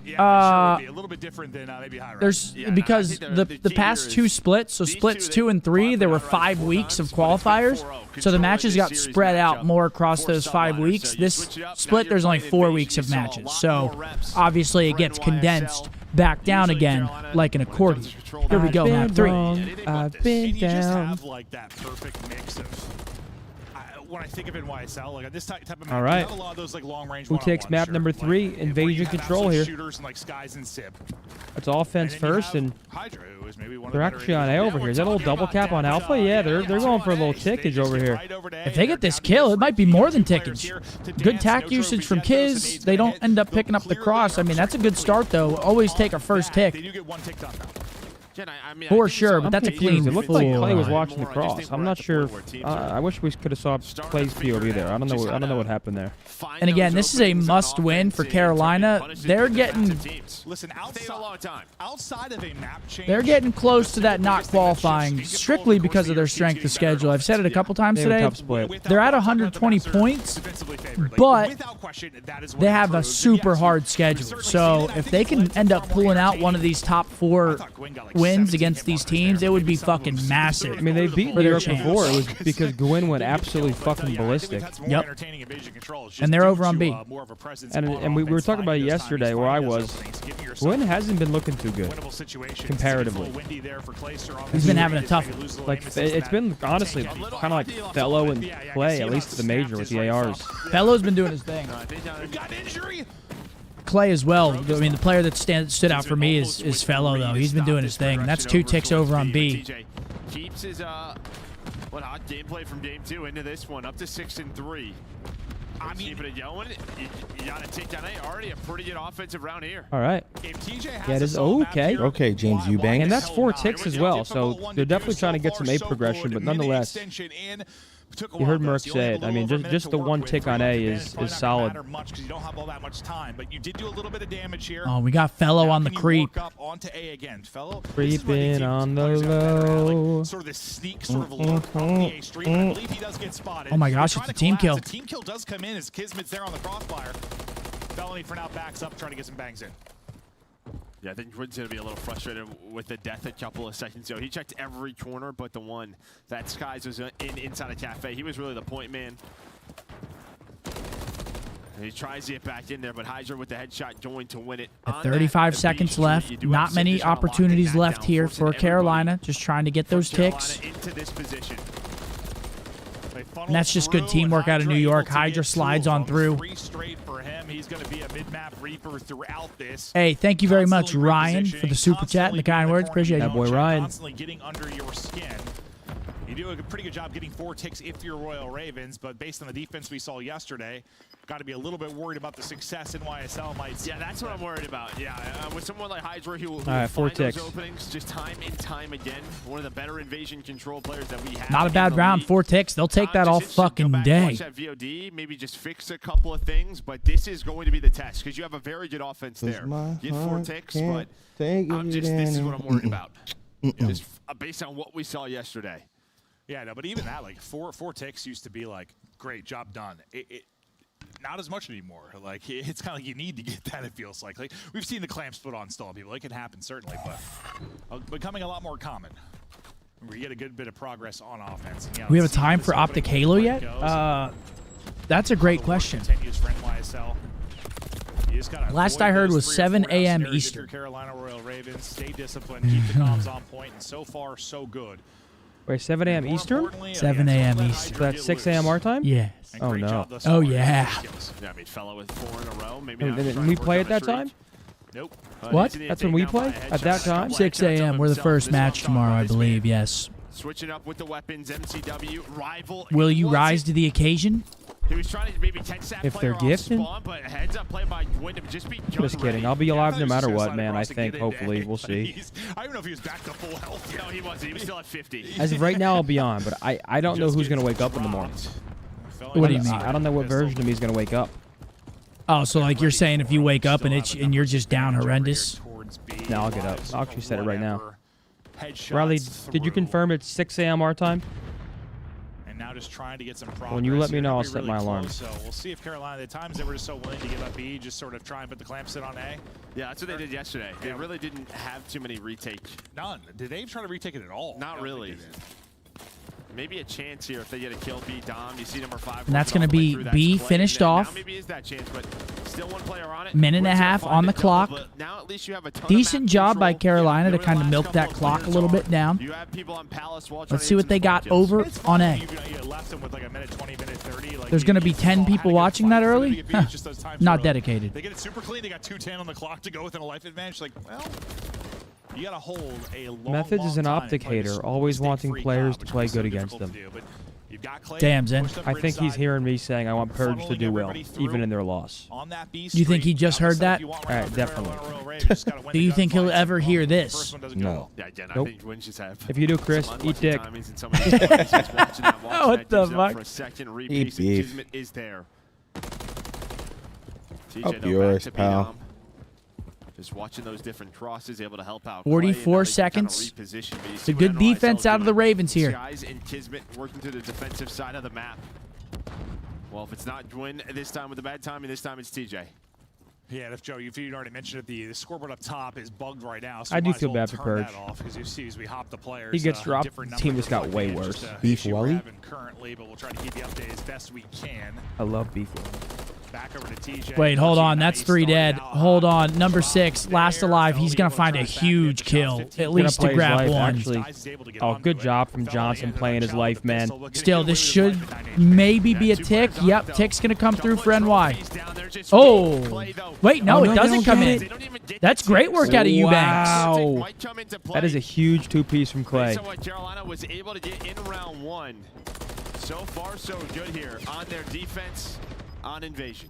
There's because the past 2 splits, so splits 2 and 3, there were 5 weeks of qualifiers, so the matches got spread out more across those 5 weeks. This split, there's only 4 weeks of matches, so obviously it gets condensed back down again like an accordion. Here we go, map 3. I've been down. Like that perfect mix of. When I think of NYSL, like this type of map, all right. you have a lot of those like long range. Who takes map number 3? Invasion control here. Shooters and like Skies and Sip. It's offense first, and Hydra, who is maybe one of they're actually on A over here. Is that a little double cap on Alpha? Yeah, they're going for a little tickage over here. If they get this kill, it might be more than tickage. Good tack usage from Kiz. They don't end up picking up the cross. I mean, that's a good start, though. Always take a first tick. For sure, but that's a clean. It looked like Clay was watching the cross. I'm not sure. I wish we could have saw Clay's POV there. I don't know what happened there. And again, this is a must-win for Carolina. They're getting. Listen, outside of a map change, they're getting close to that not qualifying strictly because of their strength of schedule. I've said it a couple times today. They're at 120 points, but they have a super hard schedule. So if they can end up pulling out one of these top 4 wins against these teams, it would be fucking massive. I mean, they beat New York before. It was because Gwyn went absolutely fucking ballistic. Yep. And they're over on B. And we were talking about it yesterday where I was. Gwyn hasn't been looking too good, comparatively. He's been having a tough one. Like, it's been, honestly, kind of like Fellow and Clay, at least at the major with the ARs. Fellow's been doing his thing. Clay as well. I mean, the player that stood out for me is Fellow, though. He's been doing his thing. And that's 2 ticks over on B. Keeps his hot gameplay from game 2 into this one, up to 6 and 3. I mean, keeping it going. You got to take down already a pretty good offensive round here. All right. Yeah, it is okay. Okay, James Eubank. And that's 4 ticks as well, so they're definitely trying to get some A progression, but nonetheless. You heard Merc say it. I mean, just the 1 tick on A is solid. Oh, we got Fellow on the creep. Creeping on the low. Oh my gosh, it's a team kill. The team kill does come in as Kismet's there on the crossfire. Felony for now backs up, trying to get some bangs in. Yeah, I think Wood's going to be a little frustrated with the death a couple of seconds ago. He checked every corner but the one that Skies was inside a cafe. He was really the point man. And he tries to get back in there, but Hydra with the headshot going to win it. At 35 seconds left. Not many opportunities left here for Carolina. Just trying to get those ticks. Into this position. And that's just good teamwork out of New York. Hydra slides on through. He's going to be a mid-map reaper throughout this. Hey, thank you very much, Ryan, for the super chat and the kind words. Appreciate it. That boy Ryan. Constantly getting under your skin. You do a pretty good job getting 4 ticks if you're Royal Ravens, but based on the defense we saw yesterday, got to be a little bit worried about the success NYSL might see. Yeah, that's what I'm worried about. Yeah, with someone like Hydra, who will find 4 ticks. Those openings just time and time again. One of the better invasion control players that we have. Not a bad round. 4 ticks. They'll take that all fucking day. Watch that VOD, maybe just fix a couple of things, but this is going to be the test because you have a very good offense there. Get 4 ticks, but this is what I'm worried about. Just based on what we saw yesterday. Yeah, no, but even that, like four ticks used to be like, great, job done. Not as much anymore. Like, it's kind of like you need to get that, it feels like. Like, we've seen the clamps put on still on people. It can happen, certainly, but becoming a lot more common. We get a good bit of progress on offense. Do we have a time for OpTic Halo yet? That's a great question. Last I heard was 7 a.m. Eastern. Carolina Royal Ravens, stay disciplined, keep the comms on point, and so far, so good. Wait, 7 a.m. Eastern? 7 a.m. Eastern. So that's 6 a.m. our time? Yes. Oh, no. Oh, yeah. Yeah, I mean, Fellow with 4 in a row. Maybe and we play at that time? Nope. What? That's when we play? At that time? 6 a.m. We're the first match tomorrow, I believe, yes. Switching up with the weapons, MCW, rival. Will you rise to the occasion? He was trying to maybe 10-sap if they're gifted? Spawn, but heads up play by Wyndham. Just kidding. I'll be alive no matter what, man. I think, hopefully. We'll see. I don't even know if he was back to full health. No, he wasn't. He was still at 50. As of right now, I'll be on, but I don't know who's going to wake up in the morning. What do you mean? I don't know what version of me is going to wake up. Oh, so like you're saying if you wake up and you're just down horrendous? No, I'll get up. I'll actually set it right now. Headshots Riley, did you confirm it's 6 a.m. our time? And now just trying to get some progress. When you let me here. know, I'll They're set really my alarm. close, So we'll see if Carolina, the times they were just so willing to give up B, just sort of try and put the clamps in on A. Yeah, that's what they did yesterday. They really didn't have too many retakes. None. Did they even try to retake it at all? Not really. Maybe a chance here if they get a kill B Dom. You see number 5. And that's going to be B finished off. Now maybe is that chance, but still one player on it. Minute and a half on the clock. Now at least you have a ton Decent job by Carolina to kind of milk that clock a little bit down. You have people on Palace Wall. Let's see what they got over on A. There's going to be 10 people watching that early? Huh. Not dedicated. They get it super clean. They got 2:10 on the clock to go within a life advantage. Like, well, you got to hold a long, Methods is an OpTic hater, always wanting players to play good against them. Damn, Zen. I think he's hearing me saying I want Purge to do well, even in their loss. You think he just heard that? Definitely. Do you think he'll ever hear this? No. Yeah, again, I Nope. think wins just have. If you do, Chris, eat dick. What the fuck? For a second, Eat repiece beef. Kismet is there. Up yours, pal. Just watching those different crosses, able to help out. 44 seconds. It's a good defense out of the Ravens here. Guys in Kismet working to the defensive side of the map. Well, if it's not Gwyn this time with the bad timing, this time it's TJ. Yeah, if Joe, if you'd already mentioned it, the scoreboard up top is bugged right now. So I do might as feel well bad for turn Purge. that off, because you see as we hop the players, He gets dropped. different The team number just got way advantage, worse. just a Beef issue we're Wally? having currently, but we'll try to keep you updated as best we can. I love beef. Back over to TJ. Wait, hold on. That's 3 dead. Hold on. Number 6, last alive. He's going to find a huge kill, at least to grab one. Actually. Oh, good job from Johnson playing his life, man. Still, this should maybe be a tick. Yep, tick's going to come through for NY. Oh. Wait, no, it doesn't come in. That's great work out of Eubanks. Wow. That is a huge 2-piece from Clay. So what Carolina was able to get in round 1. So far, so good here on their defense on Invasion.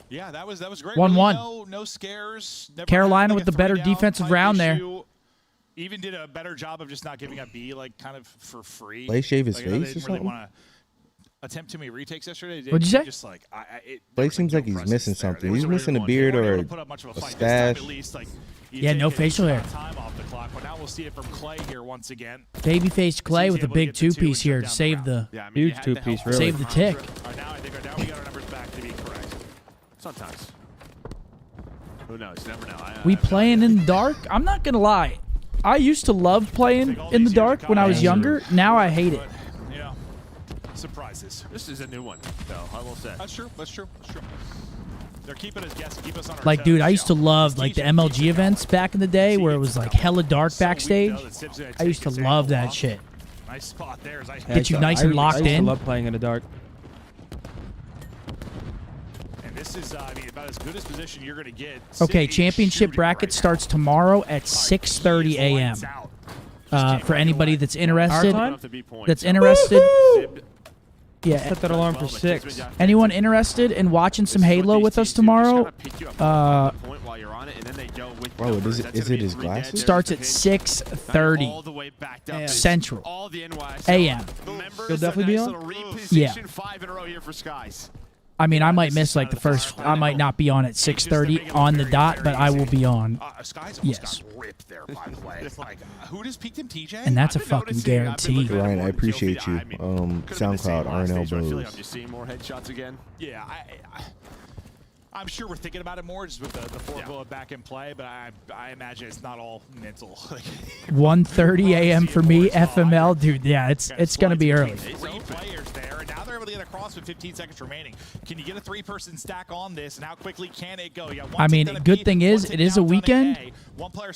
Yeah, that was great. 1-1. Really no scares. Never Carolina had, with the better defensive round there. Even did a better job of just not giving up B, like kind of for free. Clay shave his Like, I know face they or didn't really something? want to attempt too many retakes yesterday. What'd you say? Just like, Clay seems like he's missing something. He's missing a beard or a stash. Yeah, no facial hair. Time off the clock, but now we'll see it from Clay here once again. Baby-faced Clay with a big 2-piece here to save the Huge 2-piece, really. save the tick. Now I think we got our numbers back to be correct. Sometimes. Who knows? Never know. We playing in the dark? I'm not going to lie. I used to love playing in the dark when I was younger. Now I hate it. You know, surprises. This is a new one, though, I will say. That's true. That's true. That's true. They're keeping us guessing, keep us on our Like, toes, dude, I you used to know. love like the MLG events back in the day where it was like hella dark backstage. I used to love that shit. Nice spot there. As I Get you nice and locked I used in. to love playing in the dark. And this is, I mean, about as good as position you're going to get. Okay, City championship shooting bracket right starts tomorrow at 6:30 a.m. For anybody that's interested, yeah. Set that alarm for 6. Anyone interested in watching some Halo with us tomorrow? Bro, is it his glasses? Starts at 6:30 Central a.m. You'll definitely be on? Yeah. 5 in a row here for Skies. I mean, I might miss like the first. I might not be on at 6:30 on the dot, but I will be on. Yes. ripped there, by the way. Like, who just peaked him, TJ? And that's a fucking guarantee. Ryan, I appreciate you. SoundCloud, RNL Bros. I'm just seeing more headshots again. Yeah, I'm sure we're thinking about it more just with the 4 bullet back in play, but I imagine it's not all mental. 1:30 a.m. for me, FML, dude. Yeah, it's gonna be early. 3 players there, and now they're able to get across with 15 seconds remaining. Can you get a 3-person stack on this, and how quickly can it go? I mean, good thing is, it is a weekend.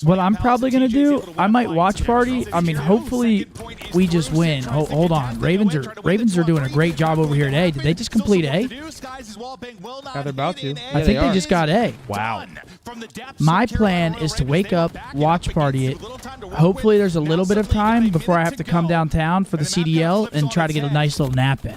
What I'm probably gonna do, I might watch party. I mean, hopefully we just win. Hold on, Ravens are doing a great job over here today. Did they just complete A? Yeah, they're about to. I think they just got A. Wow. My plan is to wake up, watch party it. Hopefully there's a little bit of time before I have to come downtown for the CDL and try to get a nice little nap in.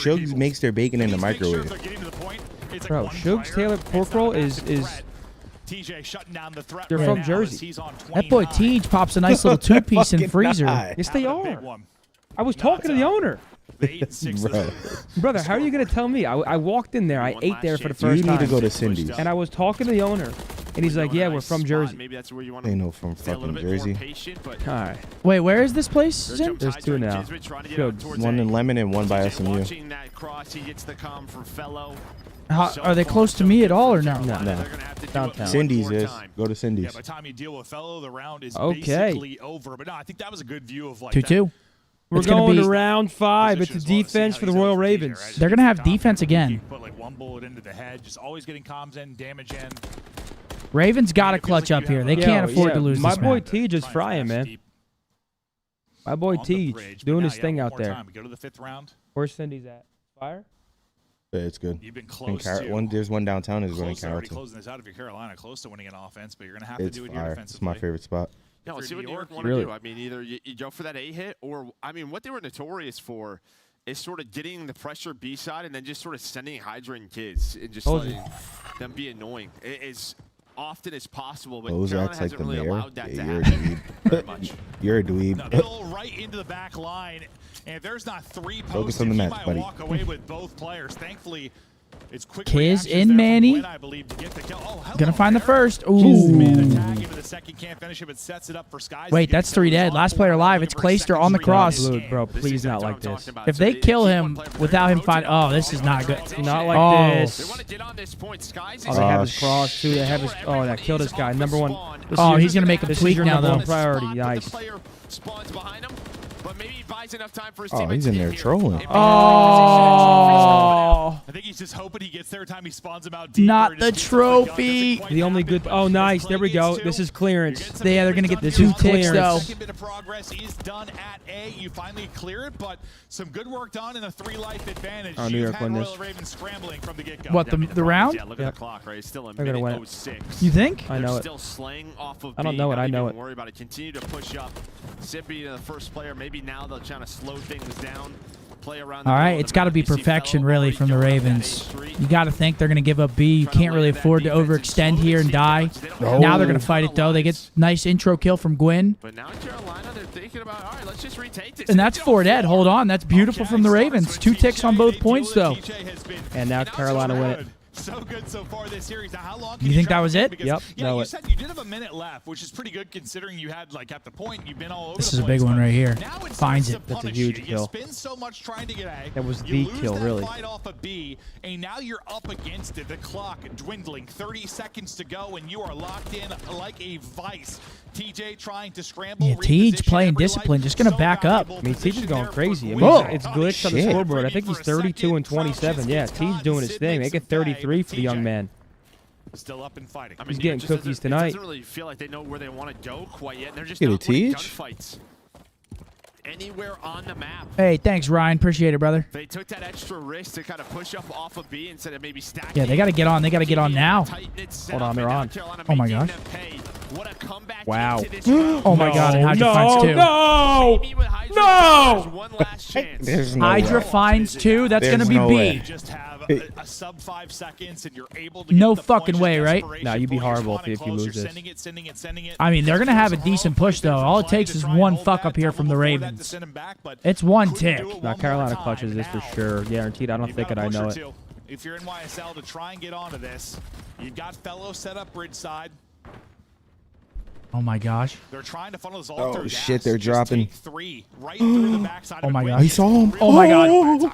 Shugs makes their bacon in the microwave. Bro, Shugs Taylor pork roll is TJ shutting down the threat. They're from Jersey. That boy Tej pops a nice little 2-piece in freezer. Yes, they are. I was talking to the owner. Bro. Brother, how are you going to tell me? I walked in there. I ate there for the first time. You need to go to Cindy's. And I was talking to the owner. And he's like, yeah, we're from Jersey. Maybe that's where you want Ain't no from fucking Jersey. All right. Wait, where is this place, Zin? There's two now. One in Lemon and one by SMU. Are they close to me at all or no? No. Downtown. Cindy's is. Go to Cindy's. Yeah, by the time you deal with Fellow, the round is Okay. basically over. But no, I think that was a good view of like 2-2. We're going to round 5. It's a defense for the Royal Ravens. They're going to have defense again. Put like one bullet into the head, just always getting comms in, damage in. Ravens got to clutch up here. They can't afford to lose My this boy match. T just frying, man. My boy T doing his thing out there. We go to the 5th round. Where's Cindy's at? Fire? Yeah, it's good. You've been close to there's one downtown. There's one in close to already Carrollton. closing this out if you're Carolina, close to winning an offense, but you're gonna have to It's do it here fire. defensively. It's my favorite spot. Yeah, let's see what New York want Really? to do. I mean, either you go for that A hit, or I mean, what they were notorious for is sort of getting the pressure B side and then just sort of sending hydrant kids and just letting them be annoying. As often as possible, but Those Carolina acts like hasn't the really mayor. allowed that to Yeah, you're a happen very dweeb. much. You're a dweeb. No, Bill right into the back line, and if there's not 3 Focus posts, on the he match, might buddy. walk away with both players. Thankfully, it's quick Kiz reactions in there from Manny. Gwen, I believe, to get the kill. Oh, hello Gonna find the there. first. Man Ooh. attack into the second, can't finish it, but sets it up for Skies. Wait, that's 3 dead. Last player alive. It's Clayster on the cross. Blue, bro, please not like this. If they kill him without him finding... Oh, this is not good. Not like Oh. this. Oh, they have his cross, too. They have his... Oh, that killed this guy. Number 1. Oh, he's going to make a This is tweak your now, number though. 1 priority. Nice. Oh, he's in there trolling. Oh. I think he's just hoping he gets there time he spawns him out Not the trophy. The only good... Oh, nice. There we go. This is clearance. Yeah, they're going to get This 2 is ticks, though. Second bit of progress is done at A. You finally clear it, but some good work done in a 3-life advantage. Oh, New You've York had win Royal this. Ravens scrambling from the get-go. What, the round? Yeah, look at the clock, right? It's still a They're gonna minute win it. 06. You think? I know it. Still slaying off of I don't B. know it. Not I know even it. worry about it. Continue to push up. Sippy, the first player. Maybe now they'll try to slow things down. Play around. All right, it's got to be perfection, really, from the Ravens. You got to think they're going to give up B. You can't really afford to overextend here and die. Now they're going to fight it, though. They get nice intro kill from Gwyn. But now Carolina, they're thinking about, all right, let's just retake this. And that's 4 dead. Hold on. That's beautiful from the Ravens. 2 ticks on both points, though. And now Carolina win it. So good so far this series. Now, how long You think that was it? Because, Yep. Yeah, you said you did have a minute left, which is pretty good considering you had, like, at the point, you've been all over This the is a place, big one but right here. now it Finds starts it. to That's a punish huge you. kill. You spend so much trying to get A. That was you the lose kill, that really. fight off of B, and now you're up against it. The clock dwindling, 30 seconds to go, and you are locked in like a vice. TJ trying to scramble. Yeah, Tej reposition playing every discipline. life. Just going to So back up. I mean, Tej is going crazy. I mean, Whoa. it's glitched on the Shit. scoreboard. I think he's 32 and 27. Yeah, Tej doing his thing. Make it 33 for the young man. Still up and fighting. I mean, He's getting it just cookies doesn't- tonight. It doesn't really feel like they know where they want to go quite yet. They're just Get not it, winning Tej? gunfights anywhere on the map. Hey, thanks, Ryan. Appreciate it, brother. They took that extra risk to kind of push up off of B instead of maybe stacking. Yeah, they got to get on. They got to get on now. Hold on, they're on. Oh, my gosh. Wow. Oh, my God. And Hydra finds 2. No! There's no Hydra way. finds 2. That's going to There's be no B. way. Just have a sub 5 seconds and you're able to No get the fucking points way, of right? desperation. Nah, you'd be Pull your horrible spawn if you close, lose you're this. sending it. I mean, they're going to have a decent push, though. All it takes is 1 fuck up here from the Ravens. It's 1 tick. Now, Carolina clutches this for sure. Guaranteed. I don't think it. I know it. If you're in YSL to try and get onto this, you've got Fellow set up bridge side. Oh, my gosh. They're trying to funnel this all through shit, gas. they're Just dropping. take 3 right through the backside. Oh, my Gwyn gosh. He saw him. Oh, my God.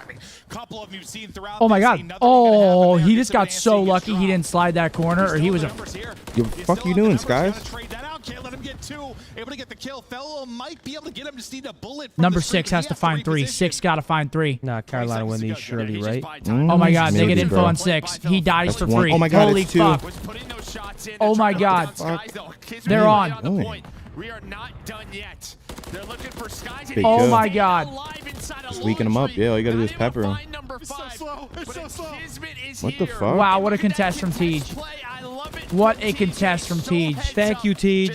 Couple of them you've seen throughout Oh, my this. God. Another Oh, gonna happen he there. just got Gets so Nancy, lucky gets he didn't dropped. slide that corner, or he was a... Numbers here. The They fuck still you have the doing, numbers. Skies? Gotta trade that out. Can't let him get 2. Able to get the kill. Fellow might be able to get him. Just need a bullet from Number the streak, 6 but has he to find 3. reposition. 6 got to find 3. Nah, Carolina win these surely, right? Oh, my God. They Maybe, get info bro. on 6. He dies That's for one. free. Oh, my God, Holy it's 2. fuck. Oh, my God. They're on. Doing? We are not done yet. They're looking for Skies. Big Oh, kill. my God. Just weaken him up. Yeah, all you got to do is pepper him. It's so slow. It's so slow. What the fuck? Wow, what a contest from Tej. What a contest from Tej. Thank you, Tej.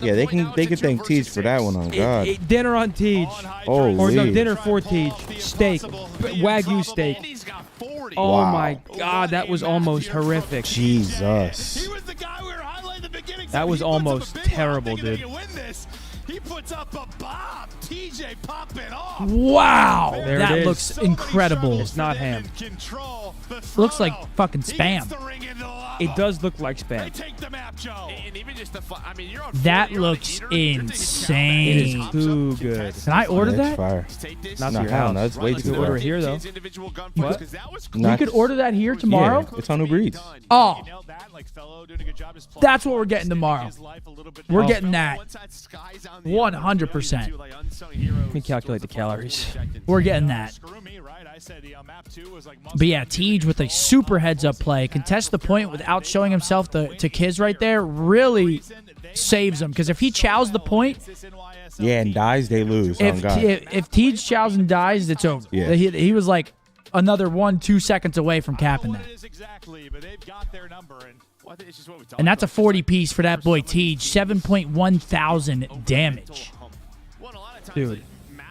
Yeah, they can thank Tej for that one on God. Dinner on Tej. Holy. Or no, dinner for Tej. Steak. Wagyu steak. Oh Wow. my God, that was almost horrific. Jesus. He was the guy we were highlighting at the beginning. That was He puts up a almost big one, terrible, thinking they dude. can win this. He puts up a bomb. TJ popping off. Wow. There That it is. looks incredible. It's not ham. Looks like fucking spam. It does look like spam. And even just the, I mean, you're on That 40, you're on looks the eater, insane. It is too good. Can I order That's that? fire. Not No, to your hell house. no, that's way You too can far. order it here though. What? We could order that here tomorrow? Yeah, it's on Uber Eats. Oh. That's what we're getting tomorrow. We're getting that 100%. Let me calculate the calories. We're getting that. But yeah, Tej with a super heads-up play, contest the point without showing himself to Kiz right there, really saves him. Because if he chows the point, Yeah, and dies, they lose. Oh, if God. if Tej chows and dies, it's over. Yeah. He was like another 1-2 seconds away from capping that. And that's a 40 piece for that boy Tej, 7.1 thousand damage. Dude,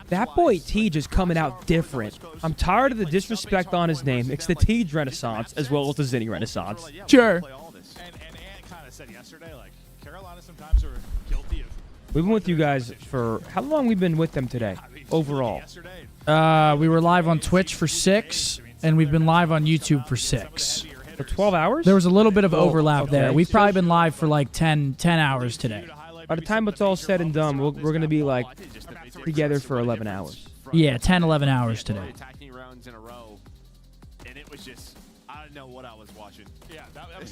that boy Tej is coming out different. I'm tired of the disrespect on his name. It's the Tej Renaissance as well as the Zinni Renaissance. Sure. And kind of said yesterday, like, Carolina sometimes are guilty of. We've been with you guys for how long? We've been with them today overall. We were live on Twitch for 6, and we've been live on YouTube for 6. For 12 hours? There was a little bit of Oh, overlap okay. there. We've probably been live for like 10 hours today. By the time it's all said and done, we're going to be like together for 11 hours. Yeah, 10, 11 hours today. Attacking rounds in a row, and it was just, I don't know what I was watching. Yeah,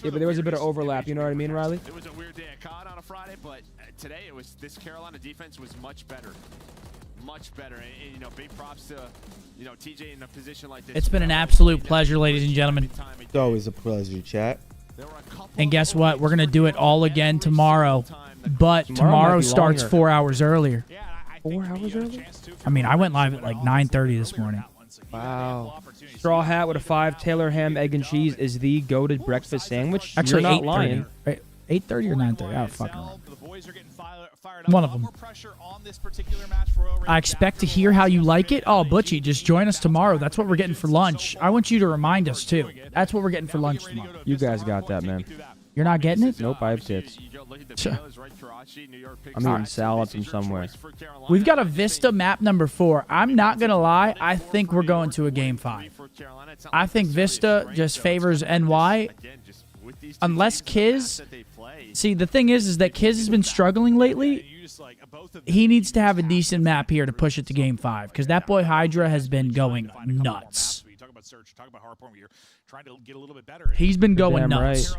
but there was a bit of overlap. You know what I mean, Riley? It was a weird day at COD on a Friday, but today it was, this Carolina defense was much better. Much better. And, you know, big props to, you know, TJ in a position like this. It's been an absolute pleasure, ladies and gentlemen. It's always a pleasure, chat. And guess what? We're going to do it all again tomorrow. But tomorrow might be starts longer. 4 hours earlier. 4 hours early? I mean, I went live at like 9:30 this morning. Wow. Straw hat with a 5 Taylor ham, egg, and cheese is the goated breakfast sandwich. Actually, You're not 8:30. lying. Right? 8:30 or 9:30? I don't fucking know. One of them. I expect to hear how you like it. Oh, Butchie, just join us tomorrow. That's what we're getting for lunch. I want you to remind us, too. That's what we're getting for lunch tomorrow. You guys got that, man. You're not getting it? Nope, I have tits. I'm eating salad from somewhere. We've got a Vista map number 4. I'm not going to lie. I think we're going to a game 5. I think Vista just favors NY. Unless Kiz... See, the thing is that Kiz has been struggling lately. He needs to have a decent map here to push it to game 5. Because that boy Hydra has been going nuts. He's been going nuts.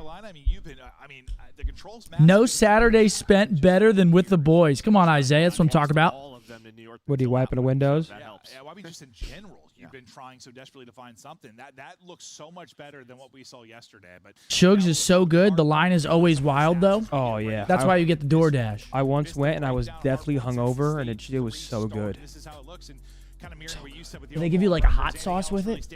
No Saturday spent better than with the boys. Come on, Isaiah. That's what I'm talking about. What, are you wiping the windows? Why we just in general, you've been trying so desperately to find something. That looks so much better than what we saw yesterday. But Shugs is so good. The line is always wild, though. Oh, yeah. That's why you get the DoorDash. I once went, and I was deathly hungover, and it was so good. Do they give you like a hot sauce with it?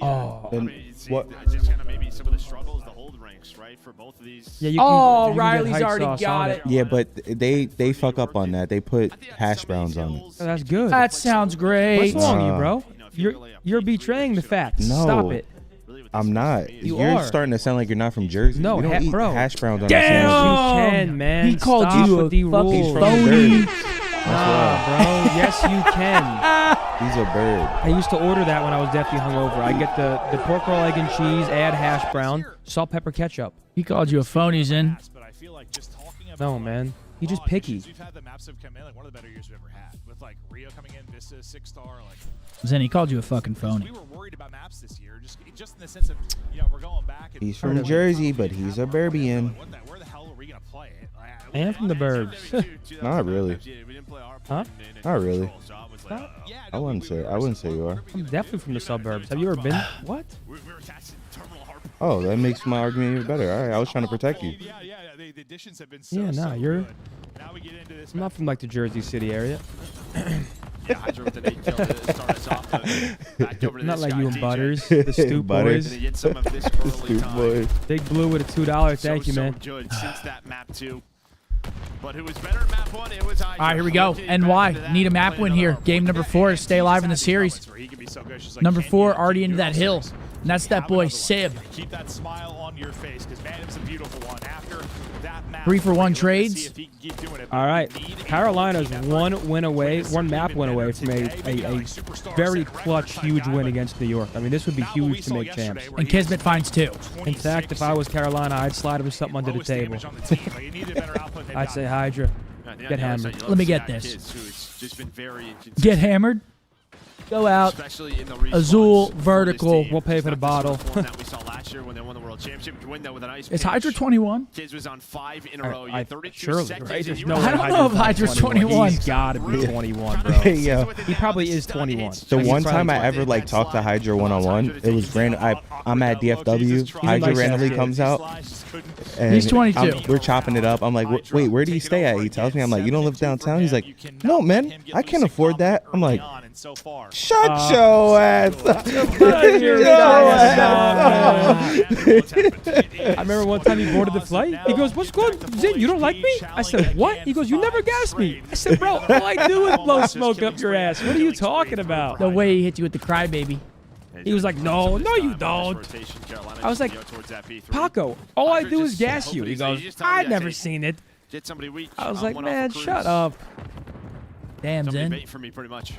Oh. And what? Just kind of maybe some of the struggles, the hold ranks, right, for both of these. Yeah, You can Riley's hot already sauce got on it. Yeah, but they fuck up on that. They put hash browns on it. Oh, that's good. That sounds great. What's wrong with you, bro? You're betraying the facts. No. Stop it. I'm not. You You're are. starting to sound like you're not from Jersey. No, we don't eat bro. hash browns on Damn! our You sandwiches. can, man. He called Stop you with a the fucking rules. phony. Nah, bro. Yes, you can. He's a bird. I used to order that when I was definitely hungover. I get the pork roll, egg, and cheese, add hash brown, salt, pepper, ketchup. He called you a phony, Zen. No, man. He's just picky. We've had the maps have come in like one of the better years we've ever had. With like Rio coming in, Vista 6-star, like. Zen, he called you a fucking phony. We were worried about maps this year, just in the sense of, you know, we're going back. And He's from Jersey, but he's a Burbian. Where the hell are we gonna play it? I am from the burbs. Not really. Huh? Not really. Not? I wouldn't say you are. I'm definitely from the suburbs. Have you ever been? What? Oh, that makes my argument even better. All right, I was trying to protect you. The additions have been so, Yeah, nah, you're. Now we get into this. I'm not from like the Jersey City area. Yeah, Hydra with an 8 kill to start us off. Back over to Not this like guy, you and DJ. Butters, the Stoop Butters. boys. To get some of this The early Stoop time. boys. Big Blue with a $2. Thank you, man. So good since that map 2. But who was better at map 1? It was Hydra. All right, here we go. NY, need a map win here. Game number 4 to stay alive in the series. Number 4 already into that hill. And that's that boy Sib. Keep that smile on your face, because man, it's a beautiful one. After that map, 3-for-1 trades. All right, Carolina's one map win away from a very clutch, huge win against New York. I mean, this would be huge to make champs. And Kismet finds 2. In fact, if I was Carolina, I'd slide him something under the table. I'd say Hydra, get hammered. Let me get this. Get hammered. Go out. Azul, vertical. We'll pay for the bottle. Is Hydra 21? Kids was on 5 in a row. Surely, right? There's no I don't know if Hydra's 21. He's got to be 21, bro. Yo. He probably is 21. The one time I ever like talked to Hydra one-on-one, it was random. I'm at DFW. Hydra randomly comes out. And he's 22. We're chopping it up. I'm like, wait, where do you stay at? He tells me, I'm like, you don't live downtown? He's like, no, man, I can't afford that. I'm like, shut your ass up. I remember one time he boarded the flight. He goes, what's going on? Zin, you don't like me? I said, what? He goes, you never gassed me. I said, bro, all I do is blow smoke up your ass. What are you talking about? The way he hit you with the crybaby. He was like, no, you don't. I was like, Paco, all I do is gas you. He goes, I've never seen it. I was like, man, shut up. Damn, Zin. For me, pretty much.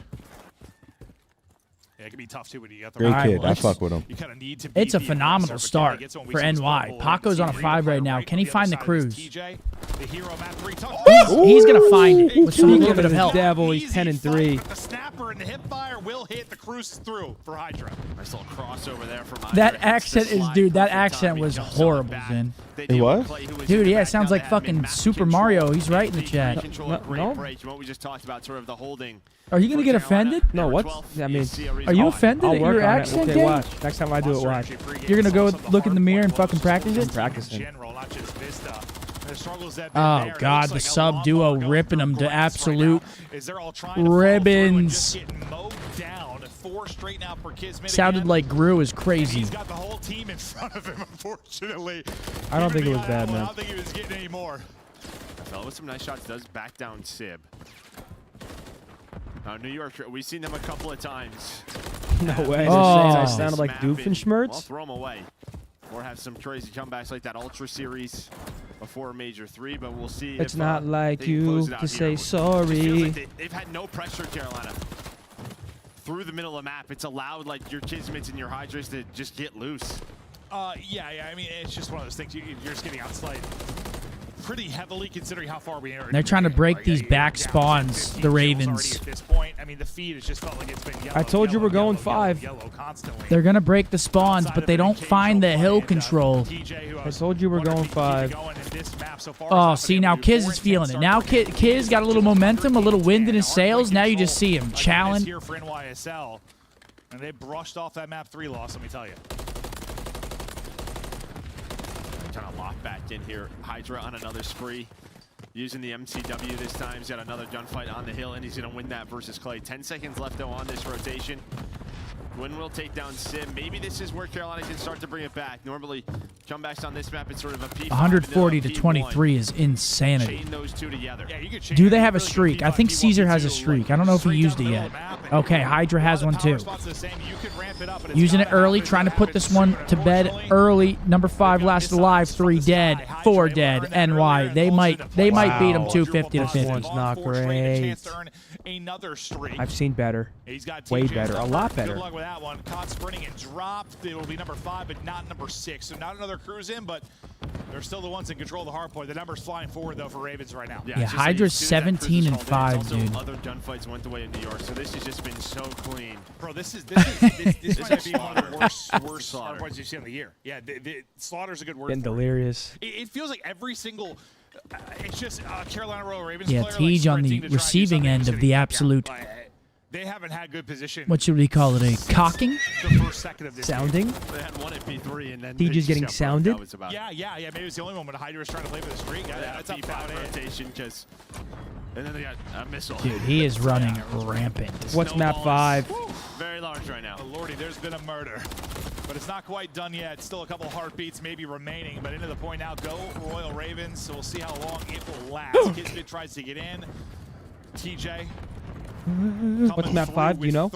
Yeah, it can be tough too when you got the Great right kid. I fuck with him. You kind of need to It's a beat the phenomenal aggressor, start but for NY. Paco's on a 5 right now. Can he find the cruise? TJ, the hero map 3 He's going to find it with some little bit of help. Devil, he's 10-3. The snapper and the hip fire will hit. The cruise through for Hydra. Nice little crossover there from That accent is, dude, that accent was horrible, Zin. It was? Dude, yeah, it sounds like fucking Super Mario. He's right in the chat. No. What we just talked about, sort of the holding. Are you going to get offended? No, what? I mean, are you offended I'll at work your on it. accent, Okay, Dave? watch. Next time I do it, watch. You're going to go look in the mirror and fucking practice it? I'm practicing. Oh, God, the sub duo ripping them to absolute ribbons. Sounded like Gru is crazy. He's got the whole team in front of him, unfortunately. I don't think it was bad, man. I don't think he was getting any more. Fell with some nice shots, does back down Sib. New York, we've seen them a couple of times. No way. Oh. I sounded like Well, Doofenshmirtz. throw them away. Or have some crazy comebacks like that Ultra Series before a Major 3, but we'll see. It's if, not like they can close you it out to here. say sorry. It feels like they've had no pressure, Carolina. Through the middle of the map, it's allowed like your Kismets and your Hydras to just get loose. Yeah. I mean, it's just one of those things. You're just getting outside pretty heavily, considering how far we are. They're trying to break these back spawns, the Ravens. At this point, I mean, the feed has just felt like it's been yellow. I told you we're going 5. Yellow constantly. They're going to break the spawns, but they don't find the hill control. I told you we're going 5. Oh, see, now Kiz is feeling it. Now Kiz got a little momentum, a little wind in his sails. Now you just see him challenge. Here for NYSL, and they brushed off that map 3 loss, let me tell you. Trying to lock back in here. Hydra on another spree. Using the MCW this time. He's got another gunfight on the hill, and he's going to win that versus Clay. 10 seconds left, though, on this rotation. Gwyn will take down Sim. Maybe this is where Carolina can start to bring it back. Normally, comebacks on this map, it's sort of a P5. 140 to 23 is insanity. Chain those two together. Do they have a streak? I think Caesar has a streak. I don't know if he used it yet. Okay, Hydra has one too. Using it early, trying to put this one to bed early. Number 5 last alive, 3 dead, 4 dead. NY. They might beat him 250 to 50. This one's not great. I've seen better. Way better. A lot better. Good luck with that one. Caught sprinting and dropped. It will be number 5, but not number 6. So not another cruise in, but they're still the ones in control of the hard point. The number's flying forward, though, for Ravens right now. Yeah, Hydra's 17 and 5, dude. Other gunfights went the way in New York, so this has just been so clean. Bro, this might be one of the worst hard points you've seen of the year. Yeah, Slaughter's a good word. Getting delirious. It feels like every single... it's just Carolina Royal Ravens Yeah, player, Tej on the receiving end of the absolute... They haven't had good position. What should we call it? A cocking? The first second of this Sounding? They had one at P3 and then Tej is getting sounded? Yeah. Maybe it's the only moment Hydra was trying to play for the streak. That's about it. Rotation, because... And then they got a missile. Dude, he is running rampant. What's map 5? Very large right now. Oh, Lordy, there's been a murder. But it's not quite done yet. Still a couple heartbeats maybe remaining. But into the point now, go Royal Ravens. So we'll see how long it will last. Kismet tries to get in. TJ. What's map 5? Do you know?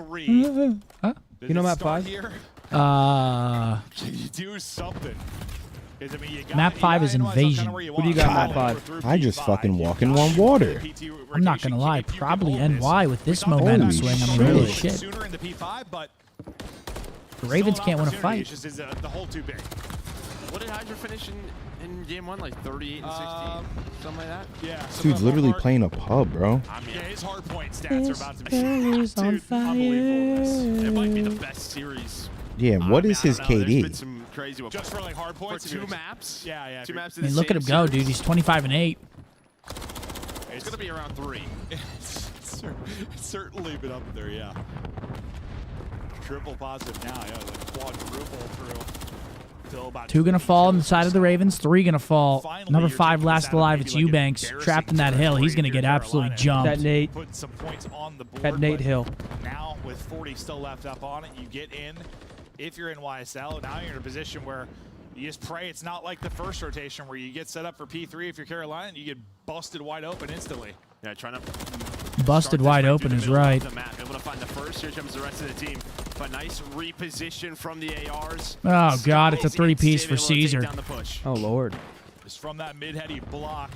Huh? You know map 5? Can you do something? I mean, Map 5 is Invasion. What do you got, Map 5? I just fucking walking on water. I'm not gonna lie, probably NY with this momentum swing. I mean, holy shit. Sooner in the P5, but The Ravens can't win a fight. It's just the hole too big. What did Hydra finish in game 1? Like 38 and 16? Something like that? Yeah. Dude's literally playing a pub, bro. I mean, yeah, his hard point stats are about to be on fire. unbelievable. It might be the best series. Yeah, what is his There's been KD? some crazy ones. Just for like hard points. For 2 maps? Yeah. 2 maps I in mean, the look at him same go, series? dude. He's 25 and 8. It's going to be around 3. It's certainly been up there, yeah. Triple positive now, yeah, like quadruple through. Till about 2 gonna fall on the side of the Ravens. 3 gonna fall. Number 5 last alive. It's Eubanks trapped in that hill. He's gonna get absolutely jumped. That Nate. Put some points on the board. That Nate but Hill. Now with 40 still left up on it, you get in. If you're in YSL, now you're in a position where you just pray it's not like the first rotation where you get set up for P3 if you're Carolina and you get busted wide open instantly. Yeah, trying to Busted wide open is right. the map. Able to find the first. Here comes the rest of the team. But nice reposition from the ARs. Oh, God. It's a 3-piece for Caesar. Oh, Lord. Just from that mid-heady block,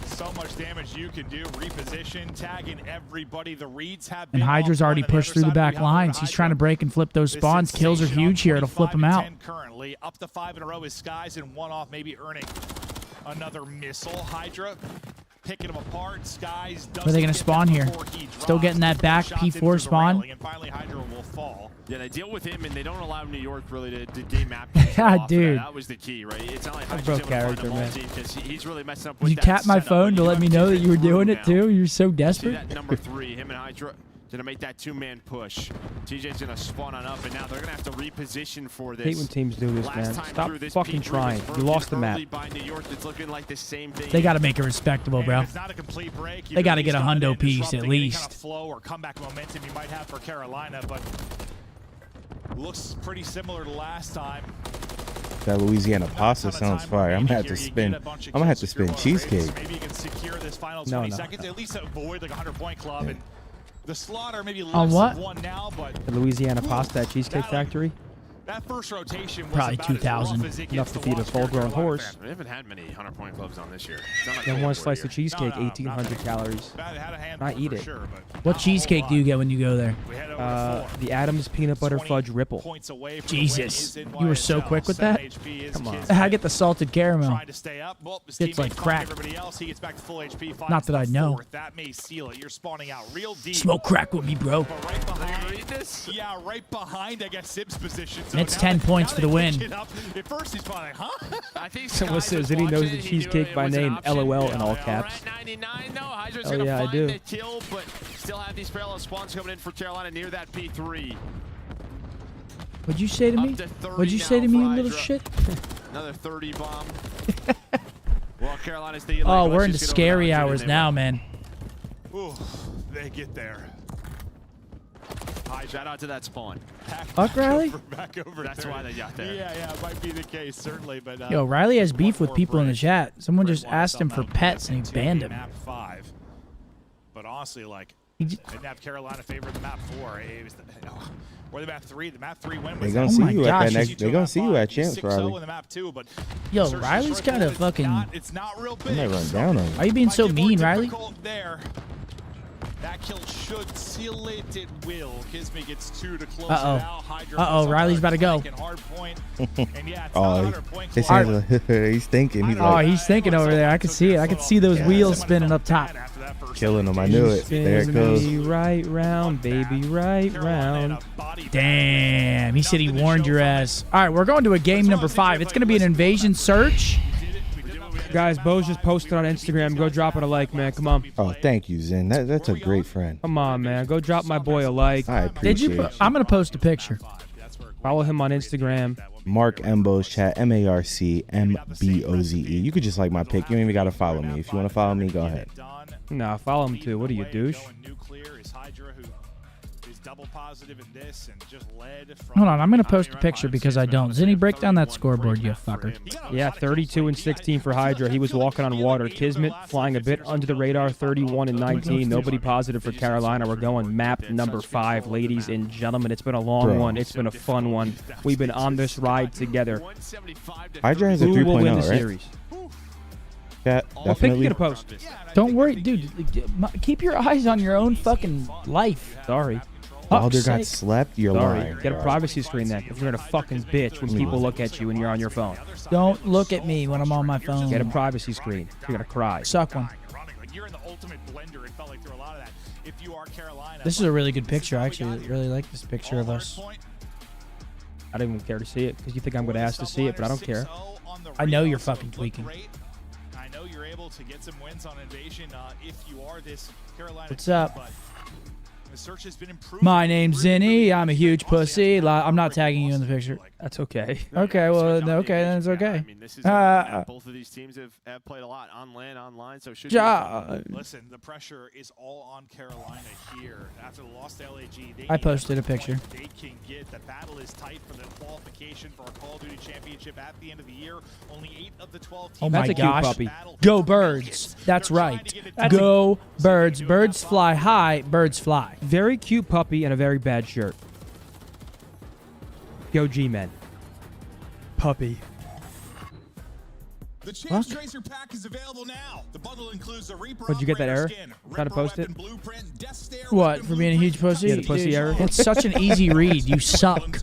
so much damage you can do. Reposition, tagging everybody. The reads have been And Hydra's on already point. On the pushed other through the side, back we have lines. He's trying to break and flip those spawns. Kills are huge here. It'll flip him out. Currently, up to 5 in a row is Skies, and 1 off, maybe earning another missile. Hydra picking them apart. Skies Where are they going to spawn here? Still getting that back P4 spawn. And finally, Hydra will fall. Yeah, they deal with him, and they don't allow New York really to game map. Yeah, dude. That was the key, right? It's not like I Hydra's broke able to find character, a man. multi, because he's really messing up with You that tapped my setup, phone but to you let have me know that you were doing it now. too. You're so See desperate. that number 3, him and Hydra, gonna make that 2-man push. TJ's gonna spawn on up, and now they're gonna have to reposition for this. Hate when teams do this, Last man. time Stop through, this fucking P3 trying. was You lost the map. early by New York. It's looking like the same thing. They got to make it respectable, bro. It's not a complete break. They got to get a hundo piece at Any kind of least. flow or comeback momentum you might have for Carolina, but looks pretty similar to last time. That Louisiana pasta sounds fire. I'm gonna have to spin. I'm gonna have to spin cheesecake. Maybe you can secure this final No, 20 no. seconds. At least avoid like a 100-point club. And the slaughter maybe less On what? of 1 now, but The Louisiana Pasta at Cheesecake Factory. that first rotation was Probably about 2,000. as rough as it Enough gets to feed a watch full-grown Carolina horse. fans. We haven't had many 100-point clubs on this year. It's not like Then we one were slice here. of cheesecake, No, no, 1,800 calories. Had a handful Not eat for it. Sure, but What not a cheesecake whole do you lot. get when you go there? We head over to 4. The Adams Peanut Butter 20 Fudge Ripple. points away from the Jesus. win is in You were so YSL. quick with 7 that? HP is Come on. Kids I get the salted caramel. trying to stay up. Well, his It's like teammates find crack. everybody else. He gets back to full HP. Finds Not that I the know. 4th. That may seal it. You're spawning out real deep. Smoke crack with me, bro. But right behind, Read this? yeah, right behind, I guess, Sib's position. So And it's now 10 they- points now for they the win. pick it up. At first, he's probably like, huh? I think Someone Skies says was that he knows watching the it. He knew cheesecake it by was an name, option. LOL in all All caps. right, 99. No, Hydra's Oh, gonna yeah, I find do. the kill, but still have these parallel spawns coming in for Carolina near that P3. What'd you say to me? Up to 30 What'd you say to now me, for you little Hydra. shit? Another 30 bomb. Well, Carolina's thinking, Oh, like, we're let's into just get over scary to 100 hours and they now, win. man. Ooh, they get there. Shout out to that spawn. Fuck Riley? Back over That's 30. why they got there. Yeah, it might be the case, certainly. But Yo, Riley has beef with more people in the break. chat. Someone just Red asked him Wise for on that pets and he map banned 2, him. Map 5. But honestly, like, He j- didn't have Carolina favor the map 4. It was or the map 3. The map 3 win They was gonna Oh see my you at gosh, that he's- next. They gonna see you at Champs, 6-0 Riley. in the map 2, but Yo, Search and Riley's Destroy kind of it's fucking. not- It's not real I big. might run down on Why him. are you being Might so get more mean, Riley? difficult there. That kill should seal it. It will. Kisme gets 2 to close Uh-oh. it out. Hydra Uh-oh, goes on Riley's hard about to go. flank and hard point. And yeah, it's not Oh, 100 point his club. hands are, he's thinking. He's Oh, like he's thinking over there. I can see it. I can see those wheels spinning up top. killing him. I knew it. There it Spin goes. me right round, baby, right round. Damn, he said he warned your ass. All right, we're going to a game number 5. It's going to be an invasion search. Guys, Bo's just posted on Instagram. Go drop it a like, man. Come on. Oh, thank you, Zen. That's a great friend. Come on, man. Go drop my boy a like. I appreciate Did you? it. I'm going to post a picture. Follow him on Instagram. Mark Mbo's chat, MARCMBOZE. You could just like my pic. You don't even got to follow me. If you want to follow me, go ahead. Nah, follow him too. What are you, douche? is double positive in this and just led from. Hold on, I'm gonna post a picture because I don't. Zinni, break down that scoreboard, you fucker. Yeah, 32 and 16 for Hydra. He was walking on water. Kismet flying a bit under the radar, 31 and 19. Nobody positive for Carolina. We're going map number 5, ladies and gentlemen. It's been a long one. It's been a fun one. We've been on this ride together. Hydra has a 3.0, Who will win the right? series? Yeah, I'll pick you to post. Don't worry, dude. Keep your eyes on your own fucking life. Sorry. Balder got slept. You're lying. Get a privacy screen then. If you're gonna fucking bitch when people look at you and you're on your phone. Don't look at me when I'm on my phone. Get a privacy screen. You're gonna cry. Suck one. You're in the ultimate blender. It felt like through a lot of that. If you are Carolina, This is a really good picture. I actually really like this picture of us. I don't even care to see it because you think I'm gonna ask to see it, but I don't care. I know you're fucking tweaking. I know you're able to get some wins on Invasion if you are this Carolina. What's up? But the search has been improved. My name's Zinni. I'm a huge pussy. I'm not tagging you in the picture. That's okay. Okay, well, okay, then it's okay. I mean, this is both of these teams have played a lot on land, online, so should Listen, the pressure is all on Carolina here. After the loss to LAG, I posted a picture. They can get the battle is tight for the qualification for our Call of Duty Championship at the end of the year. Only 8 of the 12 teams. Oh my gosh. Go Birds. That's right. Go Birds. Birds fly high. Birds fly. Very cute puppy and a very bad shirt. Go G-Men. Puppy. The Champs Tracer pack is available now. The bundle includes the Reaper. What'd you get that error? Trying to post it? What, for being a huge pussy? Yeah, the pussy Dude, error. It's such an easy read. You suck.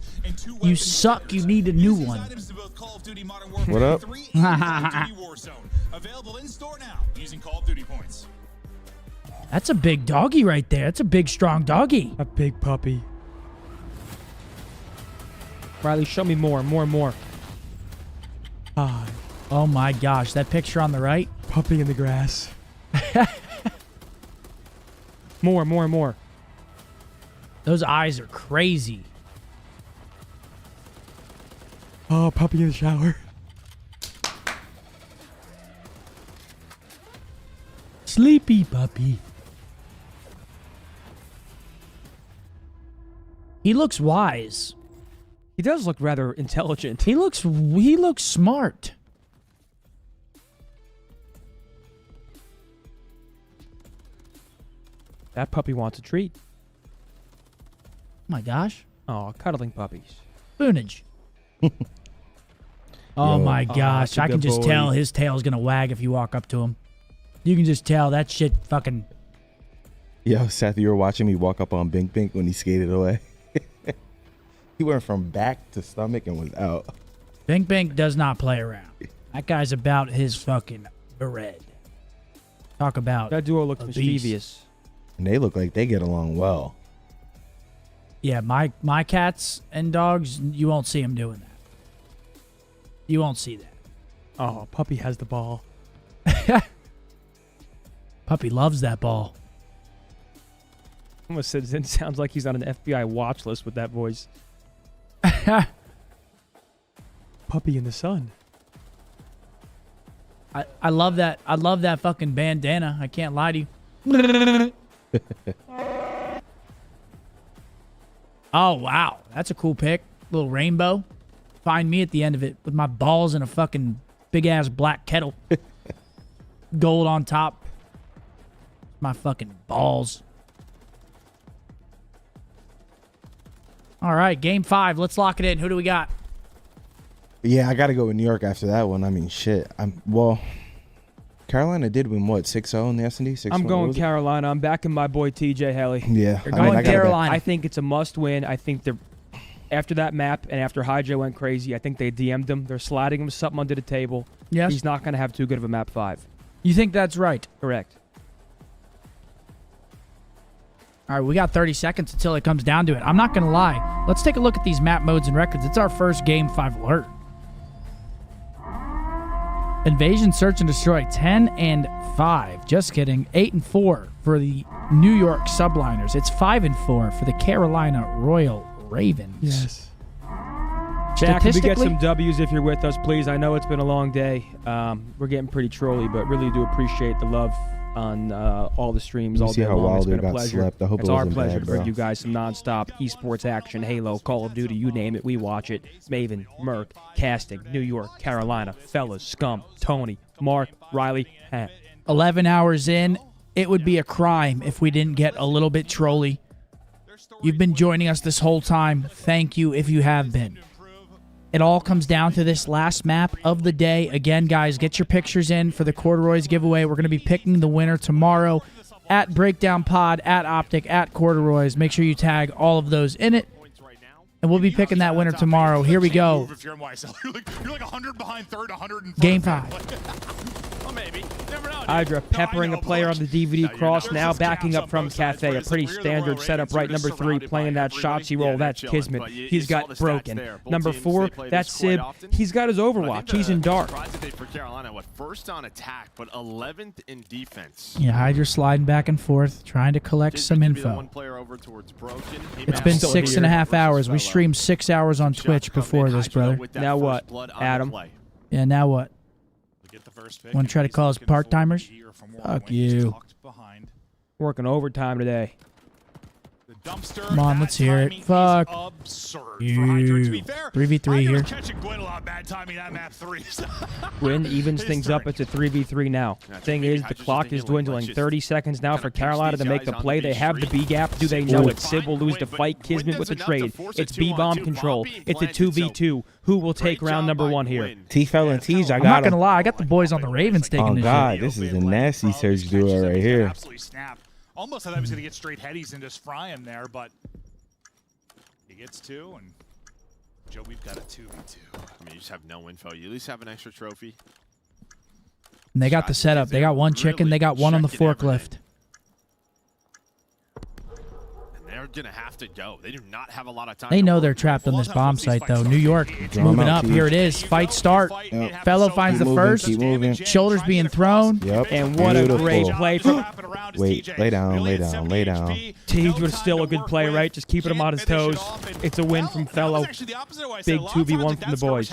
You suck. You need a new one. What up? Available in store now using Call of Duty points. That's a big doggy right there. That's a big, strong doggy. A big puppy. Riley, show me more. Ah. Oh my gosh, that picture on the right. Puppy in the grass. More. Those eyes are crazy. Oh, puppy in the shower. Sleepy puppy. He looks wise. He does look rather intelligent. He looks smart. That puppy wants a treat. Oh my gosh. Oh, cuddling puppies. Spoonage. Oh my gosh. that's a I can good just boy. tell his tail's going to wag if you walk up to him. You can just tell that shit fucking... Yo, Seth, you were watching me walk up on Bink Bink when he skated away. He went from back to stomach and was out. Bink Bink does not play around. That guy's about his fucking bread. Talk about That duo looks a beast. mischievous. And they look like they get along well. Yeah, my cats and dogs, you won't see them doing that. You won't see that. Oh, puppy has the ball. Puppy loves that ball. Almost said it sounds like he's on an FBI watch list with that voice. Puppy in the sun. I love that. I love that fucking bandana. I can't lie to you. Oh, wow. That's a cool pic. Little rainbow. Find me at the end of it with my balls in a fucking big-ass black kettle. Gold on top. My fucking balls. All right, game 5. Let's lock it in. Who do we got? Yeah, I got to go with New York after that one. I mean, shit. Carolina did win, what, 6-0 in the S&D? 6-1? I'm going Carolina. I'm backing my boy TJ Haley. Yeah. You're going Carolina. I think it's a must-win. I think they're after that map and after Hydra went crazy, I think they DM'd him. They're sliding him something under the table. Yes. He's not going to have too good of a map 5. You think that's right? Correct. All right, we got 30 seconds until it comes down to it. I'm not going to lie. Let's take a look at these map modes and records. It's our first Game 5 alert. Invasion, Search, and Destroy, 10-5. Just kidding. 8-4 for the New York Subliners. It's 5-4 for the Carolina Royal Ravens. Yes. Jack, can we get some W's if you're with us, please? I know it's been a long day. We're getting pretty trolly, but really do appreciate the love on all the streams You all see day how long. It's Wilder been a got pleasure. slept. I hope It's it our wasn't pleasure bad, to bring bro. you guys some nonstop esports action. Halo, Call of Duty, you name it, we watch it. Maven, Merc, Casting, New York, Carolina, Fellas, Scump, Tony, Mark, Riley, Hat. 11 hours in, it would be a crime if we didn't get a little bit trolly. You've been joining us this whole time. Thank you if you have been. It all comes down to this last map of the day. Again, guys, get your pictures in for the Corduroys giveaway. We're going to be picking the winner tomorrow at Breakdown Pod, at OpTic, at Corduroys. Make sure you tag all of those in it. And we'll be picking that winner tomorrow. Here we go. You're like 100 behind third, 100 in front. Game 5. Well, maybe. Never know. Hydra peppering a player on the DVD cross, now backing up from Cafe. A pretty standard setup right. Number 3, playing that Shotzzy roll. That's Kismet. He's got Broken. Number 4, that's Sib. He's got his Overwatch. He's in Dark. For Carolina, first on attack, but 11th in defense. Yeah, Hydra sliding back and forth, trying to collect some info. It's been 6.5 hours. We streamed 6 hours on Twitch before this, brother. Now what, Adam? Yeah, now what? Want to try to call us part-timers? Fuck you. Working overtime today. Come on, let's hear it. Fuck you. 3v3 here. Win evens things up. It's a 3v3 now. Thing is, the clock is dwindling. 30 seconds now for Carolina to make the play. They have the B gap. Do they know it? Sib will lose the fight. Kismet with the trade. It's B-bomb control. It's a 2v2. Who will take round number 1 here? T-Fell and Teej, I'm not going to lie. I got the boys on the Ravens taking this Oh, God. shit. This is a nasty search duo right here. Absolutely snap. Almost thought I was going to get straight headies and just fry him there, but he gets 2, and Joe, we've got a 2v2. I mean, you just have no info. You at least have an extra trophy. And they got the setup. They got one chicken. They got one on the forklift. They're going to have to go. They do not have a lot of time. They know they're trapped on this bomb site, though. New York moving up. Here it is. Fight start. Yep. Fellow finds the first. Keep moving. Shoulders being thrown. Yep. And what a great play from... Wait, lay down, lay down, lay down. Teej was still a good play, right? Just keeping him on his toes. It's a win from Fellow. Big 2v1 from the boys.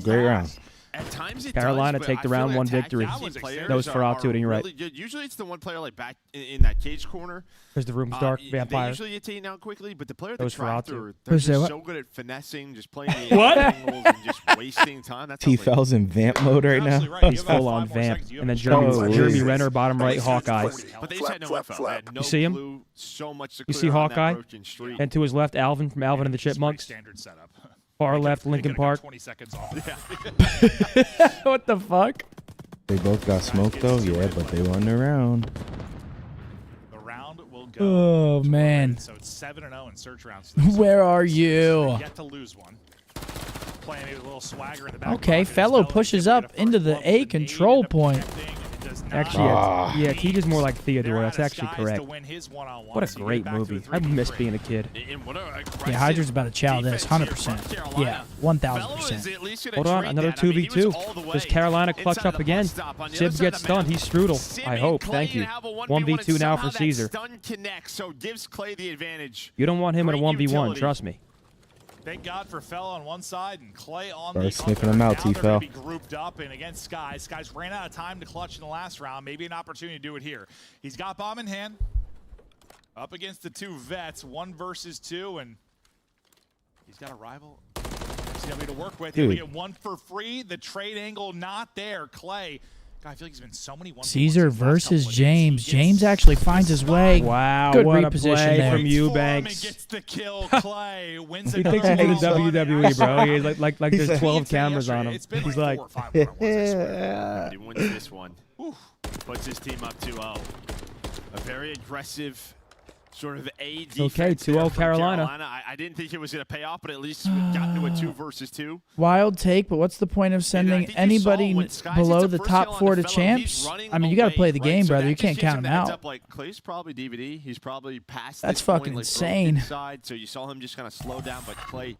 Great round. At times it Carolina does, take the round 1 victory. Those for Altitude, you're right. Usually it's the one player like back in that cage corner. Because the room's dark, Vampire. They usually get taken out quickly, but the player that Those for drive Altitude. through, they're just so good at finessing, just playing the What? angles and just wasting time. That's T-Fell's in vamp mode right now. He's full on vamp. And then Jeremy Renner, bottom right, Hawkeye. But they just had no info. They had no You see him? clue, so much to You see clear on that Hawkeye? broken streak. And to his left, Alvin from Alvin and the Chipmunks. Standard setup. Far left, Lincoln Park. 20 seconds off. What the fuck? They both got smoked though, yeah, but they won the round. The round will go. Oh, man. So it's 7-0 in search rounds. Where are you? Yet to lose one. Playing a little swagger in the back Okay, pocket. Fellow pushes up into the A control point. Actually, yeah, Teej is more like Theodore. That's actually correct. What a great movie. I miss being a kid. Yeah, Hydra's about to chow this, 100%. Yeah, 1,000%. Hold on, another 2v2. Does Carolina clutch up again? Sib gets stunned. He's strudel. I hope. Thank you. 1v2 now for Caesar. You don't want him in a 1v1. Trust me. Thank God for Fell on one side and Clay on Start the sniffing other. him out, Now they're T-Fell. gonna be grouped up and against Skies. Skies ran out of time to clutch in the last round. Maybe an opportunity to do it here. He's got bomb in hand. Up against the 2 vets, 1 versus 2, and he's got a rival. He's gonna be to work with. He'll get 1 for free. The trade angle not there. Clay. God, I feel like he's been so many Caesar versus James. James actually finds his way. Wow, Good what reposition a play there. from Eubanks. Gets the kill. Clay wins He thinks he's in the WWE, bro. He's like there's 12 cameras on him. He's like, But he wins this one. Puts his team up 2-0. A very aggressive sort of A defense. Okay, 2-0 Carolina. I didn't think it was going to pay off, but at least we got into a 2 versus 2. Wild take, but what's the point of sending anybody below the top 4 to champs? I mean, you got to play the game, brother. You can't count him out. Like Clay's probably DVD. He's probably past. That's this point, fucking like, insane. Inside, so you saw him just kind of slow down, but Clay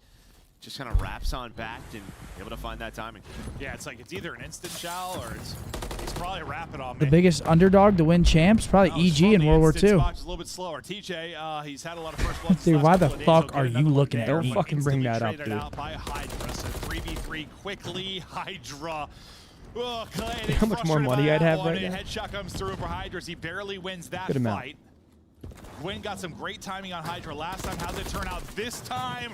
just kind of wraps on back and able to find that timing. Yeah, it's like it's either an instant showel or he's probably wrapping on The biggest underdog to win champs, probably EG in World War II. A little bit slower. TJ, he's had a lot of first bloods. Dude, why the fuck are you looking at Don't me? fucking bring that up, dude. Out by Hydra, so 3v3 quickly. Hydra Oh, Clay, How much more money I'd have right now? Headshot comes through for Hydras. He barely wins that Good amount. fight. Gwyn got some great timing on Hydra last time. How'd it turn out this time?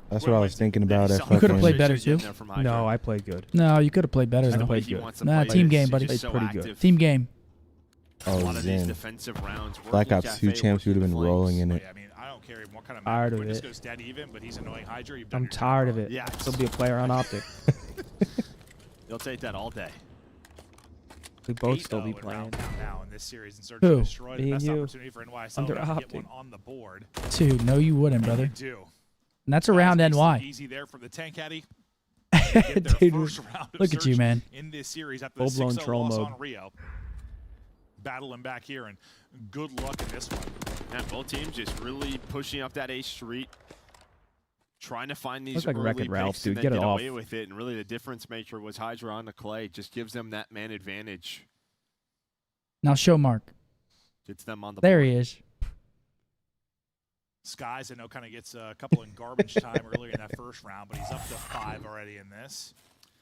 That's what I was thinking about. You could have played better too. No, I played good. No, you could have played better. I though. played good. Nah, team game, buddy. Played pretty good. Team game. Oh, Zen. defensive rounds. Black Ops 2 champs would have been rolling in it. I mean, I don't care what kind of Tired of Gwyn just it. goes dead even, but he's annoying Hydra. You've done I'm your tired job, of bro. it. Yeah. Still be a player on OpTic. You'll take that all day. We both still be playing. Now in this series in Search Who? and Destroy, the Me best and you. opportunity for NYSL Under to get OpTic. one on the board. Dude, no, you wouldn't, brother. You do. And that's around NY. Easy there from the Tank Caddy. Dude, look at you, man. In this series after Full-blown the 6-0 troll loss mode. on Rio. Battling back here, and good luck in this one. And both teams just really pushing up that A Street, trying to find these Looks like early Wreck-It Ralph, picks dude. and Get then it get off. away with it. And really the difference maker was Hydra on the Clay. Just gives them that man advantage. Now show Mark. Gets them on the There board. he is. Skies, I know, kind of gets a couple in garbage time earlier in that first round, but he's up to 5 already in this.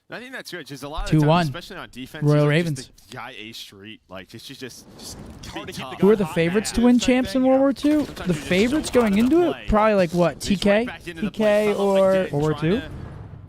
And I think that's good. Just a lot of the 2-1. times, especially on defense, Royal he's like Ravens. just the guy A Street. Like it's just hard to keep the Who are the favorites to win champs in World War II? The favorites going into it? Probably like what? TK? TK or World War II?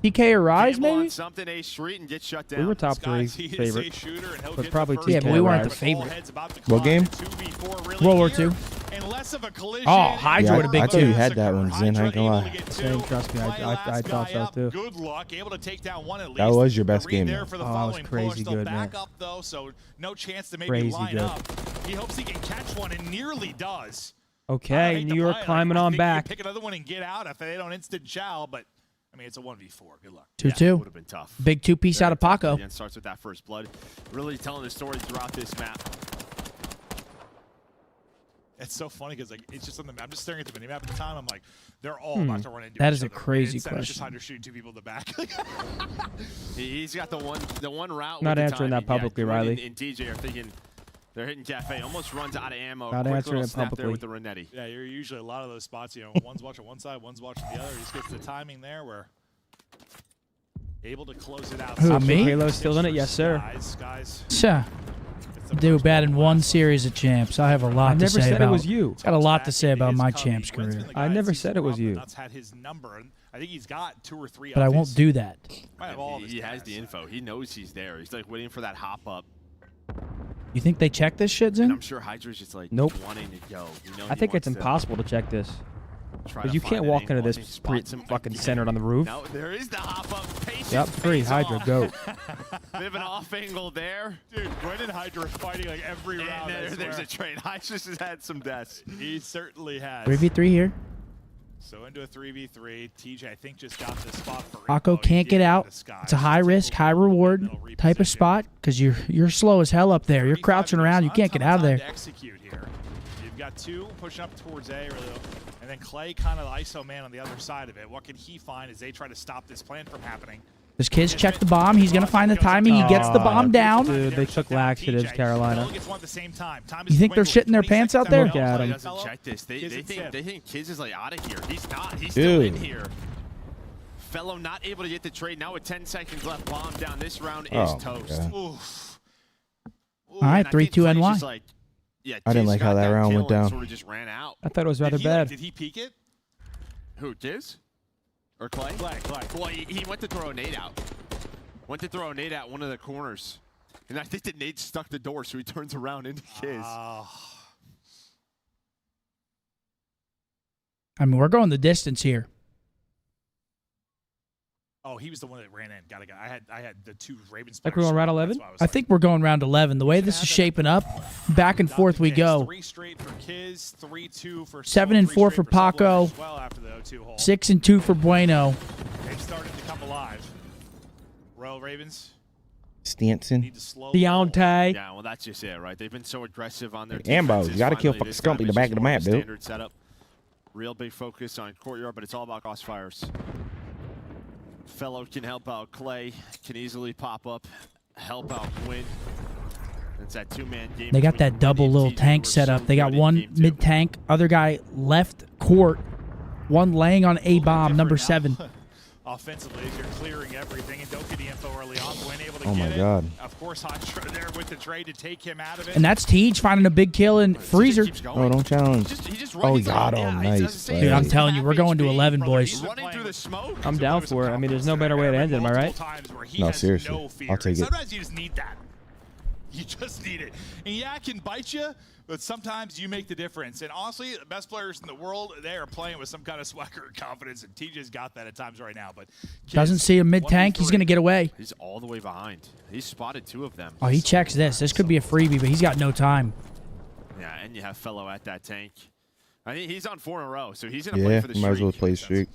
TK or Rise, gamble on maybe? something A Street and get shut down. We were top 3 He is a favorites. shooter, and he'll But get probably the first Yeah, but we one. weren't the Rise. favorite. Heads about to What climb. game? 2v4 really World War here, II. and less of a collision. Oh, Hydra Yeah, would have been I thought you too. had that one, Zen. I ain't gonna lie. Same, trust me, I thought so too. Good luck, able to take down one at least. That was your best Reed game, there though. for the Oh, it was following crazy push. They'll good, back man. up though, so no chance to maybe Crazy line good. up. He hopes he can catch one and nearly does. I Okay, hate to New York play it. climbing I on think back. You pick another one and get out if they don't instant chow, but I mean it's a 1v4. Good luck. 2-2. Would have been tough. Big two-piece out of Paco. Again, starts with that first blood. Really telling the story throughout this map. It's so funny because like it's just on the map. I'm just staring at the minimap at the time. I'm like, they're all about to run into That each is a other. crazy Instead, it's just question. Hydra shooting 2 people in the back. He's got the one route. Not with the answering that timing. publicly, Gwyn Riley. And DJ are thinking they're hitting Cafe. Almost runs out of ammo. Not Quick answering little it snap there publicly. with the Renetti. Yeah, you're usually a lot of those spots. You know, one's watching one side, one's watching the other. He just gets the timing there where able to close it out. Who, me? Halo's still in it, yes sir. Guys. Sure. Do bad in one series of champs. I have a lot I to never say said about. it was you. Got a lot to say about my champs career, I never said it was you. Nuts had his number, and I think he's got 2 or 3. but I won't do that. Might have all of his He has guys. the info. He knows he's there. He's like waiting for that hop up. You think they check this shit, And Zen? I'm sure Hydra's just like Nope. wanting to go. You know, I he think it's wants to impossible to check this. try Because to you find can't that walk angle. into I this think he spots him fucking again. centered on the roof. No, there is the hop up. Patience Yep, free pays Hydra, off. go. Bit of an off angle there. Dude, Gwyn and Hydra are fighting like every round. I And there's swear. a trade. Hydra's has had some deaths. He certainly has. 3v3 here. So into a 3v3. TJ, I think, just got the spot for Paco Ringo. He can't did get into out. Sky. It's a high risk, high reward type of spot because you're slow as hell up there. You're crouching around. You can't get out of there. To execute here. You've got 2 pushing up towards A, and then Clay kind of ISO man on the other side of it. What can he find as they try to stop this plan from happening? This kid's checked the bomb. He's gonna find the timing. He gets the bomb down. Dude, they took laxatives, Carolina. You think they're shitting their pants out there? Look at He him. doesn't check this. They think Kids is like out of here. He's not. He's Dude. still in here. Fellow not able to get the trade. Now with 10 seconds left, bomb down. This round is Oh, toast. God. Oof. Ooh, All right, and I 3-2 think Clay's NY. just like, yeah, I didn't Kiz like how got that round kill went and down. Sort of just ran out. I thought it was rather bad. Did he peek it? Who, Kiz? Or Clay? Clay. Well, he went to throw a nade out. Went to throw a nade out one of the corners. And I think the nade stuck the door, so he turns around into Kiz. I mean, we're going the distance here. Oh, he was the one that ran in. Got it. I had the 2 Ravens. Like we're on round 11? I think we're going round 11. The way this is shaping up, back and forth we go. 3 straight for Kiz, 3-2 for 7 and 4 for Paco. Well after the 0-2 hole. 6 and 2 for Bueno. They've started to come alive. Royal Ravens. Stanson. Deontay. Yeah, well, that's just it, right? They've been so aggressive on their Ambo, defenses. you gotta kill Finally, fucking this Scump time in the it's back just of the more map, dude. Standard setup. Real big focus on courtyard, but it's all about crossfires. Fellow can help out Clay, can easily pop up, help out Gwyn. It's that 2-man game. They got that double little tank set up. They got one mid tank, other guy left court, one laying on A bomb, number 7. offensively as you're clearing everything and don't get the info early on. When able to Oh get my God. it. Of course, Hydra there with the trade to take him out of it. And that's Teej finding a big kill in Freezer. Oh, don't challenge. Oh, he got him. Nice. Dude, I'm telling you, we're going to 11, boys. I'm down for it. I mean, there's no better way to end it, am I right? No, seriously. I'll take it. Sometimes you just need that. You just need it. And yeah, it can bite you, but sometimes you make the difference. And honestly, the best players in the world, they are playing with some kind of swagger and confidence, and TJ's got that at times right now. But Doesn't see a mid-tank. He's going to get away. He's all the way behind. He's spotted 2 of them. Oh, he checks this. This could be a freebie, but he's got no time. Yeah, and you have Fellow at that tank. I think he's on 4 in a row, so he's going to play for the streak. Might as well play streak.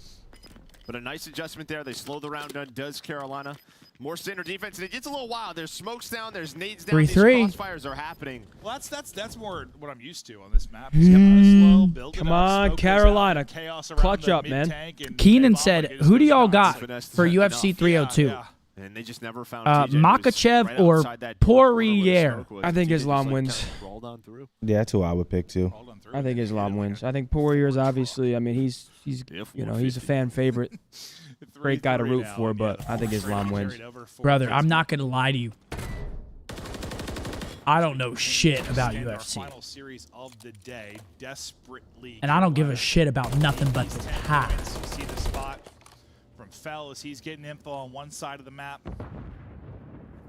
But a nice adjustment there. They slow the round down, does Carolina. More standard defense, and it gets a little wild. There's smokes down, there's nades down. 3-3. These crossfires are happening. Well, that's more what I'm used to on this map. Just kind of slow, build it Come up, on, smoke goes Carolina. out, chaos around Clutch the up, man. mid-tank, and Keenan they said, bomb who do y'all against got those for shots. UFC 302? Yeah. And they just never found TJ. Makachev or Poirier? I think Islam wins. Yeah, that's who I would pick too. I think Islam wins. I think Poirier is obviously. I mean, he's he's a fan favorite. Great guy to root for, but I think Islam wins. Brother, I'm not going to lie to you. I don't know shit about UFC. And I don't give a shit about nothing but the pack. You see the spot from Fell as he's getting info on one side of the map.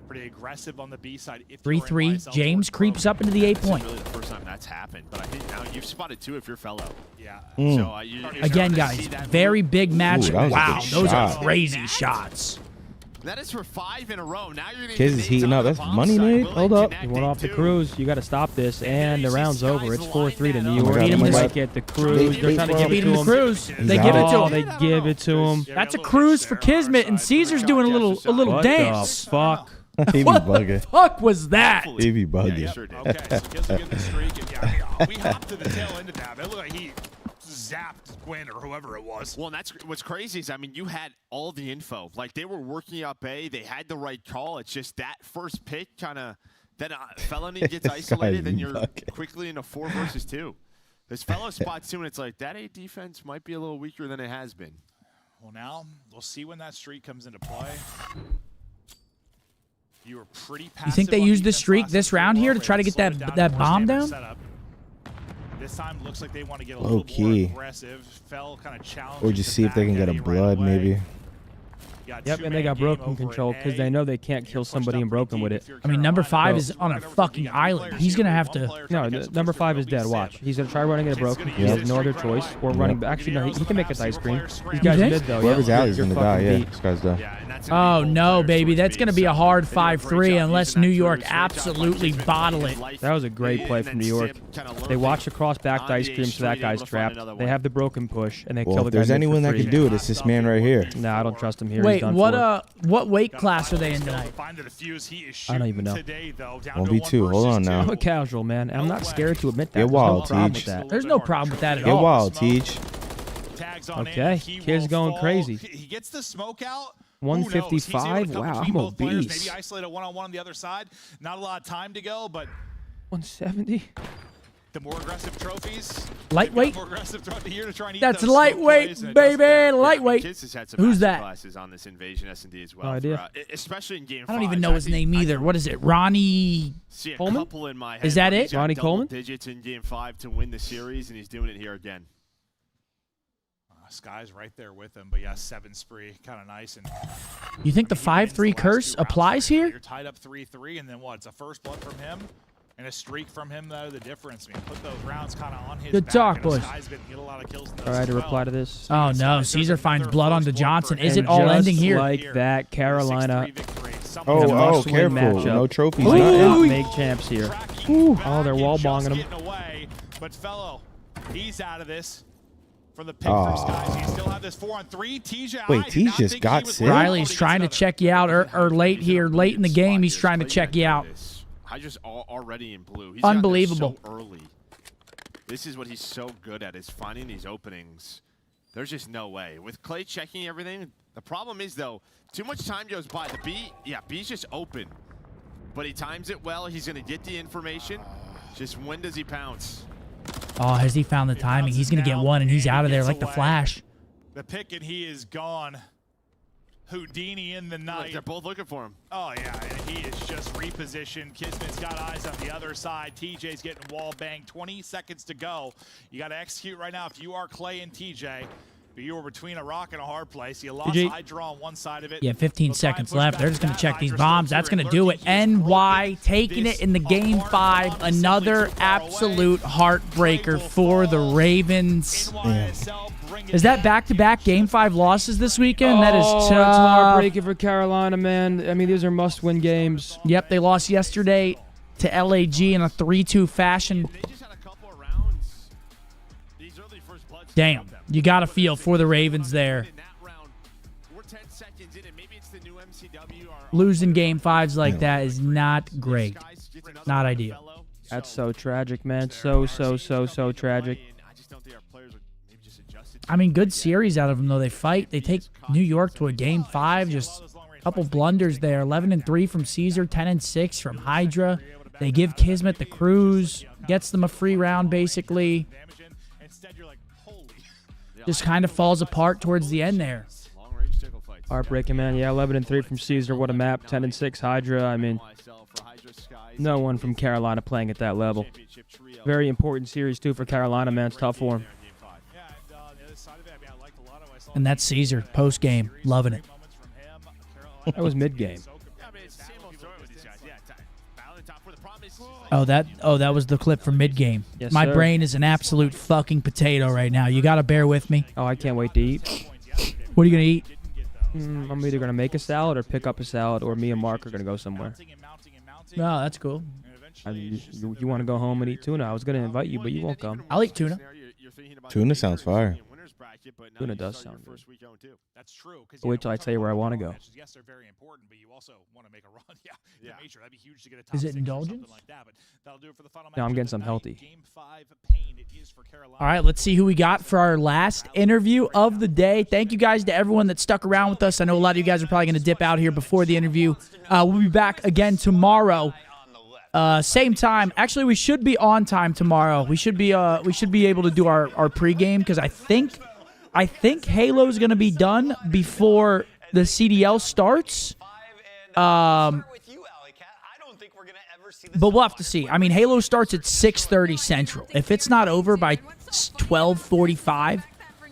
Pretty aggressive on the B side. 3-3. James creeps up into the 8 point. Really the first time that's happened, but I think now you've spotted 2 if you're Fellow. Yeah. So, Again, guys, very big match. Ooh, wow, those shot. are crazy shots. That is for 5 in a row. Now you're going Kids is heating up. That's money, Nate. Hold up. You went off the cruise. You got to stop this, and the round's over. It's 4-3 to New Oh my York. God, They oh my might God. get the cruise. They're trying to give it Beat to him the him. cruise. They give it to him. They give it to him. That's a cruise for Kismet, and Caesar's doing a little What dance. the fuck? He be What the bugging. fuck was that? He be bugging. Okay, so Kills will get the streak, and yeah, we hopped to the tail end of that. It looked like he zapped Quinn or whoever it was. Well, and that's what's crazy is, I mean, you had all the info. Like, they were working up A. They had the right call. It's just that first pick kind of, then Felony gets isolated, then you're quickly in a 4 versus 2. This Fellow spots 2, and it's like, that A defense might be a little weaker than it has been. Well, now we'll see when that streak comes into play. You were pretty passive. You think they used the streak this round here to try to get that bomb down? This time looks like they want to get a Low little key. more aggressive. Fell kind of challenging. Or just see if they can get a blood, maybe. Yep, and they got broken control because they know they can't kill somebody in broken with it. I mean, number 5 is on a fucking island. He's going to have to... No, number 5 is dead. Watch. He's going to try running it broken. He has no other choice. Or running... Actually, no, he can make it ice cream. These guys are mid, though. Whoever's Yeah, out is you're going to die, fucking yeah. beat. This guy's done. Oh, no, baby. That's going to be a hard 5-3 unless New York absolutely bottle it. That was a great play from New York. They watch across back to ice cream, so that guy's trapped. They have the broken push, and they kill Well, the if guy there's mid anyone for that free. can do it, it's this man right here. Nah, I don't trust him here. He's Wait, done what weight class are they in tonight? I don't even know. 1v2. Hold on now. I'm a casual, man. I'm not scared to admit that. Get There's wild, no problem Teach. with that. There's no problem with that at Get all. wild, Teach. Okay, kid's going crazy. He gets the smoke out. 155? Wow, I'm obese. Maybe isolate a one-on-one on the other side. Not a lot of time to go, but 170? the more aggressive trophies. Lightweight? More aggressive throughout the year to try and eat That's those smoke lightweight, plays, and it does baby. Lightweight. Kids has had some Who's massive that? classes on this invasion S&D as well. No idea. throughout, especially in game 5. I don't even know his name either. What is it? Ronnie See a Coleman? couple in my head. Is that where it? he's got Ronnie double Coleman? digits in game 5 to win the series, and he's doing it here again. Sky's right there with him, but yeah, 7 spree, kind of nice. And You think the 5-3 curse applies here? You're tied up 3-3, and then what? It's a first blood from him and a streak from him, though. The difference. I mean, put those rounds kind of on his Good back. talk, I know boys. Sky's been getting a lot of kills in those All right, as to well. reply to this. Oh, no. Caesar finds blood onto Johnson. Is And it all just ending here? like that, Carolina. Oh, careful. Matchup. No trophies. Might Nothing. not make champs here. Oh, they're wall bonging him. Away, but Fellow, he's out of this. From the pick from Skies, you still have this 4-on-3. TJ, Wait, Teach just got sick? Riley's trying to check you out or late here, late in the game. He's trying to check you out. I just already in blue. He's Unbelievable. Got this so early. This is what he's so good at, is finding these openings. There's just no way. With Clay checking everything, the problem is, though, too much time goes by. The B's just open. But he times it well. He's going to get the information. Just when does he pounce? Oh, has he found the timing? He's going to get one, and he's out of there like the Flash. The pick, and he is gone. Houdini in the night. They're both looking for him. Oh, yeah, and he is just repositioned. Kismet's got eyes on the other side. TJ's getting wall banged. 20 seconds to go. You got to execute right now if you are Clay and TJ. But you were between a rock and a hard place. You lost Hydra on one side of it. Yeah, 15 seconds left. They're just going to check these bombs. That's going to do it. NY taking it in the game 5. Another absolute heartbreaker for the Ravens. Is that back-to-back game 5 losses this weekend? That is tough. It's heartbreaking for Carolina, man. I mean, these are must-win games. Yep, they lost yesterday to LAG in a 3-2 fashion. Damn, you got to feel for the Ravens there. Losing game 5s like that is not great. Not ideal. That's so tragic, man. So tragic. I mean, good series out of them, though. They fight. They take New York to a game 5. Just a couple blunders there. 11-3 from Caesar, 10-6 from Hydra. They give Kismet the cruise. Gets them a free round, basically. Just kind of falls apart towards the end there. Heartbreaking, man. Yeah, 11-3 from Caesar. What a map. 10-6 Hydra. I mean, no one from Carolina playing at that level. Very important series, too, for Carolina, man. It's tough for him. And that's Caesar, post-game. Loving it. That was mid-game. Oh, that was the clip from mid-game. Yes, My sir. brain is an absolute fucking potato right now. You got to bear with me. Oh, I can't wait to eat. What are you going to eat? I'm either going to make a salad or pick up a salad, or me and Mark are going to go somewhere. Oh, that's cool. You want to go home and eat tuna? I was going to invite you, but you won't come. I'll eat tuna. Tuna sounds fire. Tuna does sound good. That's true. But wait till I tell you where I want to go. Yes, they're very important, but you also want to make a run. Yeah. Make sure that'd be huge to get a top Is it 6 or indulgence? something like that, but that'll do it for the final No, I'm match getting of the some night. healthy. Game 5 pain. It is for Carolina. All right, let's see who we got for our last interview of the day. Thank you guys to everyone that stuck around with us. I know a lot of you guys are probably going to dip out here before the interview. We'll be back again tomorrow. Same time. Actually, we should be on time tomorrow. We should be able to do our pregame because I think Halo's going to be done before the CDL starts. But we'll have to see. I mean, Halo starts at 6:30 Central. If it's not over by 12:45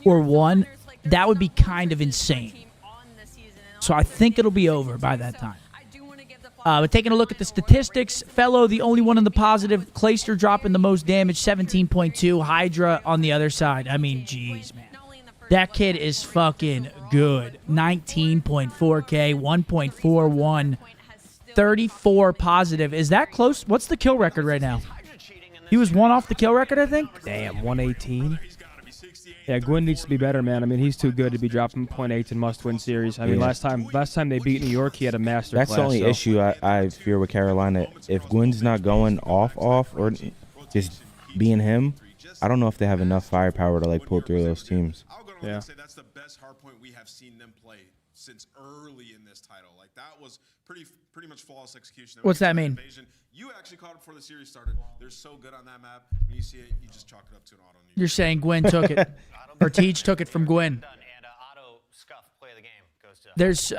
or 1, that would be kind of insane. So I think it'll be over by that time. But taking a look at the statistics, Fellow, the only one in the positive. Clayster dropping the most damage, 17.2. Hydra on the other side. I mean, jeez, man. That kid is fucking good. 19.4K, 1.41, 34 positive. Is that close? What's the kill record right now? He was 1 off the kill record, I think? Damn, 118. Yeah, Gwyn needs to be better, man. I mean, he's too good to be dropping 0.8 in must-win series. I mean, last time they beat New York, he had a master That's class. the only issue I fear with Carolina. If Gwyn's not going off, or just being him, I don't know if they have enough firepower to like pull through those teams. I would say that's the best hardpoint we have seen them play since early in this title. Like that was pretty much flawless execution. What's that mean? You actually caught it before the series started. They're so good on that map. When you see it, you just chalk it up to an auto. You're saying Gwyn took it, or Teach took it from Gwyn.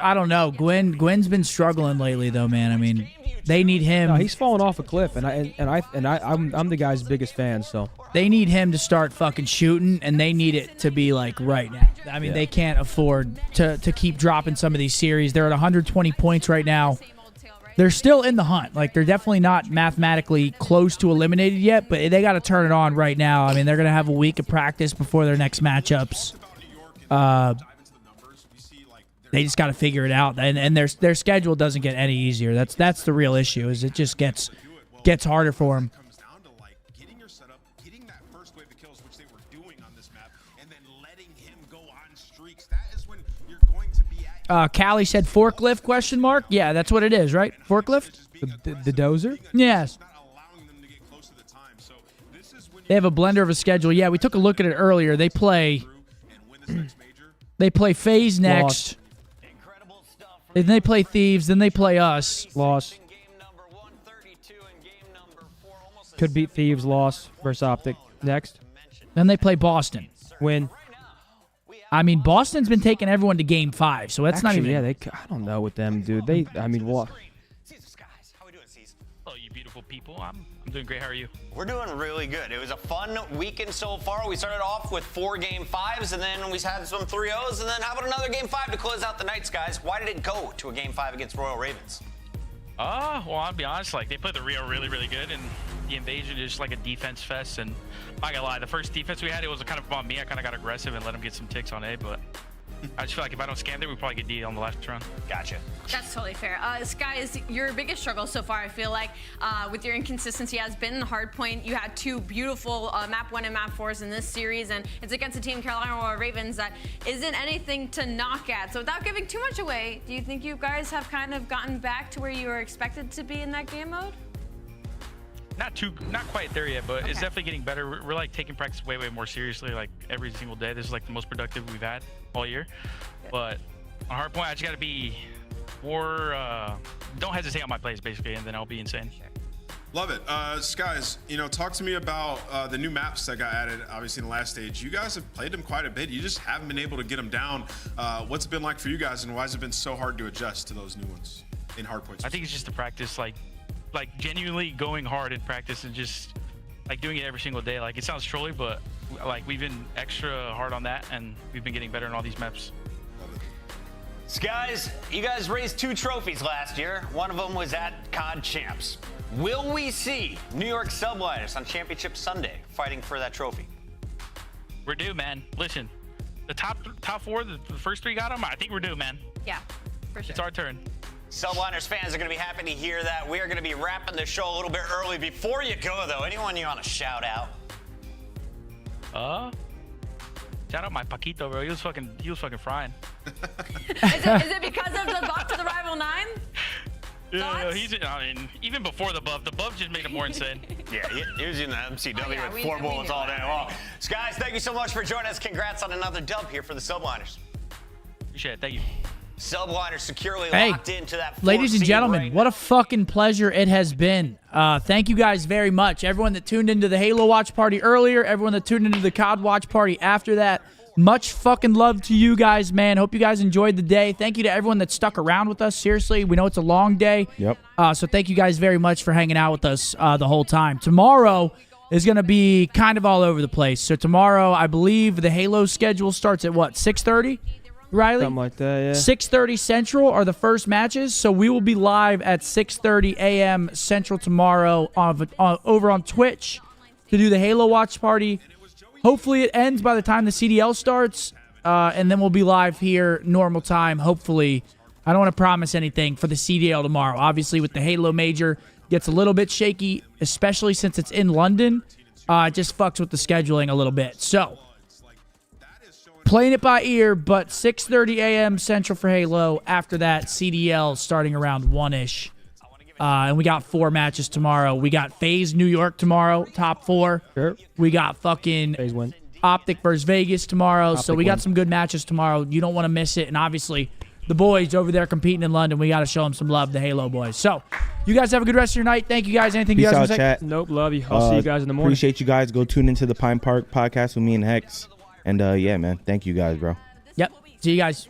I don't know. Gwyn's been struggling lately, though, man. I mean, they need him. No, he's fallen off a cliff, and I'm the guy's biggest fan. So they need him to start fucking shooting, and they need it to be like right now. I mean, they can't afford to keep dropping some of these series. They're at 120 points right now. They're still in the hunt. Like, they're definitely not mathematically close to eliminated yet, but they got to turn it on right now. I mean, they're going to have a week of practice before their next matchups. They just got to figure it out, and their schedule doesn't get any easier. That's the real issue. Is it just gets harder for them. Callie said forklift question mark. Yeah, that's what it is, right? Forklift? The dozer? Yes. They have a blender of a schedule. Yeah, we took a look at it earlier. They play FaZe next. Then they play Thieves. Then they play us. Loss. Could beat Thieves. Loss versus OpTic. Next. Then they play Boston. Win. I mean, Boston's been taking everyone to Game 5, so that's not even. Yeah, I don't know with them, dude. I mean, what? Hello, you beautiful people. I'm doing great. How are you? We're doing really good. It was a fun weekend so far. We started off with 4 Game 5s, and then we had some 3-0s, and then how about another Game 5 to close out the nights, guys? Why did it go to a Game 5 against Royal Ravens? Well, I'll be honest. Like, they played the Rio really, really good, and the Invasion is just like a defense fest. And I'm not gonna lie, the first defense we had, it was kind of on me. I kind of got aggressive and let them get some ticks on A, but I just feel like if I don't scam there, we probably get D on the last run. Gotcha. That's totally fair. Skies, your biggest struggle so far, I feel like, with your inconsistency has been hard point. You had 2 beautiful map 1 and map 4s in this series, and it's against a team, Carolina Royal Ravens, that isn't anything to knock at. So without giving too much away, do you think you guys have kind of gotten back to where you were expected to be in that game mode? Not quite there yet, but it's definitely getting better. We're like taking practice way more seriously, like every single day. This is like the most productive we've had all year. But on hard point, I just got to be more. Don't hesitate on my plays, basically, and then I'll be insane. Love it. Skies, talk to me about the new maps that got added, obviously, in the last stage. You guys have played them quite a bit. You just haven't been able to get them down. What's it been like for you guys, and why has it been so hard to adjust to those new ones in hard points? I think it's just the practice, like genuinely going hard in practice and just like doing it every single day. Like, it sounds trolly, but like we've been extra hard on that, and we've been getting better in all these maps. Guys, you guys raised 2 trophies last year. One of them was at COD Champs. Will we see New York Subliners on Championship Sunday fighting for that trophy? We're due, man. Listen, the top 4, the first 3 got them. I think we're due, man. Yeah, for sure. It's our turn. Subliners fans are going to be happy to hear that. We are going to be wrapping the show a little bit early. Before you go, though, anyone you want to shout out? Shout out my Paquito, bro. He was fucking frying. Is it because of the buff to the Rival 9? Yeah, I mean, even before the buff just made him more insane. Yeah, he was in the MCW with 4 bullets all day long. Guys, thank you so much for joining us. Congrats on another dub here for the Subliners. Appreciate it. Thank you. Subliners securely locked into that. Ladies and gentlemen, what a fucking pleasure it has been. Thank you guys very much. Everyone that tuned into the Halo watch party earlier, everyone that tuned into the COD watch party after that, much fucking love to you guys, man. Hope you guys enjoyed the day. Thank you to everyone that stuck around with us. Seriously, we know it's a long day. Yep. So thank you guys very much for hanging out with us the whole time. Tomorrow is going to be kind of all over the place. So tomorrow, I believe the Halo schedule starts at what, 6:30? Riley? Something like that, yeah. 6:30 Central are the first matches, so we will be live at 6:30 a.m. Central tomorrow over on Twitch to do the Halo watch party. Hopefully it ends by the time the CDL starts, and then we'll be live here normal time, hopefully. I don't want to promise anything for the CDL tomorrow. Obviously, with the Halo Major, gets a little bit shaky, especially since it's in London. It just fucks with the scheduling a little bit. So, playing it by ear, but 6:30 a.m. Central for Halo. After that, CDL starting around 1-ish. And we got 4 matches tomorrow. We got FaZe New York tomorrow, top 4. Sure. We got fucking FaZe win. OpTic versus Vegas tomorrow. OpTic so we got win. some good matches tomorrow. You don't want to miss it. And obviously, the boys over there competing in London, we got to show them some love, the Halo boys. So, you guys have a good rest of your night. Thank you guys. Anything Peace you guys out, want to say? chat. Nope, love you. I'll see you guys in the morning. Appreciate you guys. Go tune into the Pine Park podcast with me and Hex. And yeah, man, thank you guys, bro. Yep. See you guys.